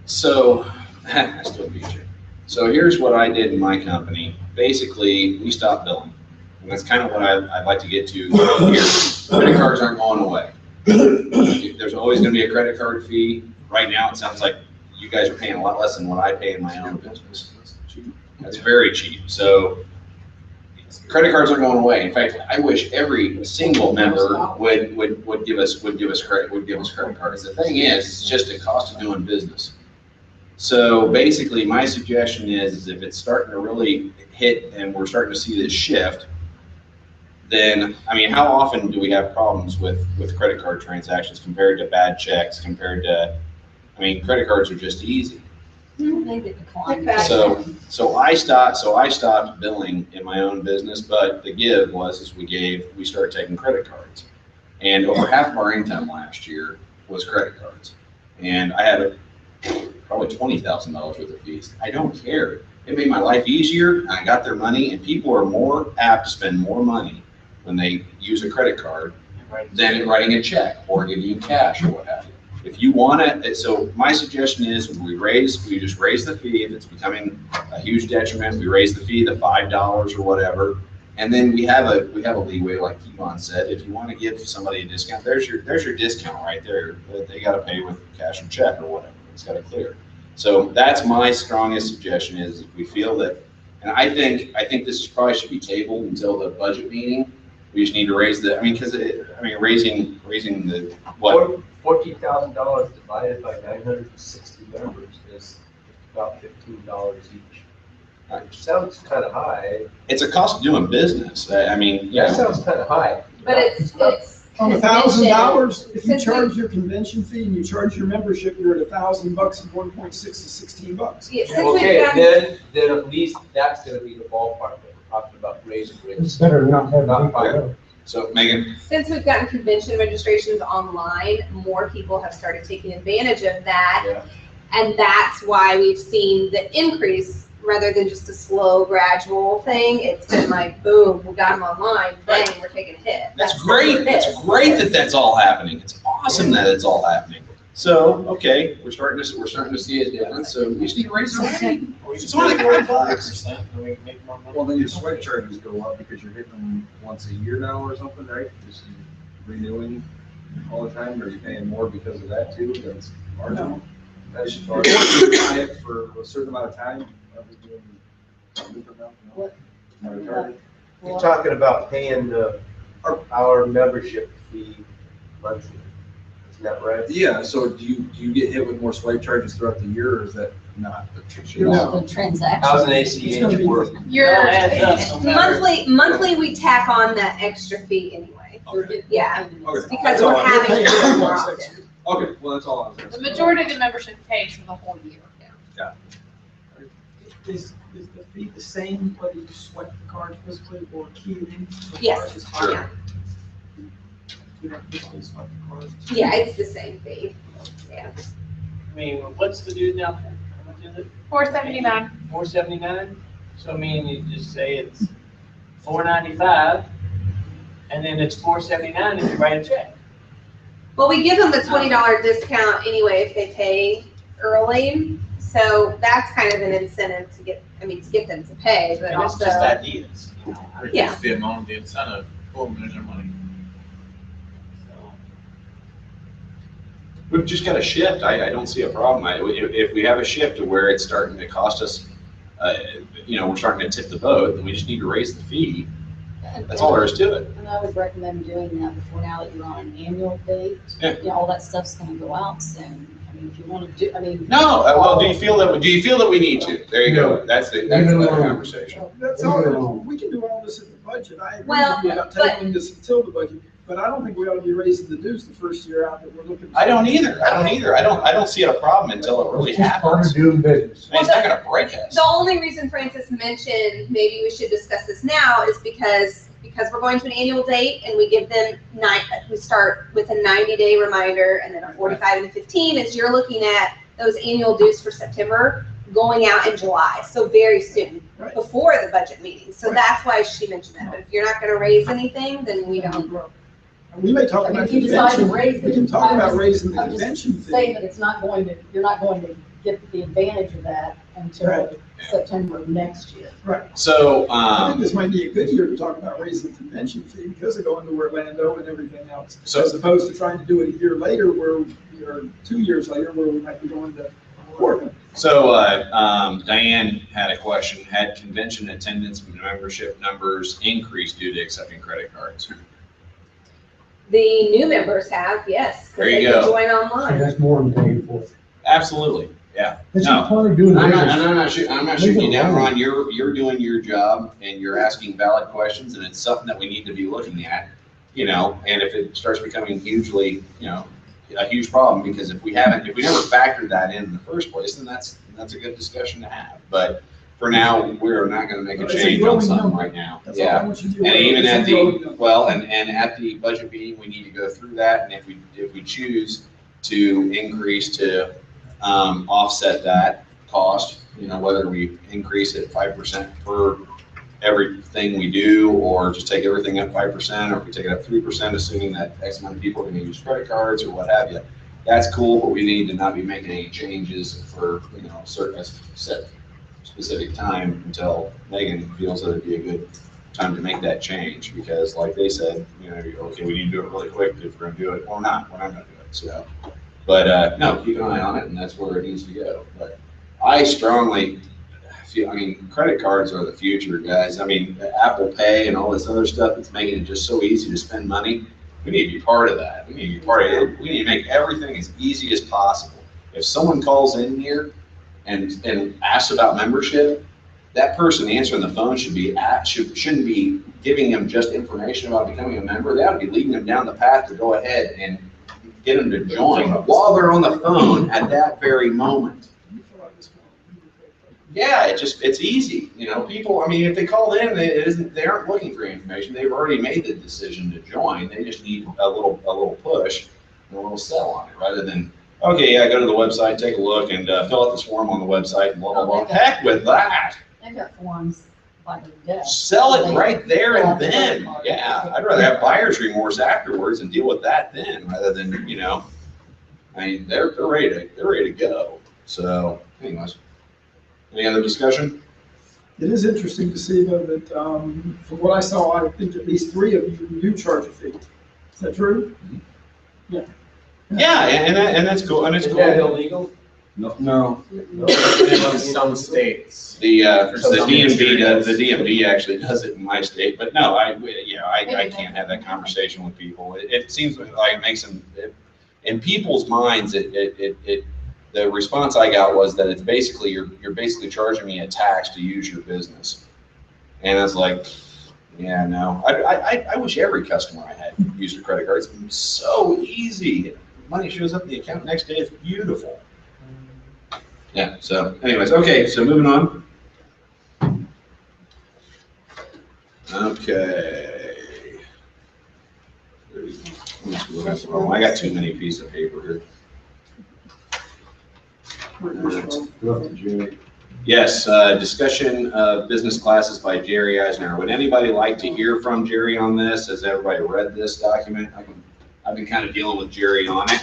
Speaker 17: So, I still beat you. So here's what I did in my company. Basically, we stopped billing. And that's kind of what I'd like to get to here. Credit cards aren't going away. There's always gonna be a credit card fee. Right now, it sounds like you guys are paying a lot less than what I pay in my own business. That's very cheap. So credit cards aren't going away. In fact, I wish every single member would give us credit cards. The thing is, it's just a cost of doing business. So basically, my suggestion is if it's starting to really hit and we're starting to see this shift, then, I mean, how often do we have problems with credit card transactions compared to bad checks, compared to, I mean, credit cards are just easy.
Speaker 4: They get declined.
Speaker 17: So I stopped billing in my own business, but the give was we started taking credit cards. And over half of our income last year was credit cards. And I had probably $20,000 worth of fees. I don't care. It made my life easier. I got their money, and people are more apt to spend more money when they use a credit card than writing a check or giving you cash or what have you. If you want it, so my suggestion is we just raise the fee. If it's becoming a huge detriment, we raise the fee to $5 or whatever. And then we have a leeway, like Yvonne said. If you want to give somebody a discount, there's your discount right there. They got to pay with cash or check or whatever. It's got to clear. So that's my strongest suggestion is if we feel that, and I think this probably should be tabled until the budget meeting. We just need to raise the, raising the, what?
Speaker 7: $14,000 divided by 960 members is about $15 each. Which sounds kind of high.
Speaker 17: It's a cost of doing business. I mean,
Speaker 7: That sounds kind of high.
Speaker 14: But it's
Speaker 6: On $1,000, if you charge your convention fee and you charge your membership, you're at $1,000 and 1.6 to $16.
Speaker 14: Yeah, since
Speaker 7: Okay,
Speaker 14: we've done-
Speaker 7: then at least that's gonna be the ballpark that we're talking about raising rates.
Speaker 12: It's better than not having
Speaker 7: Not
Speaker 12: people
Speaker 7: five.
Speaker 12: go.
Speaker 17: So Megan,
Speaker 14: Since we've gotten convention registrations online, more people have started taking advantage of that.
Speaker 7: Yeah.
Speaker 14: And that's why we've seen the increase rather than just a slow, gradual thing. It's been like, boom, we got them online, bang, we're taking a hit.
Speaker 17: that's great. That's great that that's all happening. It's awesome that it's all happening. So, okay, we're starting to see a difference. So we just need to raise the fee. It's only like $5.
Speaker 11: Well, then your sweat charges go up because you're hitting them once a year now or something, right? Just renewing all the time, or are you paying more because of that too? That's marginal. That's for a certain amount of time. Are we doing different now? No? Am I retarded?
Speaker 7: You're talking about paying our membership fee monthly. Isn't that right?
Speaker 11: Yeah, so do you get hit with more swipe charges throughout the year, or is that not the case?
Speaker 4: No, the transaction.
Speaker 7: How's an ACH work?
Speaker 14: Monthly we tack on that extra fee anyway.
Speaker 11: Okay.
Speaker 14: Yeah,
Speaker 11: Okay.
Speaker 14: because we're having it done more often.
Speaker 11: Okay, well, that's all I was
Speaker 19: The
Speaker 11: asking.
Speaker 19: majority of the membership pays for the whole year.
Speaker 11: Yeah.
Speaker 18: Is the fee the same whether you swipe the card physically or key it in? The
Speaker 14: Yes.
Speaker 18: card is
Speaker 17: Sure.
Speaker 18: hard. You don't physically swipe the card.
Speaker 14: Yeah, it's the same fee. Yeah.
Speaker 5: I mean, what's the due now? How much is it?
Speaker 19: $4.79.
Speaker 5: $4.79? So I mean, you just say it's $4.95, and then it's $4.79 if you write a check.
Speaker 14: Well, we give them the $20 discount anyway if they pay early. So that's kind of an incentive to get them to pay, but
Speaker 8: And it's
Speaker 14: also.
Speaker 8: just ideas.
Speaker 14: Yeah.
Speaker 8: Reduce the amount, the incentive, boom, there's your money.
Speaker 17: We've just got to shift. I don't see a problem. If we have a shift to where it's starting to cost us we're starting to tip the boat, then we just need to raise the fee. That's all there is to it.
Speaker 4: And I would recommend doing that before now that you're on an annual date.
Speaker 17: Yeah.
Speaker 4: Yeah, all that stuff's gonna go out soon. I mean, if you wanna do,
Speaker 17: No, well, do you feel that we need to? There you go. That's the conversation.
Speaker 6: That's all, we can do all this in the budget. I agree
Speaker 14: Well,
Speaker 6: with you about tabling this until the budget, but I don't think we ought to be raising the dues the first year out that we're looking.
Speaker 17: I don't either. I don't see a problem until it really happens.
Speaker 12: Part of doing business.
Speaker 17: I mean, it's not gonna break us.
Speaker 14: The only reason Francis mentioned maybe we should discuss this now is because we're going to an annual date and we give them we start with a 90-day reminder and then a 45 and a 15, as you're looking at those annual dues for September going out in July, so very soon, before the budget meeting. So that's why she mentioned that. But if you're not gonna raise anything, then we don't.
Speaker 6: We may talk
Speaker 4: I mean,
Speaker 6: about
Speaker 4: if you decide to
Speaker 6: convention,
Speaker 4: raise
Speaker 6: we
Speaker 4: it,
Speaker 6: can talk
Speaker 4: I'm
Speaker 6: about
Speaker 4: just-
Speaker 6: raising the
Speaker 4: I'm just
Speaker 6: convention fee.
Speaker 4: saying that it's not going to, you're not going to get the advantage of that until
Speaker 6: Right.
Speaker 4: September of next year.
Speaker 6: Right.
Speaker 17: So,
Speaker 6: I think this might be a good year to talk about raising the convention fee because of going to Orlando and everything else.
Speaker 17: So-
Speaker 6: As opposed to trying to do it a year later or 2 years later where we might be going to Portland.
Speaker 17: So, Diane had a question. Had convention attendance and membership numbers increased due to accepting credit cards?
Speaker 14: The new members have, yes. 'cause
Speaker 17: There you
Speaker 14: they can
Speaker 17: go.
Speaker 14: Join
Speaker 12: See,
Speaker 14: online.
Speaker 12: that's more than paying for it.
Speaker 17: Absolutely, yeah.
Speaker 12: That's
Speaker 17: No.
Speaker 12: just part of doing
Speaker 17: I'm
Speaker 12: business.
Speaker 17: not shooting you down, Ron. You're doing your job and you're asking valid questions, and it's something that we need to be looking at, and if it starts becoming hugely, a huge problem, because if we never factored that in the first place, then that's a good discussion to have. But for now, we're not gonna make a
Speaker 6: It's a
Speaker 17: change on
Speaker 6: growing
Speaker 17: something
Speaker 6: number.
Speaker 17: right now.
Speaker 6: That's all I
Speaker 17: Yeah.
Speaker 6: want you to do.
Speaker 17: And even
Speaker 6: It's a
Speaker 17: at
Speaker 6: growing
Speaker 17: the,
Speaker 6: number.
Speaker 17: well, and at the budget meeting, we need to go through that, and if we choose to increase to, offset that cost, whether we increase it 5% for everything we do, or just take everything up 5%, or if we take it up 3%, assuming that X amount of people are gonna use credit cards or what have you. That's cool, but we need to not be making any changes for, certain, set specific time until Megan feels that it'd be a good time to make that change, because like they said, okay, we need to do it really quick if we're gonna do it, or not, we're not gonna do it, so. But, no, keep an eye on it, and that's where it needs to go. But I strongly feel, credit cards are the future, guys. Apple Pay and all this other stuff, it's making it just so easy to spend money. We need to be part of that. We need to be part of it. We need to make everything as easy as possible. If someone calls in here and asks about membership, that person answering the phone shouldn't be giving them just information about becoming a member. They ought to be leading them down the path to go ahead and get them to join while they're on the phone at that very moment. Yeah, it's easy. People, if they called in, they aren't looking for information. They've already made the decision to join. They just need a little push and a little sell on it, rather than, okay, yeah, go to the website, take a look, and fill out this form on the website, and blah, blah, blah. Heck with that.
Speaker 4: They've got forms by the desk.
Speaker 17: Sell it right there and then. Yeah, I'd rather have buyer's remorse afterwards and deal with that then, rather than, they're ready to go. So, anyways. Any other discussion?
Speaker 6: It is interesting to see though that, from what I saw, I think at least 3 of you do charge a fee. Is that true? Yeah.
Speaker 17: Yeah, and that's cool, and it's cool.
Speaker 8: Is that illegal?
Speaker 10: No.
Speaker 8: In some states.
Speaker 17: The
Speaker 8: some
Speaker 17: DMV does, the
Speaker 8: materials.
Speaker 17: DMV actually does it in my state, but no, I can't have that conversation with people. It seems like it makes them, in people's minds, the response I got was that it's basically, you're basically charging me a tax to use your business. And I was like, yeah, no. I wish every customer I had used a credit card. It's so easy. Money shows up in the account next day. It's beautiful. Yeah, so anyways, okay, so moving on. Okay. I got too many pieces of paper here. Yes, discussion of business classes by Jerry Eisner. Would anybody like to hear from Jerry on this? Has everybody read this document? I've been kind of dealing with Jerry on it.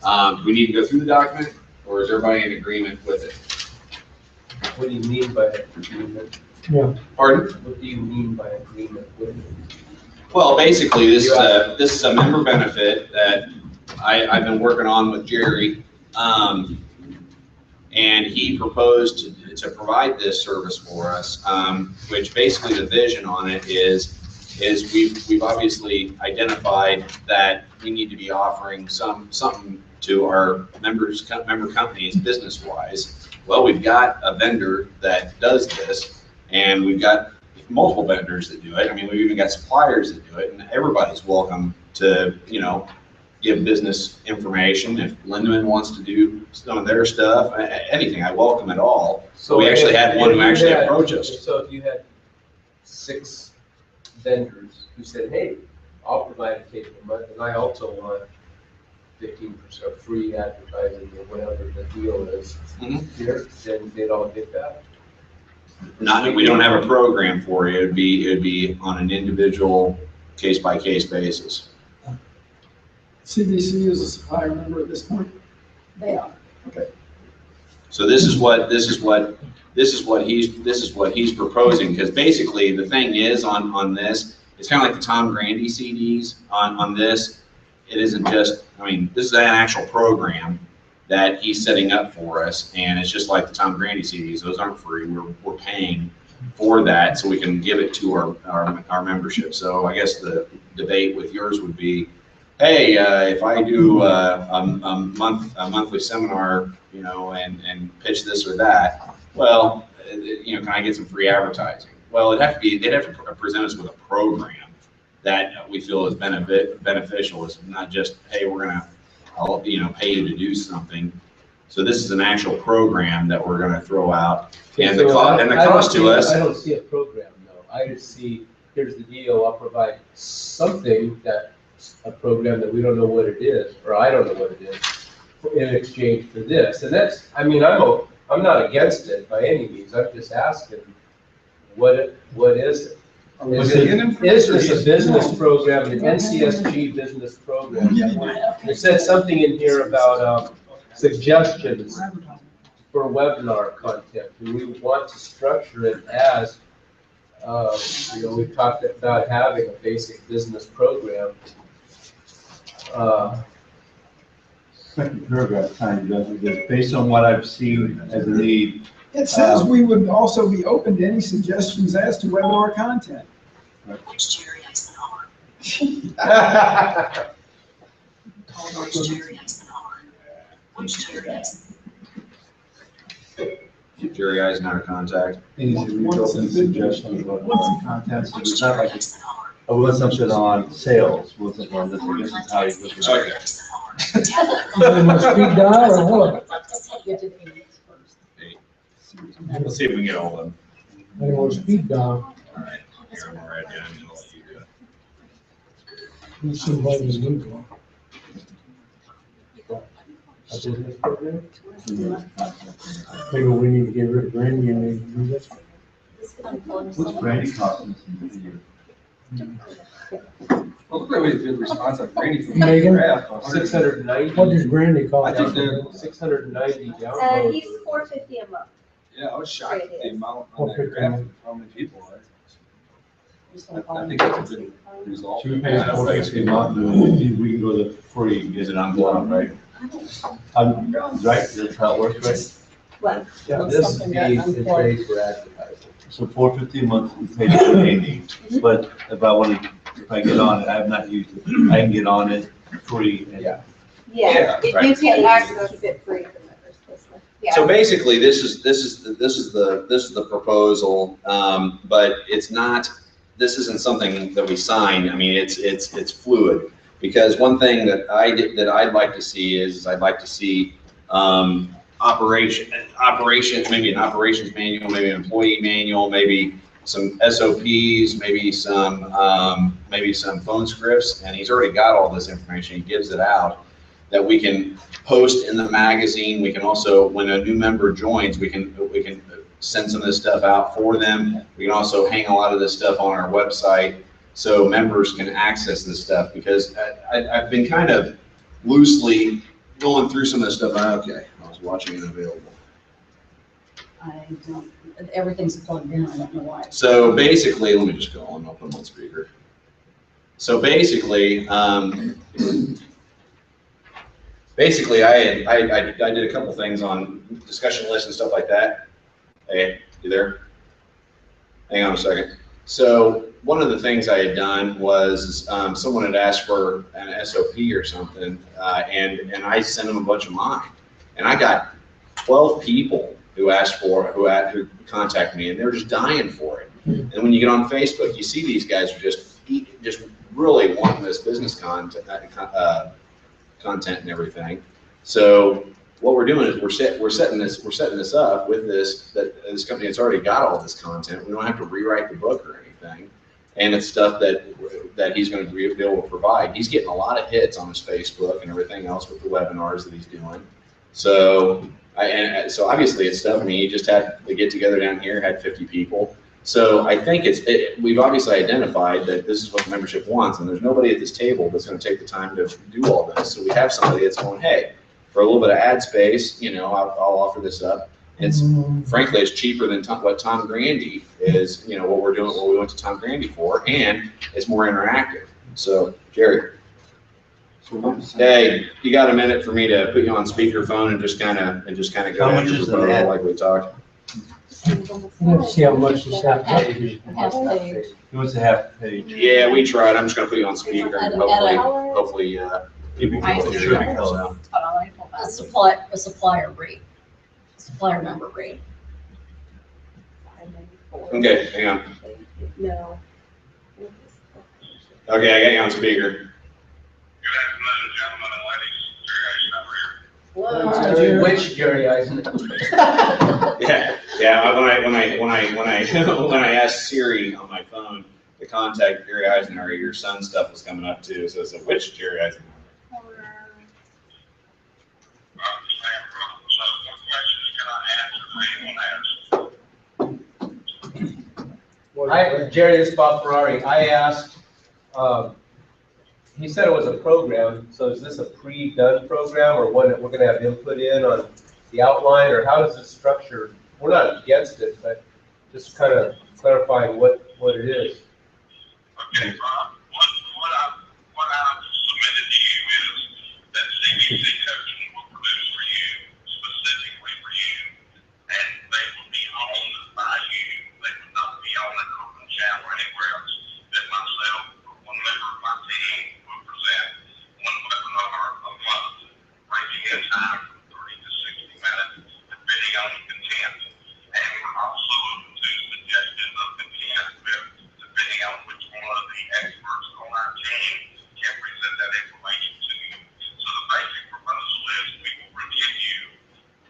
Speaker 17: Do we need to go through the document, or is everybody in agreement with it?
Speaker 7: What do you mean by agreement?
Speaker 12: Yeah.
Speaker 17: Pardon?
Speaker 7: What do you mean by agreement with it?
Speaker 17: Well, basically, this is a member benefit that I've been working on with Jerry. And he proposed to provide this service for us, which basically the vision on it is we've obviously identified that we need to be offering something to our member companies business-wise. Well, we've got a vendor that does this, and we've got multiple vendors that do it. I mean, we've even got suppliers that do it, and everybody's welcome to, give business information. If Lindemann wants to do some of their stuff, anything, I welcome it all. So we actually had one who actually approached us.
Speaker 7: So if you had 6 vendors who said, hey, I'll provide a cake a month, and I also want 15% free advertising or whatever the deal is here, then they'd all get that.
Speaker 17: We don't have a program for you. It'd be on an individual case-by-case basis.
Speaker 6: CBC is a supplier member at this point?
Speaker 4: They are.
Speaker 6: Okay.
Speaker 17: So this is what he's proposing, because basically the thing is on this, it's kind of like the Tom Grandy CDs on this. It isn't just, this is an actual program that he's setting up for us, and it's just like the Tom Grandy CDs. Those aren't free. We're paying for that so we can give it to our membership. So I guess the debate with yours would be, hey, if I do a monthly seminar, and pitch this or that, well, can I get some free advertising? Well, they'd have to present us with a program that we feel is beneficial. It's not just, hey, I'll pay you to do something. So this is an actual program that we're going to throw out, and the cost to us.
Speaker 7: I don't see a program, no. I just see, here's the deal. I'll provide something a program that we don't know what it is, or I don't know what it is, in exchange for this. And that's, I'm not against it by any means. I'm just asking, what is it? Is this a business program, an NCSG business program? It said something in here about suggestions for webinar content. Do we want to structure it as, we've talked about having a basic business program.
Speaker 10: Second paragraph kind of does this, based on what I've seen as a need.
Speaker 6: It says we would also be open to any suggestions as to webinar content.
Speaker 10: Which
Speaker 6: Jerry
Speaker 17: Jerry Eisenhower contact.
Speaker 10: Easy to reach open suggestions about content. So it's not like I want something on sales, want something on this, or this is how you look at it.
Speaker 12: Speed dial or what?
Speaker 17: Let's see if we can get all of them.
Speaker 12: I don't want speed dial.
Speaker 17: All right, here, I'm gonna write down, and I'll let you do it.
Speaker 12: Let's see what is new.
Speaker 7: A business program?
Speaker 12: Maybe we need to get rid of Brandy and then do this.
Speaker 10: What's Brandy costing us a year?
Speaker 11: Well, look like we did response on Brandy from
Speaker 12: Megan?
Speaker 7: 690.
Speaker 12: What does Brandy cost?
Speaker 11: I think they're
Speaker 7: 690 downloads.
Speaker 14: He's $450 a month.
Speaker 11: Yeah, I was shocked at the amount on that
Speaker 12: Okay.
Speaker 11: graphic, how many people are. I think that's a good result.
Speaker 10: Should we pay $450 a month, and we can go to free, is it on one, right? Right, that's how it works, right?
Speaker 14: What?
Speaker 7: Yeah, this fee is paid for advertising.
Speaker 10: So $450 a month, we pay for any, but if I get on it, I have not used it, I can get on it free.
Speaker 7: Yeah.
Speaker 14: Yeah,
Speaker 17: Yeah,
Speaker 14: if
Speaker 17: right.
Speaker 14: you can access it free for members, basically. Yeah.
Speaker 17: So basically, this is the proposal, but it's not. This isn't something that we sign. It's fluid, because one thing that I'd like to see is I'd like to see operation, maybe an operations manual, maybe an employee manual, maybe some SOPs, maybe some phone scripts, and he's already got all this information. He gives it out that we can post in the magazine. We can also, when a new member joins, we can send some of this stuff out for them. We can also hang a lot of this stuff on our website so members can access this stuff, because I've been kind of loosely going through some of this stuff. Okay, I was watching it available.
Speaker 4: I don't, everything's plugged in, I don't know why.
Speaker 17: So basically, let me just go on, I'll put them on speaker. So basically, basically I did a couple things on discussion lists and stuff like that. Hey, you there? Hang on a second. So one of the things I had done was someone had asked for an SOP or something, and I sent them a bunch of mine, and I got 12 people who asked for who contacted me, and they were just dying for it. And when you get on Facebook, you see these guys are just really wanting this business content and everything. So what we're doing is we're setting this up with this company that's already got all this content. We don't have to rewrite the book or anything, and it's stuff that he's going to be able to provide. He's getting a lot of hits on his Facebook and everything else with the webinars that he's doing. So so obviously it's stuff. I mean, he just had the get together down here, had 50 people. So I think we've obviously identified that this is what the membership wants, and there's nobody at this table that's going to take the time to do all this. So we have somebody that's going, hey, for a little bit of ad space, you know, I'll offer this up. It's frankly, it's cheaper than what Tom Grandy is, you know, what we're doing, what we went to Tom Grandy for, and it's more interactive. So Jerry, hey, you got a minute for me to put you on speakerphone and just kind of go
Speaker 7: How
Speaker 17: down
Speaker 7: much
Speaker 17: your
Speaker 7: is the
Speaker 17: proposal
Speaker 7: ad?
Speaker 17: like we talked?
Speaker 12: Let's see how much this half page.
Speaker 7: He wants a half page.
Speaker 17: Yeah, we tried. I'm just gonna put you on speaker and hopefully, people
Speaker 4: I
Speaker 17: can
Speaker 4: see.
Speaker 17: hear me. So.
Speaker 4: A supplier rate, supplier member rate.
Speaker 17: Okay, hang on.
Speaker 14: No.
Speaker 17: Okay, I got you on speaker.
Speaker 5: Which Jerry Eisen?
Speaker 17: Yeah. When I asked Siri on my phone to contact Jerry Eisenhower, your son's stuff was coming up too. So it's a which Jerry Eisenhower?
Speaker 7: Jerry, this is Bob Ferrari. I asked, he said it was a program, so is this a pre-done program or one that we're gonna have input in on the outline, or how is this structured? We're not against it, but just kind of clarifying what it is.
Speaker 20: Okay, Rob, what I've submitted to you is that CBC coaching will produce for you, specifically for you, and they will be owned by you. They would not be on an open channel or anywhere else. That myself or one member of my team will present one webinar a month, ranging in time from 30 to 60 minutes, depending on the content. And we're also open to suggestions of content depending on which one of the experts on our team can present that information to you. So the basic proposal is we will review you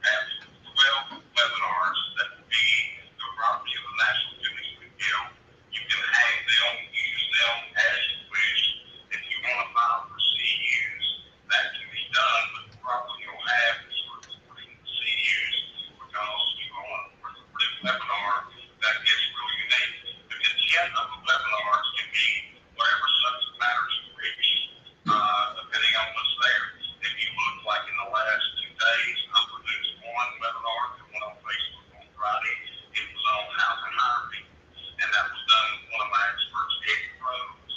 Speaker 20: at 12 webinars that will be the property of the National Chemistry Guild. You can hang them, use them as you wish. If you want to file for CUs, that can be done, but probably you'll have is recording CUs because you want a recorded webinar that gets really unique. The content of the webinars can be whatever subject matters you wish, depending on what's there. If you look like in the last 2 days, I produced one webinar that went on Facebook on Friday. It was on how to hire people, and that was done with one of my experts, Eddie Rose,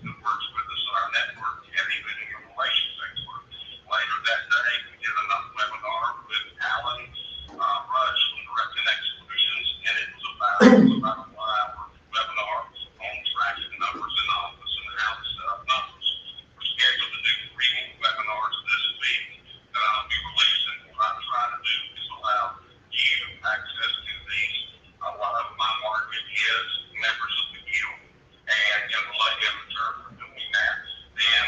Speaker 20: who works with us on our network, and even in your relations expert. Later that day, we did another webinar with Alan Rush from Direct Connect Solutions, and it was about a 1-hour webinar on tracking numbers in office and how to set up numbers. We're scheduled to do 3 webinars this week that I'll be releasing. What I'm trying to do is allow you access to these. A lot of my market is members of the guild, and in return for doing that, then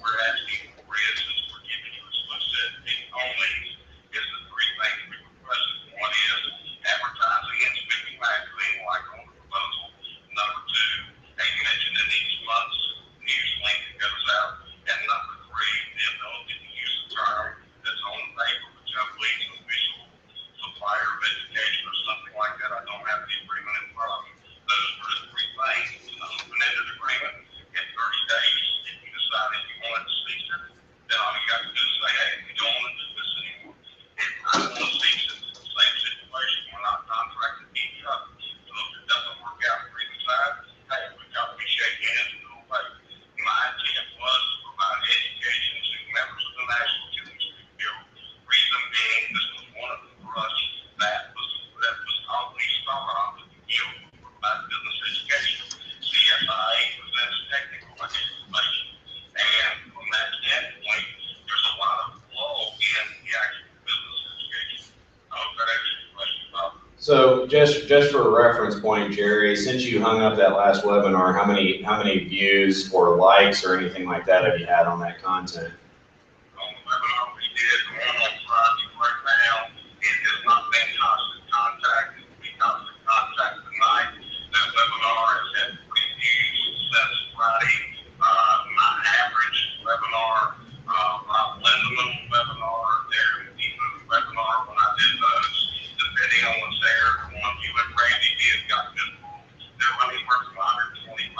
Speaker 20: we're asking for is we're giving you exclusivity only is the 3 things we requested. One is advertising and speaking magazine, like on the proposal. Number 2, a mention in each month's news link that goes out. And number 3, the ability to use the term that's on the paper, which I believe is a visual supplier of education or something like that. I don't have the agreement in front of me. Those were the 3 things. It's an open-ended agreement. In 30 days, if you decide if you want to cease it, then all you got to do is say, hey, we don't want to do this anymore. If I want to cease it, it's the same situation. We're not contracted to each other. So if it doesn't work out for either side, hey, we shake hands and go away. My intent was to provide education to members of the National Chemistry
Speaker 17: So just for a reference point, Jerry, since you hung up that last webinar, how many views or likes or anything like that have you had on that content?
Speaker 20: On the webinar we did, the one on Friday right now, it has not been constant contact. It will be constant contact tonight. That webinar has had 3 views since Friday. My average webinar, Rob Lindemann webinar, Darren Deaton webinar, when I did those, depending on what's there, the one you and Randy did got good. They're running from 125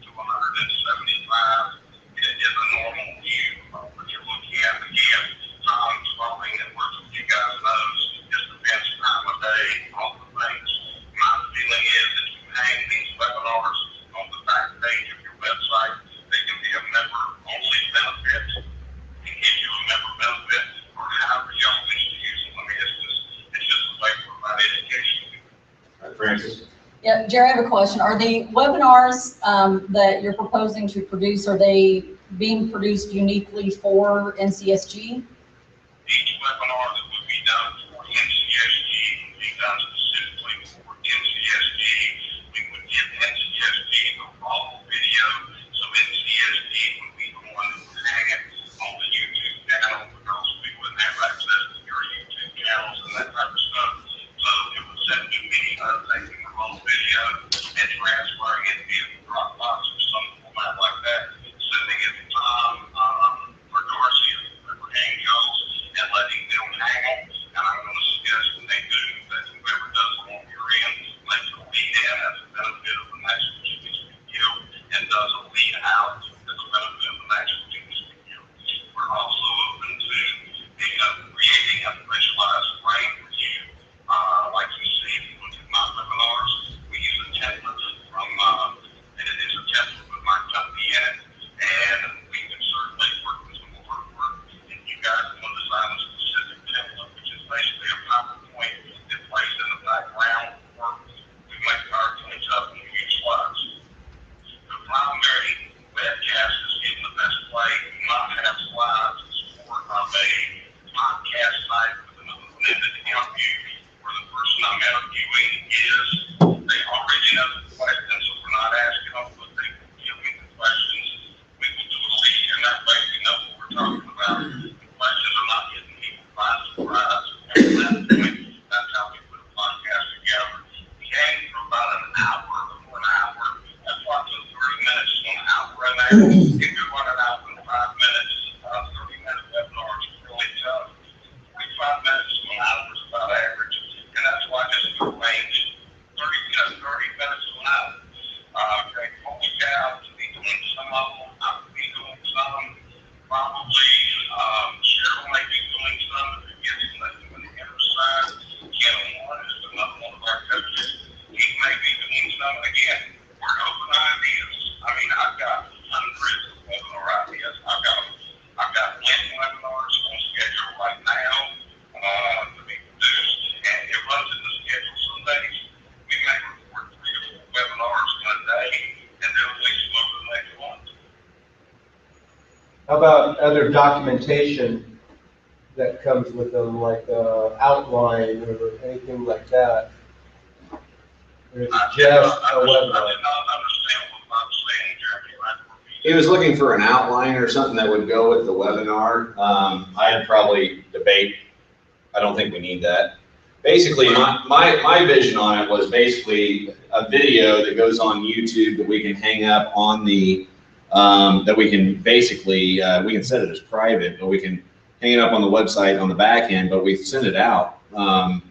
Speaker 20: to 175. It is a normal view. What you're looking at again, time's falling, and what you guys know just depends time of day, all the things. My feeling is that you hang these webinars on the back page of your website, they can be a member-only benefit, and give you a member benefit, or however y'all wish to use it. I mean, it's just a way to provide education.
Speaker 17: All right, Francis?
Speaker 4: Yeah, Jerry, I have a question. Are the webinars that you're proposing to produce, are they being produced uniquely for NCSG?
Speaker 20: Each webinar that would be done for NCSG would be done specifically for NCSG. We would give NCSG the raw video, so NCSG would be the one that would hang it on the YouTube channel, because we wouldn't have access to your YouTube channels and that type of stuff. So it would send to me, taking the raw video and transferring it via Dropbox or some format like that, sending it to Tom or Darcy or Angels, and letting them hang it. And I'm going to suggest when they do that whoever does it on your end, makes a lead in as a benefit of the National Statistics Guild, and does a lead out as a benefit of the National Statistics Guild. We're also open to creating a visualized frame for you. Like you see, if you look at my webinars, we use a template from, and it is a template with my company in it, and we can certainly work with some artwork. If you guys want to design a specific template, which is basically a PowerPoint that plays in the background, or we make PowerPoints up and huge slides. The primary webcast is getting the best play. We not have slides to support our main podcast site with an unlimited interview, where the person I'm interviewing is, they already know the questions, so we're not asking them, but they will give me the questions. We will do a lead, and that way we know what we're talking about. The questions are not getting people by surprise. And at that point, that's how we put a podcast together. We aim for about an hour, before an hour. That's why I put 30 minutes to an hour in there. If you run it out in 5 minutes, 30-minute webinars is really tough. 45 minutes to an hour is about average, and that's why I just put range 30 minutes to an hour. Okay, holy cow, to be doing some of them, I would be doing some, probably, Cheryl may be doing some, if it gets in the inner side. Ken Warren is another one of our coaches, he may be doing some. Again, we're open ideas. I mean, I've got hundreds of webinar ideas. I've got 10 webinars on schedule right now to be produced, and it runs in the schedule. Some days we may record 3 or 4 webinars in a day, and they'll release them over the next month.
Speaker 7: How about other documentation that comes with them, like outline or anything like that? Or is it just a webinar?
Speaker 17: He was looking for an outline or something that would go with the webinar. I'd probably debate, I don't think we need that. Basically, my vision on it was basically a video that goes on YouTube that we can hang up on the, that we can basically, we can set it as private, but we can hang it up on the website on the back end, but we send it out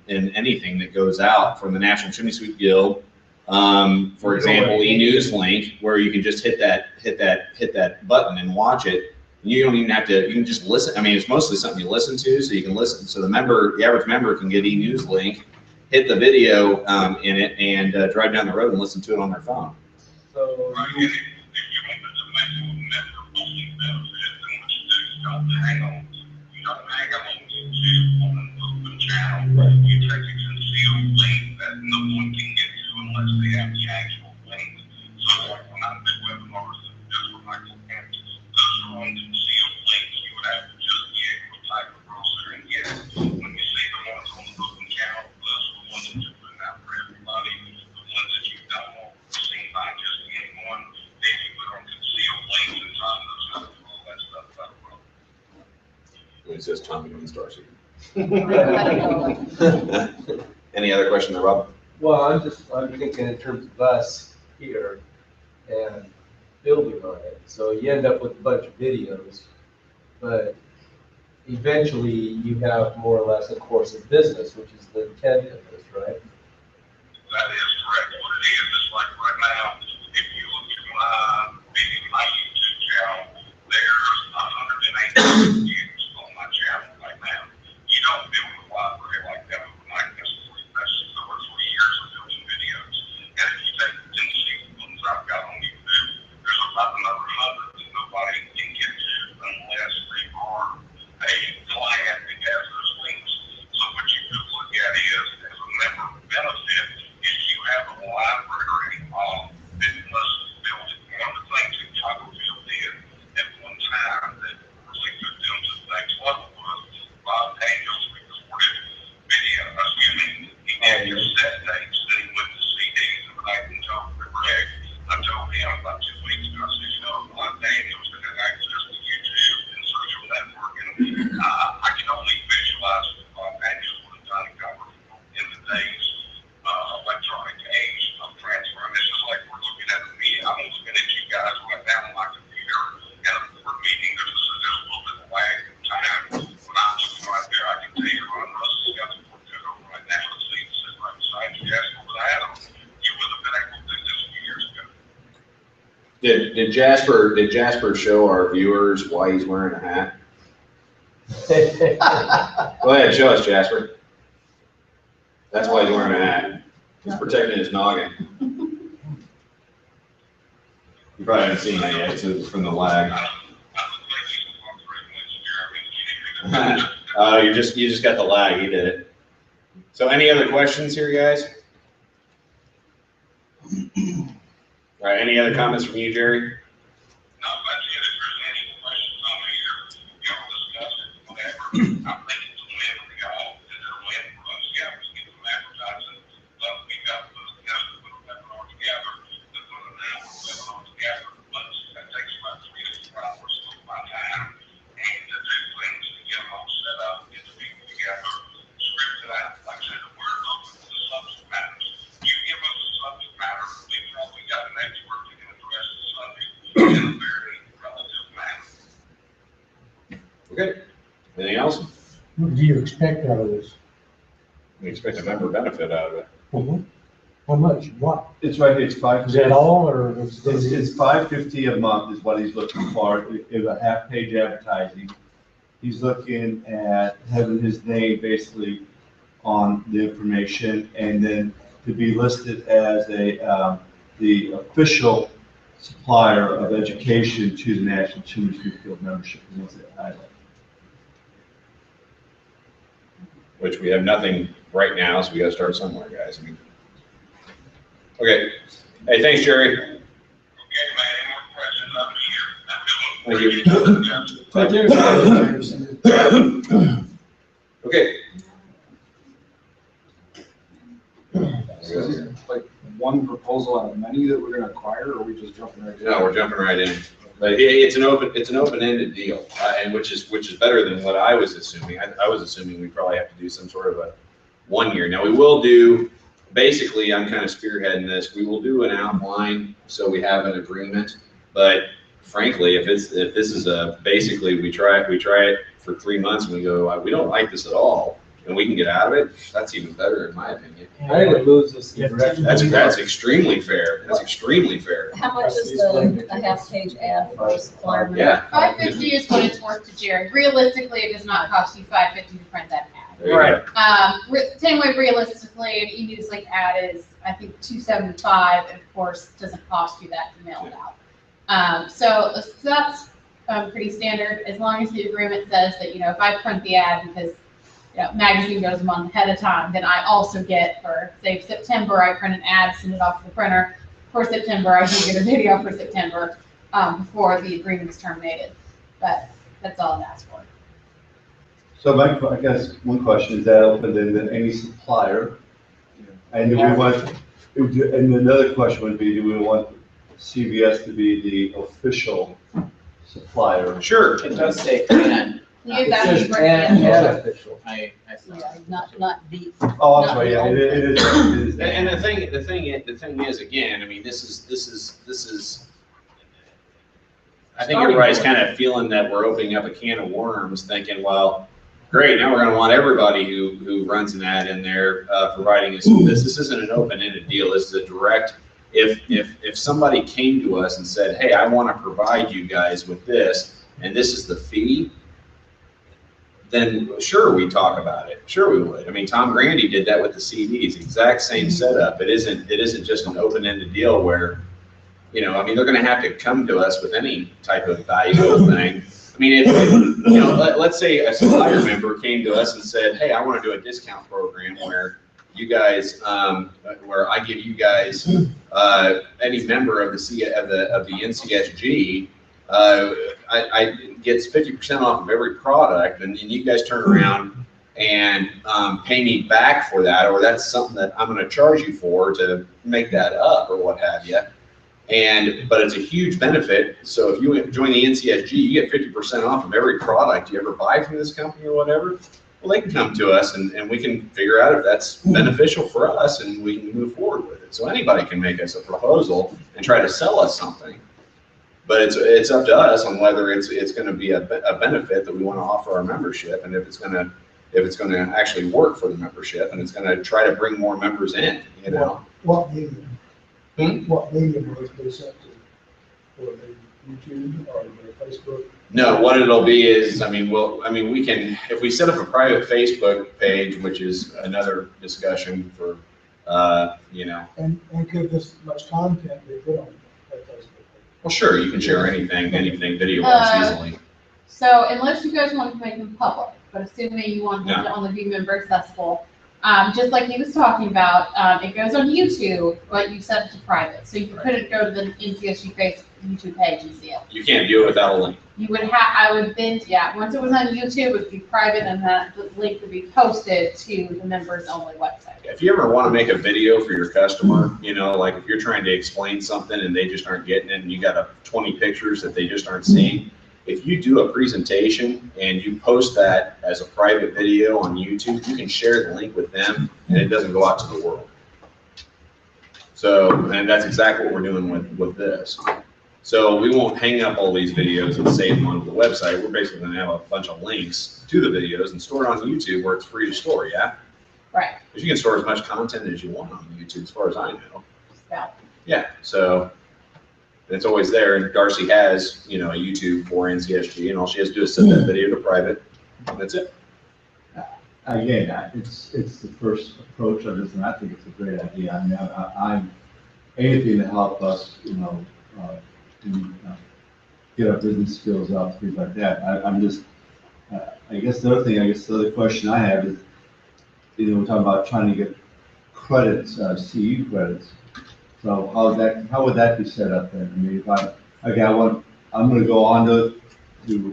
Speaker 17: in anything that goes out from the National Chimney Sweep Guild. For example, e-news link, where you can just hit that button and watch it. You don't even have to, you can just listen. I mean, it's mostly something you listen to, so you can listen. So the average member can get e-news link, hit the video in it, and drive down the road and listen to it on their phone.
Speaker 7: So
Speaker 20: you take a concealed link that no one can get to unless they have the actual link. So like when I do webinars, just for Michael Campus, those are on concealed links. You would have to just be able to type across there and get it. When you see the ones on the open channel, those are the ones that you put
Speaker 17: says Tommy on Starseed. Any other question there, Rob?
Speaker 7: Well, I'm thinking in terms of us here and building on it. So you end up with a bunch of videos, but eventually you have more or less a course of business, which is the intent of this, right?
Speaker 20: That is correct. What it is like right now, if you look at my YouTube channel, there's 108 views on my channel right now. You don't build a library like that overnight. That's 2 or 3 years of building videos. And if you take the Tennessee ones I've got on YouTube, there's about another 100 that nobody can get to unless they are a client that has those links. So what you could look at is, as a member benefit, if you have a library that must build it. One of the things that Copperfield did at one time that really took them to the next level was Bob Daniels recorded video. He had cassette tapes, then he went to CDs, and I told Greg, I told him about 2 weeks ago, I said, you know, Bob Daniels that has access to YouTube and social networking. I can only visualize what Bob Daniels would have done in Copperfield in the days electronic age of transfer. And this is like we're looking at me. I'm looking at you guys right now on my computer, and a board meeting, there's a little bit of lag in time. When I'm looking right there, I can tell you on Russell's got the board code over right now. Let's see, it's sitting right beside you. Ask what was Adam. You would have been able to do this a few years ago.
Speaker 17: Did Jasper show our viewers why he's wearing a hat? Go ahead, show us, Jasper. That's why he's wearing a hat. He's protecting his noggin. You probably haven't seen that yet, so it's from the lag. You just got the lag. He did it. So, any other questions here, guys? All right. Any other comments from you, Jerry?
Speaker 20: I think it's a win for y'all. It's a win for us scouts to get some advertising. But we got to put a webinar together. To put an hour webinar together. But that takes about 3 to 4 hours of my time. And to do things to get them all set up, get the people together, script it out. Like I said, we're open to the subject matters. You give us the subject matter, we've probably got an expert that can address the subject in a very relative manner.
Speaker 17: Okay. Anything else?
Speaker 12: What do you expect out of this?
Speaker 17: We expect a member benefit out of it.
Speaker 12: How much? What?
Speaker 10: It's right, it's
Speaker 12: Is that all, or?
Speaker 10: It's $550 a month is what he's looking for, in a half-page advertising. He's looking at having his name basically on the information, and then to be listed as the official supplier of education to the National Children's Field membership. And that's it, highlight.
Speaker 17: Which we have nothing right now, so we got to start somewhere, guys. I mean, okay. Hey, thanks, Jerry. Thank you. Okay.
Speaker 11: Like one proposal out of many that we're gonna acquire, or are we just jumping right in?
Speaker 17: No, we're jumping right in. But it's an open-ended deal, and which is better than what I was assuming. I was assuming we probably have to do some sort of a 1 year. Now we will do. Basically, I'm kind of spearheading this. We will do an outline so we have an agreement. But frankly, if this is basically we try it for 3 months and we go, we don't like this at all, and we can get out of it, that's even better in my opinion.
Speaker 7: I think it moves us in direction.
Speaker 17: That's extremely fair. That's extremely fair.
Speaker 4: How much is a half-page ad for a supplier?
Speaker 17: Yeah.
Speaker 19: $550 is what it's worth to Jerry. Realistically, it does not cost you $550 to print that ad.
Speaker 17: Right.
Speaker 19: Same way realistically, an e-newsleak ad is, I think, $275, and of course, doesn't cost you that to mail it out. So that's pretty standard, as long as the agreement says that, if I print the ad because magazine goes a month ahead of time, then I also get, for say September, I print an ad, send it off to the printer. For September, I do get a video for September before the agreement is terminated. But that's all it asks for.
Speaker 10: So I guess one question, is that open-ended any supplier? And do we want, and another question would be, do we want CVS to be the official supplier?
Speaker 17: Sure.
Speaker 8: It does say can.
Speaker 19: You, that
Speaker 7: It
Speaker 19: means
Speaker 7: says
Speaker 19: bring in.
Speaker 7: official.
Speaker 8: I saw.
Speaker 4: Yeah, not the.
Speaker 7: Oh, I'm
Speaker 4: not
Speaker 7: sorry,
Speaker 4: the
Speaker 7: yeah,
Speaker 4: old-
Speaker 7: it is.
Speaker 17: And the thing is, again, I mean, this is, I think everybody's kind of feeling that we're opening up a can of worms, thinking, well, great, now we're gonna want everybody who runs an ad in there, providing us with this. This isn't an open-ended deal, this is a direct, if somebody came to us and said, hey, I wanna provide you guys with this, and this is the fee, then sure, we talk about it. Sure we would. I mean, Tom Grandy did that with the CDs, exact same setup. It isn't just an open-ended deal where, you know, I mean, they're gonna have to come to us with any type of valuable thing. I mean, if, you know, let's say a supplier member came to us and said, hey, I wanna do a discount program where you guys, where I give you guys, any member of the NCSG, I gets 50% off of every product, and you guys turn around and pay me back for that, or that's something that I'm going to charge you for to make that up, or what have you. But it's a huge benefit. So if you join the NCSG, you get 50% off of every product you ever buy from this company or whatever. Well, they can come to us and we can figure out if that's beneficial for us, and we can move forward with it. So anybody can make us a proposal and try to sell us something. But it's up to us on whether it's going to be a benefit that we want to offer our membership, and if it's going to actually work for the membership, and it's going to try to bring more members in. You know.
Speaker 9: What medium? What medium was this up to? Or YouTube or Facebook?
Speaker 17: No, what it'll be is, I mean, we can, if we set up a private Facebook page, which is another discussion for, you know.
Speaker 9: And could this much content be put on that Facebook?
Speaker 17: Well, sure, you can share anything video-wise easily.
Speaker 19: So unless you guys want to make them public, but assuming you want to put it on the Be Member accessible, just like he was talking about, it goes on YouTube, but you set it to private. So you couldn't go to the NCSG YouTube page and see it.
Speaker 17: You can't do it without a link.
Speaker 19: You would have, I would then, yeah, once it was on YouTube, it would be private, and the link would be posted to the members only website.
Speaker 17: If you ever want to make a video for your customer, you know, like if you're trying to explain something and they just aren't getting it, and you got 20 pictures that they just aren't seeing, if you do a presentation and you post that as a private video on YouTube, you can share the link with them, and it doesn't go out to the world. So, and that's exactly what we're doing with this. So we won't hang up all these videos and save them onto the website. We're basically going to have a bunch of links to the videos and store it on YouTube where it's free to store, yeah?
Speaker 19: Right.
Speaker 17: Because you can store as much content as you want on YouTube, as far as I know.
Speaker 19: Yeah.
Speaker 17: Yeah, so it's always there. And Darcy has, you know, a YouTube for NCSG, and all she has to do is set that video to private, and that's it.
Speaker 10: Again, it's the first approach of this, and I think it's a great idea. I mean, I'm anything to help us, you know, get our business skills up, things like that. I'm just, I guess the other question I have is, you know, we're talking about trying to get credits, CU credits. So how would that be set up then? I mean, if I'm going to go on to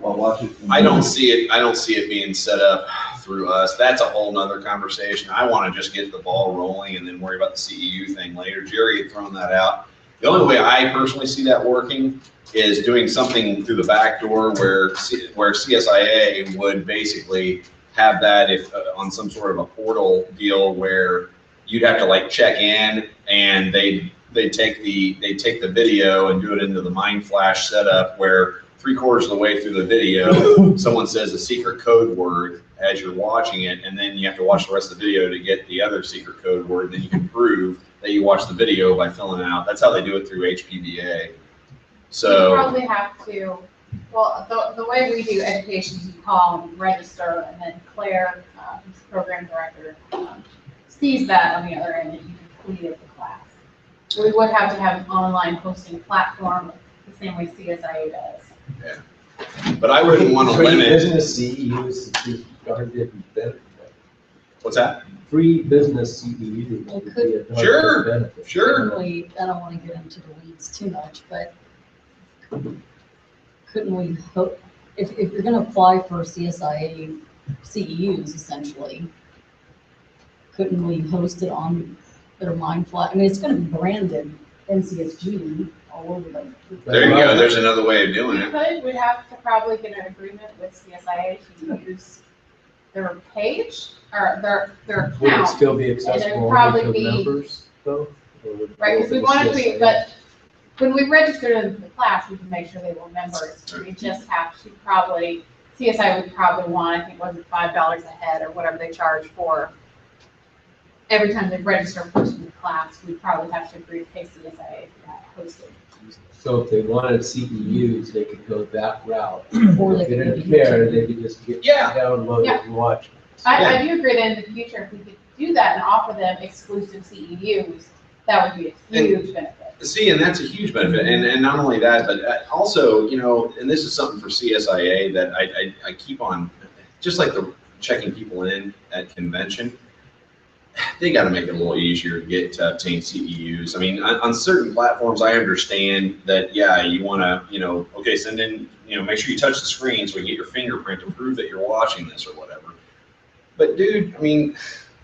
Speaker 10: watch it.
Speaker 17: I don't see it being set up through us. That's a whole nother conversation. I want to just get the ball rolling and then worry about the CEU thing later. Jerry had thrown that out. The only way I personally see that working is doing something through the back door where CSIA would basically have that if on some sort of a portal deal where you'd have to like check in, and they take the video and do it into the MindFlash setup where 3/4 of the way through the video, someone says a secret code word as you're watching it, and then you have to watch the rest of the video to get the other secret code word, and then you can prove that you watched the video by filling it out. That's how they do it through HPBA. So
Speaker 19: you probably have to, well, the way we do education is you call and register, and then Claire, who's the program director, sees that on the other end that you completed the class. So we would have to have an online hosting platform the same way CSIA does.
Speaker 17: Yeah, but I wouldn't want to limit.
Speaker 7: Business CEUs,
Speaker 17: What's that?
Speaker 7: Free business CEUs.
Speaker 4: Well,
Speaker 7: would be a
Speaker 17: Sure,
Speaker 7: benefit.
Speaker 17: sure.
Speaker 4: I don't want to get into the weeds too much, but couldn't we hope, if you're going to apply for CSIA CEUs essentially, couldn't we host it on their MindFlash? I mean, it's going to be branded NCSG. all over them.
Speaker 17: There you go, there's another way of doing it.
Speaker 3: We'd have to probably get an agreement with CSIA to use their page or their account.
Speaker 7: Would it still be
Speaker 3: And it'd
Speaker 7: accessible
Speaker 3: probably
Speaker 7: only to
Speaker 3: be-
Speaker 7: members though? Or would it
Speaker 3: Right,
Speaker 7: go
Speaker 3: because we
Speaker 7: to
Speaker 3: want to
Speaker 7: CSIA?
Speaker 3: be, but when we register them for the class, we can make sure they were members. We just have to probably, CSI would probably want, I think, was it $5 a head or whatever they charge for every time they register a person in the class, we probably have to agree to pay CSIA for that hosting.
Speaker 7: So if they wanted CEUs, they could go that route.
Speaker 4: Or
Speaker 7: If
Speaker 4: they
Speaker 7: they
Speaker 4: could
Speaker 7: didn't
Speaker 4: do
Speaker 7: care, they could just get download
Speaker 3: Yeah.
Speaker 7: it and watch.
Speaker 3: I do agree that in the future, if we could do that and offer them exclusive CEUs, that would be a huge benefit.
Speaker 17: See, and that's a huge benefit, and not only that, but also, you know, and this is something for CSIA that I keep on, just like the checking people in at convention, they got to make it a little easier to get to obtain CEUs. I mean, on certain platforms, I understand that, yeah, you want to, you know, okay, send in, you know, make sure you touch the screen so we get your fingerprint to prove that you're watching this or whatever. But dude, I mean,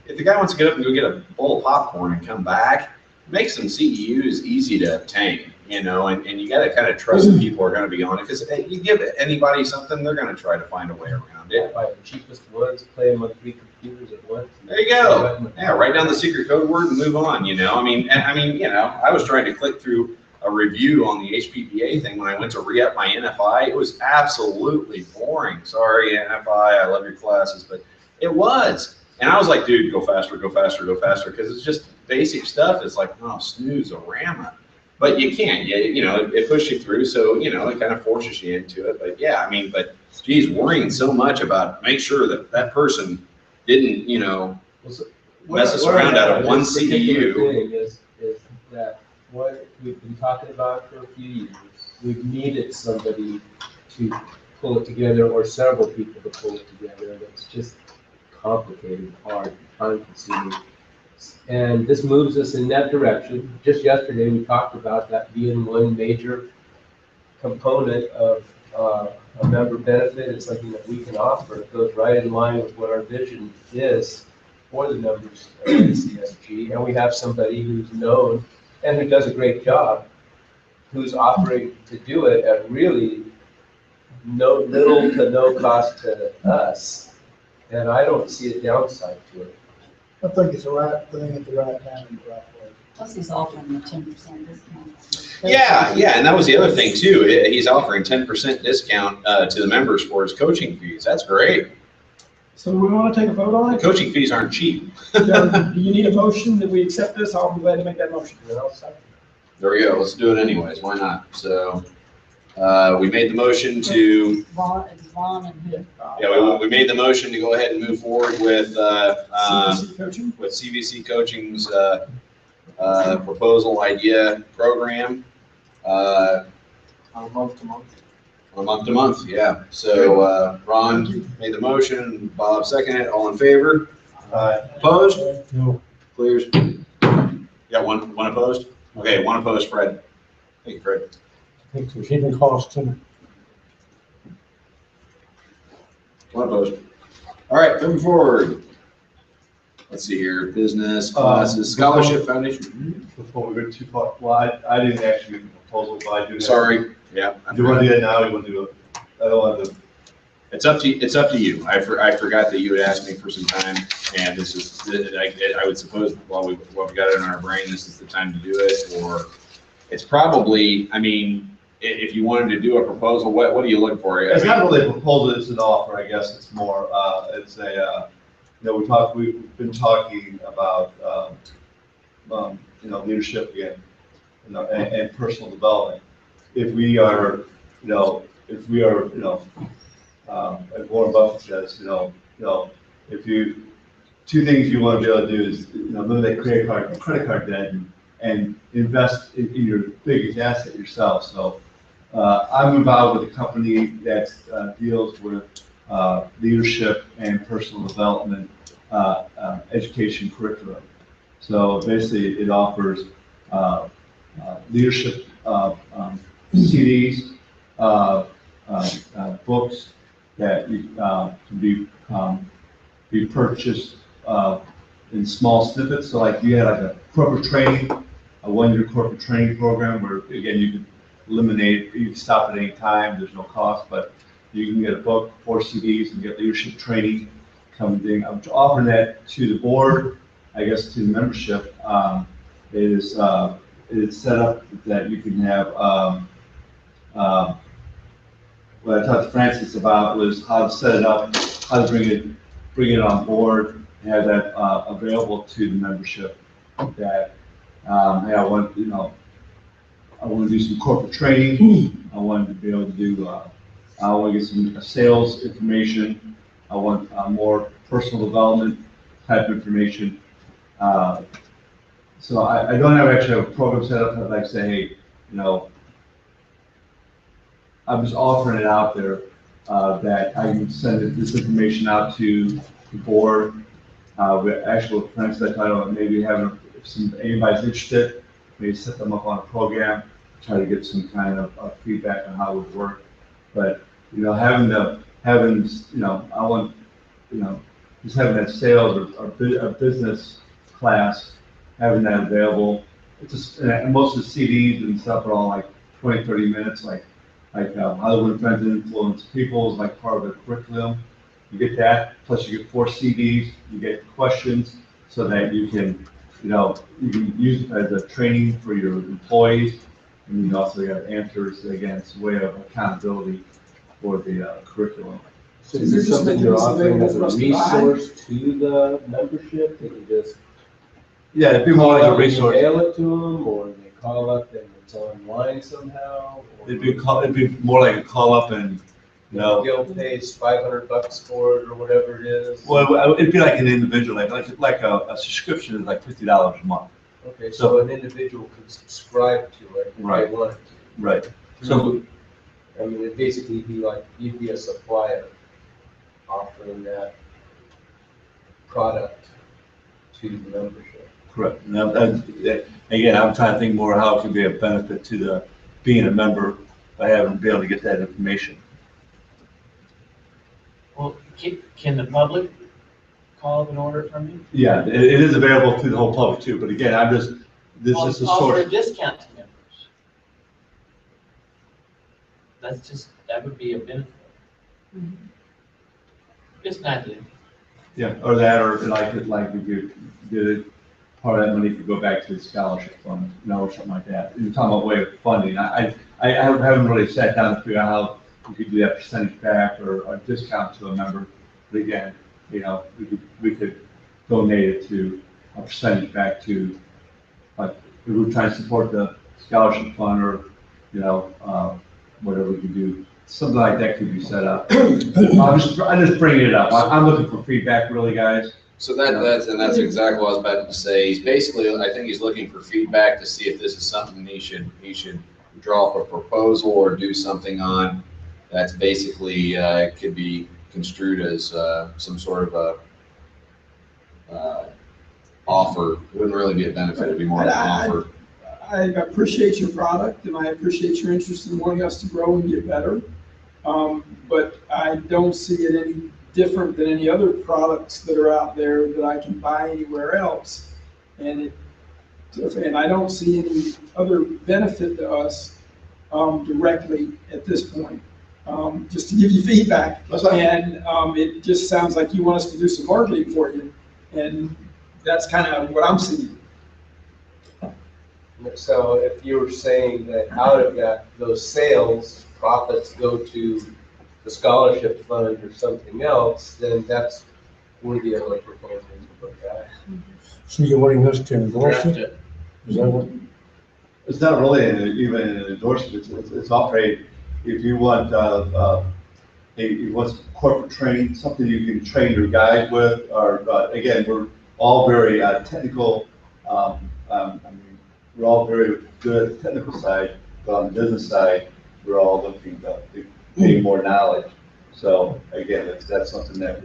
Speaker 17: if the guy wants to get up and go get a bowl of popcorn and come back, make some CEUs easy to obtain, you know, and you got to kind of trust that people are going to be on it, because you give anybody something, they're going to try to find a way around it.
Speaker 7: Buy the cheapest ones, play them on 3 computers at once.
Speaker 17: There you go. Yeah, write down the secret code word and move on, you know. I mean, you know, I was trying to click through a review on the HPBA thing when I went to re-up my NFI. It was absolutely boring. Sorry, NFI, I love your classes, but it was. And I was like, dude, go faster, go faster, go faster, because it's just basic stuff. It's like, oh, snooze-a-rama. But you can't, you know, it pushes you through, so, you know, it kind of forces you into it. But yeah, I mean, but geez, worrying so much about, make sure that that person didn't, you know, mess us around out of one CEU.
Speaker 7: Thing is that what we've been talking about for a few years, we've needed somebody to pull it together, or several people to pull it together, and it's just complicated, hard, time-consuming. And this moves us in that direction. Just yesterday, we talked about that being one major component of a member benefit. It's something that we can offer. It goes right in line with what our vision is for the members of NCSG. And we have somebody who's known and who does a great job, who's offering to do it at really little to no cost to us. And I don't see a downside to it.
Speaker 9: I think it's the right thing at the right time and the right place.
Speaker 4: Plus he's offering a 10% discount.
Speaker 17: Yeah, and that was the other thing too. He's offering 10% discount to the members for his coaching fees. That's great.
Speaker 6: So we want to take a vote on
Speaker 17: The
Speaker 6: it?
Speaker 17: coaching fees aren't cheap.
Speaker 6: Do you need a motion that we accept this? I'll be glad to make that motion.
Speaker 17: There we go. Let's do it anyways. Why not? So we made the motion to.
Speaker 4: Vaughn and him.
Speaker 17: Yeah, we made the motion to go ahead and move forward with
Speaker 6: CVC coaching?
Speaker 17: with CVC Coaching's proposal idea program.
Speaker 13: On month to month.
Speaker 17: On month to month, yeah. So Ron made the motion, Bob seconded it. All in favor? Opposed?
Speaker 12: No.
Speaker 17: Clears. Got one opposed? Okay, one opposed, Fred. Thank you, Fred.
Speaker 12: I think there's even cost to it.
Speaker 17: One opposed. All right, moving forward. Let's see here, business, classes, scholarship foundation.
Speaker 10: Before we go too far, well, I didn't actually make a proposal, but I do.
Speaker 17: Sorry, yeah.
Speaker 10: Do you want to do it now, or you want to do it? I don't want to.
Speaker 17: It's up to you. I forgot that you had asked me for some time, and this is, I would suppose while we got it in our brain, this is the time to do it, or it's probably, I mean, if you wanted to do a proposal, what do you look for?
Speaker 10: It's not really a proposal, it's an offer, I guess. It's more, it's a, you know, we've been talking about, you know, leadership again, you know, and personal development. If we are, you know, as Warren Buffett says, you know, if you, two things you want to be able to do is, you know, eliminate credit card debt and invest in your biggest asset yourself. So I'm involved with a company that deals with leadership and personal development education curriculum. So basically it offers leadership CDs, books that you, can be purchased in small snippets. So like you had like a corporate training a one-year corporate training program where, again, you can eliminate, you can stop at any time, there's no cost, but you can get a book, 4 CDs, and get leadership training coming in. I'm offering that to the board, I guess to the membership. It's set up that you can have, what I talked to Francis about was how to set it up, how to bring it on board, and have that available to the membership. That hey, I want to do some corporate training. I want to be able to do. I want to get some sales information. I want more personal development type information. So I don't actually have a program set up. I'd like to say, hey, I'm just offering it out there that I can send this information out to the board. With actual friends that I don't maybe having if anybody's interested, maybe set them up on a program, try to get some kind of feedback on how it would work. But having I want just having that sales or business class, having that available. It's just, and most of the CDs and stuff are all like 20, 30 minutes, like how to win friends and influence people is like part of the curriculum. You get that, plus you get 4 CDs, you get questions so that you can, you can use it as a training for your employees. And you also got answers, again, it's a way of accountability for the curriculum.
Speaker 7: So is this something you're offering as a resource to the membership? They can just
Speaker 10: yeah, it'd be more like a resource.
Speaker 7: Mail it to them, or they call up and it's online somehow.
Speaker 10: It'd be more like a call up and
Speaker 7: Gil pays $500 for it or whatever it is.
Speaker 10: Well, it'd be like an individual, like a subscription is like $50 a month.
Speaker 7: Okay, so an individual could subscribe to it if they wanted to.
Speaker 10: Right. So,
Speaker 7: I mean, it'd basically be like you'd be a supplier offering that product to the membership.
Speaker 10: Correct. Now, again, I'm trying to think more how it can be a benefit to the being a member by having be able to get that information.
Speaker 5: Well, can the public call up and order it from you?
Speaker 10: Yeah, it is available to the whole public too, but again, this is a source.
Speaker 5: Offer a discount to members. That would be a benefit. Just an idea.
Speaker 10: Yeah, or that, or like if you did it, part of that money could go back to the scholarship fund, or something like that. You're talking about way of funding. I haven't really sat down to figure out how we could do that percentage back or a discount to a member. But again, we could donate it to a percentage back to, like, if we're trying to support the scholarship fund or, whatever we could do. Something like that could be set up. I'm just bringing it up. I'm looking for feedback, really, guys.
Speaker 15: So that's exactly what I was about to say. He's basically, I think he's looking for feedback to see if this is something he should draw up a proposal or do something on. That's basically could be construed as some sort of a offer. It wouldn't really be a benefit. It'd be more of an offer.
Speaker 6: I appreciate your product and I appreciate your interest in wanting us to grow and get better. But I don't see it any different than any other products that are out there that I can buy anywhere else. And I don't see any other benefit to us directly at this point. Just to give you feedback. And it just sounds like you want us to do some marketing for you. And that's kind of what I'm seeing.
Speaker 7: So if you were saying that out of those sales, profits go to the scholarship fund or something else, then that's worthy of a proposal to look at.
Speaker 12: So you're wanting us to endorse it? Is that what?
Speaker 10: It's not really even an endorsement. It's operating. If you want, you want some corporate training, something you can train your guide with, or again, we're all very technical. We're all very good at the technical side, but on the business side, we're all looking to gain more knowledge. So again, if that's something that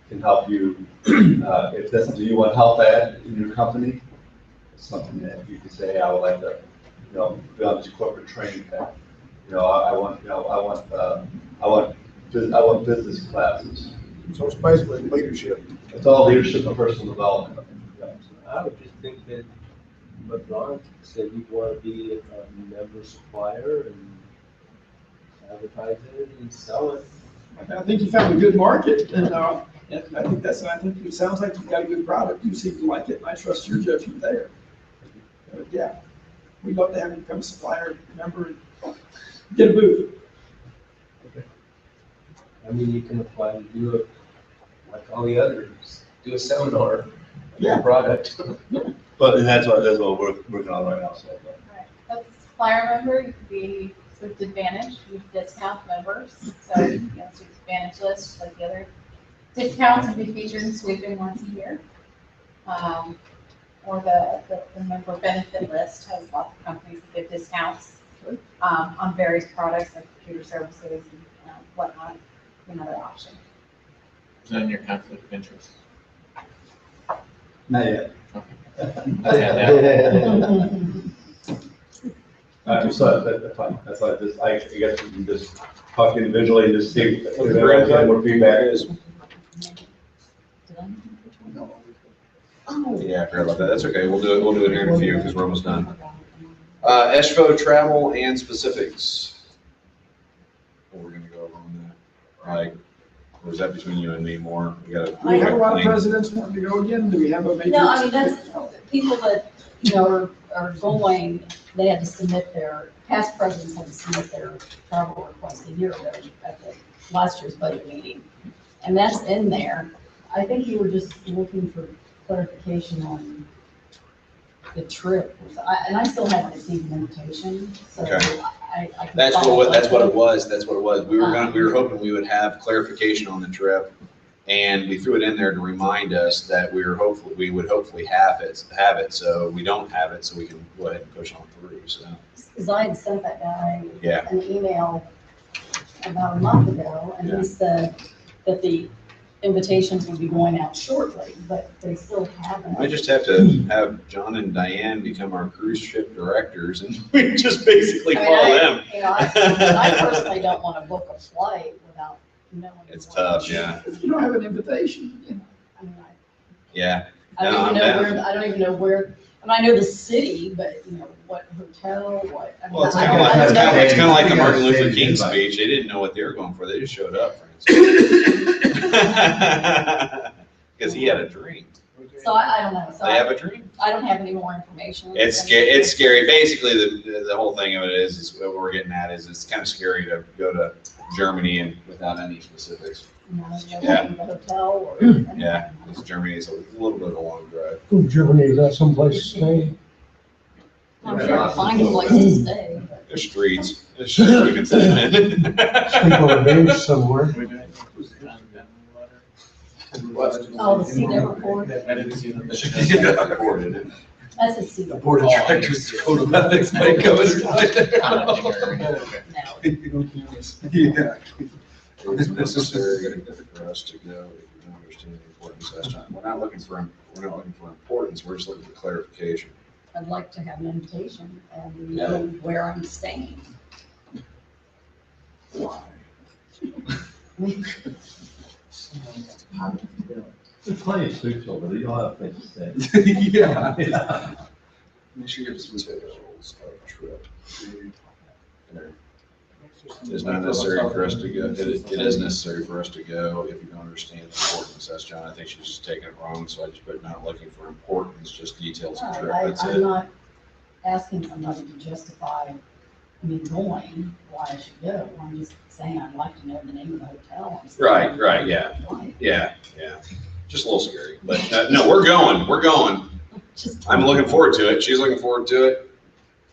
Speaker 10: can help you, if that's something you want help at in your company, it's something that you can say, I would like to, be on this corporate training path. I want business classes.
Speaker 9: So it's basically leadership.
Speaker 10: It's all leadership and personal development.
Speaker 7: I would just think that But Ron said you'd want to be a member supplier and advertise it and sell it.
Speaker 6: I think you found a good market, and I think it sounds like you've got a good product. You seem to like it, and I trust your judgment there. Yeah, we'd love to have you become a supplier, member, and get a booth.
Speaker 7: I mean, you can apply to do it like all the others, do a seminar,
Speaker 6: Yeah.
Speaker 7: product.
Speaker 10: But, and that's what we're working on right now, so.
Speaker 3: Right. As a supplier member, you could be Swift Advantage, with discount members, so, you know, Swift Advantage list, like the other discounts would be featured in sweeping once a year. Or the member benefit list has lots of companies that give discounts, on various products like computer services and whatnot, another option.
Speaker 8: Is that in your conflict of interest?
Speaker 10: Not yet. So that's fine, that's why I guess we can just talk individually and just see if there's any more feedback is.
Speaker 17: Yeah, I forgot about that. That's okay. We'll do it here in a few because we're almost done. ESHFO travel and specifics. What we're gonna go over on that. Like, or is that between you and me more? We gotta.
Speaker 6: Do we have a lot of presidents wanting to go again? Do we have a major?
Speaker 4: No, I mean, that's, people that, you know, are going, they had to submit their, past presidents had to submit their travel request a year ago at the last year's budget meeting. And that's in there. I think you were just looking for clarification on the trip. And I still haven't received an invitation, so
Speaker 17: Okay.
Speaker 4: I can
Speaker 17: That's
Speaker 4: follow
Speaker 17: what
Speaker 4: up.
Speaker 17: it was. That's what it was. We were hoping we would have clarification on the trip. And we threw it in there to remind us that we would hopefully have it. So we don't have it, so we can go ahead and push on through, so.
Speaker 4: Because I had sent that guy
Speaker 17: Yeah.
Speaker 4: an email about a month ago, and
Speaker 17: Yeah.
Speaker 4: he said that the invitations would be going out shortly, but they still haven't.
Speaker 17: I just have to have John and Diane become our cruise ship directors and we just basically
Speaker 4: I mean,
Speaker 17: follow them.
Speaker 4: You know, I personally don't want to book a flight without knowing.
Speaker 17: It's tough, yeah.
Speaker 6: If you don't have an invitation, you know.
Speaker 4: I mean,
Speaker 17: Yeah.
Speaker 4: I
Speaker 17: No,
Speaker 4: don't
Speaker 17: I'm
Speaker 4: even know
Speaker 17: down.
Speaker 4: where, I don't even know where, and I know the city, but you know, what hotel, what. I mean,
Speaker 17: Well, it's
Speaker 4: I
Speaker 17: kind of
Speaker 4: don't know.
Speaker 17: like, the
Speaker 10: You
Speaker 17: Martin
Speaker 10: gotta
Speaker 17: Luther
Speaker 10: save
Speaker 17: King
Speaker 10: the invite.
Speaker 17: speech. They didn't know what they were going for. They just showed up, Francis. Because he had a dream.
Speaker 4: So I don't know. So
Speaker 17: They have a dream.
Speaker 4: I don't have any more information.
Speaker 17: It's scary. Basically, the whole thing of it is what we're getting at is it's kind of scary to go to Germany and without any specifics.
Speaker 4: You know,
Speaker 17: Yeah.
Speaker 4: the hotel or.
Speaker 17: Yeah, because Germany is a little bit of a long drive.
Speaker 12: Oh, Germany, is that someplace to stay?
Speaker 4: I'm sure I'll find a place to stay. but-
Speaker 17: There's streets. There's streets we can stay in.
Speaker 12: Sleep on a bench somewhere.
Speaker 4: Oh, the Cedar report,
Speaker 8: I didn't see the.
Speaker 4: that's a Cedar.
Speaker 10: Board of Directors Code of Ethics might go in. Yeah.
Speaker 17: It's necessary for us to go if you understand the importance. That's not, we're not looking for importance. We're just looking for clarification.
Speaker 4: I'd like to have an invitation and know where I'm staying.
Speaker 10: There's plenty of suits over there, you don't have a place to stay.
Speaker 17: Yeah. Make sure you have some details of trip. It's not necessary for us to go, it is necessary for us to go if you don't understand the importance. That's John, I think she's just taking it wrong, so I just put not looking for importance, just details of trip, that's
Speaker 4: I'm
Speaker 17: it.
Speaker 4: not asking somebody to justify me going, why I should go. I'm just saying I'd like to know the name of the hotel. I'm staying at.
Speaker 17: Right, yeah, yeah. Just a little scary, but no, we're going. I'm looking forward to it. She's looking forward to it.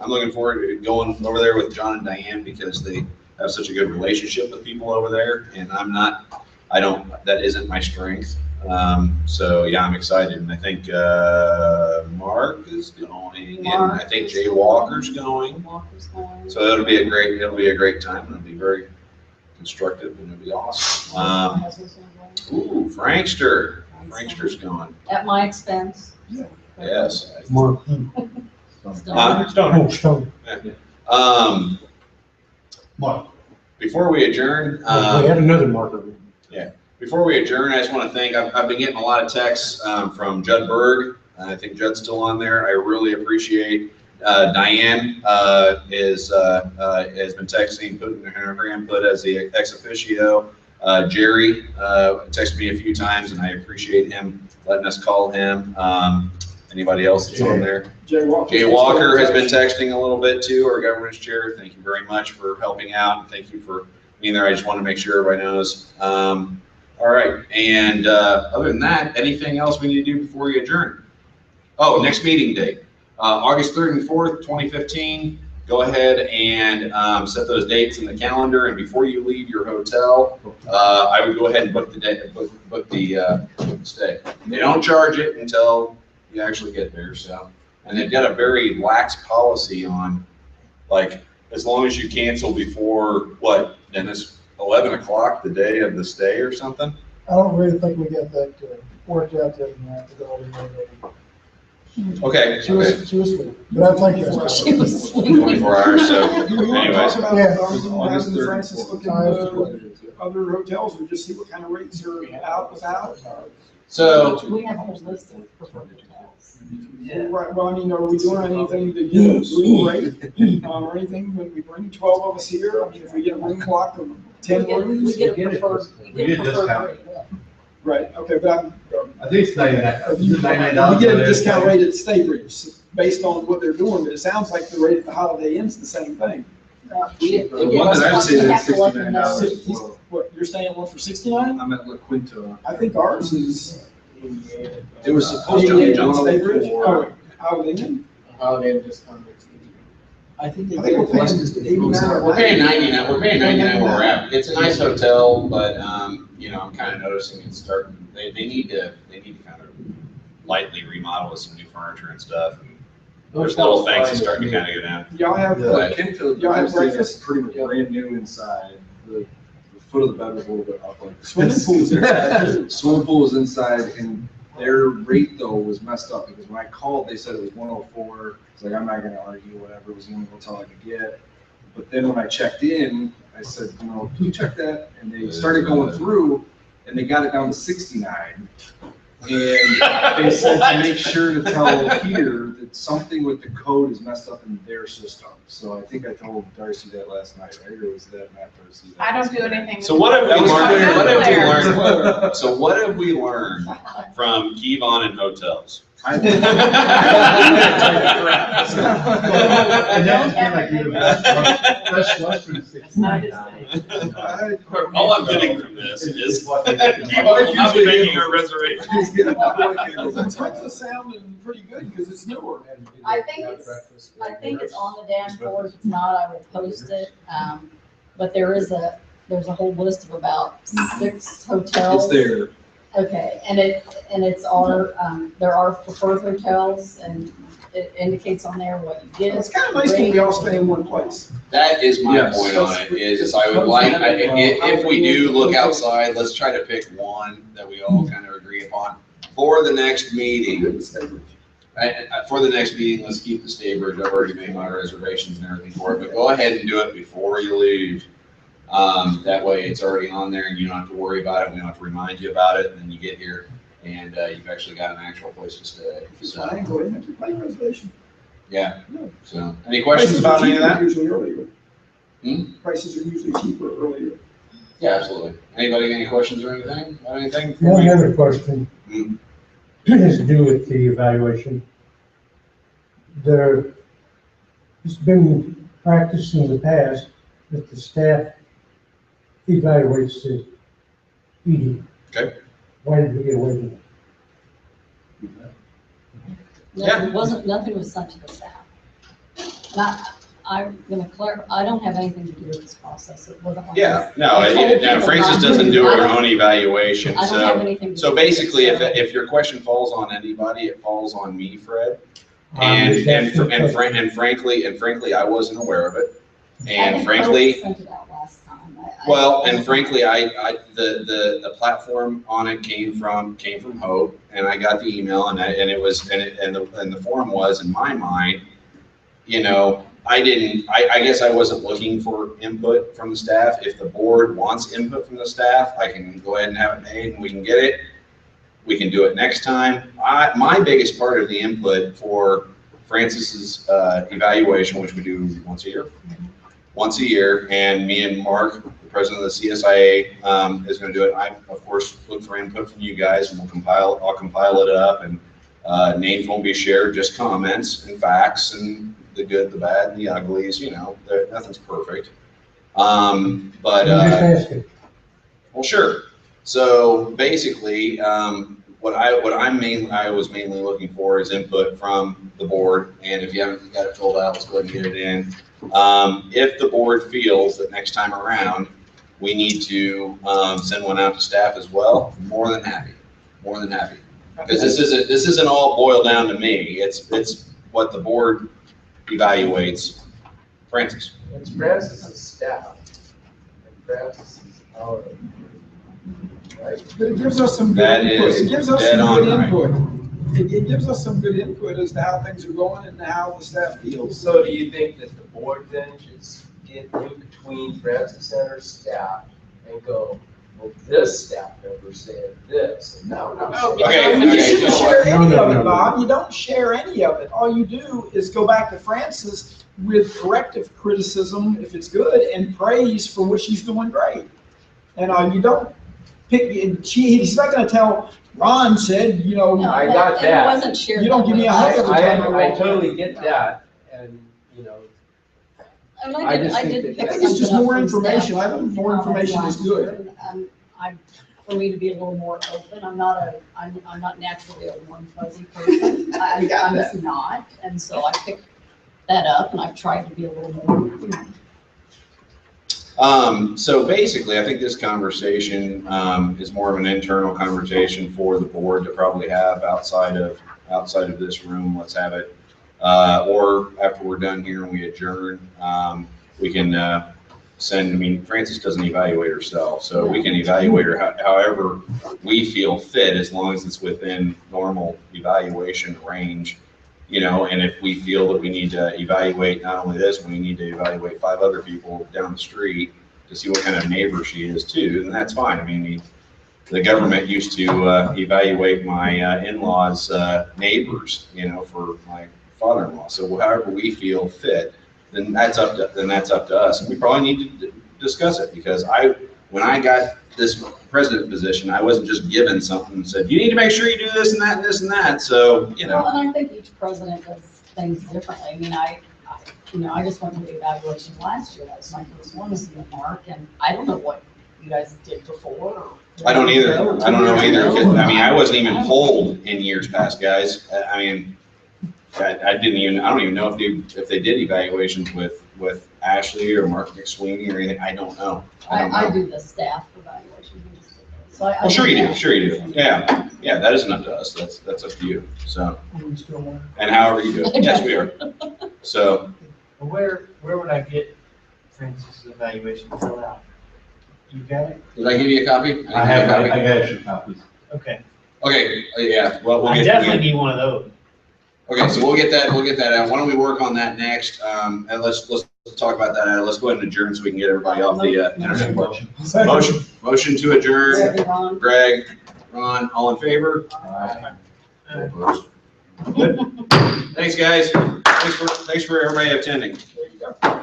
Speaker 17: I'm looking forward to going over there with John and Diane because they have such a good relationship with people over there, and that isn't my strength. So yeah, I'm excited, and I think Mark is going, and I think Jay Walker's going. So it'll be a great time. It'll be very constructive, and it'll be awesome. Ooh, Frankster's going.
Speaker 4: At my expense.
Speaker 17: Yes.
Speaker 12: Mark.
Speaker 17: Stone.
Speaker 12: Mark.
Speaker 17: Before we adjourn,
Speaker 12: We had another marker.
Speaker 17: yeah. Before we adjourn, I just want to thank. I've been getting a lot of texts from Judd Berg I think Judd's still on there. I really appreciate Diane has been texting, putting her input as the ex officio. Jerry texted me a few times, and I appreciate him letting us call him. Anybody else that's on there?
Speaker 6: Jay
Speaker 17: Walker has been texting a little bit too, our governance chair. Thank you very much for helping out, and thank you for being there. I just want to make sure everybody knows. All right, and other than that, anything else we need to do before we adjourn? Oh, next meeting date, August 3rd and 4th, 2015. Go ahead and set those dates in the calendar, and before you leave your hotel, I would go ahead and book the day, book the stay. They don't charge it until you actually get there. So, and they've got a very lax policy on, like, as long as you cancel before what, Dennis, 11 o'clock the day of the stay or something.
Speaker 9: I don't really think we got that worked out yet.
Speaker 17: Okay.
Speaker 9: She was sweet, but I think that's.
Speaker 4: She was sweet.
Speaker 17: 24 hours. So, anyways.
Speaker 6: Having Francis look into other hotels and just see what kind of rates are out without.
Speaker 17: So
Speaker 4: we have a whole list of preferred hotels.
Speaker 6: Right, well, I mean, are we doing anything to get a room rate, or anything when we bring 12 of us here? I mean, if we get a room block of 10 rooms?
Speaker 4: We get a preferred rate.
Speaker 6: Right, okay, but
Speaker 10: I think it's $99.
Speaker 6: we get a discount rate at Staybridge based on what they're doing, but it sounds like the rate at the Holiday Inn's the same thing.
Speaker 11: The one that I've seen is $69.
Speaker 6: What, you're saying one for 69?
Speaker 11: I'm at La Quinta.
Speaker 6: I think ours is.
Speaker 11: It was supposed to be
Speaker 6: on Staybridge.
Speaker 11: 104.
Speaker 6: Oh, Holiday Inn?
Speaker 13: Holiday Inn discount.
Speaker 6: I think we're paying 89.
Speaker 17: We're paying 99. We're paying 99 where we're at. It's a nice hotel, but you know, I'm kind of noticing it's starting. They need to kind of lightly remodel with some new furniture and stuff. And there's little things that's starting to kind of go down.
Speaker 6: Y'all have
Speaker 11: La Quinta,
Speaker 6: y'all have breakfast?
Speaker 11: pretty much brand new inside. The foot of the bed was a little bit up, like
Speaker 6: Swimming pool's inside.
Speaker 11: Swimming pool is inside, and their rate though was messed up because when I called, they said it was 104. It's like, I'm not gonna argue, whatever, it was the only hotel I could get. But then when I checked in, I said, you know, can you check that? And they started going through, and they got it down to 69. And they said to make sure to tell Peter that something with the code is messed up in their system. So I think I told Darcy that last night, right? Or was that not Darcy?
Speaker 19: I don't do anything.
Speaker 17: So what have we
Speaker 11: That was
Speaker 17: learned?
Speaker 11: clear.
Speaker 17: What have we
Speaker 11: That was
Speaker 17: learned? So what have we learned from Kevon and hotels?
Speaker 10: And that's kind of like even Best Western is $69.
Speaker 17: All I'm getting from this is Kevon will not be making a reservation.
Speaker 6: Texas sounding pretty good because it's newer.
Speaker 4: I think it's on the dashboard. If it's not, I will post it. But there's a whole list of about 6 hotels.
Speaker 11: It's there.
Speaker 4: Okay, and it's our, there are preferred hotels, and it indicates on there what you get.
Speaker 6: It's kind of nice when we all stay in one place.
Speaker 17: That is my
Speaker 11: Yes.
Speaker 17: point on it, is I would like, if we do look outside, let's try to pick one that we all kind of agree upon for the next meeting. For the next meeting, let's keep the Staybridge. I've already made my reservations and everything for it, but go ahead and do it before you leave. That way it's already on there and you don't have to worry about it. We don't have to remind you about it. And then you get here and you've actually got an actual place to stay. So,
Speaker 6: I ain't going to play reservation.
Speaker 17: yeah. So, any questions about any of that?
Speaker 6: Usually earlier.
Speaker 17: Hmm?
Speaker 6: Prices are usually cheaper earlier.
Speaker 17: Yeah, absolutely. Anybody got any questions or anything? About anything?
Speaker 12: One other question has to do with the evaluation. There's been practice in the past that the staff evaluates the eating.
Speaker 17: Okay.
Speaker 12: Why did we get away with it?
Speaker 4: Nothing was sent to the staff. I'm gonna clarify, I don't have anything to do with this process. It wasn't like.
Speaker 17: Yeah,
Speaker 4: this.
Speaker 17: no,
Speaker 4: I told
Speaker 17: no,
Speaker 4: people
Speaker 17: Francis
Speaker 4: not
Speaker 17: doesn't
Speaker 4: to.
Speaker 17: do
Speaker 4: I
Speaker 17: her
Speaker 4: don't-
Speaker 17: own evaluation,
Speaker 4: I don't have anything to
Speaker 17: so
Speaker 4: do with it,
Speaker 17: basically,
Speaker 4: so-
Speaker 17: if your question falls on anybody, it falls on me, Fred.
Speaker 12: I understand.
Speaker 17: And frankly, I wasn't aware of it.
Speaker 4: I
Speaker 17: And
Speaker 4: think
Speaker 17: frankly,
Speaker 4: Kurt sent it out last time.
Speaker 17: well, and frankly, the platform on it came from Hope, and I got the email, and the form was, in my mind, you know, I guess I wasn't looking for input from the staff. If the board wants input from the staff, I can go ahead and have it made and we can get it. we can do it next time. My biggest part of the input for Francis's evaluation, which we do once a year, and me and Mark, the president of the CSIA, is going to do it. I, of course, look for input from you guys, and I'll compile it up, and names won't be shared, just comments and facts and the good, the bad, and the uglies. You know, nothing's perfect. Well, sure. So basically, what I was mainly looking for is input from the board, and if you haven't got it filled out, let's go ahead and get it in. If the board feels that next time around we need to send one out to staff as well, more than happy, because this isn't all boiled down to me. It's what the board evaluates. Francis.
Speaker 7: It's Francis's staff. And Francis's our. Right.
Speaker 6: But it gives us some good input. It gives us some good input. It gives us some good input as to how things are going and how the staff feels.
Speaker 7: So do you think that the board then should get in between Francis and her staff and go, well, this staff member said this, and no.
Speaker 6: You shouldn't share any of it, Bob. You don't share any of it. All you do is go back to Francis with corrective criticism if it's good and praise for what she's doing great. And you don't pick. He's not going to tell. Ron said, you know.
Speaker 7: No, I got that.
Speaker 4: It wasn't shared.
Speaker 6: You don't give me a hug every time.
Speaker 7: I totally get that, and you know.
Speaker 4: I mean, I think
Speaker 6: it's just more information. I think more information is good.
Speaker 4: For me to be a little more open, I'm not naturally a warm fuzzy person. I'm just not, and so I picked that up, and I've tried to be a little more.
Speaker 17: So basically, I think this conversation is more of an internal conversation for the board to probably have outside of this room. Let's have it, or after we're done here and we adjourn, we can send. I mean, Francis doesn't evaluate herself, so we can evaluate her however we feel fit, as long as it's within normal evaluation range. You know, and if we feel that we need to evaluate not only this, we need to evaluate 5 other people down the street to see what kind of neighbor she is too, then that's fine. I mean, the government used to evaluate my in-laws' neighbors, you know, for my father-in-law. So however we feel fit, then that's up to us. And we probably need to discuss it, because when I got this president position, I wasn't just given something and said, you need to make sure you do this and that and this and that. So, you know.
Speaker 4: Well, and I think each president does things differently. I mean, I just went through the evaluations last year. That was my first one as the Mark, and I don't know what you guys did before.
Speaker 17: I don't either. I don't know either. I mean, I wasn't even polled in years past, guys. I mean, I don't even know if they did evaluations with Ashley or Mark McSweeney or anything. I don't know.
Speaker 4: I do the staff evaluation. So
Speaker 17: Well, sure you do. Yeah, that isn't up to us. That's up to you. So, and however you do it. Yes, we are. So.
Speaker 5: Where would I get Francis' evaluation filled out? You got it?
Speaker 17: Did I give you a copy?
Speaker 10: I got extra copies.
Speaker 5: Okay.
Speaker 17: Okay, yeah, well,
Speaker 5: I definitely need one of those.
Speaker 17: Okay, so we'll get that out. Why don't we work on that next? And let's talk about that. Let's go ahead and adjourn so we can get everybody off the internet. Motion to adjourn. Greg, Ron, all in favor? Aye. Thanks, guys. Thanks for everybody attending.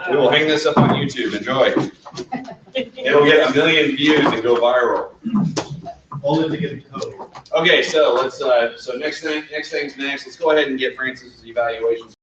Speaker 17: We will hang this up on YouTube. Enjoy. It'll get 1 million views and go viral.
Speaker 10: Only to get a code.
Speaker 17: Okay, so let's so next thing's next. Let's go ahead and get Francis's evaluations.